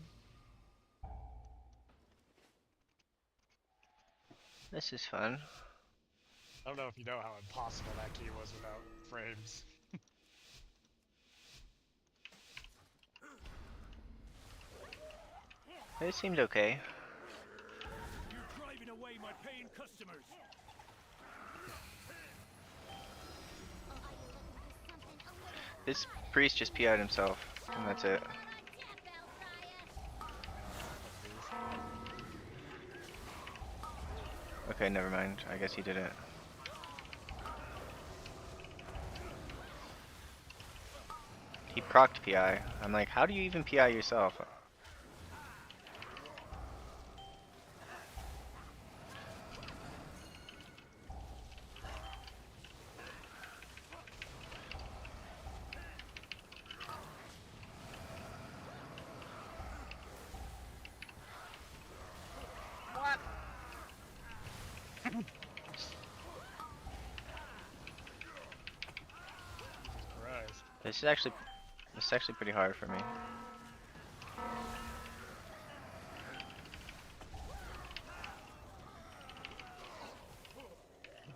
S1: This is fun.
S8: I don't know if you know how impossible that key was without frames.
S1: It seemed okay.
S6: You're driving away my paying customers.
S3: This priest just PI'd himself, and that's it. Okay, never mind. I guess he didn't. He procced PI. I'm like, how do you even PI yourself?
S8: What? Christ.
S3: This is actually pretty hard for me.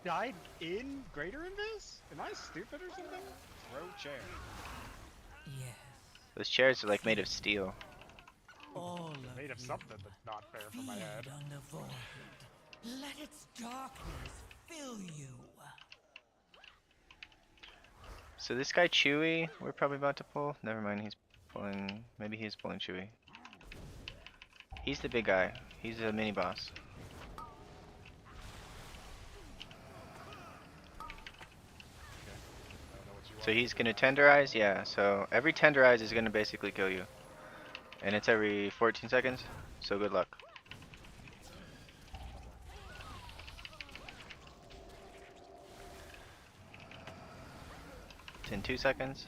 S8: Died in Greater Invis? Am I stupid or something? Throw chair.
S7: Yes.
S3: Those chairs are like made of steel.
S7: All
S8: Made of something that's not fair for my head.
S7: feed on the void. Let its darkness fill you.
S3: So this guy Chewy, we're probably about to pull. Never mind, he's pulling. Maybe he's pulling Chewy. He's the big guy. He's a mini boss. So he's gonna tenderize, yeah. So every tenderize is gonna basically kill you, and it's every 14 seconds. So good luck. in 2 seconds.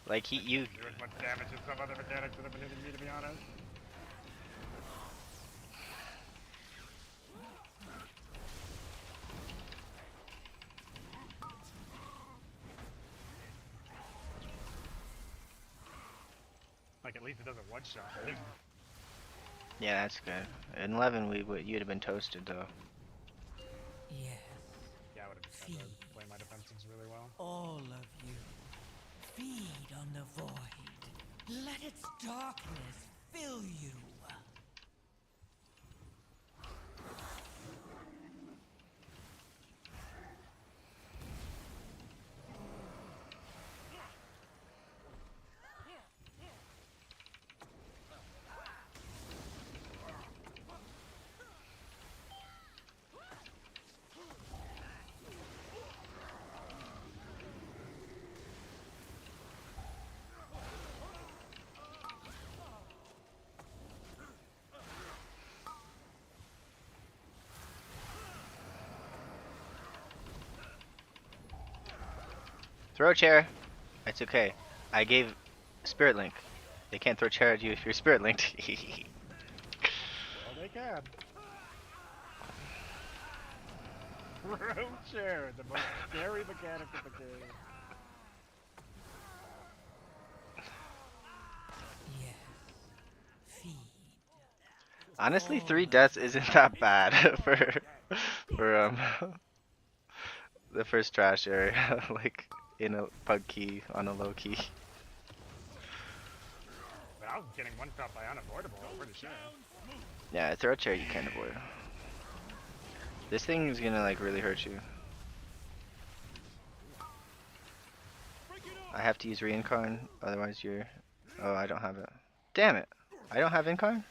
S3: Like you.
S8: Do as much damage as some other mechanics that have been hitting me, to be honest. Like at least it doesn't one shot.
S3: Yeah, that's good. In 11, you'd have been toasted though.
S7: Yes.
S8: Yeah, I would have been able to play my defensives really well.
S7: All of you, feed on the void. Let its darkness fill you.
S3: Throw a chair. It's okay. I gave Spirit Link. They can't throw a chair at you if you're Spirit Linked.
S8: Well, they can. Throw chair, the most scary mechanic in the game.
S7: Yes. Feed.
S3: Honestly, 3 deaths isn't that bad for the first trash area, like in a pug key on a low key.
S8: But I was getting one shot by unavoidable, I'm pretty sure.
S3: Yeah, throw a chair you can't avoid. This thing is gonna like really hurt you. I have to use reincarn, otherwise you're. Oh, I don't have it. Damn it! I don't have incarn.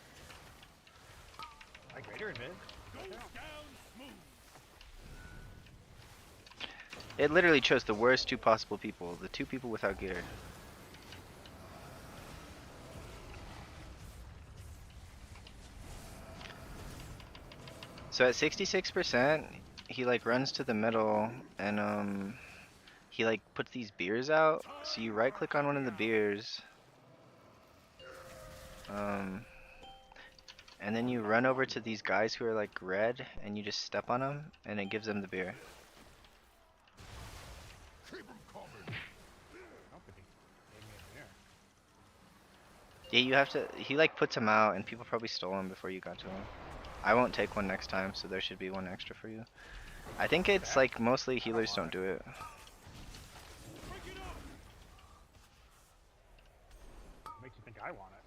S8: I greater admit.
S3: It literally chose the worst 2 possible people, the 2 people without gear. So at 66%, he like runs to the middle and he like puts these beers out. So you right click on one of the beers. And then you run over to these guys who are like red and you just step on them and it gives them the beer. Yeah, you have to. He like puts them out, and people probably stole them before you got to them. I won't take one next time, so there should be one extra for you. I think it's like mostly healers don't do it.
S8: Makes you think I want it.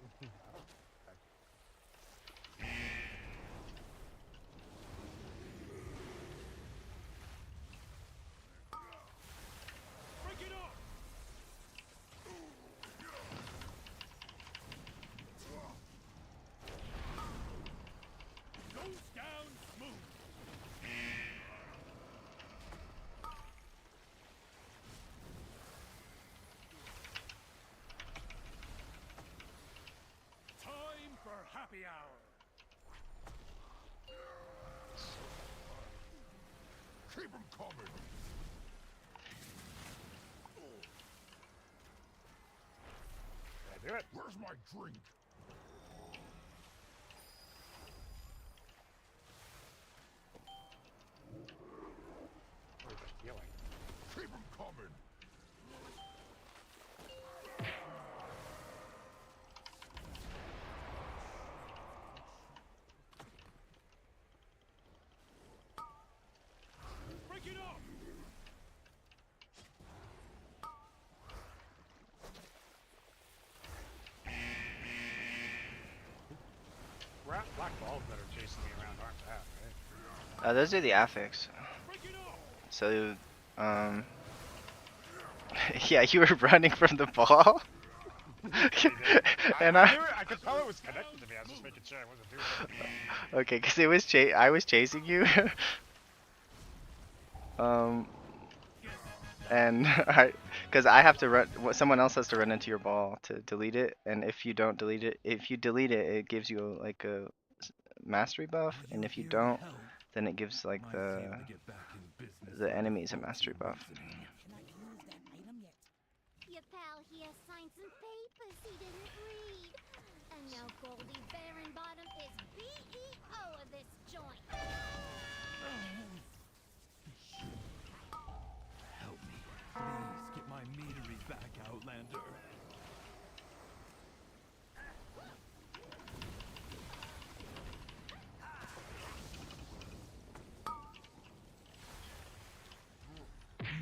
S8: Happy hour. Keep 'em coming. Did I do it? Where's my drink? Where's the healing? Keep 'em coming. Black balls that are chasing me around aren't bad, right?
S3: Those are the affix. So, yeah, you were running from the ball. And
S8: I could tell it was connected to me. I was just making sure I wasn't doing something.
S3: Okay, because it was I was chasing you. And because I have to run, someone else has to run into your ball to delete it, and if you don't delete it, it gives you like a mastery buff, and if you don't, then it gives like the enemies a mastery buff.
S5: Your pal here signed some papers he didn't read. And now Goldie Baronbottom is BEO of this joint.
S6: Help me. Please get my meadery back, Outlander.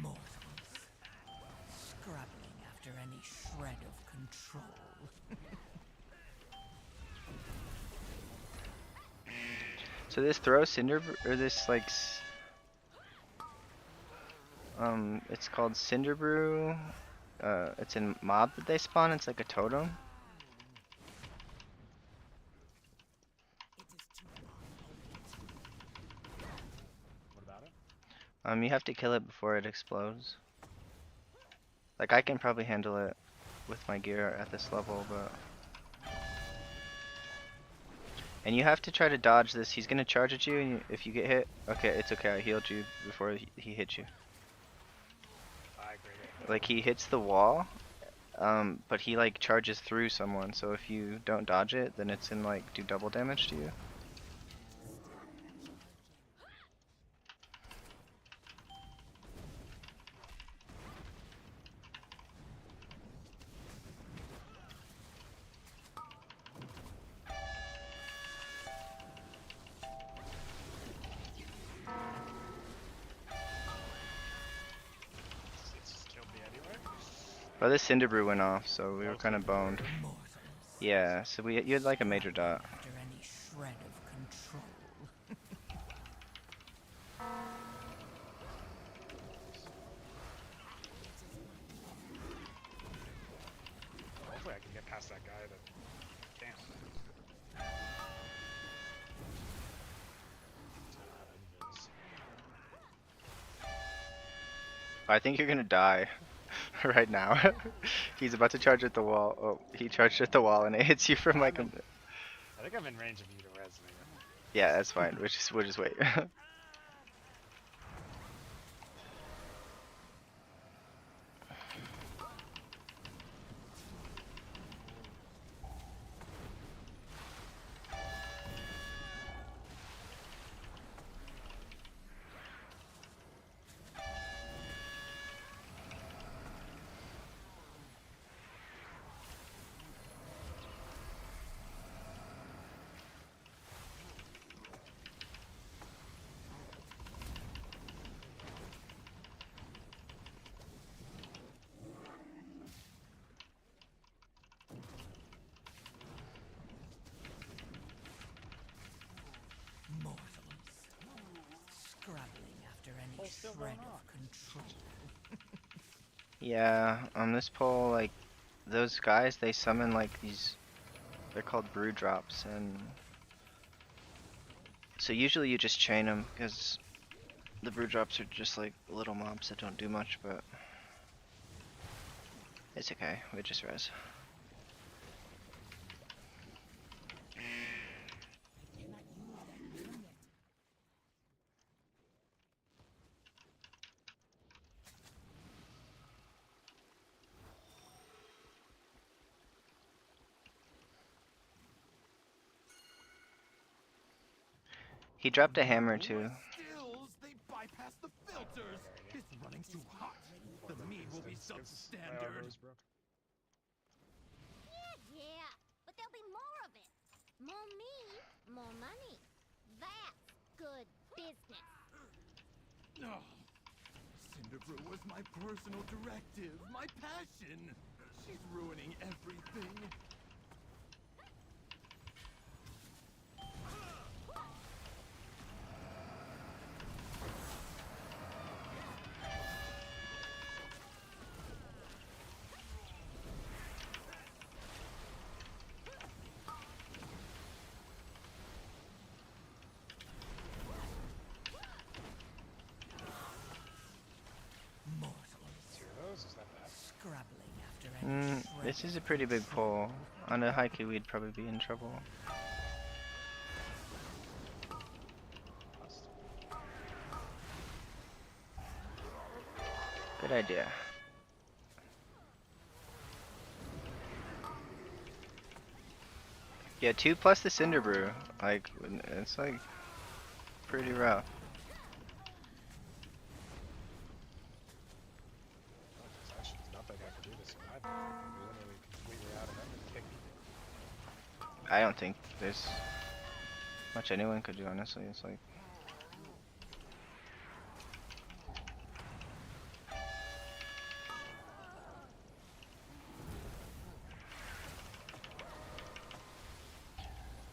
S7: Mortals. Scrabbling after any shred of control.
S3: So this throw cinder or this like it's called Cinder Brew. It's in mob that they spawn. It's like a totem.
S8: What about it?
S3: You have to kill it before it explodes. Like I can probably handle it with my gear at this level, but and you have to try to dodge this. He's gonna charge at you, and if you get hit, okay, it's okay. I healed you before he hit you. Like he hits the wall, but he like charges through someone. So if you don't dodge it, then it's in like do double damage to you. But this Cinder Brew went off, so we were kind of boned. Yeah, so you had like a major dot.
S7: After any shred of control.
S8: Hopefully I can get past that guy that can't.
S3: I think you're gonna die right now. He's about to charge at the wall. Oh, he charged at the wall and it hits you from like a...
S8: I think I'm in range of you to res me.
S3: Yeah, that's fine. We'll just wait.
S7: Scrabbling after any shred of control.
S3: Yeah, on this pole, like, those guys, they summon like these, they're called brew drops, and so usually you just chain them, because the brew drops are just like little mobs that don't do much, but it's okay, we just res. He dropped a hammer too.
S6: Stills, they bypass the filters. It's running too hot. The meat will be substandard.
S5: Yeah, but there'll be more of it. More meat, more money. That's good business.
S6: Oh, Cinderbrew was my personal directive, my passion. She's ruining everything.
S7: Scrabbling after any shred.
S3: This is a pretty big pole. On a haiku, we'd probably be in trouble. Good idea. Yeah, 2 plus the Cinder Brew. Like, it's like pretty rough.
S8: There's actually nothing I can do to survive. I'm literally completely out of everything.
S3: I don't think there's much anyone could do, honestly. It's like...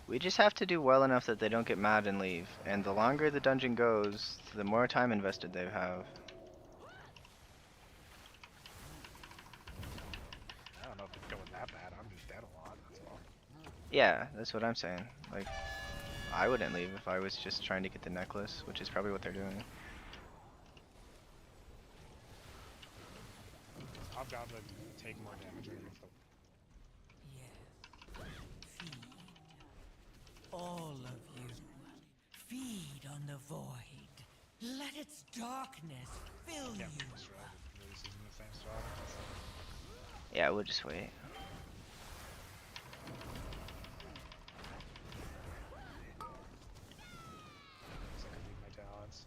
S3: We just have to do well enough that they don't get mad and leave. And the longer the dungeon goes, the more time invested they have.
S8: I don't know if it's going that bad. I'm just dead a lot, that's all.
S3: Yeah, that's what I'm saying. Like, I wouldn't leave if I was just trying to get the necklace, which is probably what they're doing.
S8: I'm bound to take more damage if the...
S7: Feed. All of you. Feed on the void. Let its darkness fill you.
S8: Really using the same strategy.
S3: Yeah, we'll just wait.
S8: So I could leave my talents.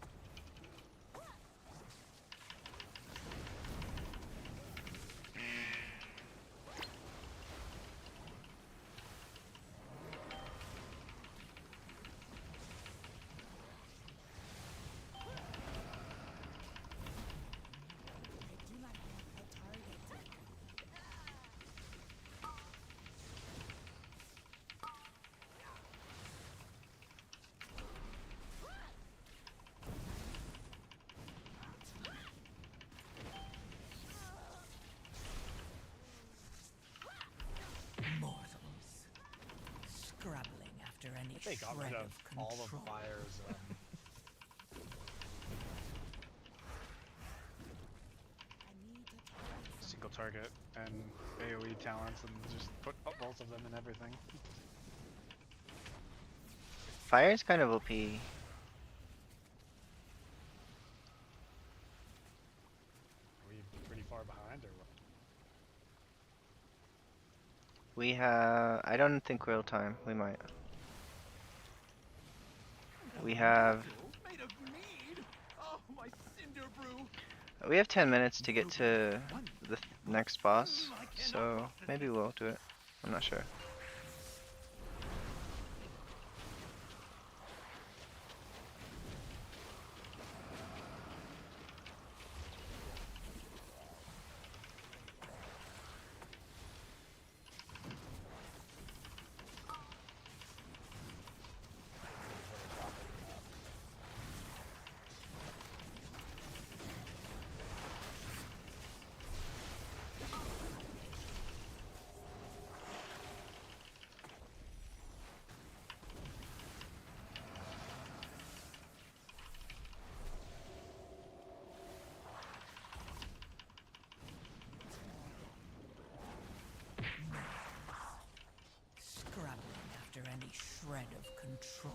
S7: Mortals. Scrabbling after any
S8: They got rid
S7: shred
S8: of
S7: of
S8: all
S7: control.
S8: of Fire's single target and AoE talents and just put both of them in everything.
S3: Fire's kind of OP.
S8: Are we pretty far behind or what?
S3: We have... I don't think real time. We might. We have...
S6: Made of mead? Oh, my cinder brew.
S3: We have 10 minutes to get to the next boss, so maybe we'll do it. I'm not sure.
S7: Scrabbling after any shred of control.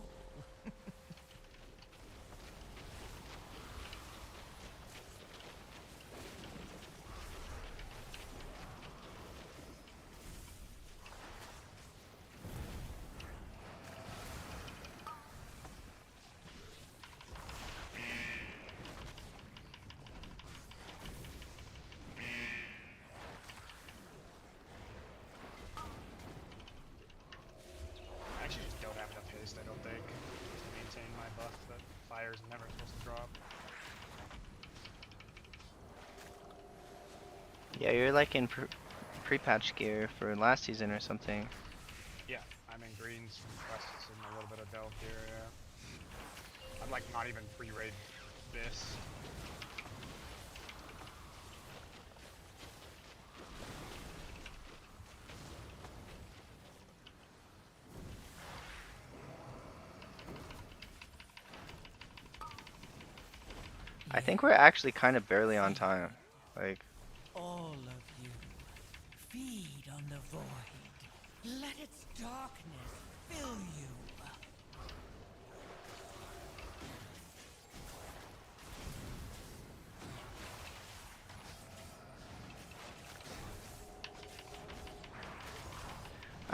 S8: I actually just don't have enough haste, I don't think, to maintain my buff that Fire's never supposed to drop.
S3: Yeah, you're like in pre-patch gear for last season or something.
S8: Yeah, I'm in greens from quests and a little bit of delve here, yeah. I'm like not even pre-raid this.
S3: I think we're actually kind of barely on time. Like,
S7: All of you. Feed on the void. Let its darkness fill you.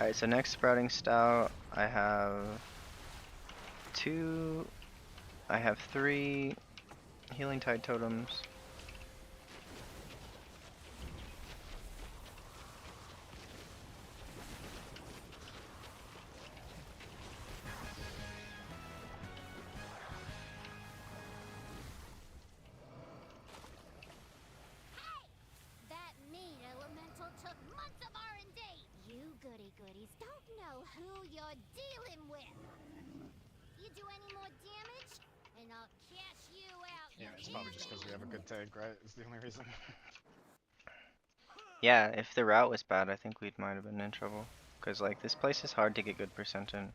S3: Alright, so next sprouting stout, I have 2, I have 3 healing tide totems.
S5: That mean elemental took months of R&D. You goody-goodies don't know who you're dealing with. You do any more damage, and I'll cash you out.
S8: Yeah, it's probably just because we have a good tank, right? Is the only reason.
S3: Yeah, if the route was bad, I think we might have been in trouble. Because, like, this place is hard to get good percent in.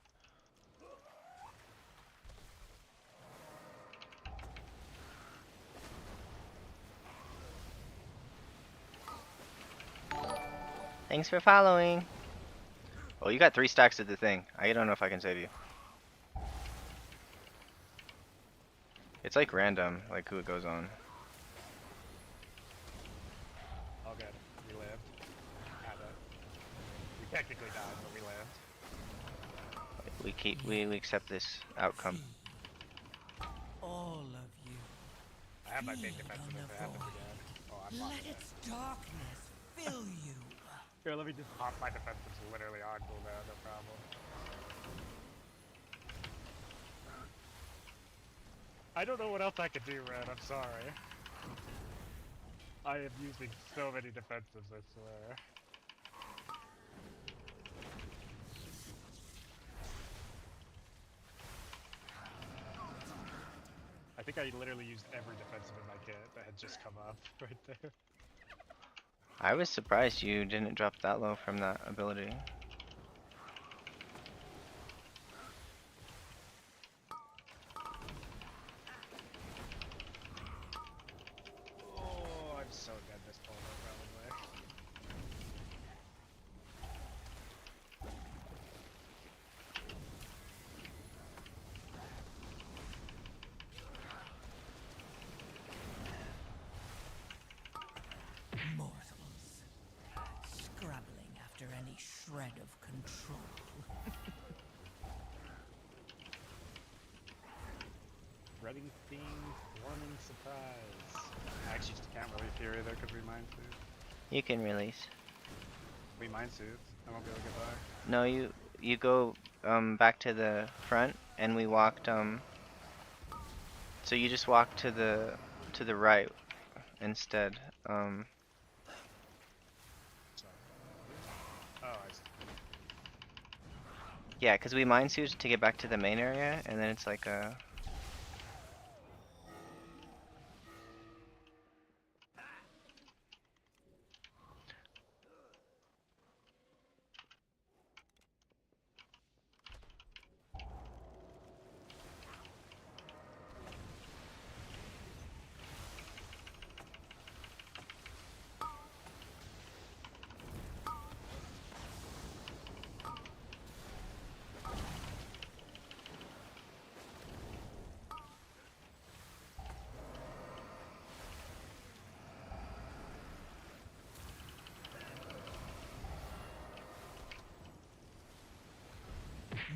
S3: Thanks for following. Oh, you got 3 stacks of the thing. I don't know if I can save you. It's like random, like who it goes on.
S8: All good. We lived. Kinda. We technically died, but we lived.
S3: We accept this outcome.
S7: All of you.
S8: I have my big
S7: Feed
S8: defensive
S7: on
S8: if
S7: the
S8: it happens
S7: void.
S8: again. Oh, I'm
S7: Let
S8: blocking
S7: its darkness fill you.
S8: Here, let me just pop my defensives literally on cooldown, no problem. I don't know what else I could do, Red, I'm sorry. I am using so many defensives, I swear. I think I literally used every defensive in my kit that had just come up right there.
S3: I was surprised you didn't drop that low from that ability.
S8: Oh, I'm so dead this polo, probably.
S7: Mortals. Scrabbling after any shred of control.
S8: Reading theme, warming surprise. I actually just can't really hear either because we mine suit.
S3: You can release.
S8: We mine suits. I won't be able to get by.
S3: No, you go back to the front, and we walked so you just walk to the right instead.
S8: Oh, I see.
S3: Yeah, because we mine suit to get back to the main area, and then it's like a.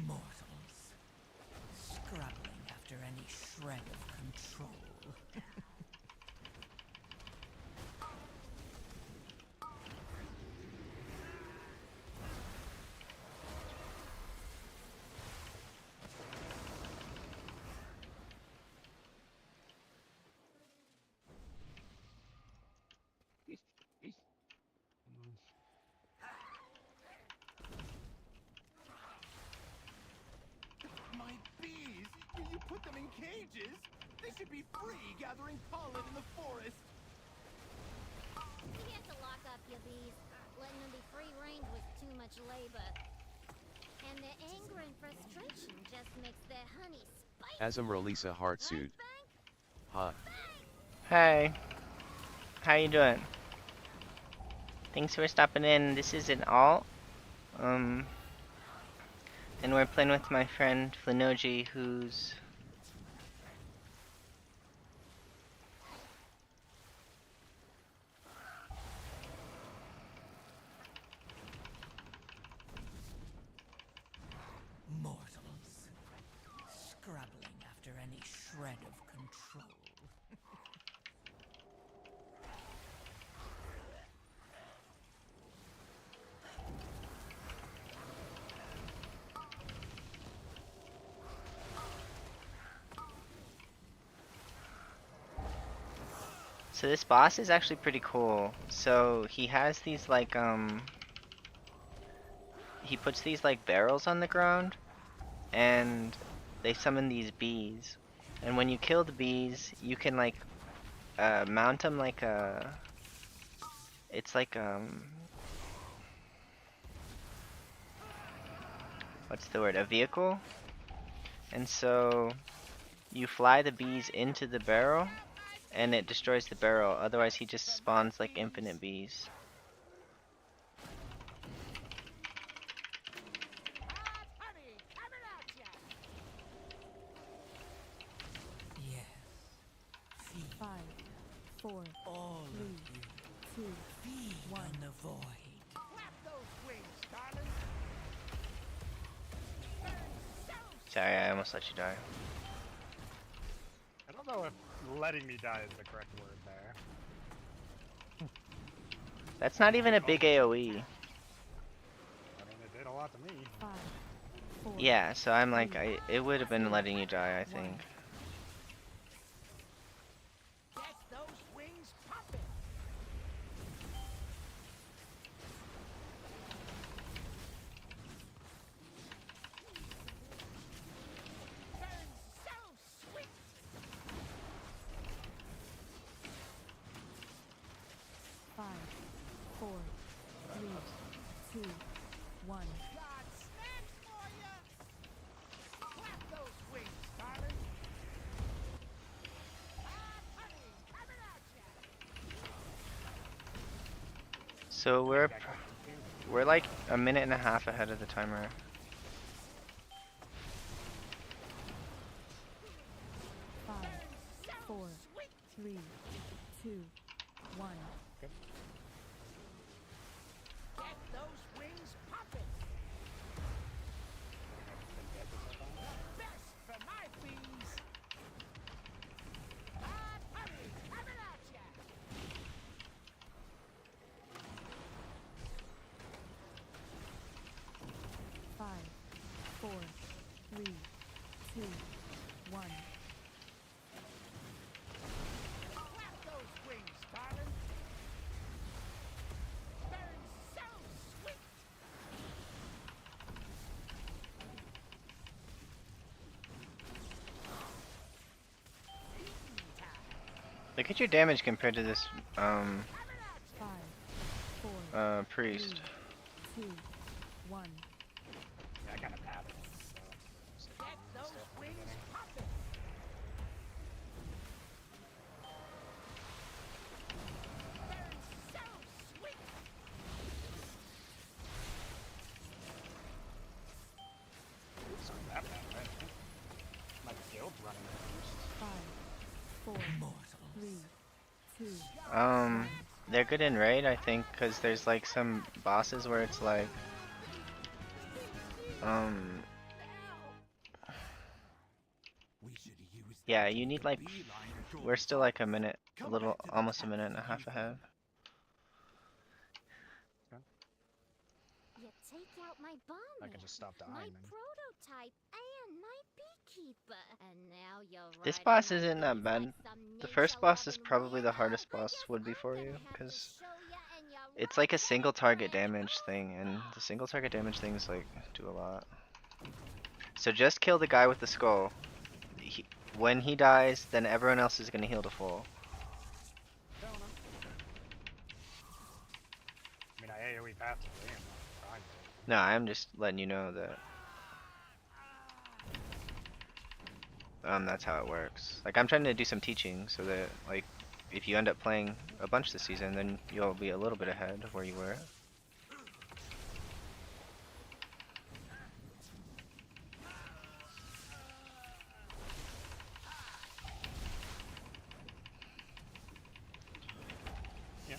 S7: Mortals. Scrabbling after any shred of control.
S6: My bees! You put them in cages? They should be free gathering pollen in the forest.
S5: You have to lock up your bees. Letting them be free range was too much labor. And their anger and frustration just makes their honey spicy.
S4: Asm release a heart suit. Ha.
S3: Hey, how you doing? Thanks for stopping in. This is an alt. And we're playing with my friend Flinoji, who's
S7: control.
S3: So this boss is actually pretty cool. So he has these like he puts these like barrels on the ground and they summon these bees. And when you kill the bees, you can like mount them like a it's like what's the word? A vehicle. And so you fly the bees into the barrel and it destroys the barrel. Otherwise he just spawns like infinite bees.
S7: Yes. Feed.
S2: 5, 4,
S7: All
S2: 3,
S7: of you.
S2: 2,
S7: Feed
S2: 1.
S7: on the void.
S3: Sorry, I almost let you die.
S8: I don't know if letting me die is the correct word there.
S3: That's not even a big AoE.
S8: I mean, it did a lot to me.
S2: 5, 4,
S3: Yeah, so I'm like, it would have been letting you die, I think.
S7: Get those wings popping.
S2: Five, 4, 3, 2, 1.
S7: Got snacks for ya. Clap those wings, darling. Hot honey, coming at ya.
S3: So we're like a minute and a half ahead of the timer.
S2: 5, 4, 3, 2, 1.
S7: Get those wings popping. Best for my bees. Hot honey, coming at ya.
S2: Five, 4, 3, 2, 1.
S7: Clap those wings, darling. Burn so sweet.
S3: Look at your damage compared to this
S2: 5, 4,
S3: priest.
S2: 3, 2, 1.
S8: Yeah, I kind of have it.
S7: Get those wings popping. Burn so sweet.
S8: It's not that bad, right? My guild running it.
S2: 5, 4, 3, 2.
S3: They're good in raid, I think, because there's like some bosses where it's like, yeah, you need like, we're still like a minute, almost a minute and a half ahead.
S5: You take out my bomb.
S8: I can just stop dying
S5: My
S8: then.
S5: prototype and my beekeeper. And now you're
S3: This
S5: riding
S3: boss
S5: my
S3: isn't that
S5: bees
S3: bad.
S5: like some
S3: The first boss is
S5: nature-loving
S3: probably the
S5: weirdo.
S3: hardest
S5: I
S3: boss
S5: guess
S3: would be
S5: I'm
S3: for you,
S5: gonna have to
S3: because
S5: show ya and your
S3: it's like a single target damage thing, and the single target damage things like do a lot. So just kill the guy with the skull. When he dies, then everyone else is gonna heal to full.
S8: I mean, I AoE passively. I'm not trying to.
S3: No, I'm just letting you know that that's how it works. Like, I'm trying to do some teaching so that, like, if you end up playing a bunch this season, then you'll be a little bit ahead of where you were.
S8: Yeah.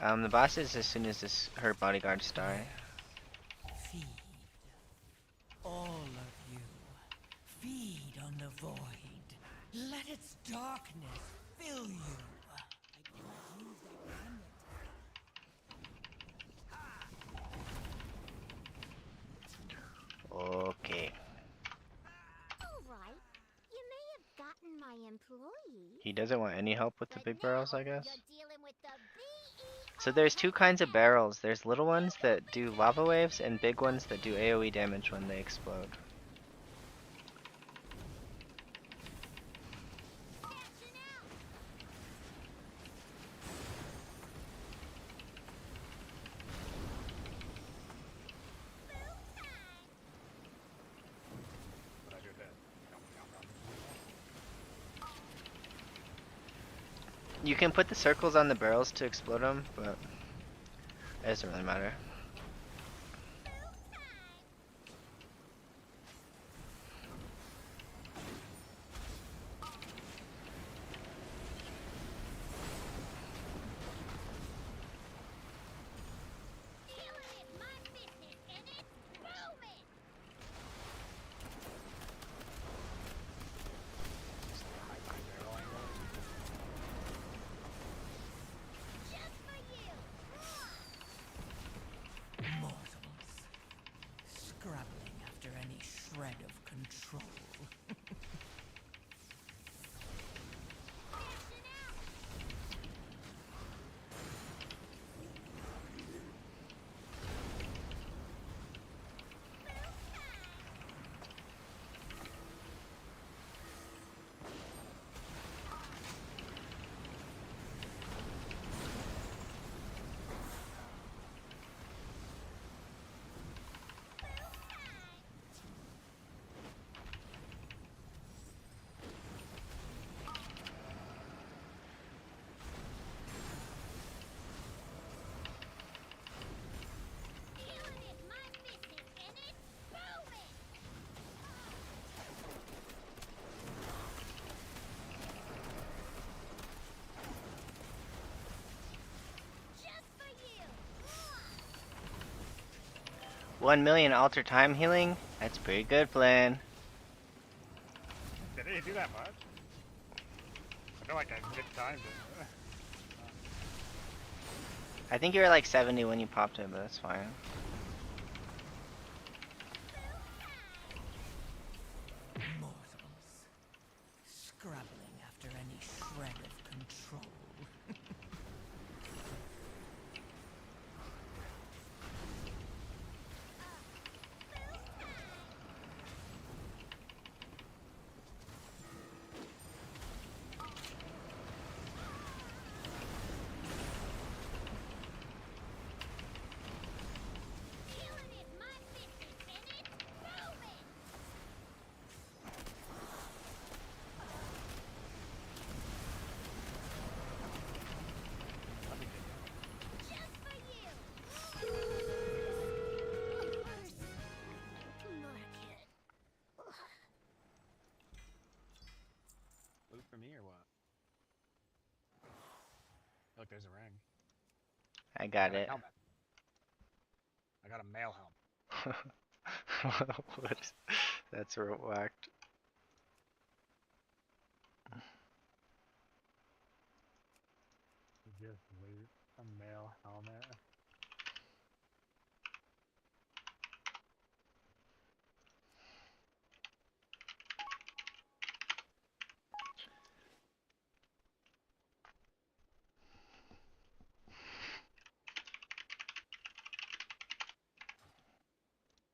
S3: The boss is as soon as her bodyguards die.
S7: Feed. All of you. Feed on the void. Let its darkness fill you.
S3: Okay.
S5: Alright. You may have gotten my employee.
S3: He doesn't want any help with the big barrels, I guess.
S5: You're dealing with the
S3: So there's two kinds of barrels. There's little ones that do lava waves and big ones that do AoE damage when they explode.
S8: What I do with that?
S3: You can put the circles on the barrels to explode them, but it doesn't really matter.
S7: Mortals. Scrabbling after any shred of control.
S3: $1 million alter time healing? That's pretty good, Flynn.
S8: Did it do that much? I feel like I good timed it.
S3: I think you were like 70 when you popped it, but that's fine.
S7: Mortals. Scrabbling after any shred of control.
S8: Loot for me or what? Look, there's a ring.
S3: I got it.
S8: A helmet. I got a male helmet.
S3: What? That's whacked.
S8: Just loot a male helmet.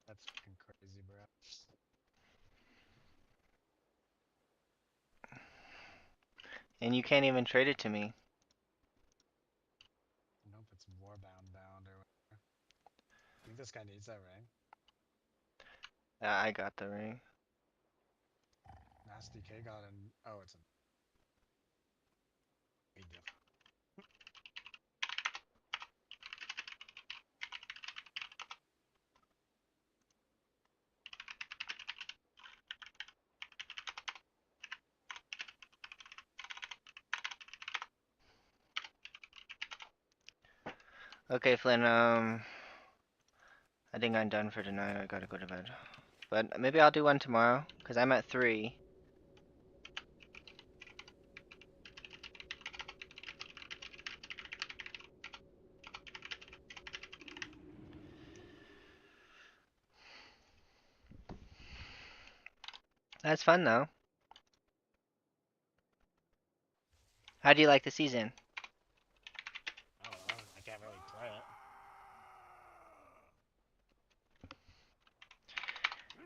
S8: That's fucking crazy, bro.
S3: And you can't even trade it to me.
S8: Nope, it's warbound bound or whatever. I think this guy needs that ring.
S3: I got the ring.
S8: Nasty K got an. Oh, it's a. Big deal.
S3: Okay, Flynn, I think I'm done for tonight. I gotta go to bed. But maybe I'll do one tomorrow, because I'm at 3. That's fun, though. How do you like the season?
S8: I don't know. I can't really play it.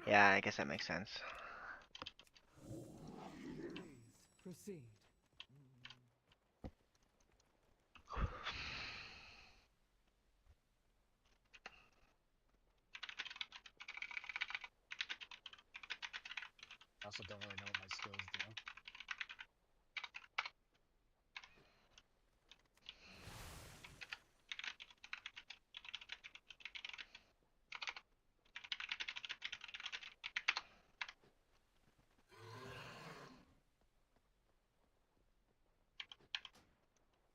S3: Yeah, I guess that makes sense.
S9: Proceed.
S8: I also don't really know what my skills do.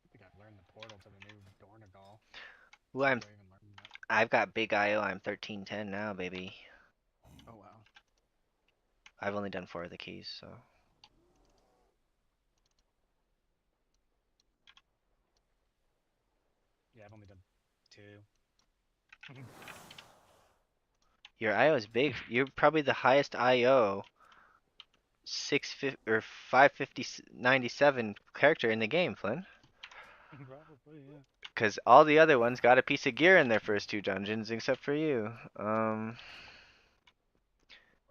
S8: I think I've learned the portal to the new Dornagal.
S3: Ooh,
S8: How do I even learn that?
S3: I've got big IO. I'm 1310 now, baby.
S8: Oh wow.
S3: I've only done 4 of the keys, so.
S8: Yeah, I've only done 2.
S3: Your IO is big. You're probably the highest IO 650 or 550 97 character in the game, Flynn.
S8: Probably, yeah.
S3: Because all the other ones got a piece of gear in their first 2 dungeons, except for you.
S8: Where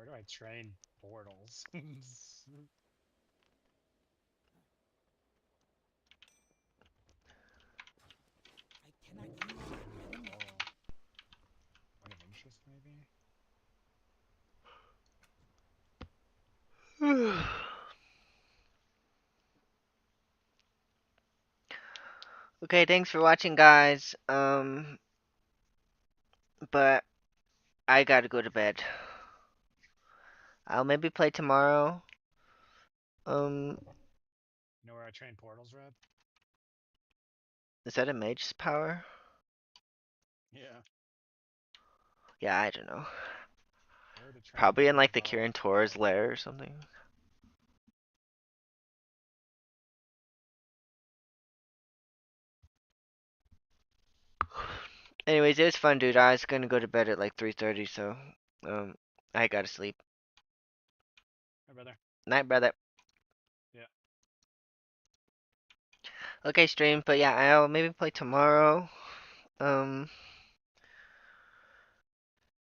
S8: do I train portals?
S7: I cannot use your weapon.
S8: Point of interest, maybe?
S3: Okay, thanks for watching, guys. But I gotta go to bed. I'll maybe play tomorrow.
S8: You know where I train portals, Red?
S3: Is that a mage's power?
S8: Yeah.
S3: Yeah, I don't know.
S8: Where to train
S3: Probably in like the
S8: portals
S3: Kirin Tor's lair or something. Anyways, it was fun, dude. I was gonna go to bed at like 3:30, so I gotta sleep.
S8: Hey, brother.
S3: Night, brother.
S8: Yeah.
S3: Okay, stream, but yeah, I'll maybe play tomorrow.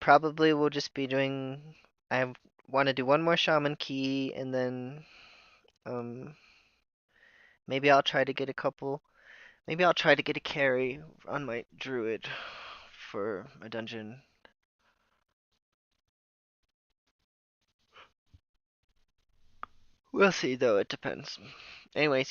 S3: Probably we'll just be doing. I want to do one more shaman key, and then maybe I'll try to get a couple. Maybe I'll try to get a carry on my druid for a dungeon. We'll see, though. It depends. Anyways.